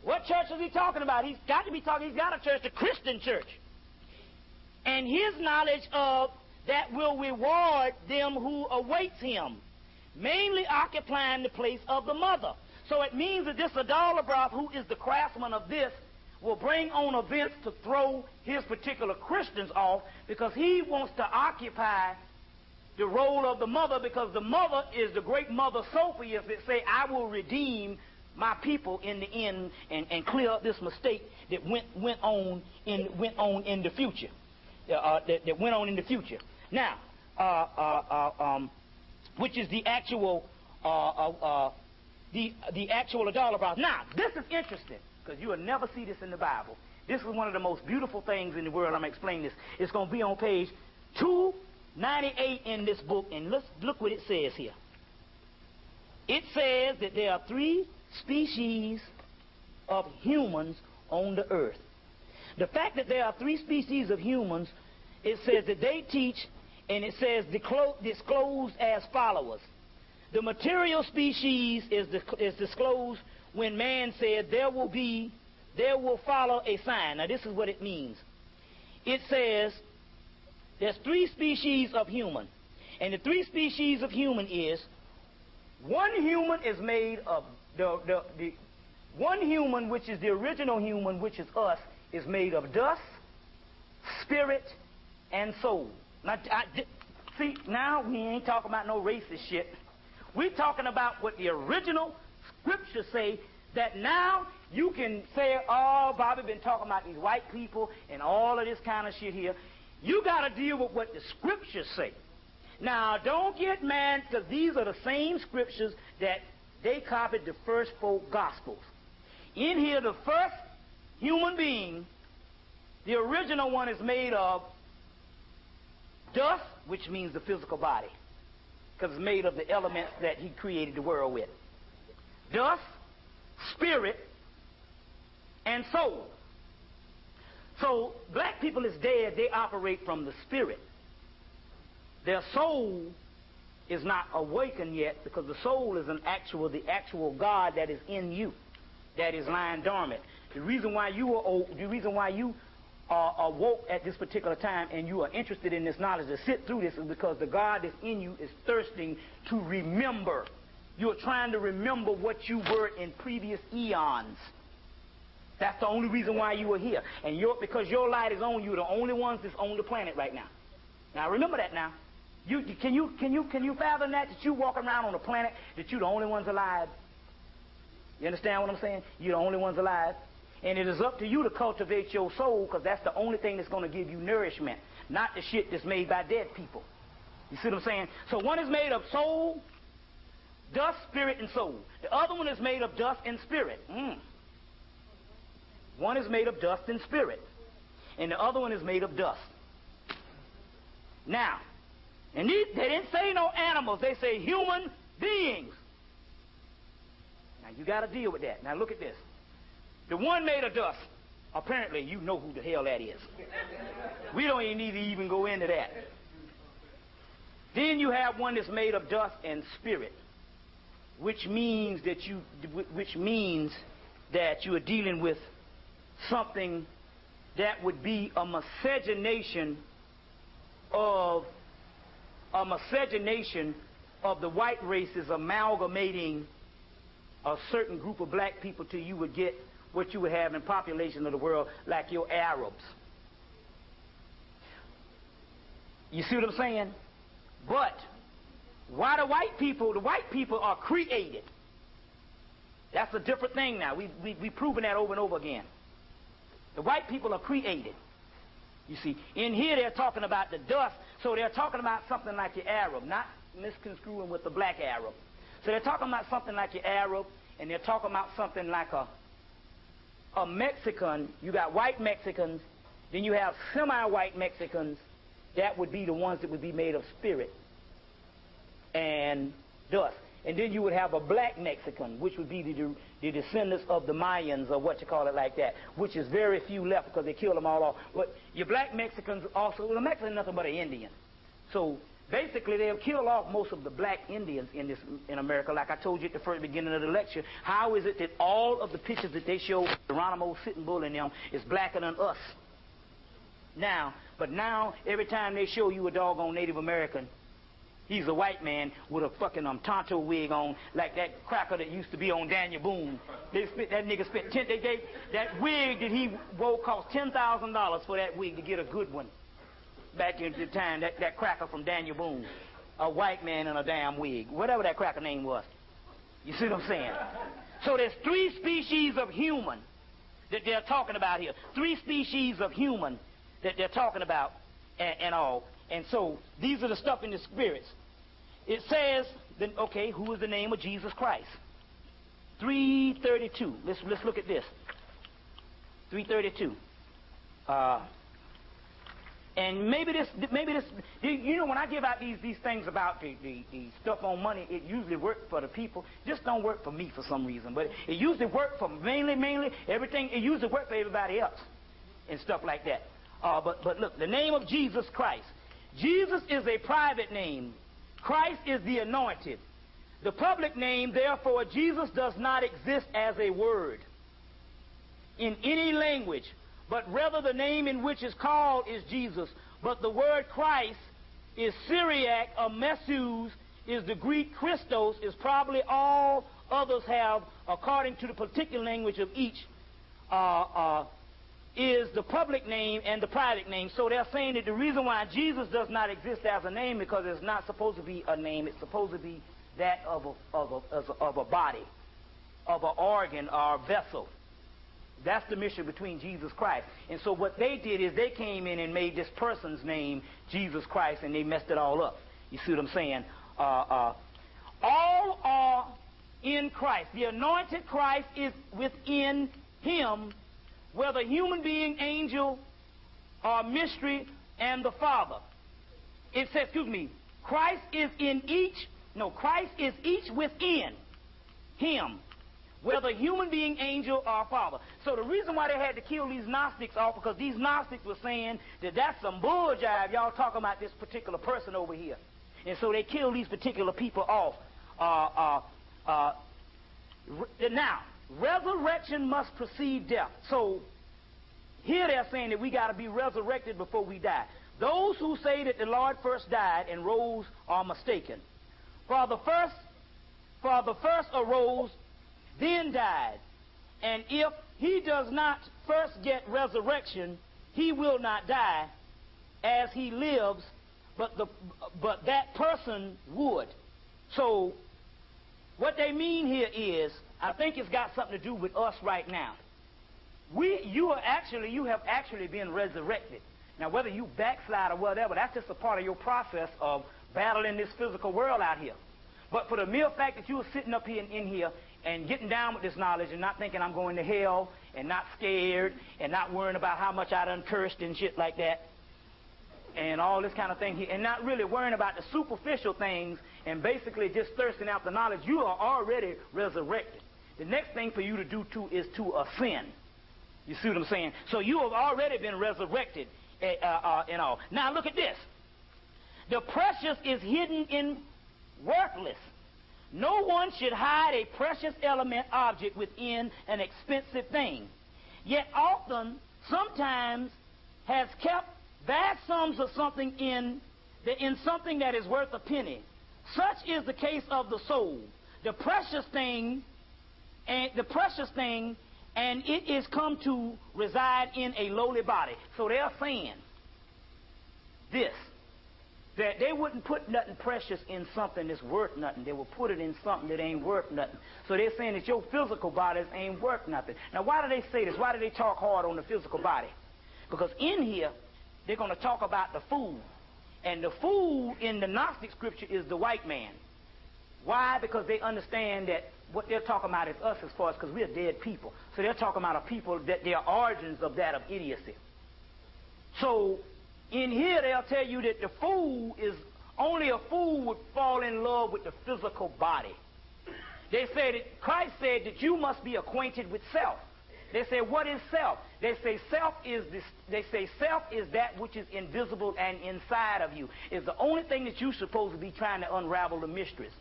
What church is he talking about? He's got a church, the Christian church. And his knowledge of that will reward them who awaits him, mainly occupying the place of the mother. So it means that this Adalabra, who is the craftsman of this, will bring on events to throw his particular Christians off, because he wants to occupy the role of the mother, because the mother is the great mother Sophia that say, I will redeem my people in the end and clear up this mistake that went on in the future. That went on in the future. Now, which is the actual the actual Adalabra. Now, this is interesting, because you will never see this in the Bible. This is one of the most beautiful things in the world. I'm going to explain this. It's going to be on page 298 in this book, and let's look what it says here. It says that there are 3 species of humans on the earth. The fact that there are 3 species of humans, it says that they teach, and it says disclosed as followers. The material species is disclosed when man said there will follow a sign. Now this is what it means. It says there's 3 species of human, and the 3 species of human is one human is made of the one human, which is the original human, which is us, is made of dust, spirit, and soul. Now, see, now we ain't talking about no racist shit. We're talking about what the original scriptures say, that now you can say, oh, Bobby been talking about these white people and all of this kind of shit here. You got to deal with what the scriptures say. Now, don't get mad, because these are the same scriptures that they copied the first 4 Gospels. In here, the first human being, the original one, is made of dust, which means the physical body, because it's made of the elements that he created the world with. Dust, spirit, and soul. So black people is dead. They operate from the spirit. Their soul is not awakened yet, because the soul is the actual God that is in you, that is lying dormant. The reason why you are awoke at this particular time and you are interested in this knowledge to sit through this is because the God that's in you is thirsting to remember. You're trying to remember what you were in previous eons. That's the only reason why you are here. And because your light is on, you're the only ones that's on the planet right now. Now remember that now. Can you fathom that you walk around on a planet that you're the only ones alive? You understand what I'm saying? You're the only ones alive. And it is up to you to cultivate your soul, because that's the only thing that's going to give you nourishment, not the shit that's made by dead people. You see what I'm saying? So one is made of soul, dust, spirit, and soul. The other one is made of dust and spirit. One is made of dust and spirit. And the other one is made of dust. Now, and they didn't say no animals. They say human beings. Now, you got to deal with that. Now, look at this. The one made of dust, apparently you know who the hell that is. We don't even need to even go into that. Then you have one that's made of dust and spirit, which means that you are dealing with something that would be a miscegenation of the white races amalgamating a certain group of black people till you would get what you would have in population of the world, like your Arabs. You see what I'm saying? But why the white people are created. That's a different thing now. We've proven that over and over again. The white people are created. You see, in here they're talking about the dust, so they're talking about something like your Arab, not misconstruing with the black Arab. So they're talking about something like your Arab, and they're talking about something like a Mexican. You got white Mexicans, then you have semi-white Mexicans. That would be the ones that would be made of spirit and dust. And then you would have a black Mexican, which would be the descendants of the Mayans, or what you call it like that, which is very few left because they killed them all off. But your black Mexicans also, well, a Mexican is nothing but an Indian. So basically they'll kill off most of the black Indians in America. Like I told you at the first beginning of the lecture, how is it that all of the pictures that they show, Geronimo, Sitting Bull and them, is blacker than us? But now, every time they show you a doggone Native American, he's a white man with a fucking Tonto wig on, like that cracker that used to be on Daniel Boone. That nigga spent that wig that he wore cost $10,000 for that wig to get a good one. Back in the time, that cracker from Daniel Boone, a white man in a damn wig, whatever that cracker name was. You see what I'm saying? So there's 3 species of human that they're talking about here. 3 species of human that they're talking about and all. And so these are the stuff in the spirits. It says, okay, who is the name of Jesus Christ? 332. Let's look at this. 332. And maybe this, you know, when I give out these things about the stuff on money, it usually works for the people. Just don't work for me for some reason. But it usually works for mainly everything. It usually works for everybody else and stuff like that. But look, the name of Jesus Christ. Jesus is a private name. Christ is the anointed. The public name, therefore, Jesus does not exist as a word in any language, but rather the name in which is called is Jesus. But the word Christ is Syriac, or Messus is the Greek, Christos is probably all others have, according to the particular language of each, is the public name and the private name. So they're saying that the reason why Jesus does not exist as a name because it's not supposed to be a name. It's supposed to be that of a body, of an organ or a vessel. That's the mission between Jesus Christ. And so what they did is they came in and made this person's name Jesus Christ, and they messed it all up. You see what I'm saying? All are in Christ. The anointed Christ is within him, whether human being, angel, or mystery, and the Father. It says, Christ is each within him, whether human being, angel, or Father. So the reason why they had to kill these Gnostics off, because these Gnostics were saying that that's some bull jive. Y'all talking about this particular person over here. And so they killed these particular people off. Now, resurrection must precede death. So here they're saying that we got to be resurrected before we die. Those who say that the Lord first died and rose are mistaken. For the first arose, then died. And if he does not first get resurrection, he will not die as he lives, but that person would. So what they mean here is, I think it's got something to do with us right now. You have actually been resurrected. Now, whether you backslide or whatever, that's just a part of your process of battling this physical world out here. But for the mere fact that you are sitting up here in here and getting down with this knowledge and not thinking I'm going to hell and not scared and not worrying about how much I done cursed and shit like that and all this kind of thing here, and not really worrying about the superficial things and basically just thirsting out the knowledge, you are already resurrected. The next thing for you to do too is to ascend. You see what I'm saying? So you have already been resurrected and all. Now look at this. The precious is hidden in worthless. No one should hide a precious object within an expensive thing. Yet often, sometimes, has kept vast sums of something in something that is worth a penny. Such is the case of the soul. The precious thing, and it is come to reside in a lowly body. So they're saying this, that they wouldn't put nothing precious in something that's worth nothing. They will put it in something that ain't worth nothing. So they're saying that your physical bodies ain't worth nothing. Now, why do they say this? Why do they talk hard on the physical body? Because in here, they're going to talk about the fool. And the fool in the Gnostic scripture is the white man. Why? Because they understand that what they're talking about is us as far as, because we're dead people. So they're talking about a people that their origins of that of idiocy. So in here they'll tell you that the fool is, only a fool would fall in love with the physical body. They say that Christ said that you must be acquainted with self. They say, what is self? They say self is that which is invisible and inside of you. It's the only thing that you're supposed to be trying to unravel the mysteries.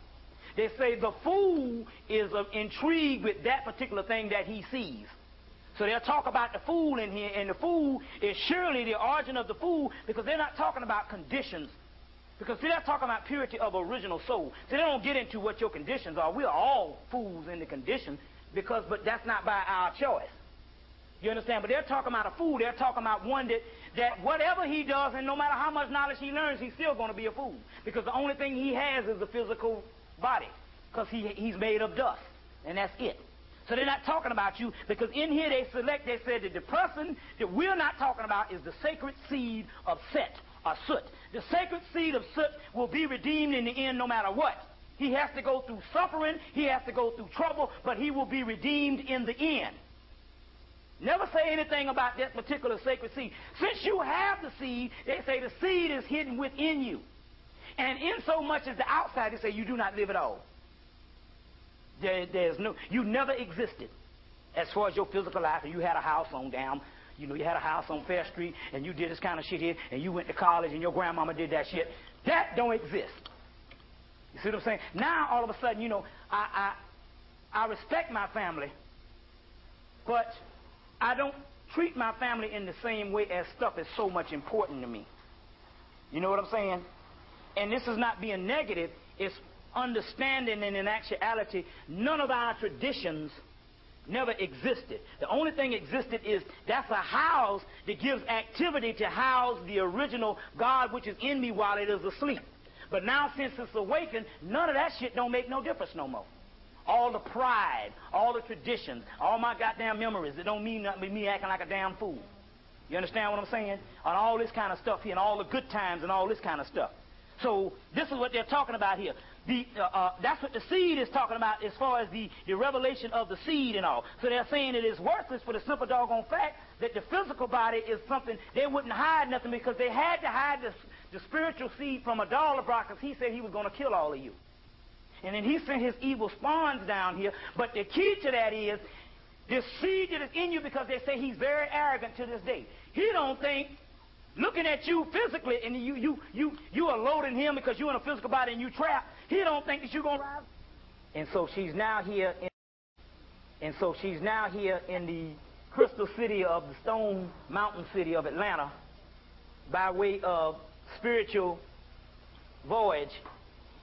They say the fool is intrigued with that particular thing that he sees. So they'll talk about the fool in here, and the fool is surely the origin of the fool, because they're not talking about conditions. Because see, they're talking about purity of original soul. So they don't get into what your conditions are. We are all fools in the condition, but that's not by our choice. You understand? But they're talking about a fool. They're talking about one that whatever he does, and no matter how much knowledge he learns, he's still going to be a fool. Because the only thing he has is a physical body. Because he's made of dust. And that's it. So they're not talking about you, because in here they said that the person that we're not talking about is the sacred seed of Set, or Soot. The sacred seed of Soot will be redeemed in the end no matter what. He has to go through suffering, he has to go through trouble, but he will be redeemed in the end. Never say anything about that particular sacred seed. Since you have the seed, they say the seed is hidden within you. And in so much as the outside, they say you do not live at all. You never existed as far as your physical life, and you had a house on you had a house on Fair Street, and you did this kind of shit here, and you went to college, and your grandmama did that shit. That don't exist. You see what I'm saying? Now, all of a sudden, I respect my family, but I don't treat my family in the same way as stuff is so much important to me. You know what I'm saying? And this is not being negative. It's understanding, and in actuality, none of our traditions never existed. The only thing existed is that's a house that gives activity to house the original God which is in me while it is asleep. But now since it's awakened, none of that shit don't make no difference no more. All the pride, all the traditions, all my goddamn memories, it don't mean nothing but me acting like a damn fool. You understand what I'm saying? And all this kind of stuff here, and all the good times and all this kind of stuff. So this is what they're talking about here. That's what the seed is talking about as far as the revelation of the seed and all. So they're saying it is worthless for the simple doggone fact that the physical body is something, they wouldn't hide nothing, because they had to hide the spiritual seed from a dollar because he said he was going to kill all of you. And then he sent his evil spawns down here. But the key to that is this seed that is in you, because they say he's very arrogant to this day. He don't think, looking at you physically, and you are loading him because you're in a physical body and you trapped, he don't think that you're going to rise. And so she's now here in the crystal city of the Stone Mountain city of Atlanta by way of spiritual voyage.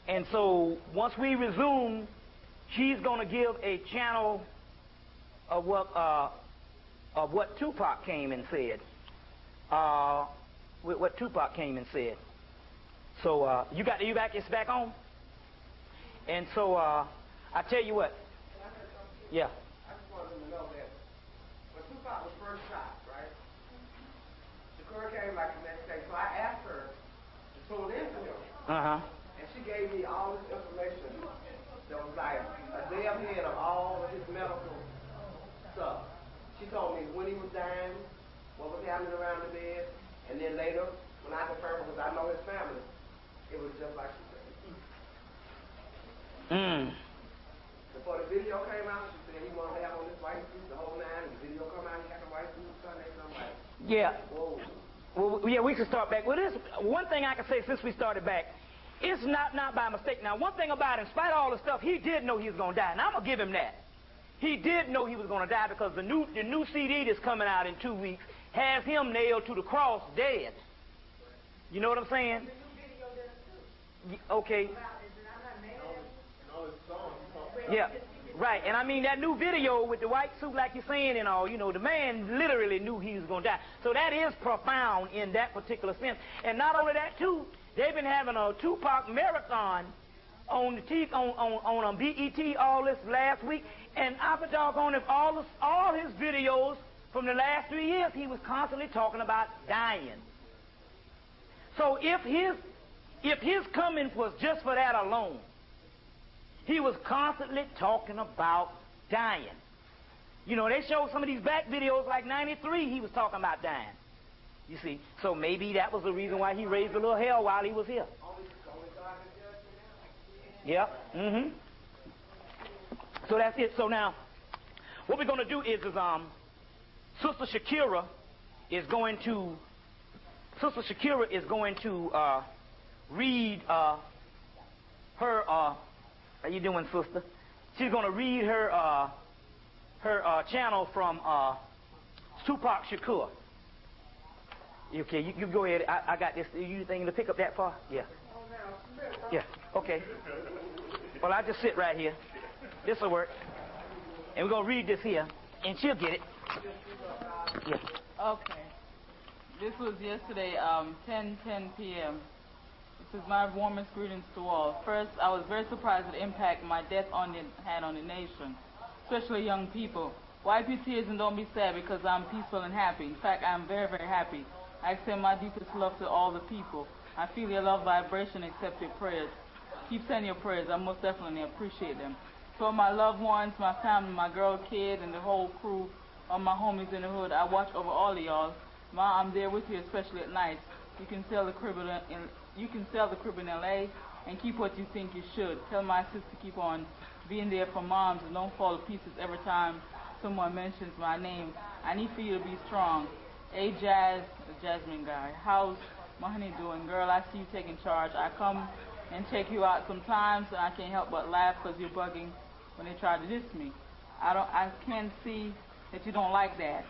And so once we resume, she's going to give a channel of what Tupac came and said. What Tupac came and said. So it's back on. And so I tell you what. Yeah. I just wanted them to know that when Tupac was first shot, right? Shakur came back the next day, so I asked her to tune in to him. And she gave me all this information that was like a day ahead of all of his medical stuff. She told me when he was dying, what was happening around the bed, and then later, when I confirmed, because I know his family, it was just like she said. Before the video came out, she said he wanted to have on this white suit the whole nine, and the video come out, he had the white suit Sunday, so I'm like, yeah. whoa. Well, yeah, we can start back. Well, this one thing I can say since we started back, it's not by mistake. Now, one thing about it, in spite of all the stuff, he did know he was going to die. And I'm going to give him that. He did know he was going to die because the new CD that's coming out in 2 weeks has him nailed to the cross dead. You know what I'm saying? Okay. Yeah, right. And I mean, that new video with the white suit, like you're saying and all, you know, the man literally knew he was going to die. So that is profound in that particular sense. And not only that, too, they've been having a Tupac marathon on the TV, on BET all this last week. And I put doggone it, all his videos from the last 3 years, he was constantly talking about dying. So if his coming was just for that alone, he was constantly talking about dying. You know, they showed some of these back videos like 93, he was talking about dying. You see, so maybe that was the reason why he raised a little hell while he was here. Yeah. So that's it. So now, what we're going to do is Sister Shakira is going to read her. How you doing, sister? She's going to read her channel from Tupac Shakur. Okay, you go ahead. I got this. You thinking to pick up that far? Yeah. Yeah. Okay. Well, I just sit right here. This will work. And we're going to read this here, and she'll get it. Yeah. Okay. This was yesterday, 10:10 p.m. This is my warmest greetings to all. First, I was very surprised at the impact my death had on the nation, especially young people. Wipe your tears and don't be sad because I'm peaceful and happy. In fact, I'm very, very happy. I extend my deepest love to all the people. I feel your love vibration, accept your prayers. Keep sending your prayers. I most definitely appreciate them. For my loved ones, my family, my girl, kid, and the whole crew, all my homies in the hood, I watch over all of y'all. Ma, I'm there with you, especially at night. You can sell the crib in LA and keep what you think you should. Tell my sister to keep on being there for moms and don't fall to pieces every time someone mentions my name. I need for you to be strong. Hey, Jazz, the Jasmine guy. How's my honey doing? Girl, I see you taking charge. I come and check you out sometimes, and I can't help but laugh because you're bugging when they try to diss me. I can't see that you don't like that.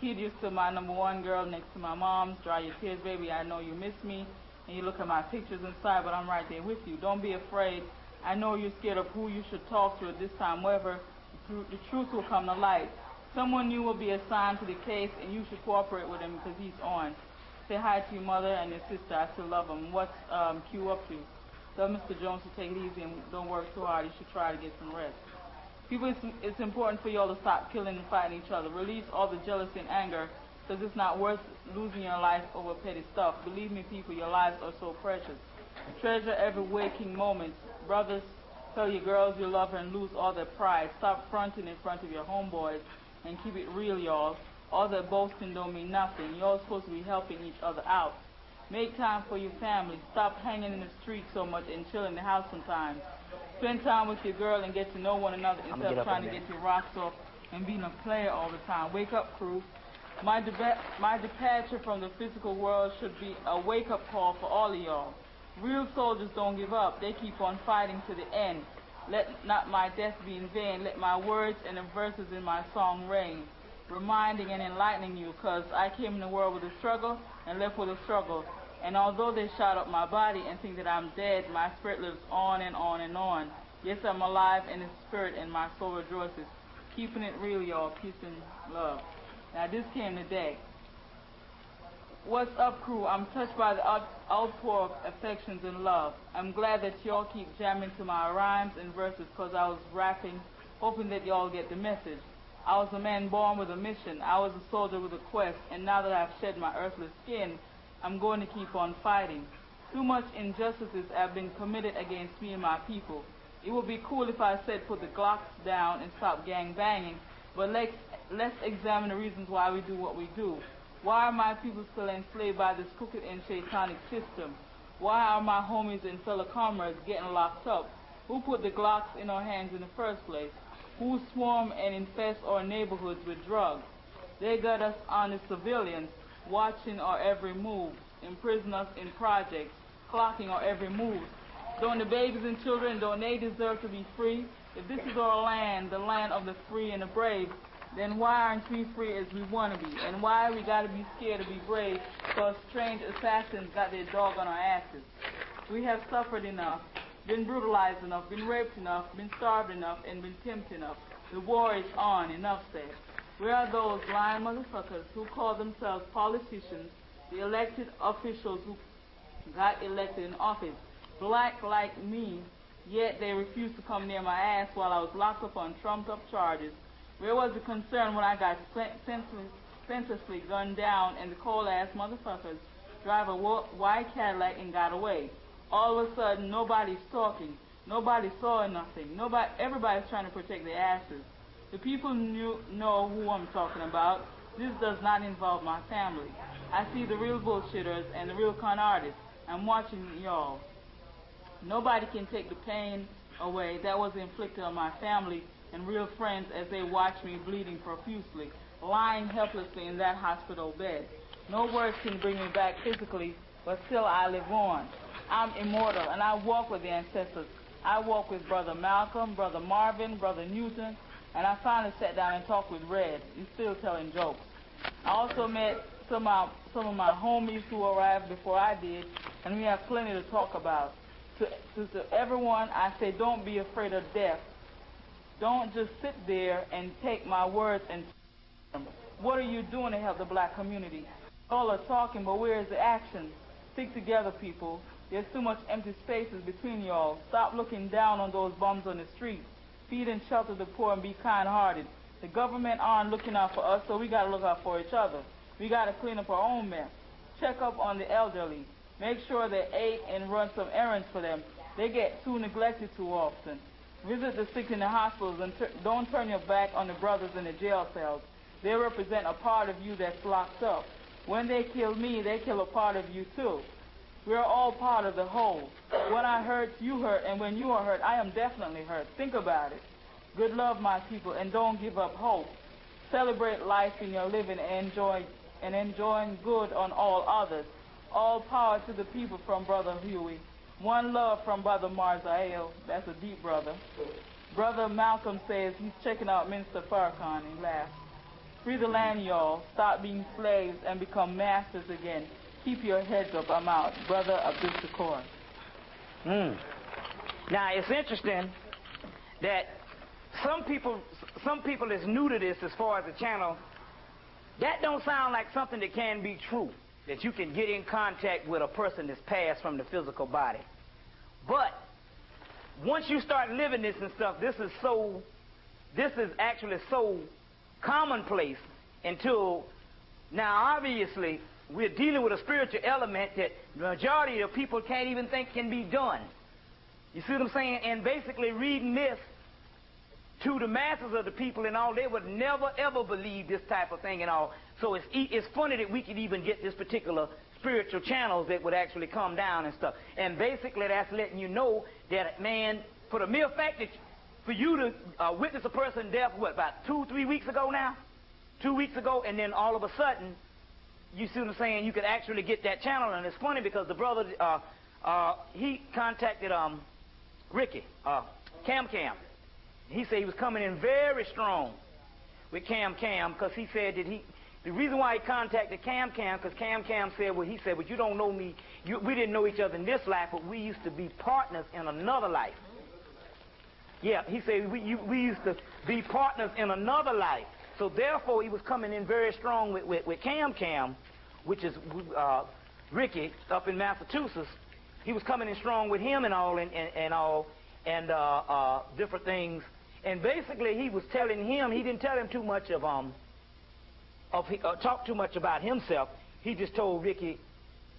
Kid, you're still my #1 girl next to my mom's. Dry your tears, baby. I know you miss me, and you look at my pictures inside, but I'm right there with you. Don't be afraid. I know you're scared of who you should talk to at this time. However, the truth will come to light. Someone new will be assigned to the case, and you should cooperate with him because he's on. Say hi to your mother and your sister. I still love them. What's Q up to? Tell Mr. Jones to take it easy and don't work too hard. You should try to get some rest. People, it's important for y'all to stop killing and fighting each other. Release all the jealousy and anger because it's not worth losing your life over petty stuff. Believe me, people, your lives are so precious. Treasure every waking moment. Brothers, tell your girls you love her and lose all their pride. Stop fronting in front of your homeboys and keep it real, y'all. All that boasting don't mean nothing. Y'all supposed to be helping each other out. Make time for your family. Stop hanging in the street so much and chill in the house sometimes. Spend time with your girl and get to know one another instead of trying to get your rocks off and being a player all the time. Wake up, crew. My departure from the physical world should be a wake-up call for all of y'all. Real soldiers don't give up. They keep on fighting to the end. Let not my death be in vain. Let my words and the verses in my song reign, reminding and enlightening you, because I came in the world with a struggle and left with a struggle. And although they shot up my body and think that I'm dead, my spirit lives on and on and on. Yes, I'm alive in the spirit and my soul rejoices. Keeping it real, y'all. Peace and love. Now, this came today. What's up, crew? I'm touched by the outpour of affections and love. I'm glad that y'all keep jamming to my rhymes and verses because I was rapping hoping that y'all get the message. I was a man born with a mission. I was a soldier with a quest, and now that I've shed my earthly skin, I'm going to keep on fighting. Too much injustices have been committed against me and my people. It would be cool if I said put the Glocks down and stop gang banging, but let's examine the reasons why we do what we do. Why are my people still enslaved by this crooked and satanic system? Why are my homies and fellow comrades getting locked up? Who put the Glocks in our hands in the first place? Who swarm and infest our neighborhoods with drugs? They got us on the civilians, watching our every move, imprison us in projects, clocking our every move. Don't the babies and children, don't they deserve to be free? If this is our land, the land of the free and the brave, then why aren't we free as we want to be? And why we got to be scared to be brave because strange assassins got their dog on our asses? We have suffered enough, been brutalized enough, been raped enough, been starved enough, and been pimped enough. The war is on, enough said. Where are those lying motherfuckers who call themselves politicians, the elected officials who got elected in office, black like me, yet they refuse to come near my ass while I was locked up on trumped-up charges? Where was the concern when I got senselessly gunned down and the cold-ass motherfuckers drive a white Cadillac and got away? All of a sudden, nobody's talking. Nobody saw nothing. Everybody's trying to protect their asses. The people know who I'm talking about. This does not involve my family. I see the real bullshitters and the real con artists. I'm watching y'all. Nobody can take the pain away that was inflicted on my family and real friends as they watch me bleeding profusely, lying helplessly in that hospital bed. No words can bring me back physically, but still I live on. I'm immortal, and I walk with the ancestors. I walk with Brother Malcolm, Brother Marvin, Brother Newton, and I finally sat down and talked with Red. He's still telling jokes. I also met some of my homies who arrived before I did, and we have plenty to talk about. To everyone, I say, don't be afraid of death. Don't just sit there and take my words and them. What are you doing to help the black community? All are talking, but where is the action? Stick together, people. There's too much empty spaces between y'all. Stop looking down on those bums on the street. Feed and shelter the poor and be kind-hearted. The government aren't looking out for us, so we got to look out for each other. We got to clean up our own mess. Check up on the elderly. Make sure they ate and run some errands for them. They get too neglected too often. Visit the sick in the hospitals and don't turn your back on the brothers in the jail cells. They represent a part of you that's locked up. When they kill me, they kill a part of you too. We're all part of the whole. When I hurt, you hurt, and when you are hurt, I am definitely hurt. Think about it. Good love, my people, and don't give up hope. Celebrate life in your living and enjoying good on all others. All power to the people from Brother Huey. One love from Brother Marzael. That's a deep brother. Brother Malcolm says he's checking out Minister Farrakhan and laughs. Free the land, y'all. Stop being slaves and become masters again. Keep your heads up. I'm out. Brother Abdul Shakur. Now, it's interesting that some people is new to this as far as the channel. That don't sound like something that can be true, that you can get in contact with a person that's passed from the physical body. But once you start living this and stuff, this is actually so commonplace until now. Obviously, we're dealing with a spiritual element that the majority of people can't even think can be done. You see what I'm saying? And basically reading this to the masses of the people and all, they would never ever believe this type of thing and all. So it's funny that we could even get this particular spiritual channels that would actually come down and stuff. And basically that's letting you know that, man, for the mere fact that for you to witness a person death, what, about 2-3 weeks ago now? 2 weeks ago, and then all of a sudden, you see what I'm saying, you could actually get that channel. And it's funny because the brother, he contacted Ricky, Cam. He said he was coming in very strong with Cam because he said that the reason why he contacted Cam because Cam said, well, he said, but you don't know me. We didn't know each other in this life, but we used to be partners in another life. Yeah, he said we used to be partners in another life. So therefore, he was coming in very strong with Cam, which is Ricky up in Massachusetts. He was coming in strong with him and all and different things. And basically, he was telling him, he didn't tell him too much talk too much about himself. He just told Ricky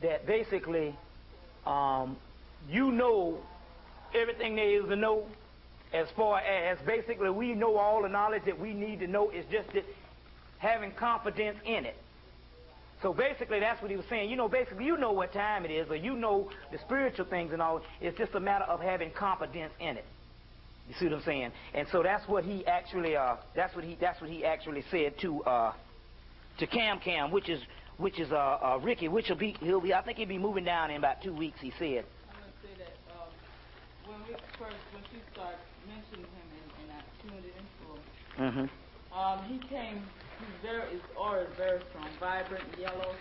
that basically, you know everything there is to know, as far as basically we know all the knowledge that we need to know. It's just that having confidence in it. So basically, that's what he was saying. You know, basically, you know what time it is, or you know the spiritual things and all. It's just a matter of having confidence in it. You see what I'm saying? And so that's what he actually said to Cam, which is Ricky, which he'll be. I think he'll be moving down in about 2 weeks. He said. I'm gonna say that when she started mentioning him and I tuned it into him. Mm-hmm. He came. His aura is very strong, vibrant, yellow,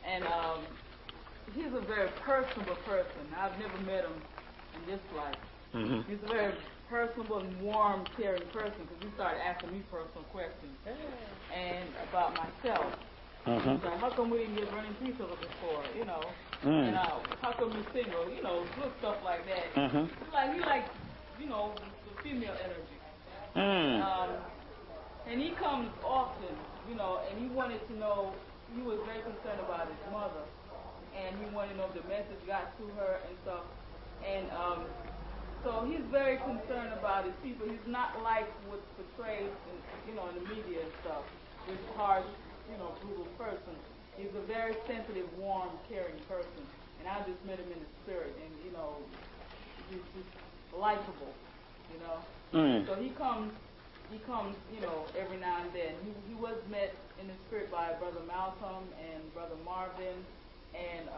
and he's a very personable person. I've never met him in this life. Mm-hmm. He's a very personable and warm, caring person because he started asking me personal questions and about myself. Mm-hmm. Like, how come we didn't get running peace over before? You know, and how come you're single? You know, little stuff like that. Mm-hmm. He likes, you know, the female energy. And he comes often, you know, and he wanted to know, he was very concerned about his mother, and he wanted to know if the message got to her and stuff. And so he's very concerned about his people. He's not like what's portrayed in, you know, in the media and stuff, this harsh, you know, brutal person. He's a very sensitive, warm, caring person. And I just met him in the spirit, and, you know, he's just likable, you know. So he comes, you know, every now and then. He was met in the spirit by Brother Malcolm and Brother Marvin and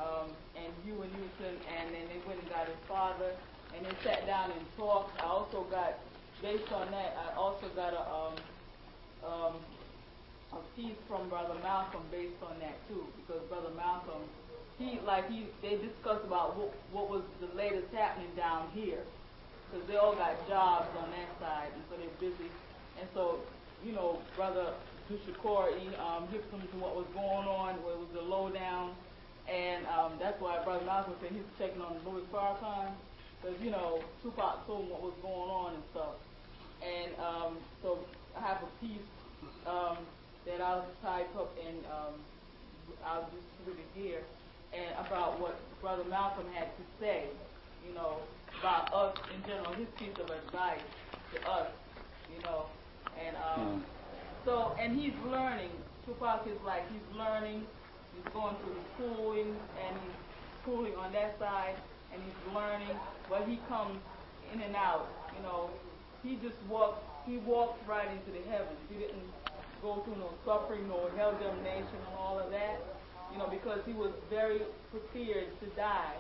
Hugh and Newton, and then they went and got his father, and they sat down and talked. I also got, based on that, I also got a piece from Brother Malcolm based on that too, because Brother Malcolm, they discussed about what was the latest happening down here, because they all got jobs on that side, and so they're busy. And so, you know, Brother Dushakor, he hipped him to what was going on, what was the lowdown, and that's why Brother Malcolm said he's checking on Louis Farrakhan, because, you know, Tupac told him what was going on and stuff. And so I have a piece that I'll type up and I'll just put it here, and about what Brother Malcolm had to say, you know, about us in general, his piece of advice to us, you know. And so, and he's learning. Tupac is like, he's learning, he's going through the schooling, and he's schooling on that side, and he's learning, but he comes in and out, you know. He walked right into the heavens. He didn't go through no suffering, no hell damnation and all of that, you know, because he was very prepared to die,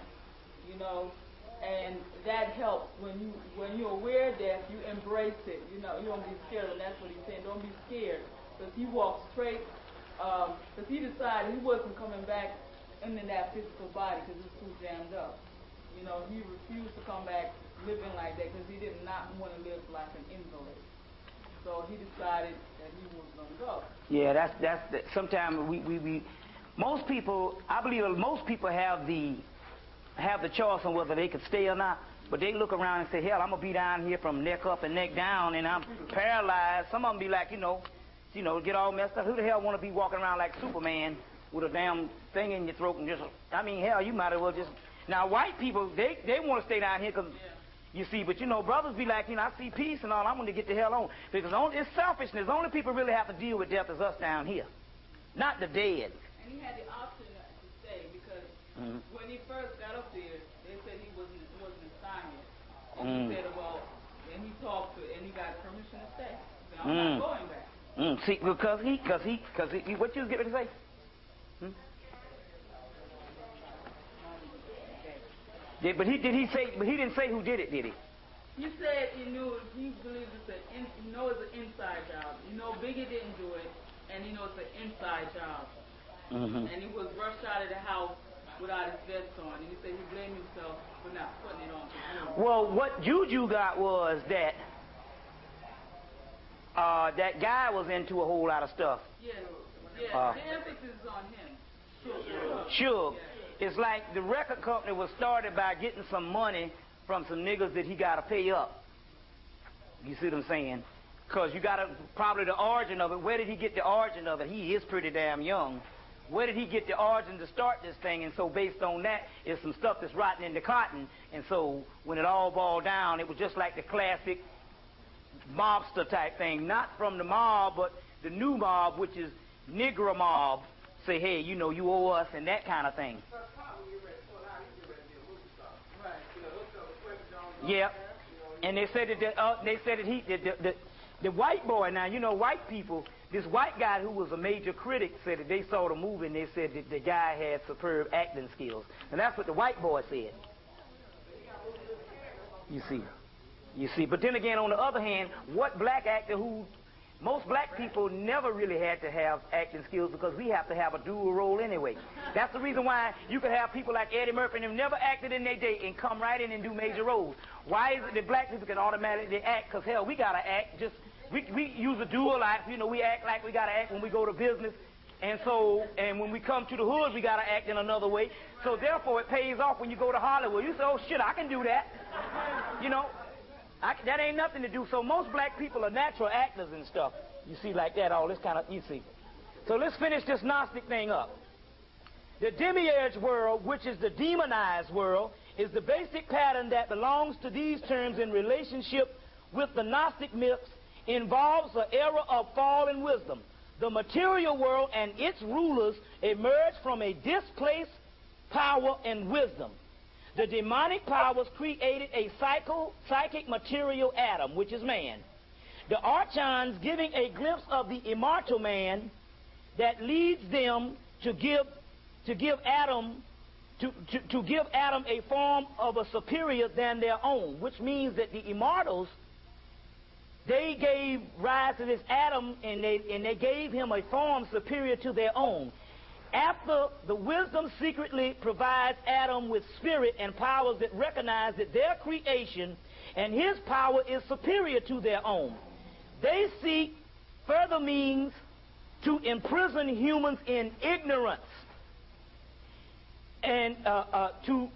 you know. And that helps when you're aware of death, you embrace it. You know, you don't be scared, and that's what he's saying. Don't be scared, because he walked straight. Because he decided he wasn't coming back into that physical body because it was too jammed up. You know, he refused to come back living like that because he did not want to live like an invalid. So he decided that he was going to go. Yeah, sometimes most people, I believe most people have the choice on whether they could stay or not, but they look around and say, hell, I'm going to be down here from neck up and neck down, and I'm paralyzed. Some of them be like, you know, get all messed up. Who the hell want to be walking around like Superman with a damn thing in your throat and just, I mean, hell, you might as well just. Now, white people, they want to stay down here because, you see, but, you know, brothers be like, you know, I see peace and all, I want to get the hell on. Because it's selfishness. The only people really have to deal with death is us down here, not the dead. And he had the option to stay because when he first got up there, they said he wasn't assigned yet. And he said, well, and he talked to, and he got permission to stay. He said, I'm not going back. See, because he, what you was getting ready to say? Yeah, but he didn't say who did it, did he? He said he believes it's an inside job. You know, Biggie didn't do it, and he knows it's an inside job. And he was rushed out of the house without his vest on, and he said he blamed himself for not putting it on. Well, what Juju got was that that guy was into a whole lot of stuff. Yeah. The emphasis is on him. Sure. It's like the record company was started by getting some money from some niggas that he got to pay up. You see what I'm saying? Because you got to, probably the origin of it. Where did he get the origin of it? He is pretty damn young. Where did he get the origin to start this thing? And so based on that, is some stuff that's rotten in the cotton. And so when it all boiled down, it was just like the classic mobster type thing. Not from the mob, but the new mob, which is Negro mob. Say, hey, you know, you owe us and that kind of thing. Yeah. And they said that the white boy, now, you know, white people, this white guy who was a major critic said that they saw the movie and they said that the guy had superb acting skills. And that's what the white boy said. You see. But then again, on the other hand, what black actor who, most black people never really had to have acting skills because we have to have a dual role anyway. That's the reason why you could have people like Eddie Murphy and them never acted in their day and come right in and do major roles. Why is it that black people can automatically act? Because, hell, we got to act just... We use a dual act, you know, we act like we got to act when we go to business. And so, and when we come to the hood, we got to act in another way. So therefore, it pays off when you go to Hollywood. You say, oh, shit, I can do that. You know, that ain't nothing to do. So most black people are natural actors and stuff. You see, like that, all this kind of, you see. So let's finish this Gnostic thing up. The demiurge world, which is the demonized world, is the basic pattern that belongs to these terms in relationship with the Gnostic myths, involves an era of fall and wisdom. The material world and its rulers emerge from a displaced power and wisdom. The demonic powers created a psychic material atom, which is man. The archons giving a glimpse of the immortal man that leads them to give Adam a form of a superior than their own, which means that the immortals, they gave rise to this Adam, and they gave him a form superior to their own. After the wisdom secretly provides Adam with spirit and powers that recognize that their creation and his power is superior to their own. They seek further means to imprison humans in ignorance. And to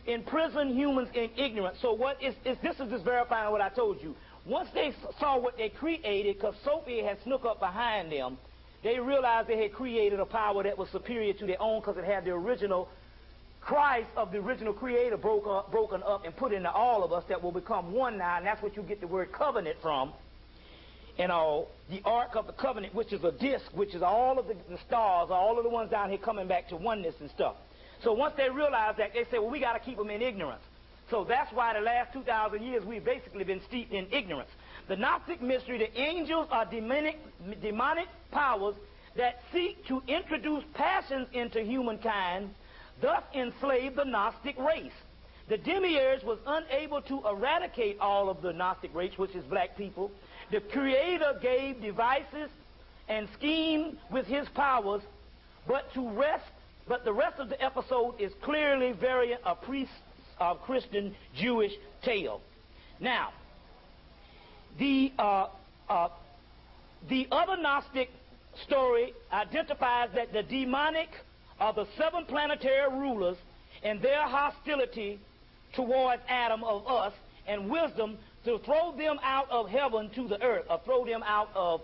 imprison humans in ignorance. So this is just verifying what I told you. Once they saw what they created, because Sophie had snuck up behind them, they realized they had created a power that was superior to their own because it had the original Christ of the original creator broken up and put into all of us that will become one now, and that's what you get the word covenant from. And the Ark of the Covenant, which is a disc, which is all of the stars, all of the ones down here coming back to oneness and stuff. So once they realized that, they said, well, we got to keep them in ignorance. So that's why the last 2,000 years we've basically been steeped in ignorance. The Gnostic mystery, the angels are demonic powers that seek to introduce passions into humankind, thus enslave the Gnostic race. The demiurge was unable to eradicate all of the Gnostic race, which is black people. The Creator gave devices and schemed with his powers, but the rest of the episode is clearly variant of Christian Jewish tale. Now, the other Gnostic story identifies that the demonic are the 7 planetary rulers and their hostility towards Adam of us and wisdom to throw them out of heaven to the earth, or throw them out of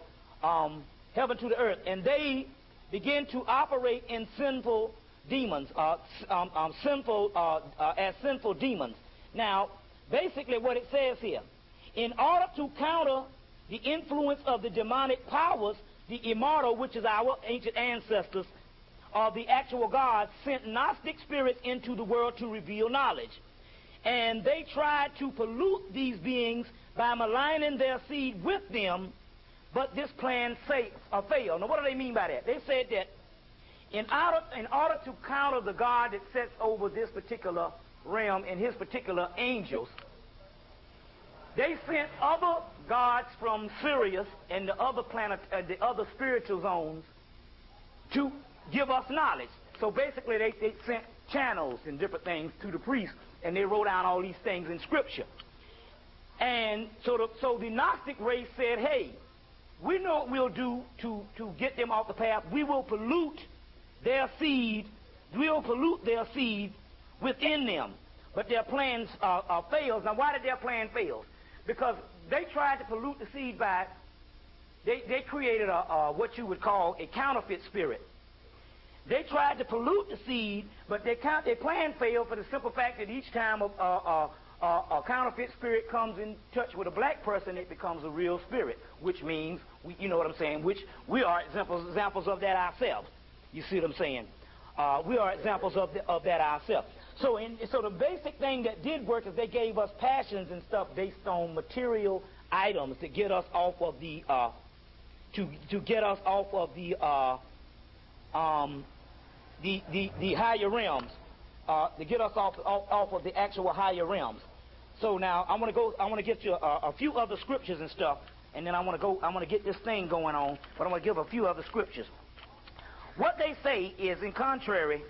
heaven to the earth, and they begin to operate in sinful demons, as sinful demons. Now, basically what it says here, in order to counter the influence of the demonic powers, the immortal, which is our ancient ancestors, or the actual gods, sent Gnostic spirits into the world to reveal knowledge. And they tried to pollute these beings by maligning their seed with them, but this plan failed. Now, what do they mean by that? They said that in order to counter the God that sets over this particular realm and his particular angels, they sent other gods from Sirius and the other planet, the other spiritual zones, to give us knowledge. So basically, they sent channels and different things to the priests, and they wrote down all these things in Scripture. And so the Gnostic race said, hey, we know what we'll do to get them off the path. We will pollute their seed. We'll pollute their seed within them. But their plans failed. Now, why did their plan fail? Because they tried to pollute the seed by, they created what you would call a counterfeit spirit. They tried to pollute the seed, but their plan failed for the simple fact that each time a counterfeit spirit comes in touch with a black person, it becomes a real spirit, which means, you know what I'm saying, which we are examples of that ourselves. You see what I'm saying? We are examples of that ourselves. So the basic thing that did work is they gave us passions and stuff based on material items to get us off of the to get us off of the higher realms, to get us off of the actual higher realms. So now I want to get you a few other scriptures and stuff, and then I want to get this thing going on, but I want to give a few other scriptures. What they say is, in contrary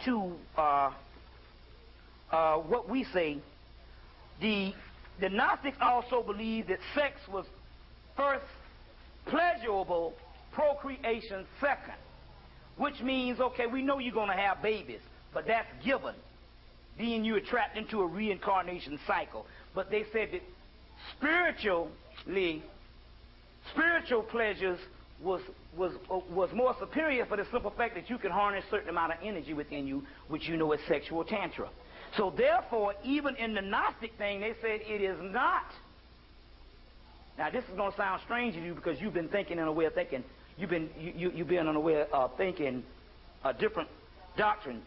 to what we say, the Gnostics also believed that sex was first pleasurable, procreation second, which means, okay, we know you're going to have babies, but that's given. Then you are trapped into a reincarnation cycle. But they said that spiritual pleasures was more superior for the simple fact that you can harness a certain amount of energy within you, which you know is sexual tantra. So therefore, even in the Gnostic thing, they said it is not. Now this is going to sound strange to you because you've been thinking in a way of thinking. You've been in a way of thinking a different doctrine.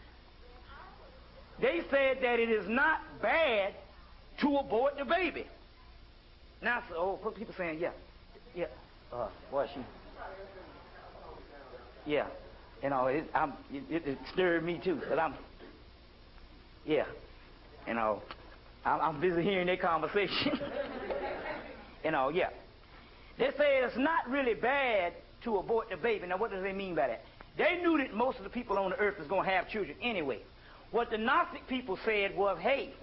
They said that it is not bad to abort the baby. Now, people saying, yeah, boy, yeah, you know, it stirred me too, but I'm busy hearing their conversation. Yeah. They say it's not really bad to abort the baby. Now, what does they mean by that? They knew that most of the people on the earth was going to have children anyway. What the Gnostic people said was, hey,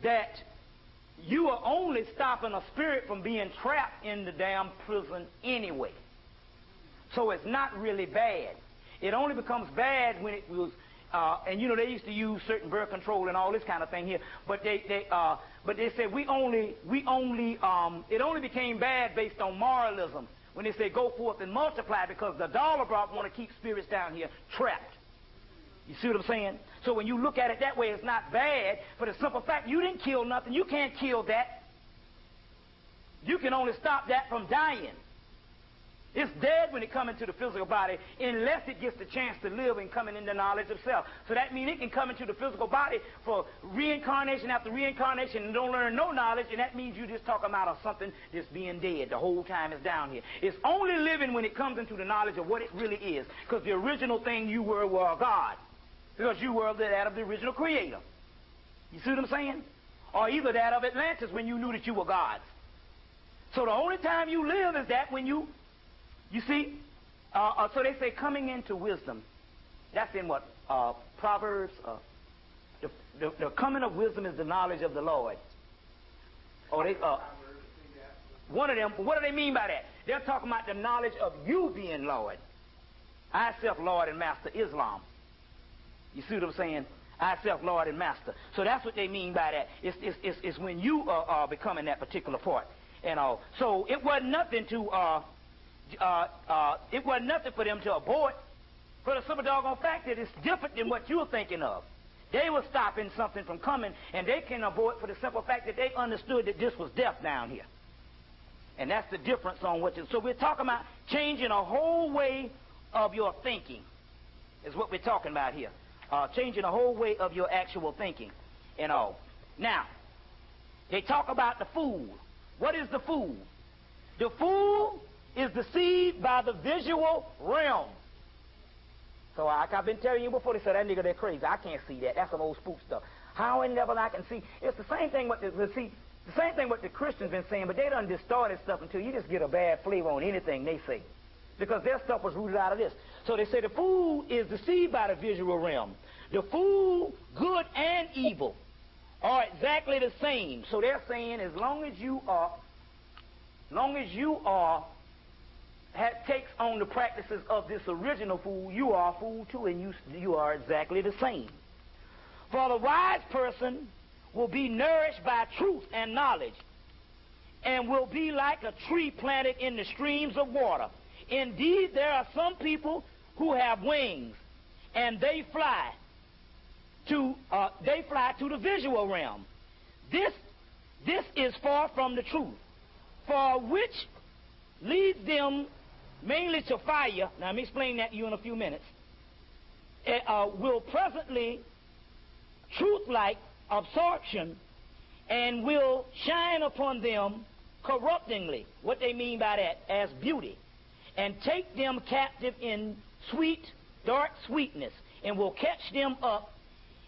that you are only stopping a spirit from being trapped in the damn prison anyway. So it's not really bad. It only becomes bad when it was, and you know, they used to use certain birth control and all this kind of thing here, but they said it only became bad based on moralism when they say go forth and multiply, because the dollar brought want to keep spirits down here trapped. You see what I'm saying? So when you look at it that way, it's not bad, for the simple fact you didn't kill nothing. You can't kill that. You can only stop that from dying. It's dead when it comes into the physical body, unless it gets the chance to live and coming into knowledge of self. So that means it can come into the physical body for reincarnation after reincarnation and don't learn no knowledge, and that means you just talking about something that's being dead the whole time it's down here. It's only living when it comes into the knowledge of what it really is, because the original thing you were God, because you were that of the original creator. You see what I'm saying? Or either that of Atlantis when you knew that you were gods. So the only time you live is that when you see, so they say coming into wisdom. That's in what? Proverbs. The coming of wisdom is the knowledge of the Lord. One of them, what do they mean by that? They're talking about the knowledge of you being Lord. I self Lord and Master Islam. You see what I'm saying? I self Lord and Master. So that's what they mean by that. It's when you are becoming that particular part. So it wasn't nothing to it wasn't nothing for them to abort, for the simple doggone fact that it's different than what you're thinking of. They were stopping something from coming, and they can abort for the simple fact that they understood that this was death down here. And that's the difference on what. So we're talking about changing a whole way of your thinking, is what we're talking about here. Changing a whole way of your actual thinking and all. Now, they talk about the fool. What is the fool? The fool is deceived by the visual realm. So like I've been telling you before, they said that nigga, they're crazy. I can't see that. That's some old spook stuff. How in the devil I can see? It's the same thing with the same thing what the Christians been saying, but they done distorted stuff until you just get a bad flavor on anything they say, because their stuff was rooted out of this. So they say the fool is deceived by the visual realm. The fool, good and evil, are exactly the same. So they're saying as long as you takes on the practices of this original fool, you are a fool too, and you are exactly the same. For the wise person will be nourished by truth and knowledge, and will be like a tree planted in the streams of water. Indeed, there are some people who have wings, and they fly to the visual realm. This is far from the truth, for which leads them mainly to fire. Now, let me explain that to you in a few minutes. Will presently truth-like absorption, and will shine upon them corruptingly. What they mean by that? As beauty. And take them captive in sweet, dark sweetness, and will catch them up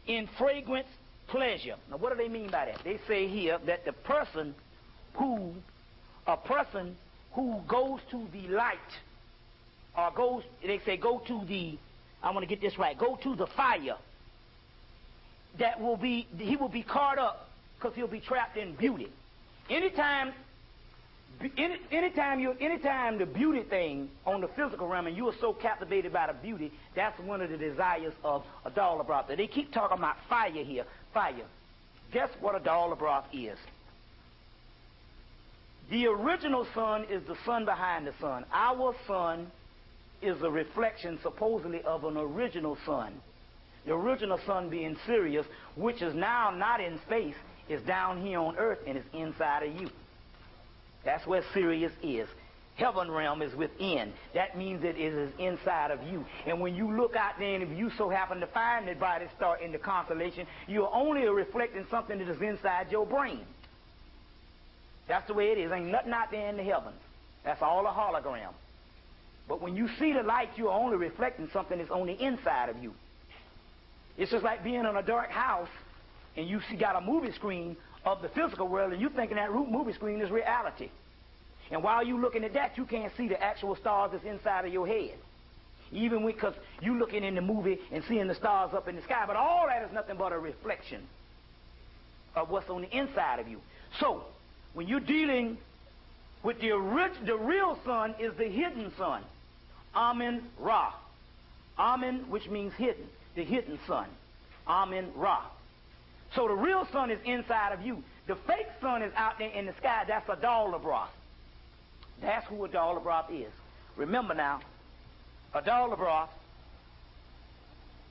in fragrant pleasure. Now, what do they mean by that? They say here that a person who goes to the light, or go to the, I want to get this right, go to the fire, he will be caught up because he'll be trapped in beauty. Anytime the beauty thing on the physical realm, and you are so captivated by the beauty, that's one of the desires of Adal Abrath. They keep talking about fire here. Fire. Guess what Adal Abrath is? The original sun is the sun behind the sun. Our sun is a reflection, supposedly, of an original sun. The original sun being Sirius, which is now not in space, is down here on earth and is inside of you. That's where Sirius is. Heaven realm is within. That means that it is inside of you. And when you look out there, and if you so happen to find that by this star in the constellation, you're only reflecting something that is inside your brain. That's the way it is. Ain't nothing out there in the heavens. That's all a hologram. But when you see the light, you're only reflecting something that's on the inside of you. It's just like being in a dark house and you got a movie screen of the physical world, and you thinking that movie screen is reality. And while you're looking at that, you can't see the actual stars that's inside of your head. Even because you're looking in the movie and seeing the stars up in the sky, but all that is nothing but a reflection of what's on the inside of you. So, when you're dealing with the real sun is the hidden sun. Amen Ra. Amen, which means hidden. The hidden sun. Amen Ra. So the real sun is inside of you. The fake sun is out there in the sky. That's Adal Abrath. That's who Adal Abrath is. Remember now, Adal Abrath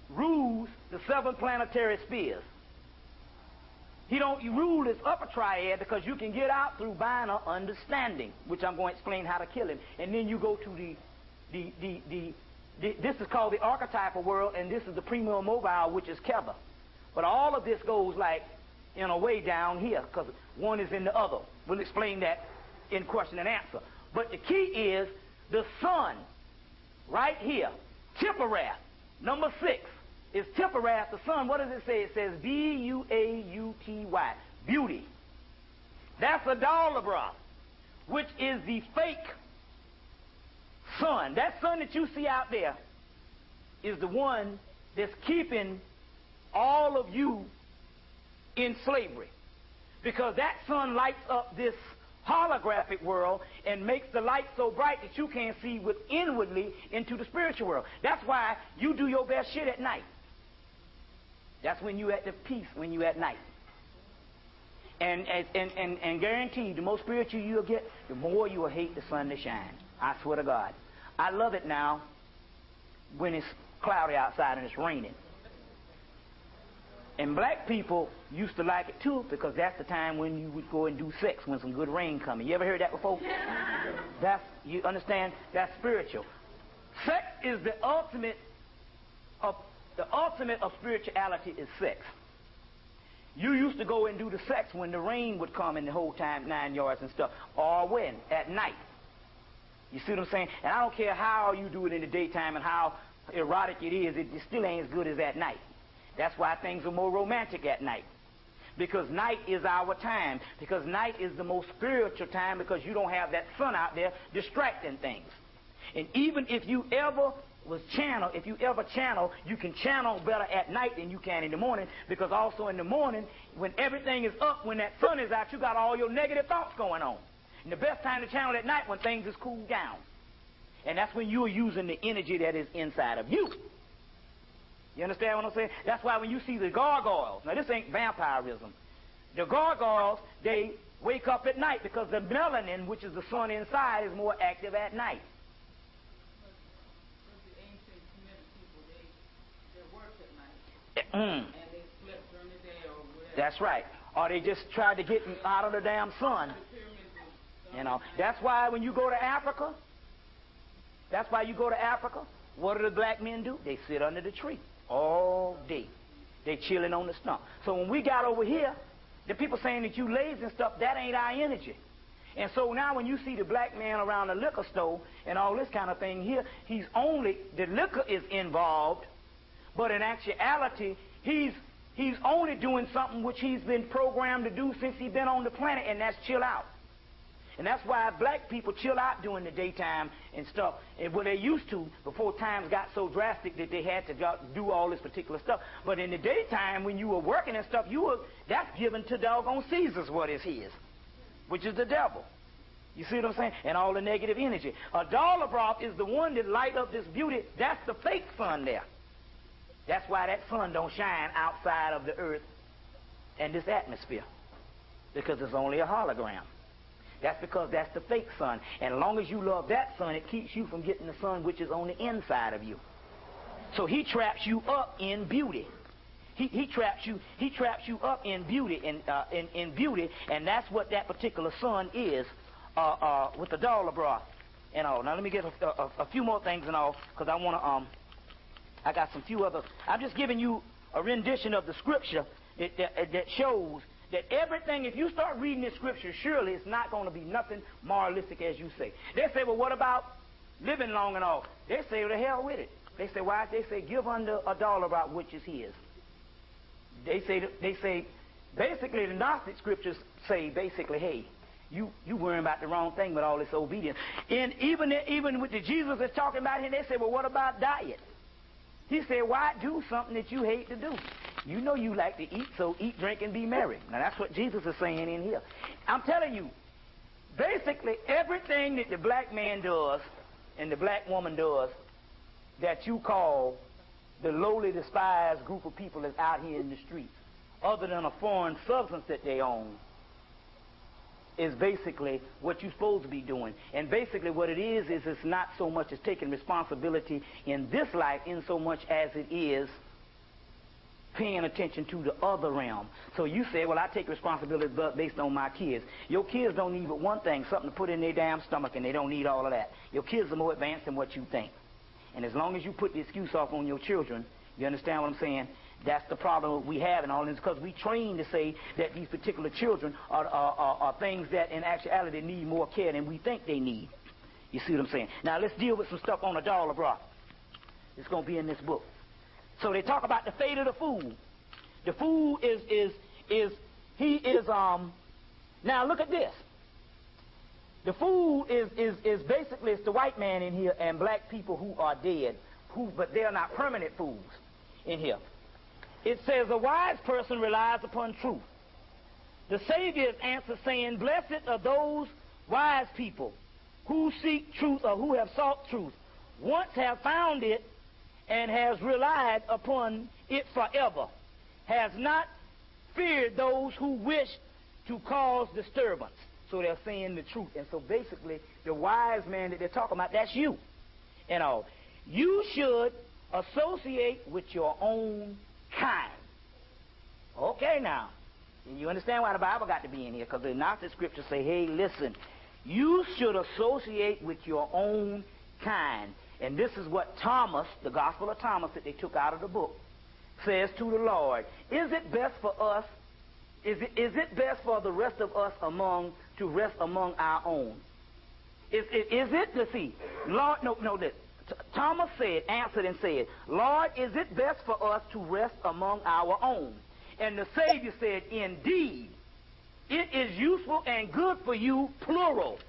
rules the 7 planetary spheres. He don't rule his upper triad because you can get out throh binary understanding, which I'm going to explain how to kill him. And then you go to this is called the archetypal world, and this is the primordial mobile, which is Keva. But all of this goes like in a way down here because one is in the other. We'll explain that in question and answer. But the key is the sun right here, Tipperath, number 6. Is Tipperath, the sun. What does it say? It says B-U-A-U-T-Y, beauty. That's Adal Abrath, which is the fake sun. That sun that you see out there is the one that's keeping all of you in slavery. Because that sun lights up this holographic world and makes the light so bright that you can't see inwardly into the spiritual world. That's why you do your best shit at night. That's when you're at the peace, when you're at night. And guaranteed, the more spiritual you'll get, the more you will hate the sun to shine. I swear to God. I love it now when it's cloudy outside and it's raining. And black people used to like it too because that's the time when you would go and do sex when some good rain coming. You ever heard that before? You understand? That's spiritual. Sex is the ultimate of spirituality is sex. You used to go and do the sex when the rain would come in the whole time, 9 yards and stuff, or when? At night. You see what I'm saying? And I don't care how you do it in the daytime and how erotic it is, it still ain't as good as at night. That's why things are more romantic at night. Because night is our time. Because night is the most spiritual time because you don't have that sun out there distracting things. And even if you ever channel, you can channel better at night than you can in the morning, because also in the morning, when everything is up, when that sun is out, you got all your negative thoughts going on. And the best time to channel at night when things is cooled down. And that's when you're using the energy that is inside of you. You understand what I'm saying? That's why when you see the gargoyles, now this ain't vampirism. The gargoyles, they wake up at night because the melanin, which is the sun inside, is more active at night. The ancient Kemetic people, they worked at night. And they slept during the day or whatever. That's right. Or they just tried to get out of the damn sun. You know, that's why when you go to Africa, what do the black men do? They sit under the tree all day. They chilling on the stump. So when we got over here, the people saying that you lazy and stuff, that ain't our energy. And so now when you see the black man around the liquor store and all this kind of thing here, the liquor is involved, but in actuality, he's only doing something which he's been programmed to do since he's been on the planet, and that's chill out. And that's why black people chill out during the daytime and stuff, and what they used to before times got so drastic that they had to do all this particular stuff. But in the daytime, when you were working and stuff, that's given to doggone Caesar's what is his, which is the devil. You see what I'm saying? And all the negative energy. A dollar broth is the one that light up this beauty. That's the fake sun there. That's why that sun don't shine outside of the earth and this atmosphere, because it's only a hologram. That's because that's the fake sun. And as long as you love that sun, it keeps you from getting the sun which is on the inside of you. So he traps you up in beauty. He traps you up in beauty, in beauty, and that's what that particular sun is with the dollar broth and all. Now let me get a few more things and all, because I want to I got some few other. I'm just giving you a rendition of the scripture that shows that everything, if you start reading this scripture, surely it's not going to be nothing moralistic as you say. They say, well, what about living long and all? They say, well, the hell with it. They say, why? They say, give under a dollar about which is his. They say, basically, the Gnostic scriptures say, basically, hey, you worrying about the wrong thing with all this obedience. And even with the Jesus that's talking about here, they say, well, what about diet? He said, why do something that you hate to do? You know you like to eat, so eat, drink, and be merry. Now, that's what Jesus is saying in here. I'm telling you, basically, everything that the black man does and the black woman does that you call the lowly, despised group of people that's out here in the streets, other than a foreign substance that they own, is basically what you're supposed to be doing. And basically what it is it's not so much as taking responsibility in this life in so much as it is paying attention to the other realm. So you say, well, I take responsibility based on my kids. Your kids don't need but one thing, something to put in their damn stomach, and they don't need all of that. Your kids are more advanced than what you think. And as long as you put the excuse off on your children, you understand what I'm saying? That's the problem we have in all this, because we train to say that these particular children are things that in actuality need more care than we think they need. You see what I'm saying? Now let's deal with some stuff on the dollar broth. It's going to be in this book. So they talk about the fate of the fool. The fool now look at this. The fool is basically, it's the white man in here and black people who are dead, but they are not permanent fools in here. It says, a wise person relies upon truth. The Savior's answer saying, blessed are those wise people who seek truth or who have sought truth, once have found it and has relied upon it forever, has not feared those who wish to cause disturbance. So they're saying the truth. And so basically, the wise man that they're talking about, that's you. And all. You should associate with your own kind. Okay, now. And you understand why the Bible got to be in here, because the Gnostic scriptures say, hey, listen, you should associate with your own kind. And this is what Thomas, the Gospel of Thomas that they took out of the book, says to the Lord. Is it best for us, is it best for the rest of us to rest among our own? Is it, let's see, Lord, no, this. Thomas answered and said, Lord, is it best for us to rest among our own? And the Savior said, indeed, it is useful and good for you, plural.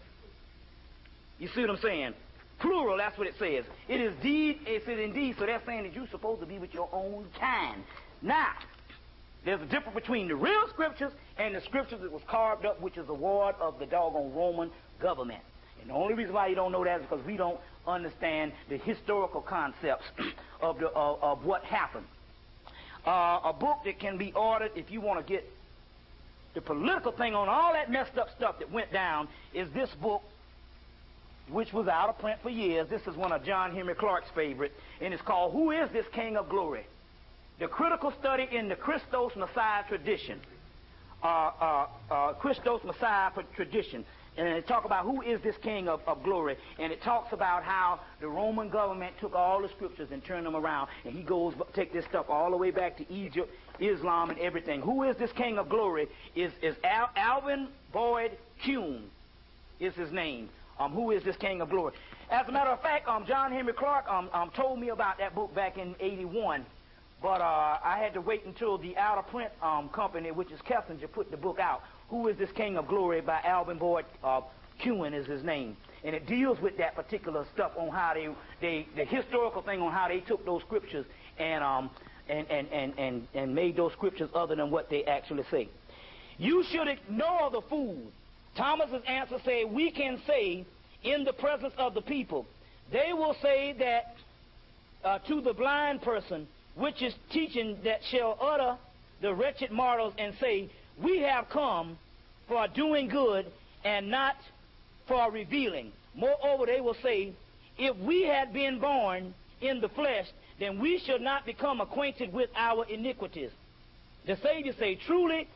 You see what I'm saying? Plural, that's what it says. It says indeed, so they're saying that you're supposed to be with your own kind. Now, there's a difference between the real scriptures and the scriptures that was carved up, which is a word of the doggone Roman government. And the only reason why you don't know that is because we don't understand the historical concepts of what happened. A book that can be ordered if you want to get the political thing on all that messed up stuff that went down is this book, which was out of print for years. This is one of John Henry Clark's favorite, and it's called Who is This King of Glory? The Critical Study in the Christos Messiah Tradition. Christos Messiah Tradition. And it talks about who is this King of glory. And it talks about how the Roman government took all the scriptures and turned them around. And he goes, take this stuff all the way back to Egypt, Islam, and everything. Who is this King of glory is Alvin Boyd Kuhn is his name. Who is this King of glory? As a matter of fact, John Henry Clark told me about that book back in '81. But I had to wait until the out-of-print company, which is Kessinger, put the book out. Who is this King of Glory by Alvin Boyd Kuhn is his name. And it deals with that particular stuff on how the historical thing on how they took those scriptures and made those scriptures other than what they actually say. You should ignore the fool. Thomas's answer said, we can say in the presence of the people. They will say that to the blind person, which is teaching that shall utter the wretched mortals and say, we have come for doing good and not for revealing. Moreover, they will say, if we had been born in the flesh, then we should not become acquainted with our iniquities. The Savior say, truly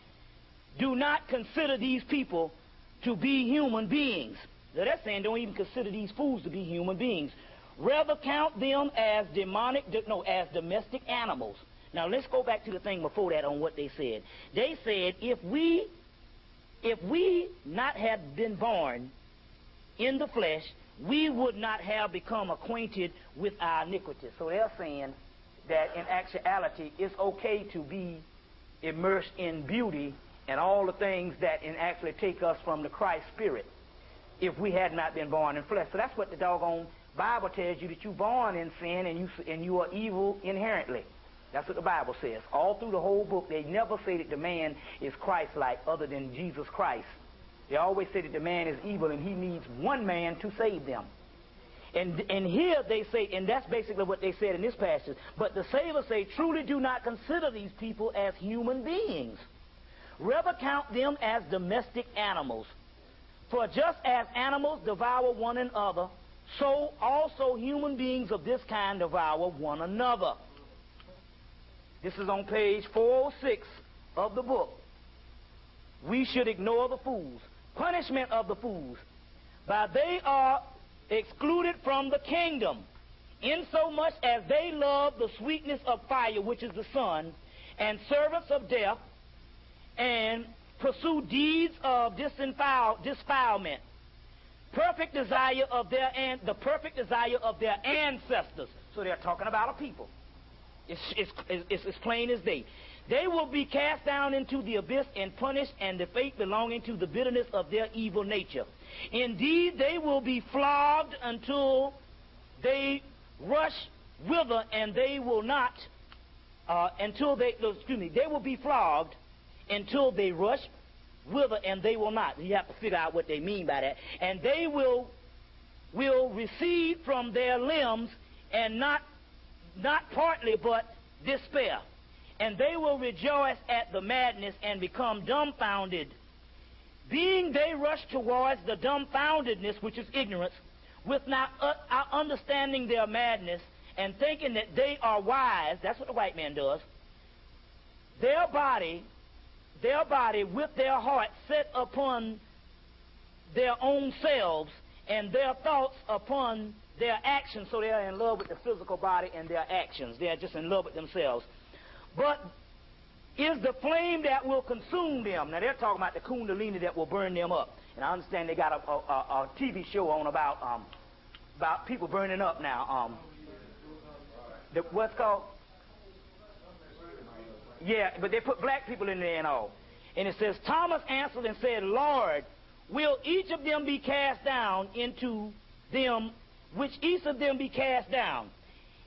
do not consider these people to be human beings. Now that's saying don't even consider these fools to be human beings. Rather count them as as domestic animals. Now let's go back to the thing before that on what they said. They said if we not had been born in the flesh, we would not have become acquainted with our iniquities. So they're saying that in actuality it's okay to be immersed in beauty and all the things that actually take us from the Christ spirit if we had not been born in flesh. So that's what the doggone Bible tells you, that you're born in sin and you are evil inherently. That's what the Bible says. All through the whole book, they never say that the man is Christ-like other than Jesus Christ. They always say that the man is evil and he needs one man to save them. And here they say, and that's basically what they said in this passage, but the Savior say, truly do not consider these people as human beings. Rather count them as domestic animals. For just as animals devour one another, so also human beings of this kind devour one another. This is on page 406 of the book. We should ignore the fools. Punishment of the fools. By they are excluded from the kingdom, insomuch as they love the sweetness of fire, which is the sun, and servants of death, and pursue deeds of defilement. The perfect desire of their ancestors. So they're talking about a people. It's as plain as day. They will be cast down into the abyss and punished, and the fate belonging to the bitterness of their evil nature. Indeed, they will be flogged until they rush wither, and they will not they will be flogged until they rush wither, and they will not. You have to figure out what they mean by that. And they will recede from their limbs, and not partly, but despair. And they will rejoice at the madness and become dumbfounded. Being they rush towards the dumbfoundedness, which is ignorance, with not understanding their madness, and thinking that they are wise. That's what the white man does. Their body with their heart set upon their own selves, and their thoughts upon their actions. So they are in love with the physical body and their actions. They are just in love with themselves. But is the flame that will consume them. Now they're talking about the kundalini that will burn them up. And I understand they got a TV show on about people burning up now. What's called? Yeah, but they put black people in there and all. And it says, Thomas answered and said, Lord, will each of them be cast down into them, which each of them be cast down?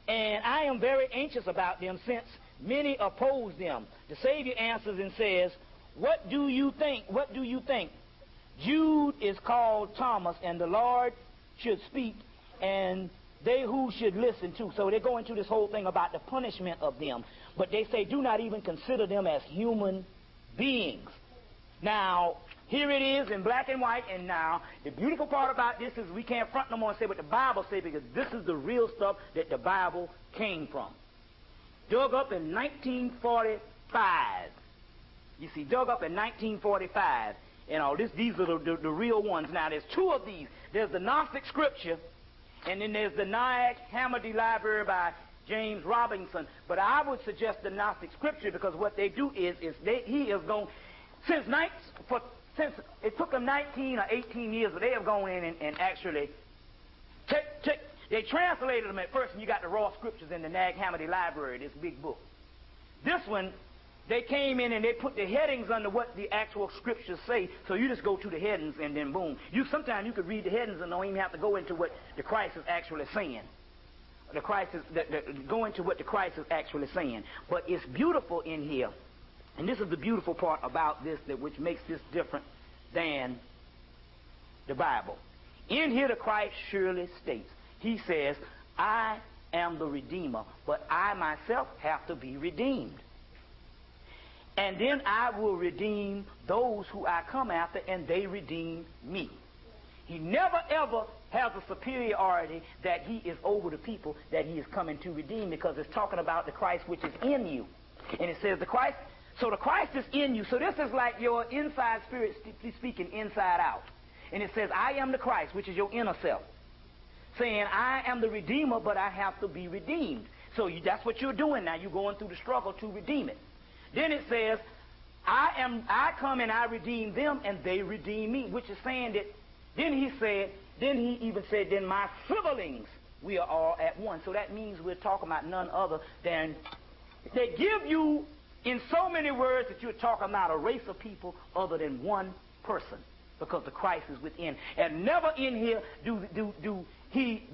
And I am very anxious about them, since many oppose them. The Savior answers and says, what do you think? What do you think? Jude is called Thomas, and the Lord should speak, and they who should listen too. So they go into this whole thing about the punishment of them. But they say, do not even consider them as human beings. Now, here it is in black and white, and now, the beautiful part about this is we can't front no more and say what the Bible says, because this is the real stuff that the Bible came from. Dug up in 1945. You see, dug up in 1945. And all this, these are the real ones. Now, there's two of these. There's the Gnostic Scripture, and then there's the Nag Hammadi Library by James Robinson. But I would suggest the Gnostic Scripture, because what they do is he is going, since it took them 19 or 18 years, but they have gone in and actually they translated them at first, and you got the raw scriptures in the Nag Hammadi Library, this big book. This one, they came in and they put the headings under what the actual scriptures say, so you just go to the headings and then boom. Sometimes you could read the headings and don't even have to go into what the Christ is actually saying. Go into what the Christ is actually saying. But it's beautiful in here, and this is the beautiful part about this, which makes this different than the Bible. In here the Christ surely states, he says, I am the Redeemer, but I myself have to be redeemed. And then I will redeem those who I come after, and they redeem me. He never ever has a superiority that he is over the people that he is coming to redeem, because it's talking about the Christ which is in you. And it says the Christ is in you. So this is like your inside spirit speaking inside out. And it says, I am the Christ, which is your inner self. Saying, I am the Redeemer, but I have to be redeemed. So that's what you're doing now. You're going through the struggle to redeem it. Then it says, I come and I redeem them, and they redeem me, which is saying that, then he even said, then my siblings, we are all at one. So that means we're talking about none other than, they give you in so many words that you're talking about a race of people other than one person, because the Christ is within. And never in here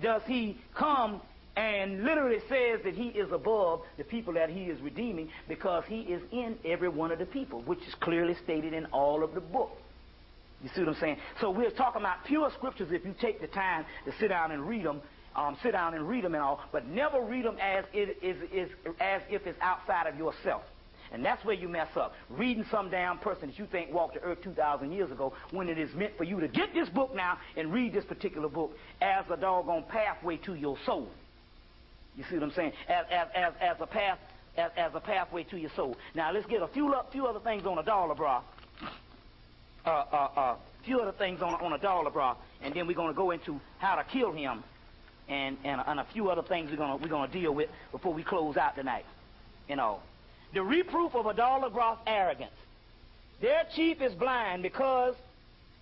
does he come and literally says that he is above the people that he is redeeming, because he is in every one of the people, which is clearly stated in all of the book. You see what I'm saying? So we're talking about pure scriptures if you take the time to sit down and read them, and all, but never read them as if it's outside of yourself. And that's where you mess up. Reading some damn person that you think walked the earth 2,000 years ago, when it is meant for you to get this book now and read this particular book as a doggone pathway to your soul. You see what I'm saying? As a pathway to your soul. Now let's get a few other things on Adalabra. Few other things on Adalabra, and then we're going to go into how to kill him, and a few other things we're going to deal with before we close out tonight. You know, the reproof of Adalabra's arrogance. Their chief is blind because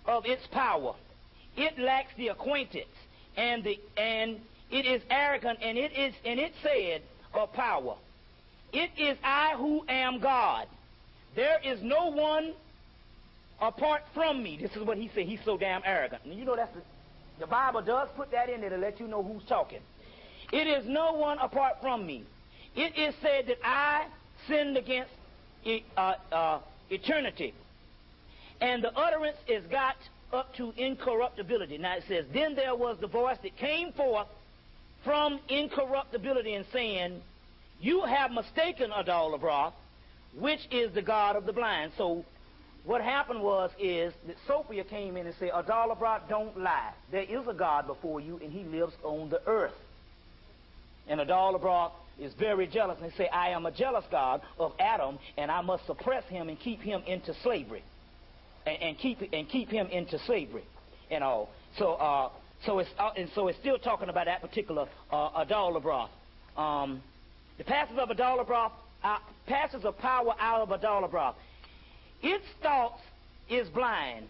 of its power. It lacks the acquaintance, and it is arrogant, and it said of power, it is I who am God. There is no one apart from me. This is what he said. He's so damn arrogant. And you know that's the Bible does put that in there to let you know who's talking. It is no one apart from me. It is said that I sinned against eternity, and the utterance is got up to incorruptibility. Now it says, then there was the voice that came forth from incorruptibility, and saying, you have mistaken Adalabra, which is the God of the blind. So what happened is that Sophia came in and said, Adalabra, don't lie. There is a God before you, and he lives on the earth. And Adalabra is very jealous, and they say, I am a jealous God of Adam, and I must suppress him and keep him into slavery, and keep him into slavery, and all. So it's still talking about that particular Adalabra. The passes of Adalabra, passes of power out of Adalabra. Its thoughts is blind,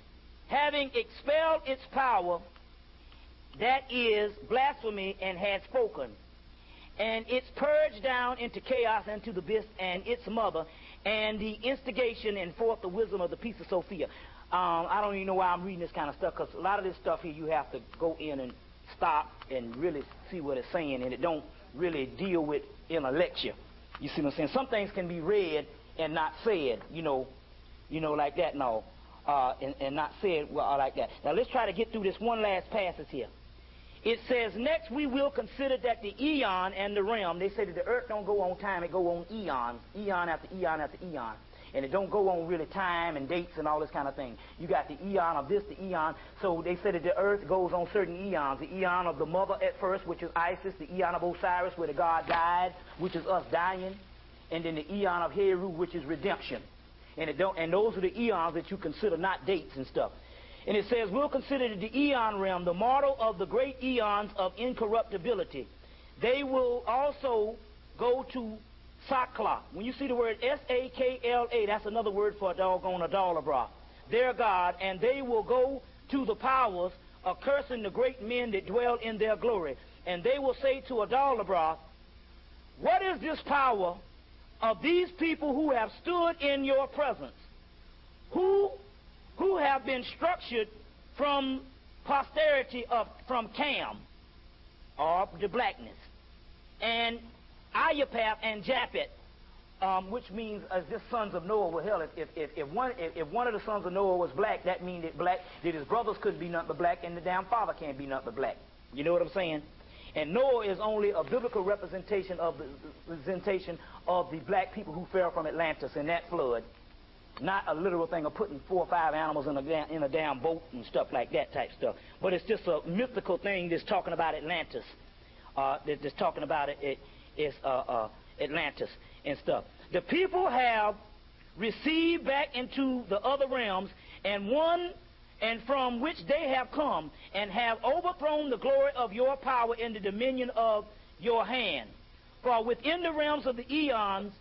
having expelled its power, that is blasphemy, and has spoken. And it's purged down into chaos and to the abyss, and its mother, and the instigation and forth the wisdom of the piece of Sophia. I don't even know why I'm reading this kind of stuff, because a lot of this stuff here you have to go in and stop and really see what it's saying, and it don't really deal with in a lecture. You see what I'm saying? Some things can be read and not said, you know, like that, no, and not said like that. Now let's try to get through this one last passage here. It says, next we will consider that the eon and the realm, they say that the earth don't go on time, it go on eon after eon after eon. And it don't go on really time and dates and all this kind of thing. You got the eon of this, the eon. So they said that the earth goes on certain eons. The eon of the mother at first, which is Isis. The eon of Osiris, where the god died, which is us dying. And then the eon of Heru, which is redemption. And those are the eons that you consider, not dates and stuff. And it says, we'll consider the eon realm, the model of the great eons of incorruptibility. They will also go to Sakla. When you see the word S-A-K-L-A, that's another word for a doggone Adalabra, their god, and they will go to the powers, cursing the great men that dwell in their glory. And they will say to Adalabra, what is this power of these people who have stood in your presence, who have been structured from posterity from Cam, or the blackness, and Ayapath and Japhet, which means as this sons of Noah were hell. If one of the sons of Noah was black, that means that his brothers couldn't be nothing but black, and the damn father can't be nothing but black. You know what I'm saying? And Noah is only a biblical representation of the black people who fell from Atlantis in that flood. Not a literal thing of putting 4 or 5 animals in a damn boat and stuff like that type stuff. But it's just a mythical thing that's talking about Atlantis. That's talking about Atlantis and stuff. The people have received back into the other realms, and from which they have come, and have overthrown the glory of your power in the dominion of your hand. For within the realms of the eons,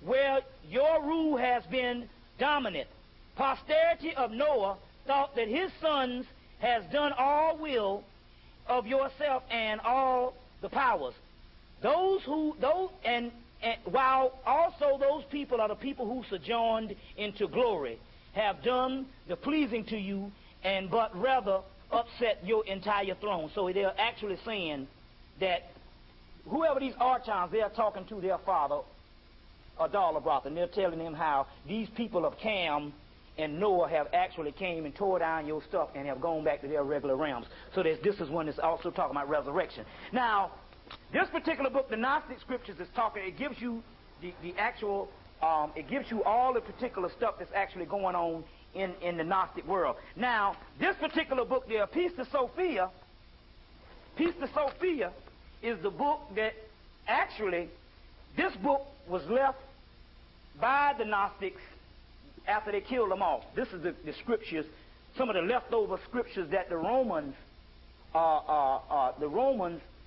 where your rule has been dominant, posterity of Noah thought that his sons has done all will of yourself and all the powers. While also those people are the people who sojourned into glory, have done the pleasing to you, and but rather upset your entire throne. So they're actually saying that whoever these archons, they're talking to their father, Adalabroth, and they're telling him how these people of Cam and Noah have actually came and tore down your stuff and have gone back to their regular realms. So this is one that's also talking about resurrection. Now, this particular book, the Gnostic Scriptures, is talking, it gives you the actual, it gives you all the particular stuff that's actually going on in the Gnostic world. Now, this particular book, the Pistis Sophia is the book that actually, this book was left by the Gnostics after they killed them all. This is the scriptures, some of the leftover scriptures that the Romans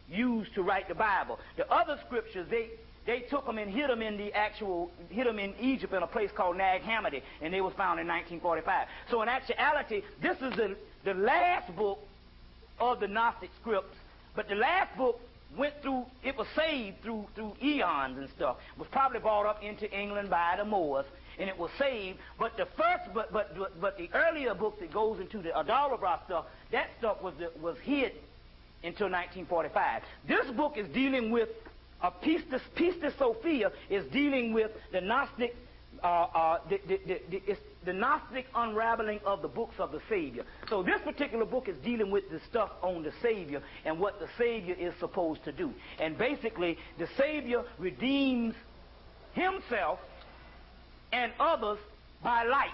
used to write the Bible. The other scriptures, they took them and hid them in Egypt in a place called Nag Hammadi, and they was found in 1945. So in actuality, this is the last book of the Gnostic scripts, but the last book went through, it was saved through eons and stuff. It was probably brought up into England by the Moors, and it was saved. But the first, but the earlier book that goes into the Adalabra stuff, that stuff was hid until 1945. This book is dealing with Pistis Sophia is dealing with the Gnostic, the Gnostic unraveling of the books of the Savior. So this particular book is dealing with the stuff on the Savior and what the Savior is supposed to do. And basically, the Savior redeems himself and others by light.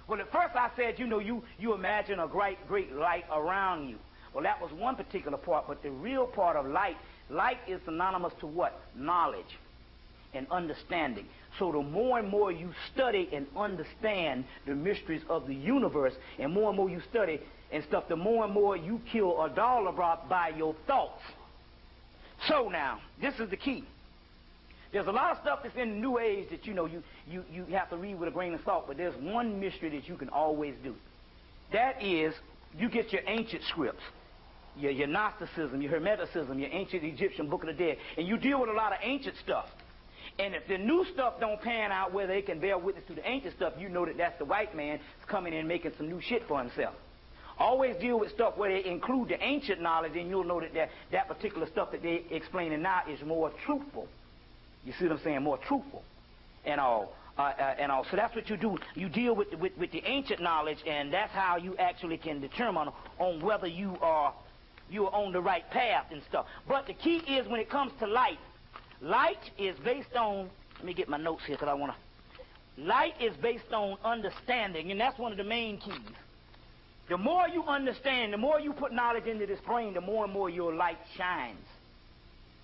Well, at first I said, you imagine a great light around you. Well, that was one particular part, but the real part of light is synonymous to what? Knowledge and understanding. So the more and more you study and understand the mysteries of the universe, and more you study and stuff, the more and more you kill Adalabra by your thoughts. So now, this is the key. There's a lot of stuff that's in the New Age that you have to read with a grain of salt, but there's one mystery that you can always do. That is, you get your ancient scripts, your Gnosticism, your Hermeticism, your ancient Egyptian Book of the Dead, and you deal with a lot of ancient stuff. And if the new stuff don't pan out where they can bear witness to the ancient stuff, you know that that's the white man coming in making some new shit for himself. Always deal with stuff where they include the ancient knowledge, and you'll know that particular stuff that they're explaining now is more truthful. You see what I'm saying? More truthful and all. So that's what you do. You deal with the ancient knowledge, and that's how you actually can determine on whether you are on the right path and stuff. But the key is when it comes to light is based on, let me get my notes here because I want to, Light is based on understanding, and that's one of the main keys. The more you understand, the more you put knowledge into this brain, the more and more your light shines.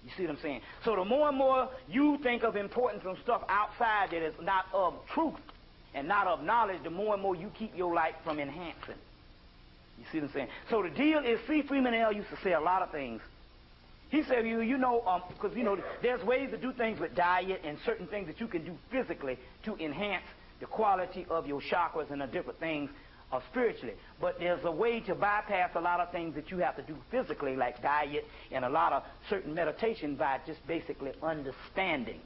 You see what I'm saying? So the more and more you think of importance of stuff outside that is not of truth and not of knowledge, the more and more you keep your light from enhancing. You see what I'm saying? So the deal is, C. Freeman L. used to say a lot of things. He said, because, there's ways to do things with diet and certain things that you can do physically to enhance the quality of your chakras and the different things spiritually. But there's a way to bypass a lot of things that you have to do physically, like diet and a lot of certain meditation, by just basically understanding.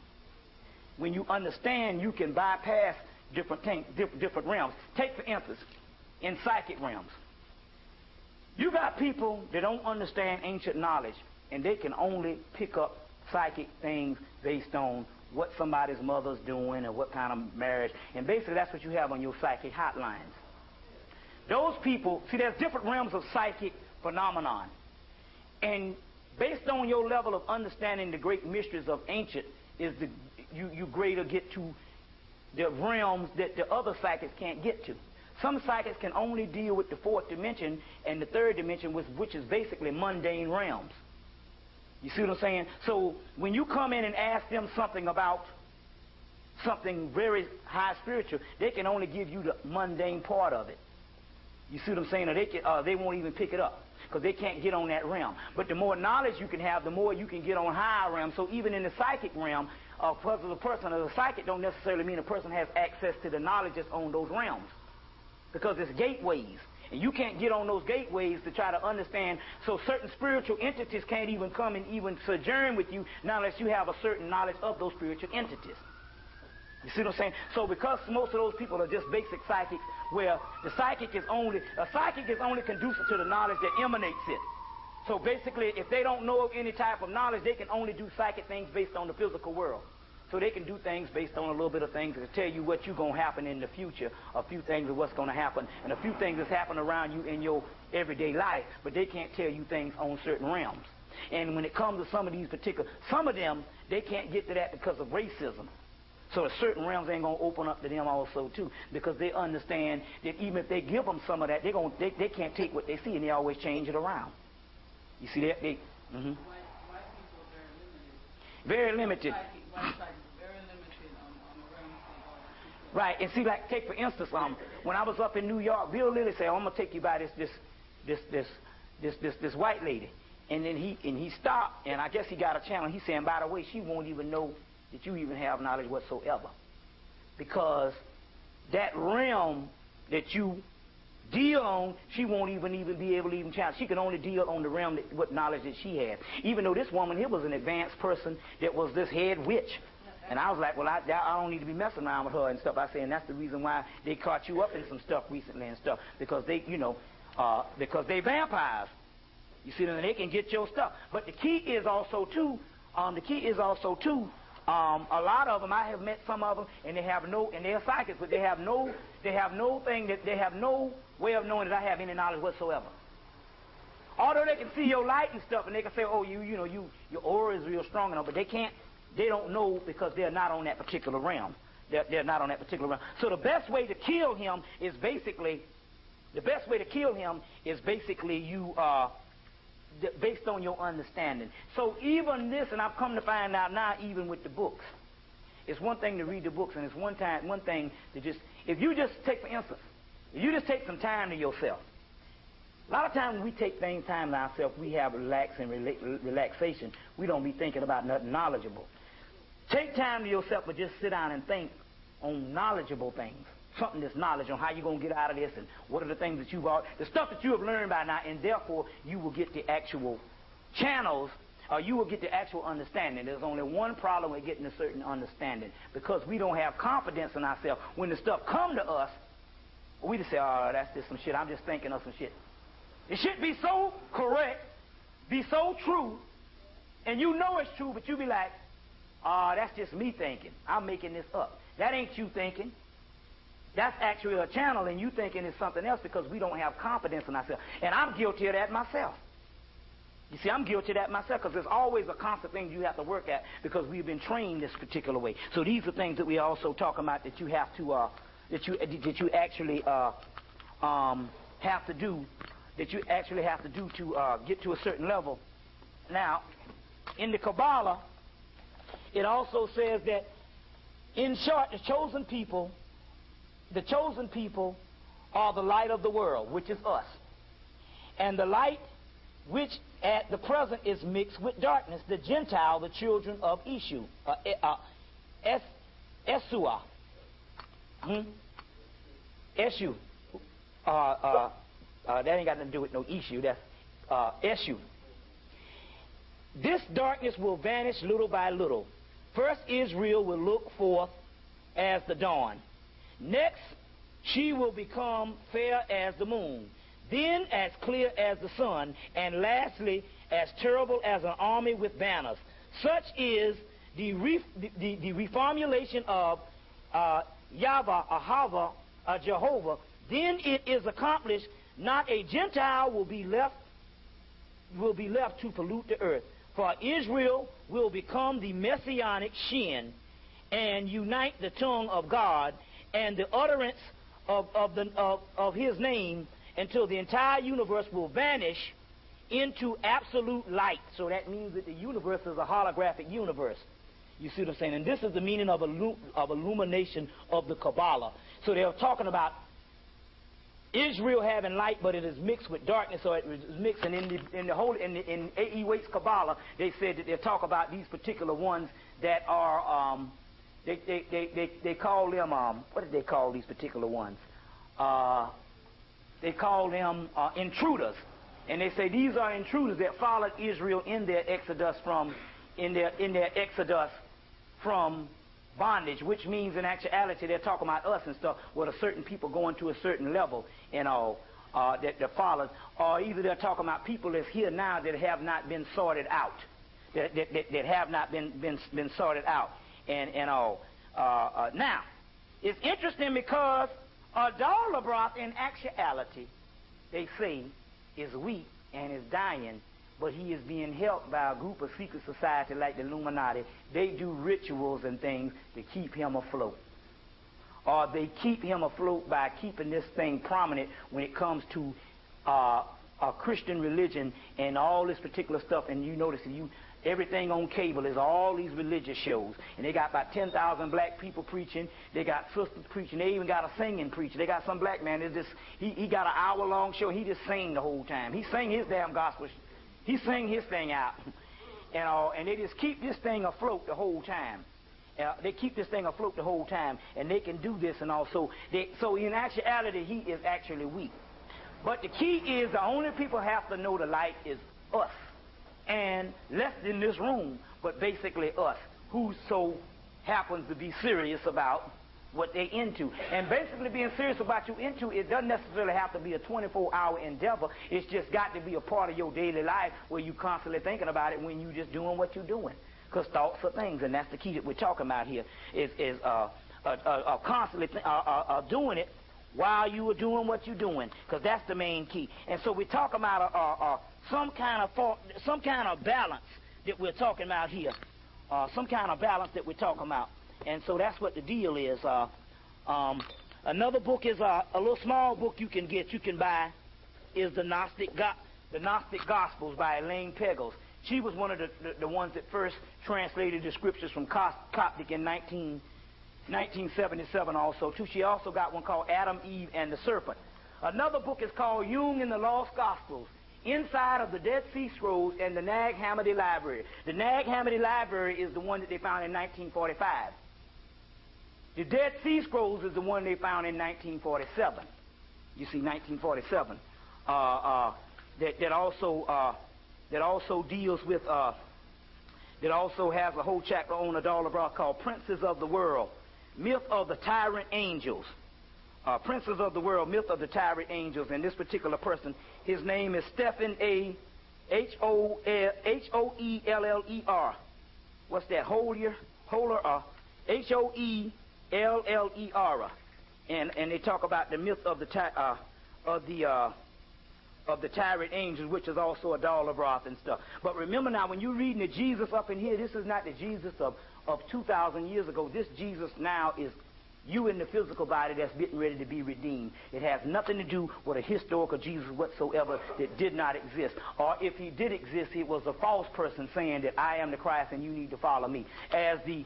When you understand, you can bypass different things, different realms. Take, for instance, in psychic realms. You got people that don't understand ancient knowledge, and they can only pick up psychic things based on what somebody's mother's doing or what kind of marriage. And basically that's what you have on your psychic hotlines. Those people, see, there's different realms of psychic phenomenon. And based on your level of understanding the great mysteries of ancient, you greater get to the realms that the other psychics can't get to. Some psychics can only deal with the fourth dimension and the third dimension, which is basically mundane realms. You see what I'm saying? So when you come in and ask them something about something very high spiritual, they can only give you the mundane part of it. You see what I'm saying? Or they won't even pick it up because they can't get on that realm. But the more knowledge you can have, the more you can get on higher realms. So even in the psychic realm, a person as a psychic don't necessarily mean a person has access to the knowledge that's on those realms, because it's gateways. And you can't get on those gateways to try to understand. So certain spiritual entities can't even come and even sojourn with you now unless you have a certain knowledge of those spiritual entities. You see what I'm saying? So because most of those people are just basic psychics, where a psychic is only conducive to the knowledge that emanates it. So basically, if they don't know of any type of knowledge, they can only do psychic things based on the physical world. So they can do things based on a little bit of things to tell you what's going to happen in the future, a few things of what's going to happen, and a few things that's happened around you in your everyday life, but they can't tell you things on certain realms. And when it comes to some of these some of them, they can't get to that because of racism. So the certain realms ain't going to open up to them also, too, because they understand that even if they give them some of that, they can't take what they see, and they always change it around. You see that? White people are very limited. White psychics very limited on the realms they go. Right, and see, like, take for instance, when I was up in New York, Bill Lilly said, I'm gonna take you by this white lady, and then he stopped, and I guess he got a channel. He said, by the way, she won't even know that you even have knowledge whatsoever, because that realm that you deal on, she won't even be able to even challenge. She can only deal on the realm what knowledge that she has. Even though this woman here was an advanced person that was this head witch. And I was like, well, I don't need to be messing around with her and stuff. I say, and that's the reason why they caught you up in some stuff recently and stuff, because they, because they vampires. You see, they can get your stuff. But the key is also too, a lot of them, I have met some of them, and they're psychics, but they have no way of knowing that I have any knowledge whatsoever. Although they can see your light and stuff, and they can say, oh, your aura is real strong enough, but they don't know because they're not on that particular realm. They're not on that particular realm. So the best way to kill him is basically, you based on your understanding. So even this, and I've come to find out now, even with the books, it's one thing to read the books, and it's one thing to just, if you just take, for instance, if you just take some time to yourself. A lot of times when we take time to ourselves, we have relaxation. We don't be thinking about nothing knowledgeable. Take time to yourself, but just sit down and think on knowledgeable things. Something that's knowledge on how you're going to get out of this, and what are the things that the stuff that you have learned by now, and therefore you will get the actual channels, or you will get the actual understanding. There's only one problem with getting a certain understanding, because we don't have confidence in ourselves. When the stuff come to us, we just say, oh, that's just some shit. I'm just thinking of some shit. It should be so correct, be so true, and you know it's true, but you be like, oh, that's just me thinking. I'm making this up. That ain't you thinking. That's actually a channel, and you thinking it's something else, because we don't have confidence in ourselves. And I'm guilty of that myself. You see, I'm guilty of that myself because there's always a constant thing you have to work at because we've been trained this particular way. So these are things that we also talk about that you have to, that you actually have to do, to get to a certain level. Now, in the Kabbalah, it also says that, in short, the chosen people are the light of the world, which is us. And the light which at the present is mixed with darkness, the Gentile, the children of Esau. Esau. Esau. That ain't got nothing to do with no issue. That's Esau. This darkness will vanish little by little. First, Israel will look forth as the dawn. Next, she will become fair as the moon. Then as clear as the sun. And lastly, as terrible as an army with banners. Such is the reformulation of Yahweh, Ahava, Jehovah. Then it is accomplished. Not a Gentile will be left to pollute the earth. For Israel will become the messianic Shin and unite the tongue of God and the utterance of his name until the entire universe will vanish into absolute light. So that means that the universe is a holographic universe. You see what I'm saying? And this is the meaning of illumination of the Kabbalah. So they're talking about Israel having light, but it is mixed with darkness, so it is mixed. And in A.E. Waite's Kabbalah, they said that they talk about these particular ones that are they call them what did they call these particular ones? They call them intruders, and they say these are intruders that followed Israel in their exodus from bondage, which means in actuality they're talking about us and stuff, with a certain people going to a certain level and all that followed, or either they're talking about people that's here now that have not been sorted out, that have not been sorted out and all. Now, it's interesting because Adalabroth in actuality, they say, is weak and is dying, but he is being helped by a group of secret society like the Illuminati. They do rituals and things to keep him afloat. Or they keep him afloat by keeping this thing prominent when it comes to a Christian religion and all this particular stuff. And you notice everything on cable is all these religious shows. And they got about 10,000 black people preaching. They got sisters preaching. They even got a singing preacher. They got some black man. He got an hour-long show. He just sing the whole time. He sing his damn gospel. He sing his thing out. And they just keep this thing afloat the whole time. They keep this thing afloat the whole time. And they can do this and all. So in actuality, he is actually weak. But the key is the only people have to know the light is us. And less than this room, but basically us, who so happens to be serious about what they into. And basically being serious about you into, it doesn't necessarily have to be a 24-hour endeavor. It's just got to be a part of your daily life where you constantly thinking about it when you're just doing what you're doing. Because thoughts are things, and that's the key that we're talking about here, is constantly doing it while you are doing what you're doing, because that's the main key. And so we're talking about some kind of balance that we're talking about here, some kind of balance that we're talking about. And so that's what the deal is. Another book is a little small book you can buy, is the Gnostic Gospels by Elaine Pagels. She was one of the ones that first translated the scriptures from Coptic in 1977 also, too. She also got one called Adam, Eve, and the Serpent. Another book is called Jung and the Lost Gospels, inside of the Dead Sea Scrolls and the Nag Hammadi Library. The Nag Hammadi Library is the one that they found in 1945. The Dead Sea Scrolls is the one they found in 1947. You see, 1947. That also deals with, that also has a whole chapter on Adalabroth called Princes of the World, Myth of the Tyrant Angels. Princes of the World, Myth of the Tyrant Angels. And this particular person, his name is Stephen A. Hoellerer. What's that? Hoellerer. Hoellerer. And they talk about the myth of the of the tyrant angels, which is also a doll of wrath and stuff. But remember now, when you're reading the Jesus up in here, this is not the Jesus of 2,000 years ago. This Jesus now is you in the physical body that's getting ready to be redeemed. It has nothing to do with a historical Jesus whatsoever that did not exist. Or if he did exist, he was a false person saying that I am the Christ and you need to follow me. As the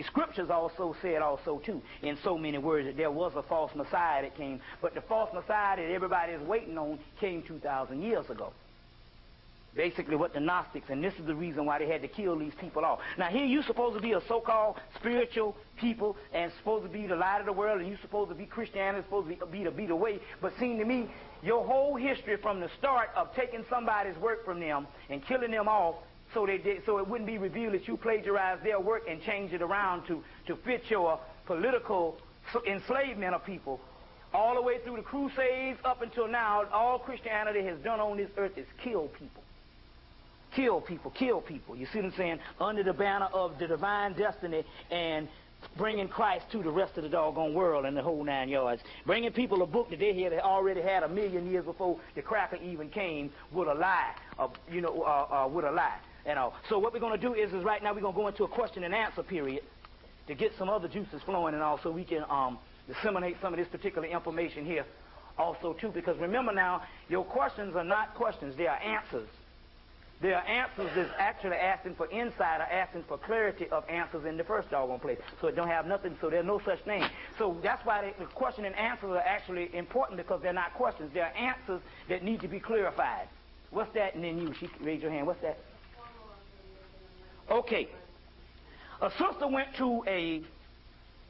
scriptures also said also too, in so many words, that there was a false Messiah that came, but the false Messiah that everybody is waiting on came 2,000 years ago. Basically what the Gnostics, and this is the reason why they had to kill these people off. Now here you're supposed to be a so-called spiritual people and supposed to be the light of the world, and you're supposed to be Christianity, supposed to be the way. But seem to me, your whole history from the start of taking somebody's work from them and killing them off so it wouldn't be revealed that you plagiarized their work and changed it around to fit your political enslavement of people. All the way through the Crusades up until now, all Christianity has done on this earth is kill people. Kill people, kill people. You see what I'm saying? Under the banner of the divine destiny and bringing Christ to the rest of the doggone world and the whole 9 yards. Bringing people a book that they had already had 1,000,000 years before the cracker even came with a lie, with a lie. So what we're going to do is right now we're going to go into a question and answer period to get some other juices flowing and all, so we can disseminate some of this particular information here also too. Because remember now, your questions are not questions; they are answers. There are answers that's actually asking for insight or asking for clarity of answers in the first doggone place. So it don't have nothing, so there's no such thing. So that's why the question and answers are actually important, because they're not questions. They're answers that need to be clarified. What's that? And then you, raise your hand. What's that? Okay. A sister went to a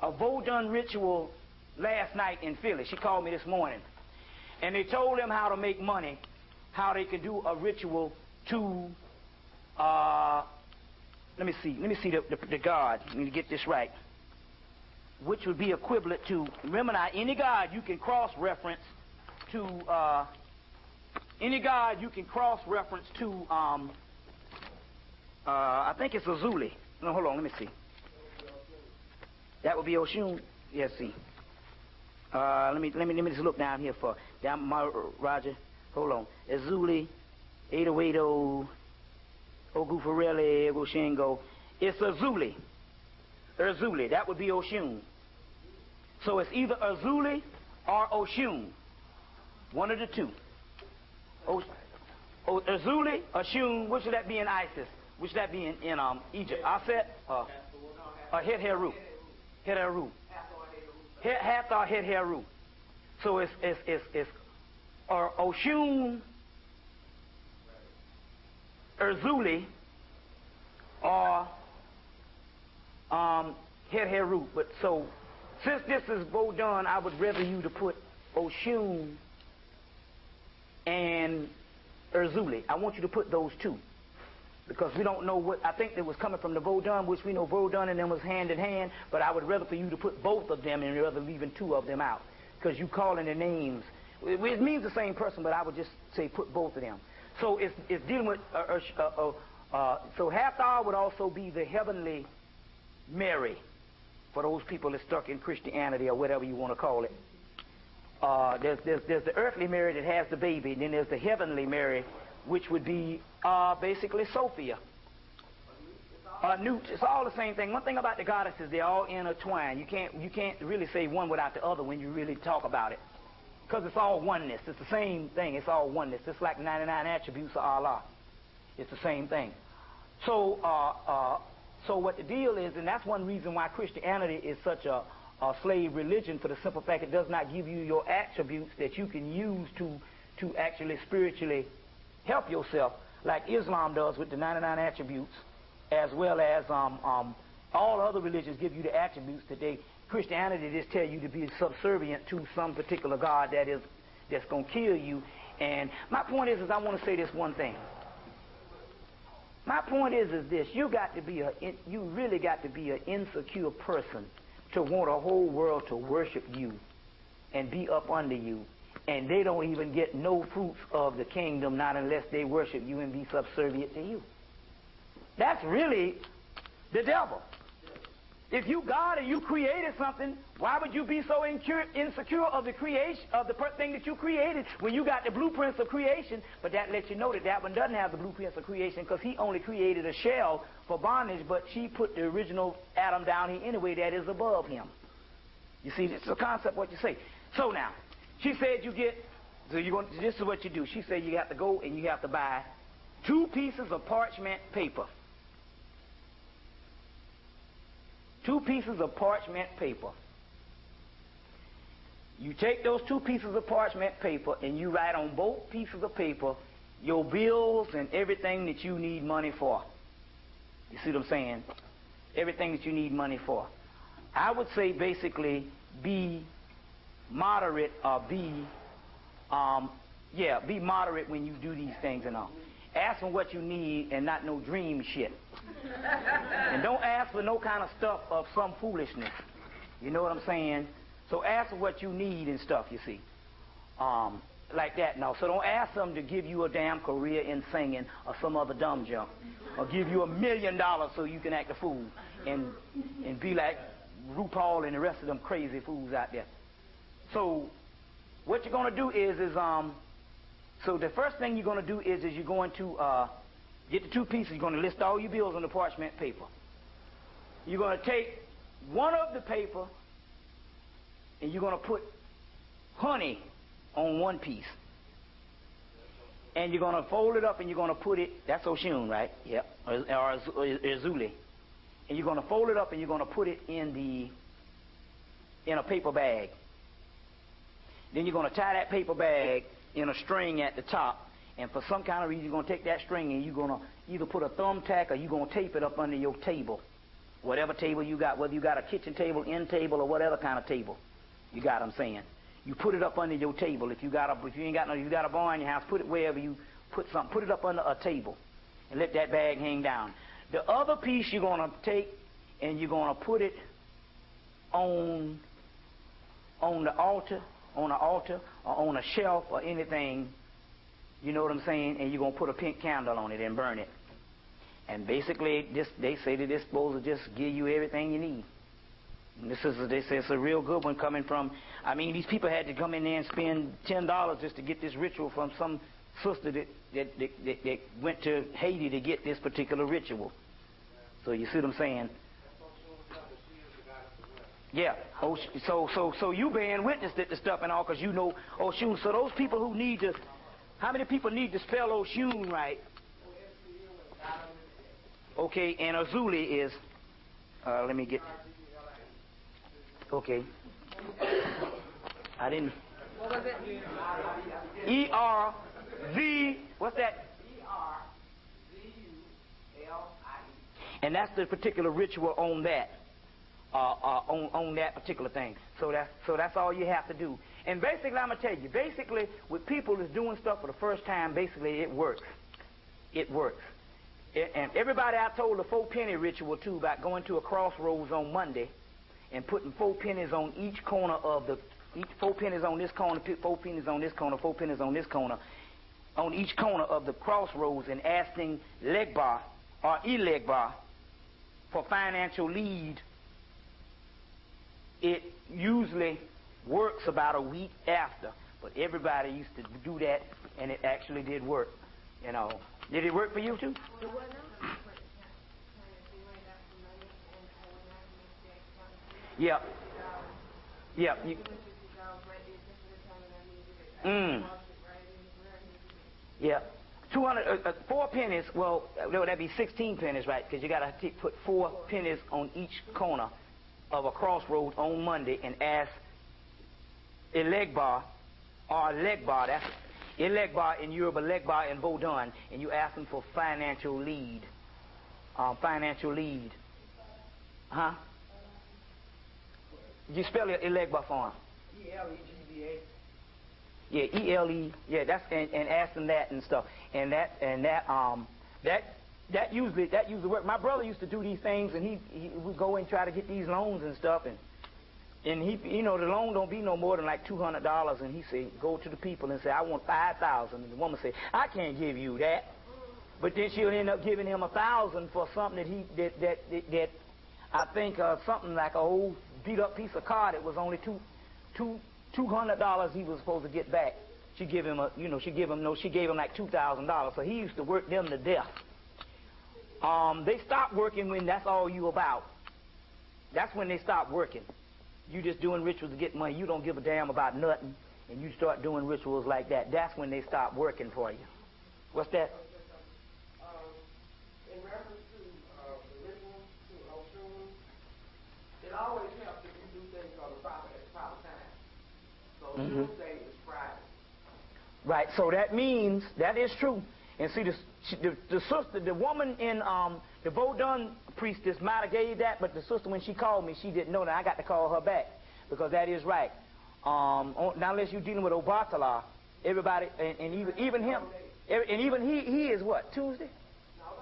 Vodun ritual last night in Philly. She called me this morning. And they told them how to make money, how they could do a ritual to, let me see the god. Let me get this right. Which would be equivalent to, remember now, any god you can cross-reference to, I think it's Azuli. No, hold on, let me see. That would be Oshun. Yes, see. Let me just look down here Roger. Hold on. Azuli. Edo, Ogufarele, Ogoshingo. It's Azuli. Azuli. That would be Oshun. So it's either Azuli or Oshun. One of the two. Azuli, Oshun, which would that be in Isis? Which would that be in Egypt? Aset or Het-Heru? Het-Heru. Hathor Het-Heru. So it's Oshun, Azuli, or Het-Heru. But so, since this is Vodun, I would rather you to put Oshun and Azuli. I want you to put those two, because we don't know what. I think it was coming from the Vodun, which we know Vodun and them was hand in hand. But I would rather for you to put both of them and rather leaving two of them out, because you calling the names. It means the same person, but I would just say put both of them. So it's dealing with, so Hathor would also be the heavenly Mary, for those people that stuck in Christianity or whatever you want to call it. There's the earthly Mary that has the baby, and then there's the heavenly Mary, which would be basically Sophia. Newt. It's all the same thing. One thing about the goddesses, they're all intertwined. You can't really say one without the other when you really talk about it. Because it's all oneness. It's the same thing. It's all oneness. It's like 99 attributes of Allah. It's the same thing. So, so what the deal is, and that's one reason why Christianity is such a slave religion, for the simple fact it does not give you your attributes that you can use to actually spiritually help yourself, like Islam does with the 99 attributes, as well as all other religions give you the attributes that Christianity just tell you to be subservient to some particular God that's going to kill you. And my point is I want to say this one thing. My point is this: you really got to be an insecure person to want a whole world to worship you and be up under you, and they don't even get no fruits of the kingdom, not unless they worship you and be subservient to you. That's really the devil. If you God and you created something, why would you be so insecure of the creation of the thing that you created when you got the blueprints of creation? But that lets you know that that one doesn't have the blueprints of creation because he only created a shell for bondage, but she put the original Adam down here anyway that is above him. You see, it's a concept what you say. So now, she said this is what you do. She said you have to go and you have to buy 2 pieces of parchment paper. 2 pieces of parchment paper. You take those 2 pieces of parchment paper and you write on both pieces of paper your bills and everything that you need money for. You see what I'm saying? Everything that you need money for. I would say basically be moderate or be moderate when you do these things and all. Ask them what you need and not no dream shit. And don't ask for no kind of stuff of some foolishness. You know what I'm saying? So ask for what you need and stuff, you see. Like that now. So don't ask them to give you a damn career in singing or some other dumb junk. Or give you $1 million so you can act a fool and be like RuPaul and the rest of them crazy fools out there. So what you're going to do is so the first thing you're going to do is you're going to get the 2 pieces. You're going to list all your bills on the parchment paper. You're going to take one of the paper and you're going to put honey on one piece. And you're going to fold it up and you're going to put it, that's Oshun, right? Yep. Or Azuli. And you're going to fold it up and you're going to put it in a paper bag. Then you're going to tie that paper bag in a string at the top, and for some kind of reason you're going to take that string and you're going to either put a thumbtack or you're going to tape it up under your table. Whatever table you got, whether you got a kitchen table, end table, or whatever kind of table. You got what I'm saying? You put it up under your table. If you got a bar in your house, put it wherever you put something. Put it up under a table and let that bag hang down. The other piece you're going to take and you're going to put it on the altar or on a shelf or anything, you know what I'm saying, and you're going to put a pink candle on it and burn it. And basically, they say that this supposed to just give you everything you need. And they say it's a real good one coming from, I mean, these people had to come in there and spend $10 just to get this ritual from some sister that went to Haiti to get this particular ritual. So you see what I'm saying? Yeah. So you being witness to the stuff and all because you know Oshun. So those people who need to, how many people need to spell Oshun right? Okay, and Azuli is, let me get, okay. I didn't. What was it? E-R-Z, what's that? E-R-Z-U-L-I-E. And that's the particular ritual on that. On that particular thing. So that's all you have to do. And basically, I'm going to tell you, basically, with people that's doing stuff for the first time, basically, it works. It works. And everybody I told the 4-penny ritual, too, about going to a crossroads on Monday and putting 4 pennies on each corner of 4 pennies on this corner, 4 pennies on this corner, 4 pennies on this corner, on each corner of the crossroads and asking Legbar or Elegbar for financial lead. It usually works about a week after, but everybody used to do that, and it actually did work. You know, did it work for you too? Yeah. Yeah. Yeah. 4 pennies. Well, that'd be 16 pennies, right? Because you got to put 4 pennies on each corner of a crossroad on Monday and ask Elegbar or Legbar, that's Elegbar in Yoruba, Legbar in Vodun, and you ask them for financial lead. Financial lead. Huh? You spell it Elegbar for him. E-L-E-G-B-A. Yeah, E-L-E. Yeah, that's and ask them that and stuff. And that usually works. My brother used to do these things, and he would go and try to get these loans and stuff, and he, you know, the loan don't be no more than like $200, and he say, go to the people and say, I want $5,000, and the woman say, I can't give you that, but then she'll end up giving him $1,000 for something that I think something like an old beat-up piece of card. It was only $200 he was supposed to get back. She gave him she gave him like $2,000. So he used to work them to death. They stopped working when that's all you about. That's when they stopped working. You just doing rituals to get money. You don't give a damn about nothing, and you start doing rituals like that. That's when they stop working for you. What's that? In reference to the rituals, to Oshun, it always helps if you do things on the proper time. So Tuesday is Friday. Right. So that means that is true. And see, the sister, the woman in the Vodun priestess might have gave that, but the sister, when she called me, she didn't know that. I got to call her back because that is right. Now, unless you're dealing with Obatala, everybody, and even him, and even he is what, Tuesday? Now,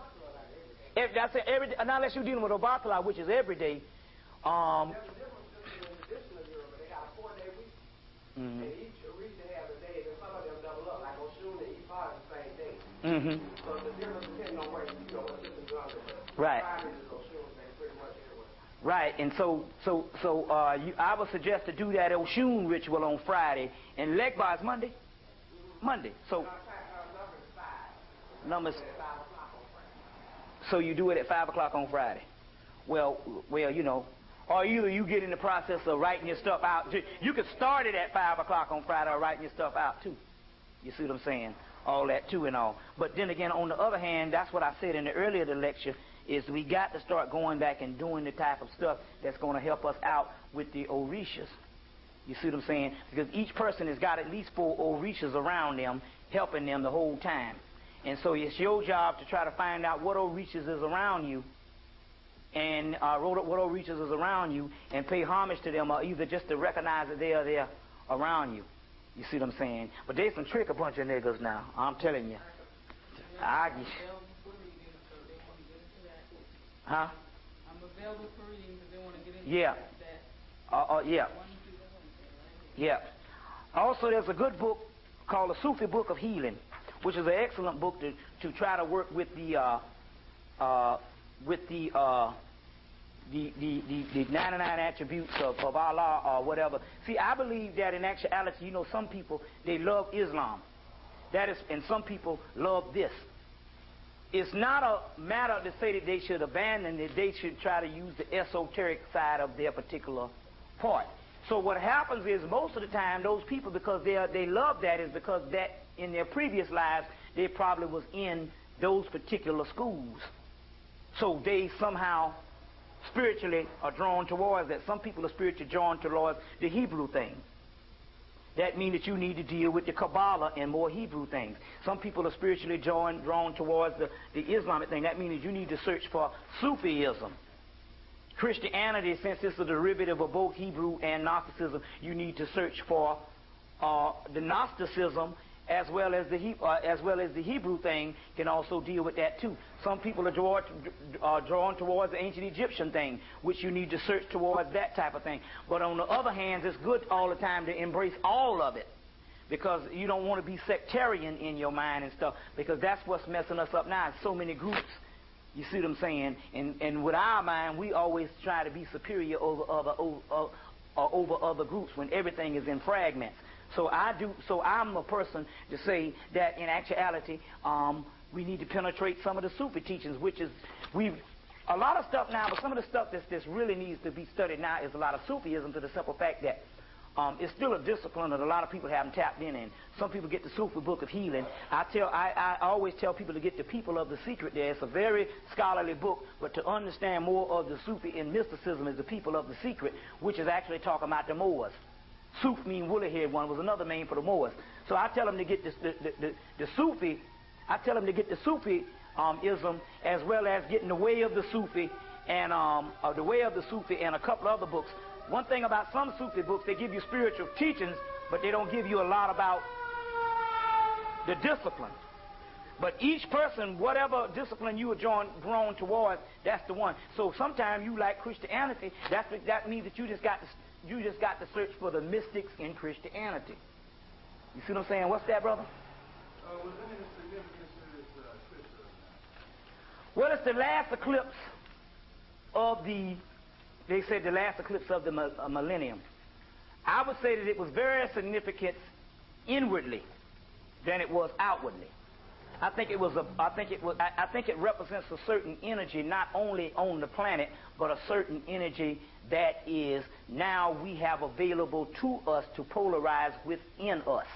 unless you're dealing with Obatala, which is every day. There's a difference in the traditional Europe, but they got a 4-day week. And each region has a day, and some of them double up, like Oshun and Ifa is the same day. So the difference depends on where what system you're under. Right. Fridays is Oshun, pretty much everywhere. Right, and so I would suggest to do that Oshun ritual on Friday, and Legba is Monday. Monday. So numbers. So you do it at 5 o'clock on Friday. Well, you know, or either you get in the process of writing your stuff out. You could start it at 5 o'clock on Friday, or writing your stuff out too. You see what I'm saying? All that too and all. But then again, on the other hand, that's what I said in the earlier of the lecture, is we got to start going back and doing the type of stuff that's going to help us out with the Orishas. You see what I'm saying? Because each person has got at least 4 Orishas around them, helping them the whole time. And so it's your job to try to find out what Orishas is around you, and what Orishas is around you, and pay homage to them, or either just to recognize that they are there around you. You see what I'm saying? But they some trick a bunch of niggas now. I'm telling you. Huh? I'm available for reading because they want to get into that. Yeah. Yeah. Also, there's a good book called The Sufi Book of Healing, which is an excellent book to try to work with the 99 attributes of Allah or whatever. See, I believe that in actuality, you know, some people, they love Islam. That is, and some people love this. It's not a matter to say that they should abandon it. They should try to use the esoteric side of their particular part. So what happens is, most of the time, those people, because they love that, is because that in their previous lives, they probably was in those particular schools. So they somehow spiritually are drawn towards that. Some people are spiritually drawn towards the Hebrew thing. That means that you need to deal with the Kabbalah and more Hebrew things. Some people are spiritually drawn towards the Islamic thing. That means that you need to search for Sufism. Christianity, since it's a derivative of both Hebrew and Gnosticism, you need to search for the Gnosticism, as well as the Hebrew thing can also deal with that too. Some people are drawn towards the ancient Egyptian thing, which you need to search towards that type of thing. But on the other hand, it's good all the time to embrace all of it, because you don't want to be sectarian in your mind and stuff, because that's what's messing us up now. So many groups. You see what I'm saying? And with our mind, we always try to be superior over other groups when everything is in fragments. So I'm a person to say that in actuality, we need to penetrate some of the Sufi teachings, which is, a lot of stuff now, but some of the stuff that's really needs to be studied now is a lot of Sufism, to the simple fact that it's still a discipline that a lot of people haven't tapped in. Some people get the Sufi Book of Healing. I always tell people to get the People of the Secret there. It's a very scholarly book, but to understand more of the Sufi and mysticism is the People of the Secret, which is actually talking about the Moors. Suf mean woolly head one was another name for the Moors. So I tell them to get the Sufi. I tell them to get the Sufism, as well as getting the Way of the Sufi and the Way of the Sufi and a couple other books. One thing about some Sufi books, they give you spiritual teachings, but they don't give you a lot about the discipline. But each person, whatever discipline you are drawn towards, that's the one. So sometimes you like Christianity. That means that you just got to search for the mystics in Christianity. You see what I'm saying? What's that, brother? Was any significance to this eclipse? Well, it's the last eclipse of the they said the last eclipse of the millennium. I would say that it was very significant inwardly than it was outwardly. I think it represents a certain energy, not only on the planet, but a certain energy that is now we have available to us to polarize within us.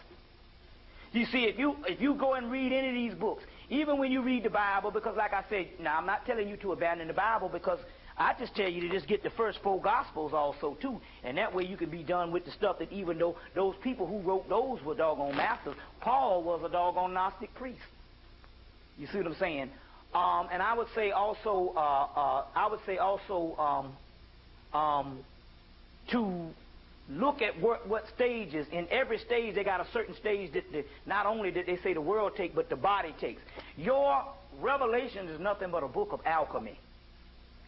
You see, if you go and read any of these books, even when you read the Bible, because like I said, now I'm not telling you to abandon the Bible, because I just tell you to just get the first 4 Gospels also too, and that way you can be done with the stuff that even though those people who wrote those were doggone masters, Paul was a doggone Gnostic priest. You see what I'm saying? And I would say also, to look at what stages. In every stage, they got a certain stage that not only did they say the world take, but the body takes. Your Revelation is nothing but a book of alchemy.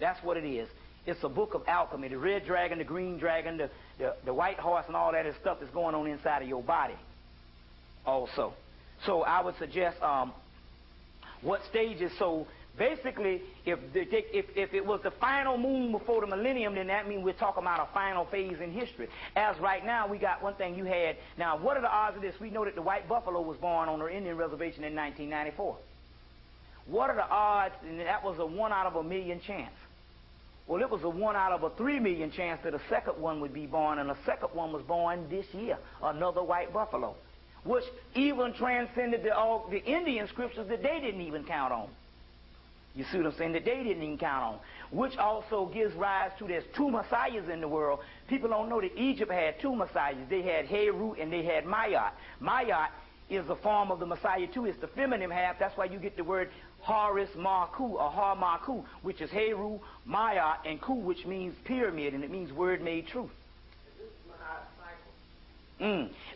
That's what it is. It's a book of alchemy. The red dragon, the green dragon, the white horse, and all that is stuff that's going on inside of your body also. So I would suggest what stages. So basically, if it was the final moon before the millennium, then that means we're talking about a final phase in history. As right now, we got one thing you had. Now, what are the odds of this? We know that the white buffalo was born on our Indian reservation in 1994. What are the odds? And that was a 1 out of a million chance. Well, it was a 1 out of a 3 million chance that a second one would be born, and a second one was born this year, another white buffalo, which even transcended the Indian scriptures that they didn't even count on. You see what I'm saying? That they didn't even count on. Which also gives rise to there's 2 messiahs in the world. People don't know that Egypt had 2 messiahs. They had Heru and they had Mayat. Mayat is a form of the messiah too. It's the feminine half. That's why you get the word Horus Marku or Har Marku, which is Heru, Mayat, and Ku, which means pyramid, and it means word made truth.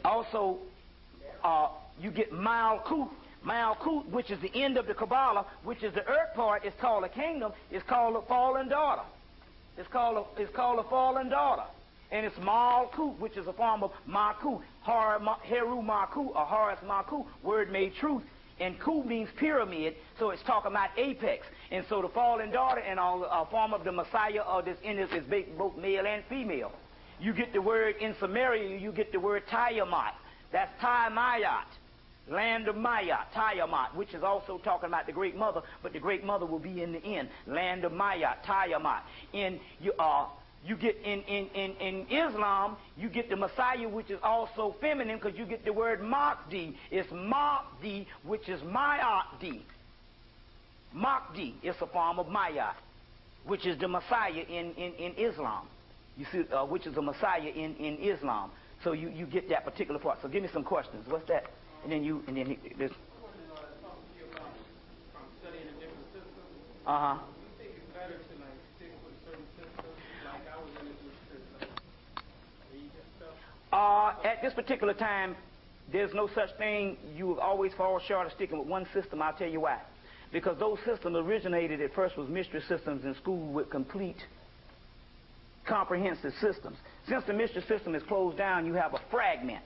Also, you get Malkut. Malkut, which is the end of the Kabbalah, which is the earth part, is called a kingdom. It's called a fallen daughter. It's called a fallen daughter. And it's Malkut, which is a form of Maku, Heru Maku, or Horus Maku, word made truth. And Ku means pyramid, so it's talking about apex. And so the fallen daughter and a form of the Messiah of this in this is both male and female. You get the word in Samaria, you get the word Tiamat. That's Tiamat, land of Mayat, Tiamat, which is also talking about the Great Mother, but the Great Mother will be in the end. Land of Mayat, Tiamat. You get in Islam, you get the Messiah, which is also feminine, because you get the word Mahdi. It's Mahdi, which is Mayat-di. Mahdi is a form of Mayat, which is the Messiah in Islam. You see, which is the Messiah in Islam. So you get that particular part. So give me some questions. What's that? And then this. Uh-huh. At this particular time, there's no such thing. You always fall short of sticking with one system. I'll tell you why. Because those systems originated at first was mystery systems in school with complete comprehensive systems. Since the mystery system is closed down, you have a fragment.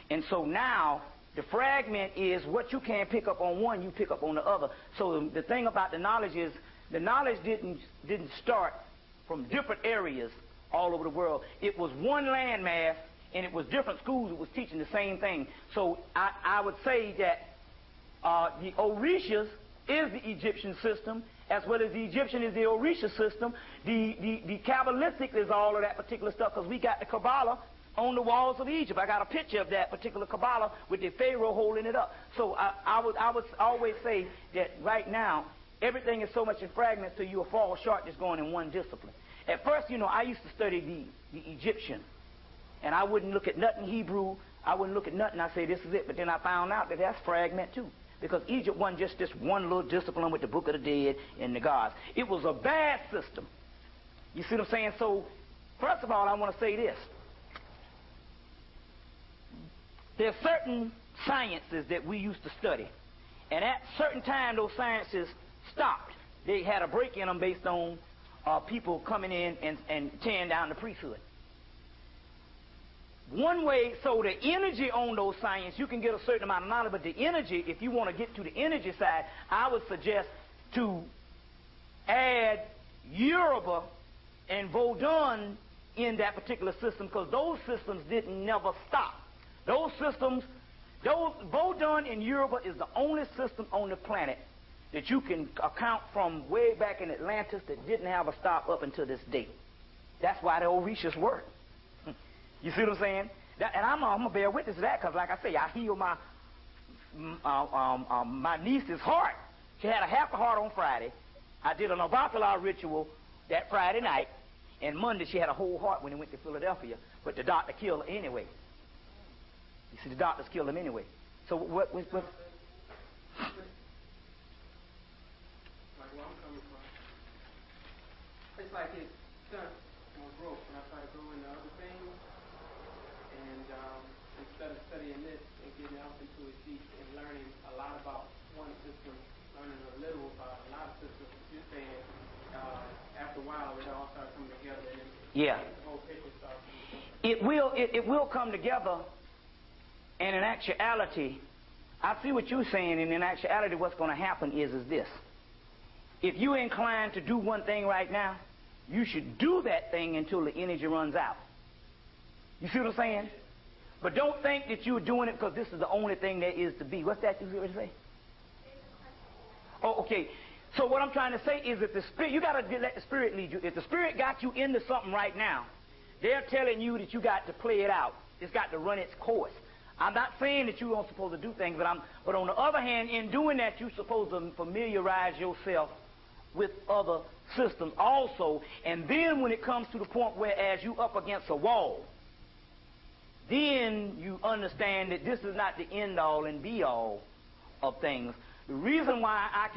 And so now the fragment is what you can't pick up on one, you pick up on the other. So the thing about the knowledge is the knowledge didn't start from different areas all over the world. It was one landmass, and it was different schools that was teaching the same thing. So I would say that the Orishas is the Egyptian system, as well as the Egyptian is the Orisha system. The Kabbalistic is all of that particular stuff, because we got the Kabbalah on the walls of Egypt. I got a picture of that particular Kabbalah with the Pharaoh holding it up. So I would always say that right now, everything is so much in fragments till you'll fall short just going in one discipline. At first, I used to study the Egyptian, and I wouldn't look at nothing Hebrew. I wouldn't look at nothing. I say this is it. But then I found out that that's fragment too, because Egypt wasn't just this one little discipline with the Book of the Dead and the gods. It was a bad system. You see what I'm saying? So, first of all, I want to say this. There are certain sciences that we used to study, and at a certain time, those sciences stopped. They had a break in them based on people coming in and tearing down the priesthood. One way, so the energy on those sciences, you can get a certain amount of knowledge, but the energy, if you want to get to the energy side, I would suggest to add Yoruba and Vodun in that particular system, because those systems didn't never stop. Those systems, Vodun in Europa is the only system on the planet that you can account from way back in Atlantis that didn't have a stop up until this day. That's why the Orishas work. You see what I'm saying? And I'm going to bear witness to that, because like I say, I healed my niece's heart. She had a half a heart on Friday. I did an Avatala ritual that Friday night, and Monday she had a whole heart when he went to Philadelphia, but the doctor killed her anyway. You see, the doctors killed him anyway. So what Like where I'm coming from, it's like it stunts my growth when I try to go into other things, and instead of studying this and getting out into it deep and learning a lot about one system, learning a little about a lot of systems, you're saying after a while it all starts coming together and yeah, the whole picture starts. it will come together. And in actuality, I see what you're saying, and in actuality what's going to happen is this. If you're inclined to do one thing right now, you should do that thing until the energy runs out. You see what I'm saying? But don't think that you're doing it because this is the only thing there is to be. What's that you were saying? Oh, okay. So what I'm trying to say is that the Spirit, you got to let the Spirit lead you. If the Spirit got you into something right now, they're telling you that you got to play it out. It's got to run its course. I'm not saying that you aren't supposed to do things, but on the other hand, in doing that, you're supposed to familiarize yourself with other systems also. And then when it comes to the point where as you up against a wall, then you understand that this is not the end all and be all of things. The reason why I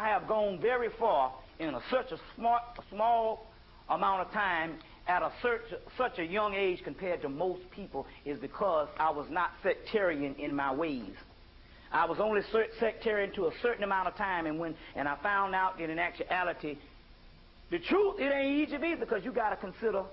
have gone very far in such a small amount of time at such a young age compared to most people is because I was not sectarian in my ways. I was only sectarian to a certain amount of time, and I found out that in actuality, the truth, it ain't Egypt either, because you got to consider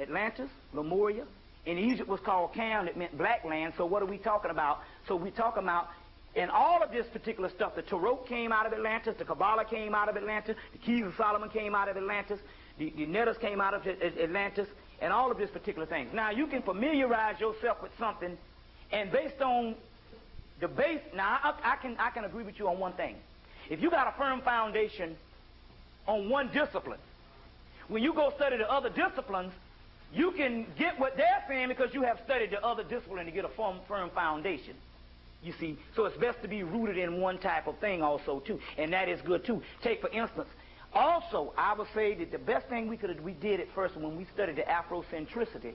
Atlantis, Lemuria, and Egypt was called Cam, that meant black land. So what are we talking about? So we talking about, and all of this particular stuff, the Tarot came out of Atlantis, the Kabbalah came out of Atlantis, the Keys of Solomon came out of Atlantis, the Nettas came out of Atlantis, and all of these particular things. Now, you can familiarize yourself with something, and based on the base, now, I can agree with you on one thing. If you got a firm foundation on one discipline, when you go study the other disciplines, you can get what they're saying because you have studied the other discipline to get a firm foundation. You see, so it's best to be rooted in one type of thing also, too, and that is good, too. Take, for instance, also, I would say that the best thing we did at first when we studied the Afrocentricity,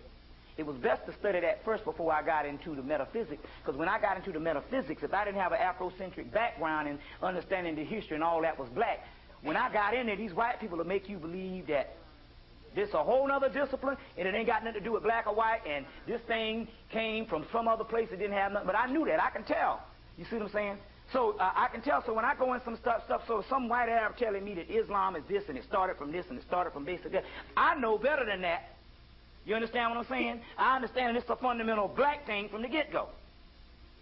it was best to study that first before I got into the metaphysics, because when I got into the metaphysics, if I didn't have an Afrocentric background and understanding the history and all that was black, when I got in there, these white people will make you believe that this a whole other discipline, and it ain't got nothing to do with black or white, and this thing came from some other place that didn't have nothing. But I knew that. I can tell. You see what I'm saying? So I can tell. So when I go in some stuff, so some white Arab telling me that Islam is this, and it started from this, and it started from basic that, I know better than that. You understand what I'm saying? I understand that it's a fundamental black thing from the get-go.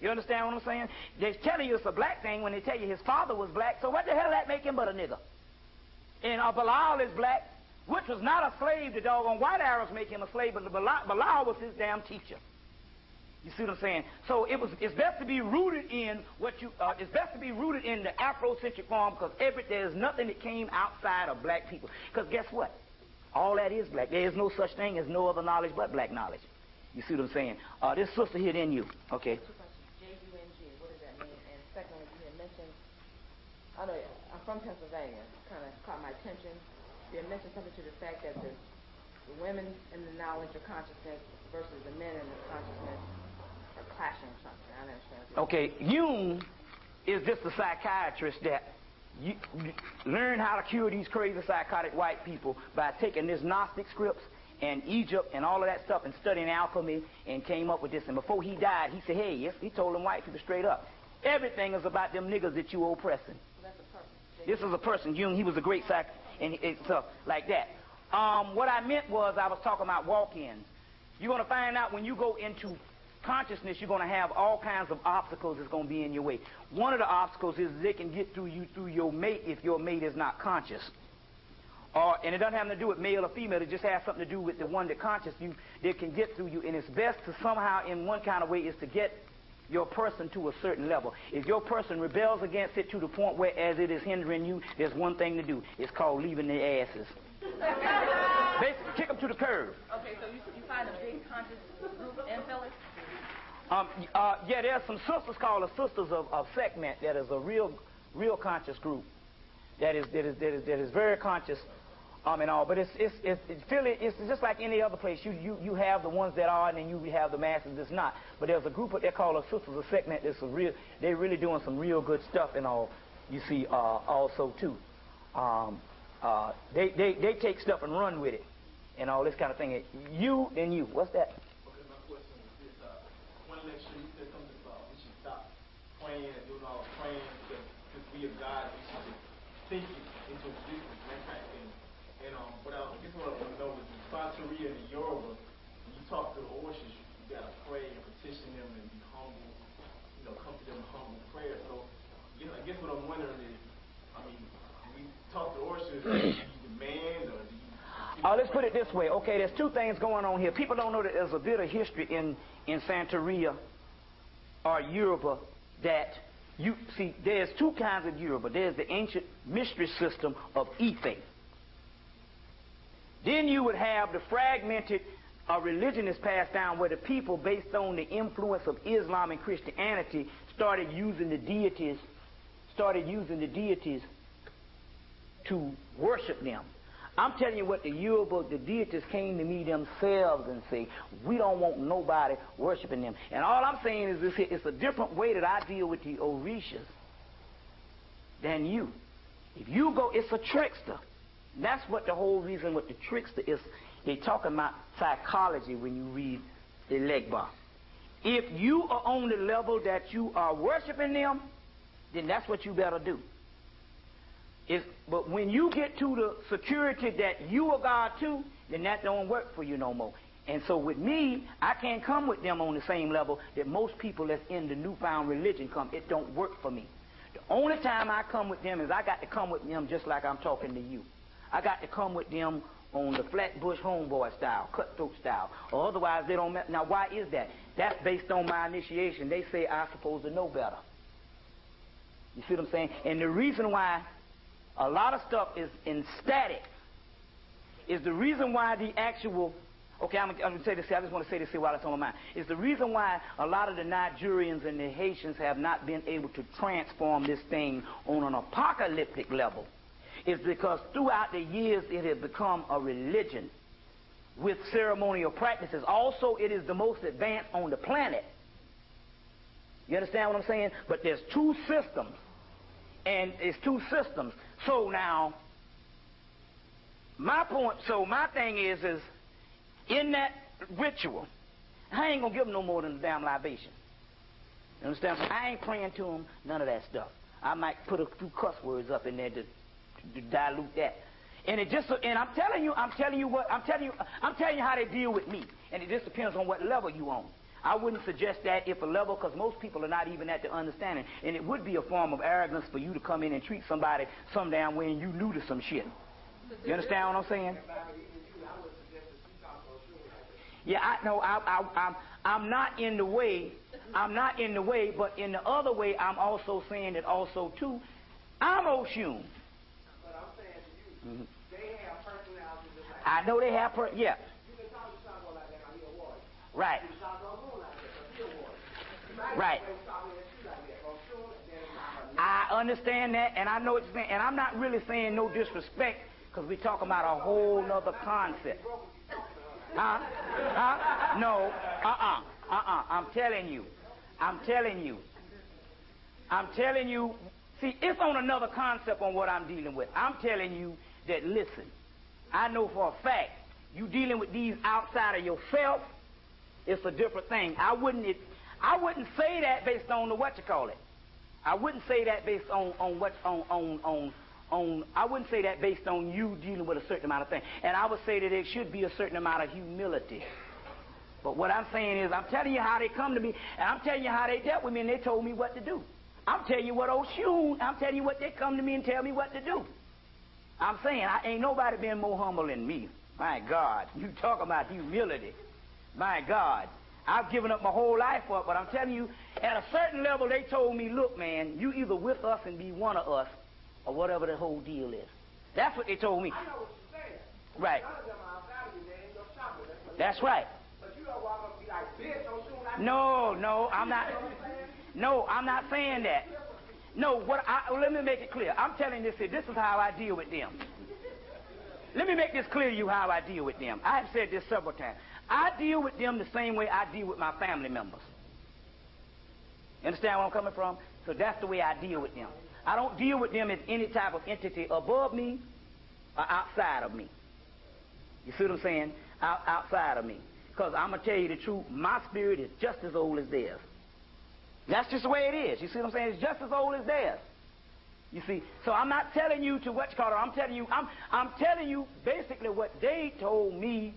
You understand what I'm saying? They're telling you it's a black thing when they tell you his father was black, so what the hell that make him but a nigger? And Bilal is black, which was not a slave. The doggone white Arabs make him a slave, but Bilal was his damn teacher. You see what I'm saying? So it's best to be rooted in it's best to be rooted in the Afrocentric form, because there's nothing that came outside of black people. Because guess what? All that is black. There is no such thing as no other knowledge but black knowledge. You see what I'm saying? This sister here then you. Okay. J-U-N-G, what does that mean? And secondly, you had mentioned, I know I'm from Pennsylvania, kind of caught my attention. You had mentioned something to the fact that the women in the knowledge of consciousness versus the men in the consciousness are clashing or something. I don't understand. Okay, Jung is just a psychiatrist that learned how to cure these crazy psychotic white people by taking this Gnostic scripts and Egypt and all of that stuff and studying alchemy, and came up with this. And before he died, he said, hey, he told them white people straight up, everything is about them niggas that you oppressing. That's a person. This is a person, Jung. He was a great psychiatrist, and it's like that. What I meant was I was talking about walk-ins. You're going to find out when you go into consciousness, you're going to have all kinds of obstacles that's going to be in your way. One of the obstacles is they can get through you through your mate if your mate is not conscious. And it doesn't have to do with male or female. It just has something to do with the one that conscious you that can get through you. And it's best to somehow, in one kind of way, is to get your person to a certain level. If your person rebels against it to the point where as it is hindering you, there's one thing to do. It's called leaving their asses. Basically, kick them to the curb. Okay, so you find a big conscious group in Philly? Yeah, there's some sisters called the Sisters of Sekhmet. That is a real conscious group. That is very conscious. And all, but it's just like any other place. You have the ones that are, and then you have the masses that's not. But there's a group that call the Sisters of Sekhmet. They're really doing some real good stuff and all. You see, also too. They take stuff and run with it, and all this kind of thing. You. What's that? Okay, my question is this: one lecture you said something about we should stop praying and doing all praying to be a God. We should think into existence, that kind of thing. And but I guess what I want to know is in Santeria and Yoruba, when you talk to the Orishas, you gotta pray and petition them and be humble, come to them in humble prayer. So I guess what I'm wondering is, when we talk to the Orishas, do you demand or do you? Let's put it this way. Okay, there's two things going on here. People don't know that there's a bit of history in Santeria or Yoruba that you see. There's two kinds of Yoruba. There's the ancient mystery system of Ife. Then you would have the fragmented religion that's passed down where the people, based on the influence of Islam and Christianity, started using the deities to worship them. I'm telling you what the Yoruba, the deities came to me themselves and say, we don't want nobody worshiping them. And all I'm saying is this: it's a different way that I deal with the Orishas than you. If you go, it's a trickster. That's what the whole reason what the trickster is. They talking about psychology when you read the Legba. If you are on the level that you are worshiping them, then that's what you better do. But when you get to the security that you are God too, then that don't work for you no more. And so with me, I can't come with them on the same level that most people that's in the newfound religion come. It don't work for me. The only time I come with them is I got to come with them just like I'm talking to you. I got to come with them on the Flatbush homeboy style, cutthroat style, or otherwise they don't matter. Now, why is that? That's based on my initiation. They say I'm supposed to know better. You see what I'm saying? And the reason why a lot of stuff is in static is the reason why the actual... Okay, I'm going to say this. I just want to say this while it's on my mind. It's the reason why a lot of the Nigerians and the Haitians have not been able to transform this thing on an apocalyptic level. Is because throughout the years it has become a religion with ceremonial practices. Also, it is the most advanced on the planet. You understand what I'm saying? But there's two systems. And it's two systems. So now, my thing is in that ritual, I ain't going to give them no more than a damn libation. You understand? I ain't praying to them, none of that stuff. I might put a few cuss words up in there to dilute that. And I'm telling you how they deal with me. And it just depends on what level you on. I wouldn't suggest that if a level, because most people are not even at the understanding. And it would be a form of arrogance for you to come in and treat somebody some damn way and you new to some shit. You understand what I'm saying? Yeah, I know. I'm not in the way. I'm not in the way, but in the other way, I'm also saying that also too, I'm Oshun. But I'm saying to you, they have personalities. I know they have yeah. You can talk to someone like that, now he'll warrior. Right. You can talk to a moon like that, but he'll warrior. Right. I understand that, and I know what you're saying, and I'm not really saying no disrespect, because we're talking about a whole nother concept. No. I'm telling you. See, it's on another concept on what I'm dealing with. I'm telling you that, listen, I know for a fact you dealing with these outside of yourself, it's a different thing. I wouldn't say that based on the whatchamacallit. I wouldn't say that based on I wouldn't say that based on you dealing with a certain amount of things. And I would say that there should be a certain amount of humility. But what I'm saying is, I'm telling you how they come to me, and I'm telling you how they dealt with me, and they told me what to do. I'm telling you what I'm telling you what they come to me and tell me what to do. I'm saying, ain't nobody been more humble than me. My God. You talk about humility. My God. I've given up my whole life for it, but I'm telling you, at a certain level, they told me, look, man, you either with us and be one of us, or whatever the whole deal is. That's what they told me. I know what you're saying. Right. None of them are outside of you, they ain't your shopper. That's right. But you don't walk up and be like, bitch, don't shoot like No, I'm not. No, I'm not saying that. No, let me make it clear. I'm telling you this is how I deal with them. Let me make this clear to you how I deal with them. I have said this several times. I deal with them the same way I deal with my family members. You understand where I'm coming from? So that's the way I deal with them. I don't deal with them as any type of entity above me or outside of me. You see what I'm saying? Outside of me. Because I'm going to tell you the truth, my spirit is just as old as theirs. That's just the way it is. You see what I'm saying? It's just as old as theirs. You see? So I'm not telling you to what you call it. I'm telling you basically what they told me.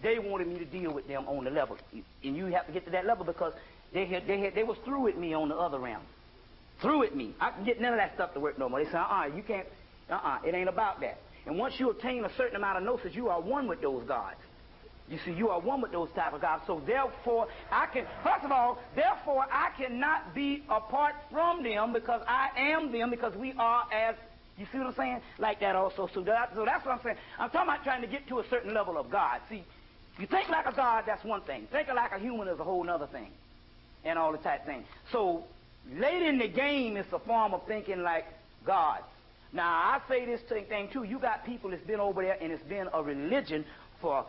They wanted me to deal with them on the level. And you have to get to that level because they was through with me on the other realm. Through with me. I can get none of that stuff to work no more. They said, you can't, it ain't about that. And once you attain a certain amount of gnosis, you are one with those gods. You see, you are one with those type of gods. So therefore, I cannot be apart from them because I am them because we are as, you see what I'm saying? Like that also. So that's what I'm saying. I'm talking about trying to get to a certain level of God. See, you think like a God, that's one thing. Thinking like a human is a whole other thing. And all the type thing. So late in the game is a form of thinking like God. Now, I say this thing too. You got people that's been over there and it's been a religion for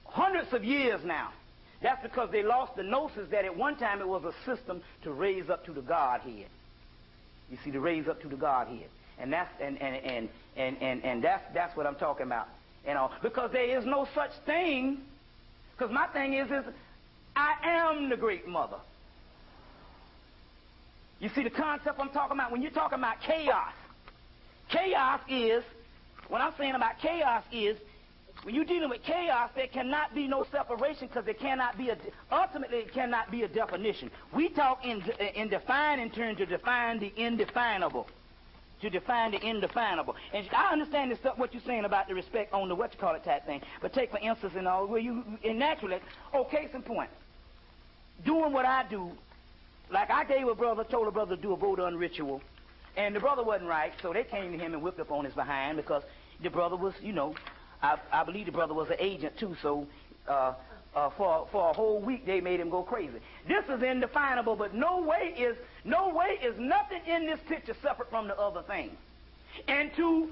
hundreds of years now. That's because they lost the gnosis that at one time it was a system to raise up to the Godhead. You see, to raise up to the Godhead. And that's that's what I'm talking about. You know, because there is no such thing. Because my thing is I am the great mother. You see the concept I'm talking about? When you're talking about chaos is, what I'm saying about chaos is, when you're dealing with chaos, there cannot be no separation because there cannot be ultimately it cannot be a definition. We talk in defining terms to define the indefinable. To define the indefinable. And I understand this stuff, what you're saying about the respect on the type thing. But take for instance and all, where you, in naturally, case in point, doing what I do, like I told a brother to do a vote-on ritual, and the brother wasn't right, so they came to him and whipped up on his behind because the brother was, I believe the brother was an agent too, so for a whole week they made him go crazy. This is indefinable, but no way is nothing in this picture separate from the other thing. And to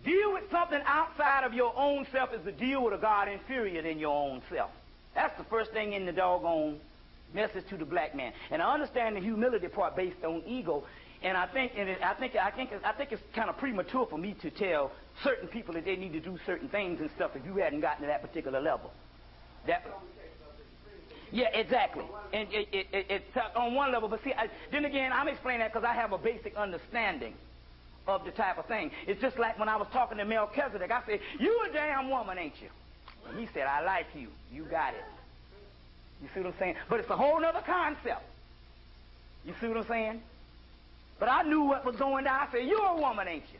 deal with something outside of your own self is to deal with a God inferior than your own self. That's the first thing in the doggone message to the black man. And I understand the humility part based on ego. And I think it's kind of premature for me to tell certain people that they need to do certain things and stuff if you hadn't gotten to that particular level. Yeah, exactly. And it's on one level. But see, then again, I'm explaining that because I have a basic understanding of the type of thing. It's just like when I was talking to Melchizedek. I said, "You a damn woman, ain't you?" And he said, "I like you. You got it." You see what I'm saying? But it's a whole other concept. You see what I'm saying? But I knew what was going down. I said, "You a woman, ain't you?"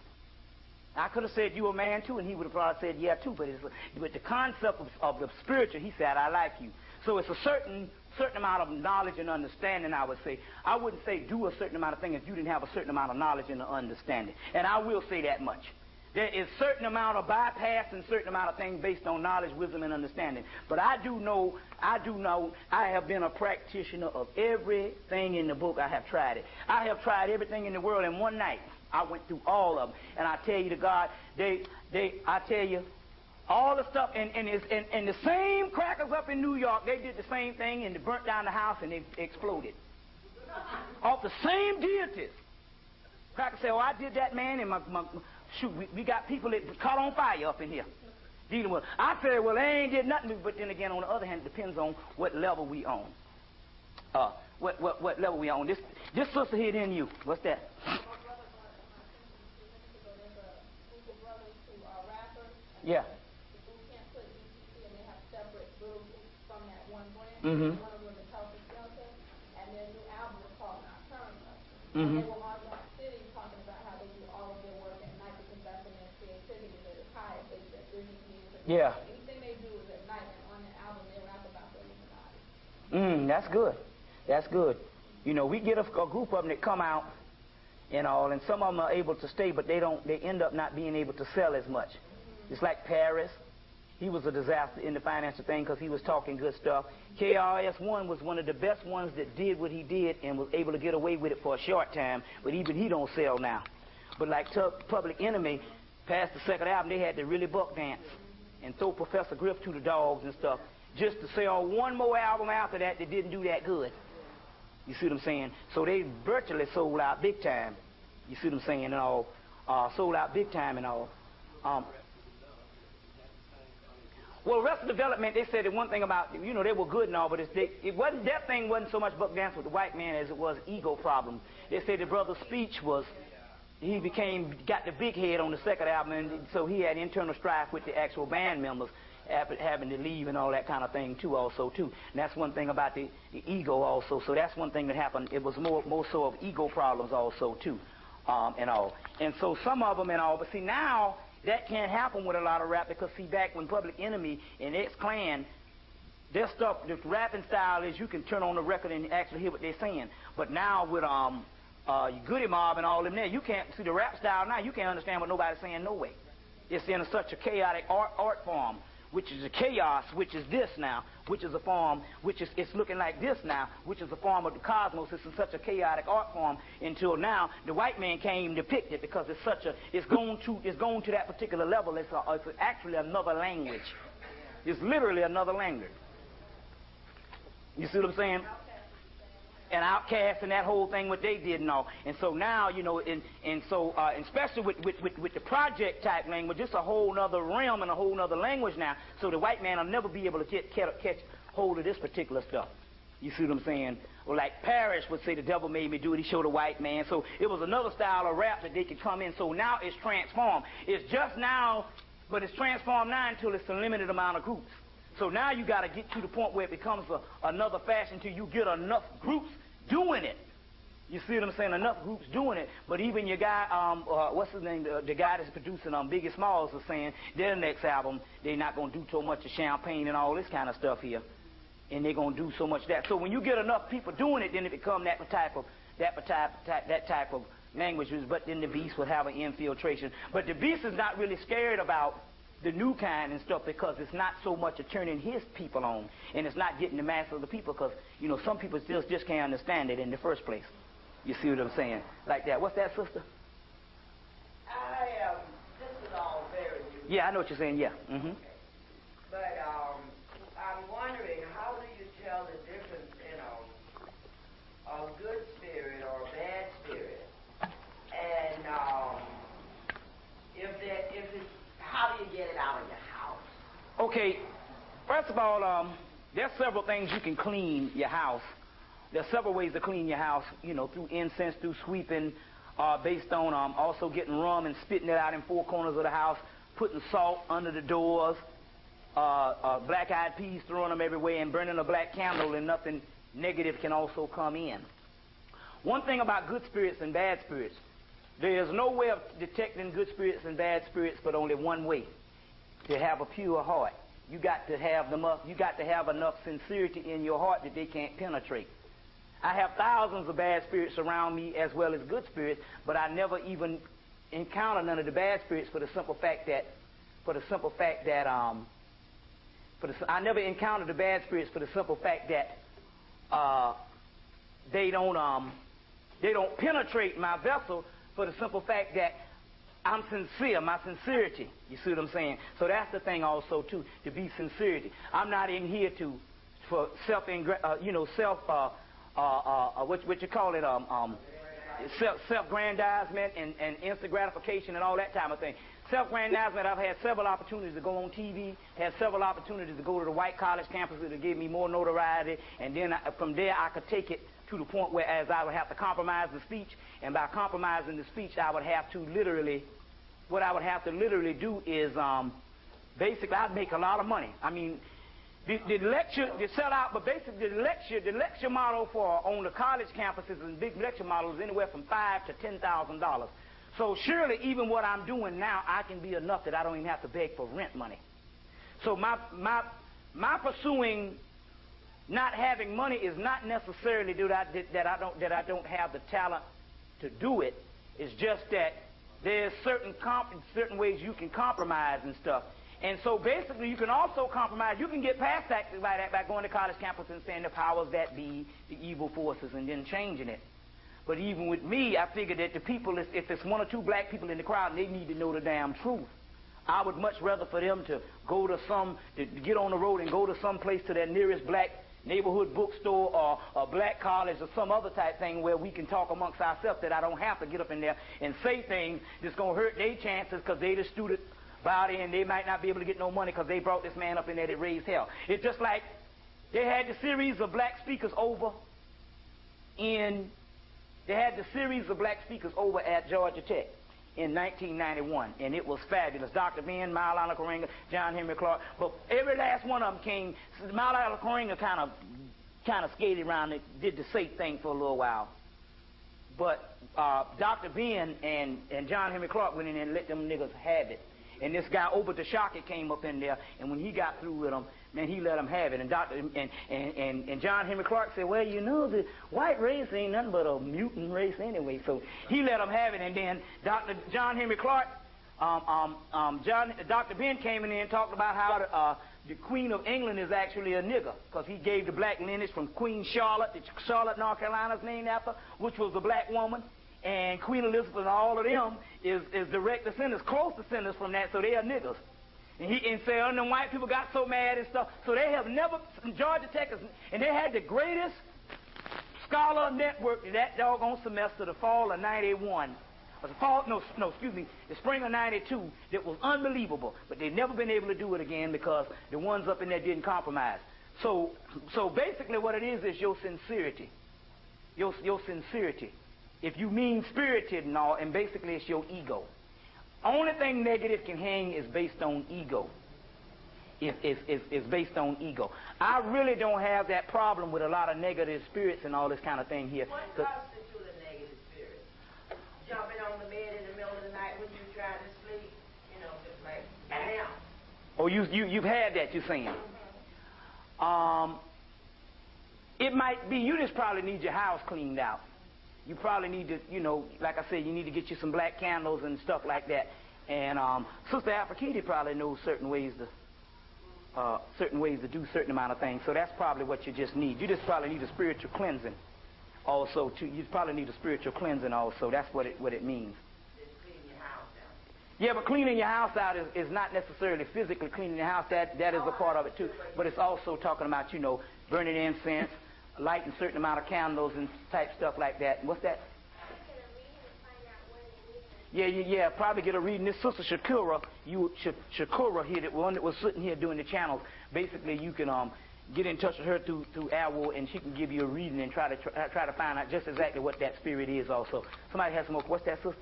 I could have said, "You a man too," and he would have probably said, "Yeah, too." But the concept of the spiritual, he said, "I like you." So it's a certain amount of knowledge and understanding, I would say. I wouldn't say do a certain amount of things if you didn't have a certain amount of knowledge and understanding. And I will say that much. There is a certain amount of bypass and certain amount of things based on knowledge, wisdom, and understanding. But I do know I have been a practitioner of everything in the book. I have tried it. I have tried everything in the world in one night. I went through all of them. And I tell you to God, I tell you, all the stuff, and the same crackers up in New York, they did the same thing and they burnt down the house and they exploded. Off the same deities. Crackers say, "Oh, I did that, man," and shoot, we got people that caught on fire up in here dealing with. I said, "Well, they ain't did nothing," but then again, on the other hand, it depends on what level we on. What level we on. This sister here in you. What's that? Yeah. Mm-hmm. One of them is Health and Shelter, and their new album is called Nocturnal. Mm-hmm. And they were on Rock City talking about how they do all Yeah. Anything they do is at night, and on the album they rap about the Illuminati. That's good. That's good. You know, we get a group of them that come out and all, and some of them are able to stay, but they end up not being able to sell as much. It's like Paris. He was a disaster in the financial thing because he was talking good stuff. KRS-One was one of the best ones that did what he did and was able to get away with it for a short time, but even he don't sell now. But like Public Enemy, past the second album, they had to really buck dance and throw Professor Griff to the dogs and stuff just to sell one more album after that that didn't do that good. You see what I'm saying? So they virtually sold out big time. You see what I'm saying? And all, sold out big time and all. Well, Arrested Development, they said that one thing about, you know, they were good and all, but it wasn't, that thing wasn't so much buck dance with the white man as it was ego problem. They said the brother's speech was, he got the big head on the second album, and so he had internal strife with the actual band members after having to leave and all that kind of thing too also too. And that's one thing about the ego also. So that's one thing that happened. It was more so of ego problems also too, and all. And so some of them and all, but see now, that can't happen with a lot of rap because, see, back when Public Enemy and X-Clan, their stuff, the rapping style is you can turn on the record and actually hear what they're saying. But now with Goody Mob and all them there, you can't see the rap style now. You can't understand what nobody's saying no way. It's in such a chaotic art form, which is a chaos, which is this now, which is a form, which is it's looking like this now, which is a form of the cosmos. It's in such a chaotic art form until now the white man came to depict it because it's gone to that particular level. It's actually another language. It's literally another language. You see what I'm saying? And Outkast and that whole thing, what they did and all. And so now, you know, and especially with the project type language, it's a whole other realm and a whole other language now. So the white man will never be able to catch hold of this particular stuff. You see what I'm saying? Or like Parrish would say, the devil made me do it. He showed a white man. So it was another style of rap that they could come in. So now it's transformed. It's just now, but it's transformed now until it's a limited amount of groups. So now you got to get to the point where it becomes another fashion till you get enough groups doing it. You see what I'm saying? Enough groups doing it. But even your guy, what's his name? The guy that's producing Biggie Smalls is saying their next album, they're not going to do so much of champagne and all this kind of stuff here. And they're going to do so much of that. So when you get enough people doing it, then it becomes that type of language. But then the beast will have an infiltration. But the beast is not really scared about the new kind and stuff because it's not so much of turning his people on, and it's not getting the mass of the people because, you know, some people just can't understand it in the first place. You see what I'm saying? Like that. What's that, sister? This is all very new. Yeah, I know what you're saying, yeah. Mm-hmm. Okay. But I'm wondering, how do you tell the difference in a good spirit or a bad spirit? And how do you get it out of your house? Okay, first of all, there's several things you can clean your house. There's several ways to clean your house, you know, through incense, through sweeping, based on also getting rum and spitting it out in four corners of the house, putting salt under the doors, black-eyed peas, throwing them everywhere, and burning a black candle, and nothing negative can also come in. One thing about good spirits and bad spirits, there is no way of detecting good spirits and bad spirits, but only one way: to have a pure heart. You got to have enough sincerity in your heart that they can't penetrate. I have thousands of bad spirits around me as well as good spirits, but I never even encounter none of the bad spirits for the simple fact that I never encountered the bad spirits for the simple fact that they don't penetrate my vessel, for the simple fact that I'm sincere, my sincerity. You see what I'm saying? So that's the thing also too, to be sincerity. I'm not in here for self-grandizement and instant gratification and all that type of thing. Self-grandizement, I've had several opportunities to go on TV, had several opportunities to go to the white college campuses to give me more notoriety, and then from there I could take it to the point where as I would have to compromise the speech, and by compromising the speech I would have to literally, what I would have to literally do is basically I'd make a lot of money. I mean, the lecture, the sellout, but basically the lecture model for on the college campuses and big lecture models is anywhere from $5,000 to $10,000. So surely even what I'm doing now, I can be enough that I don't even have to beg for rent money. So my pursuing not having money is not necessarily that I don't have the talent to do it. It's just that there's certain ways you can compromise and stuff. And so basically you can also compromise. You can get past that by going to college campus and saying the powers that be, the evil forces, and then changing it. But even with me, I figured that the people, if it's one or two black people in the crowd, they need to know the damn truth. I would much rather for them to go to get on the road and go to some place to their nearest black neighborhood bookstore or a black college or some other type thing where we can talk amongst ourselves, that I don't have to get up in there and say things that's going to hurt their chances because they the student body and they might not be able to get no money because they brought this man up in there that raised hell. It's just like they had the series of black speakers over at Georgia Tech in 1991, and it was fabulous. Dr. Ben, Maulana Karenga, John Henry Clark, but every last one of them came. Maulana Karenga kind of skated around and did the safe thing for a little while. But Dr. Ben and John Henry Clark went in there and let them niggas have it. And this guy, Obed Tashaki, came up in there, and when he got through with them, man, he let them have it. And John Henry Clark said, well, you know, the white race ain't nothing but a mutant race anyway. So he let them have it. And then John Henry Clark, Dr. Ben came in there and talked about how the Queen of England is actually a nigger, because he gave the black lineage from Queen Charlotte, Charlotte, North Carolina is named after, which was a black woman. And Queen Elizabeth and all of them is direct descendants, close descendants from that, so they are niggers. And the white people got so mad and stuff. So they have never, Georgia Tech, and they had the greatest scholar network that doggone semester, the fall of 91. The spring of 92, that was unbelievable. But they've never been able to do it again because the ones up in there didn't compromise. So basically what it is your sincerity. Your sincerity. If you mean-spirited and all, and basically it's your ego. Only thing negative can hang is based on ego. It's based on ego. I really don't have that problem with a lot of negative spirits and all this kind of thing here. What constitutes a negative spirit? Jumping on the bed in the middle of the night when you're trying to sleep, just like now. Oh, you've had that, you're saying. It might be you just probably need your house cleaned out. You probably need to, like I said, you need to get you some black candles and stuff like that. And Sister Afrokiti probably knows certain ways to do certain amount of things. So that's probably what you just need. You just probably need a spiritual cleansing. Also, too, you probably need a spiritual cleansing. Also, that's what it means. Just clean your house out. Yeah, but cleaning your house out is not necessarily physically cleaning your house. That is a part of it too. But it's also talking about burning incense, lighting a certain amount of candles and type stuff like that. What's that? Yeah, probably get a reading. This Sister Shakura, Shakura here, the one that was sitting here doing the channels, basically you can get in touch with her through AWO, and she can give you a reading and try to find out just exactly what that spirit is also. Somebody has some more. What's that, Sister? Okay,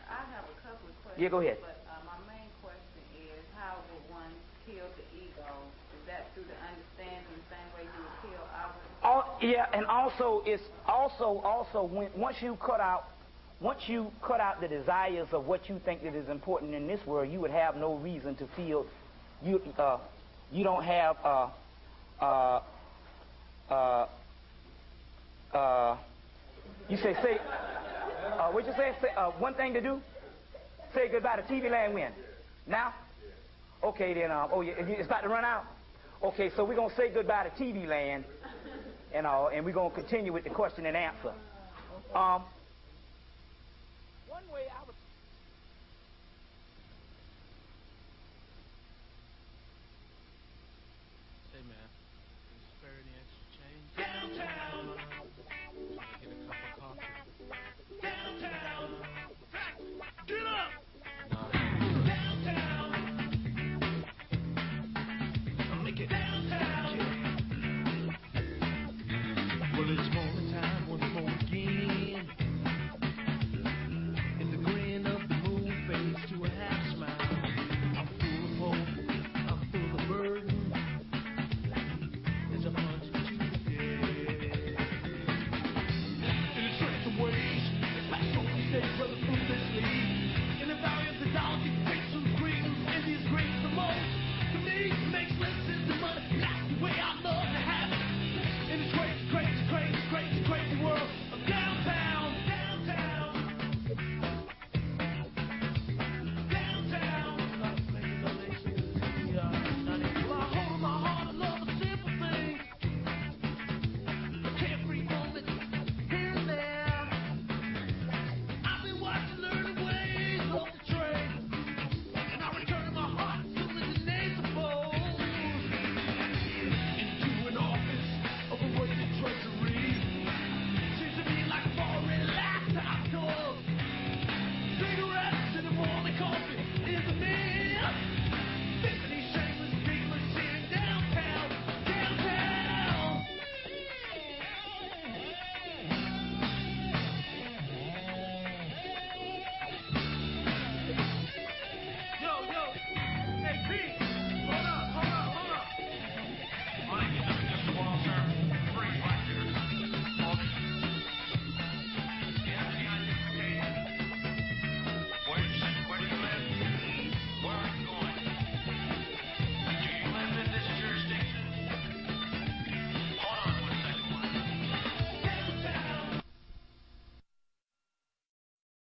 I have a couple of questions. Yeah, go ahead. But my main question is, how would one kill the ego? Is that through the understanding, the same way you would kill others? Yeah, and also it's also once you cut out the desires of what you think that is important in this world, you would have no reason to feel you don't have you say what'd you say? One thing to do? Say goodbye to TV Land when? Now? Okay then. It's about to run out. Okay, so we're gonna say goodbye to TV Land, and we're gonna continue with the question and answer. One way I would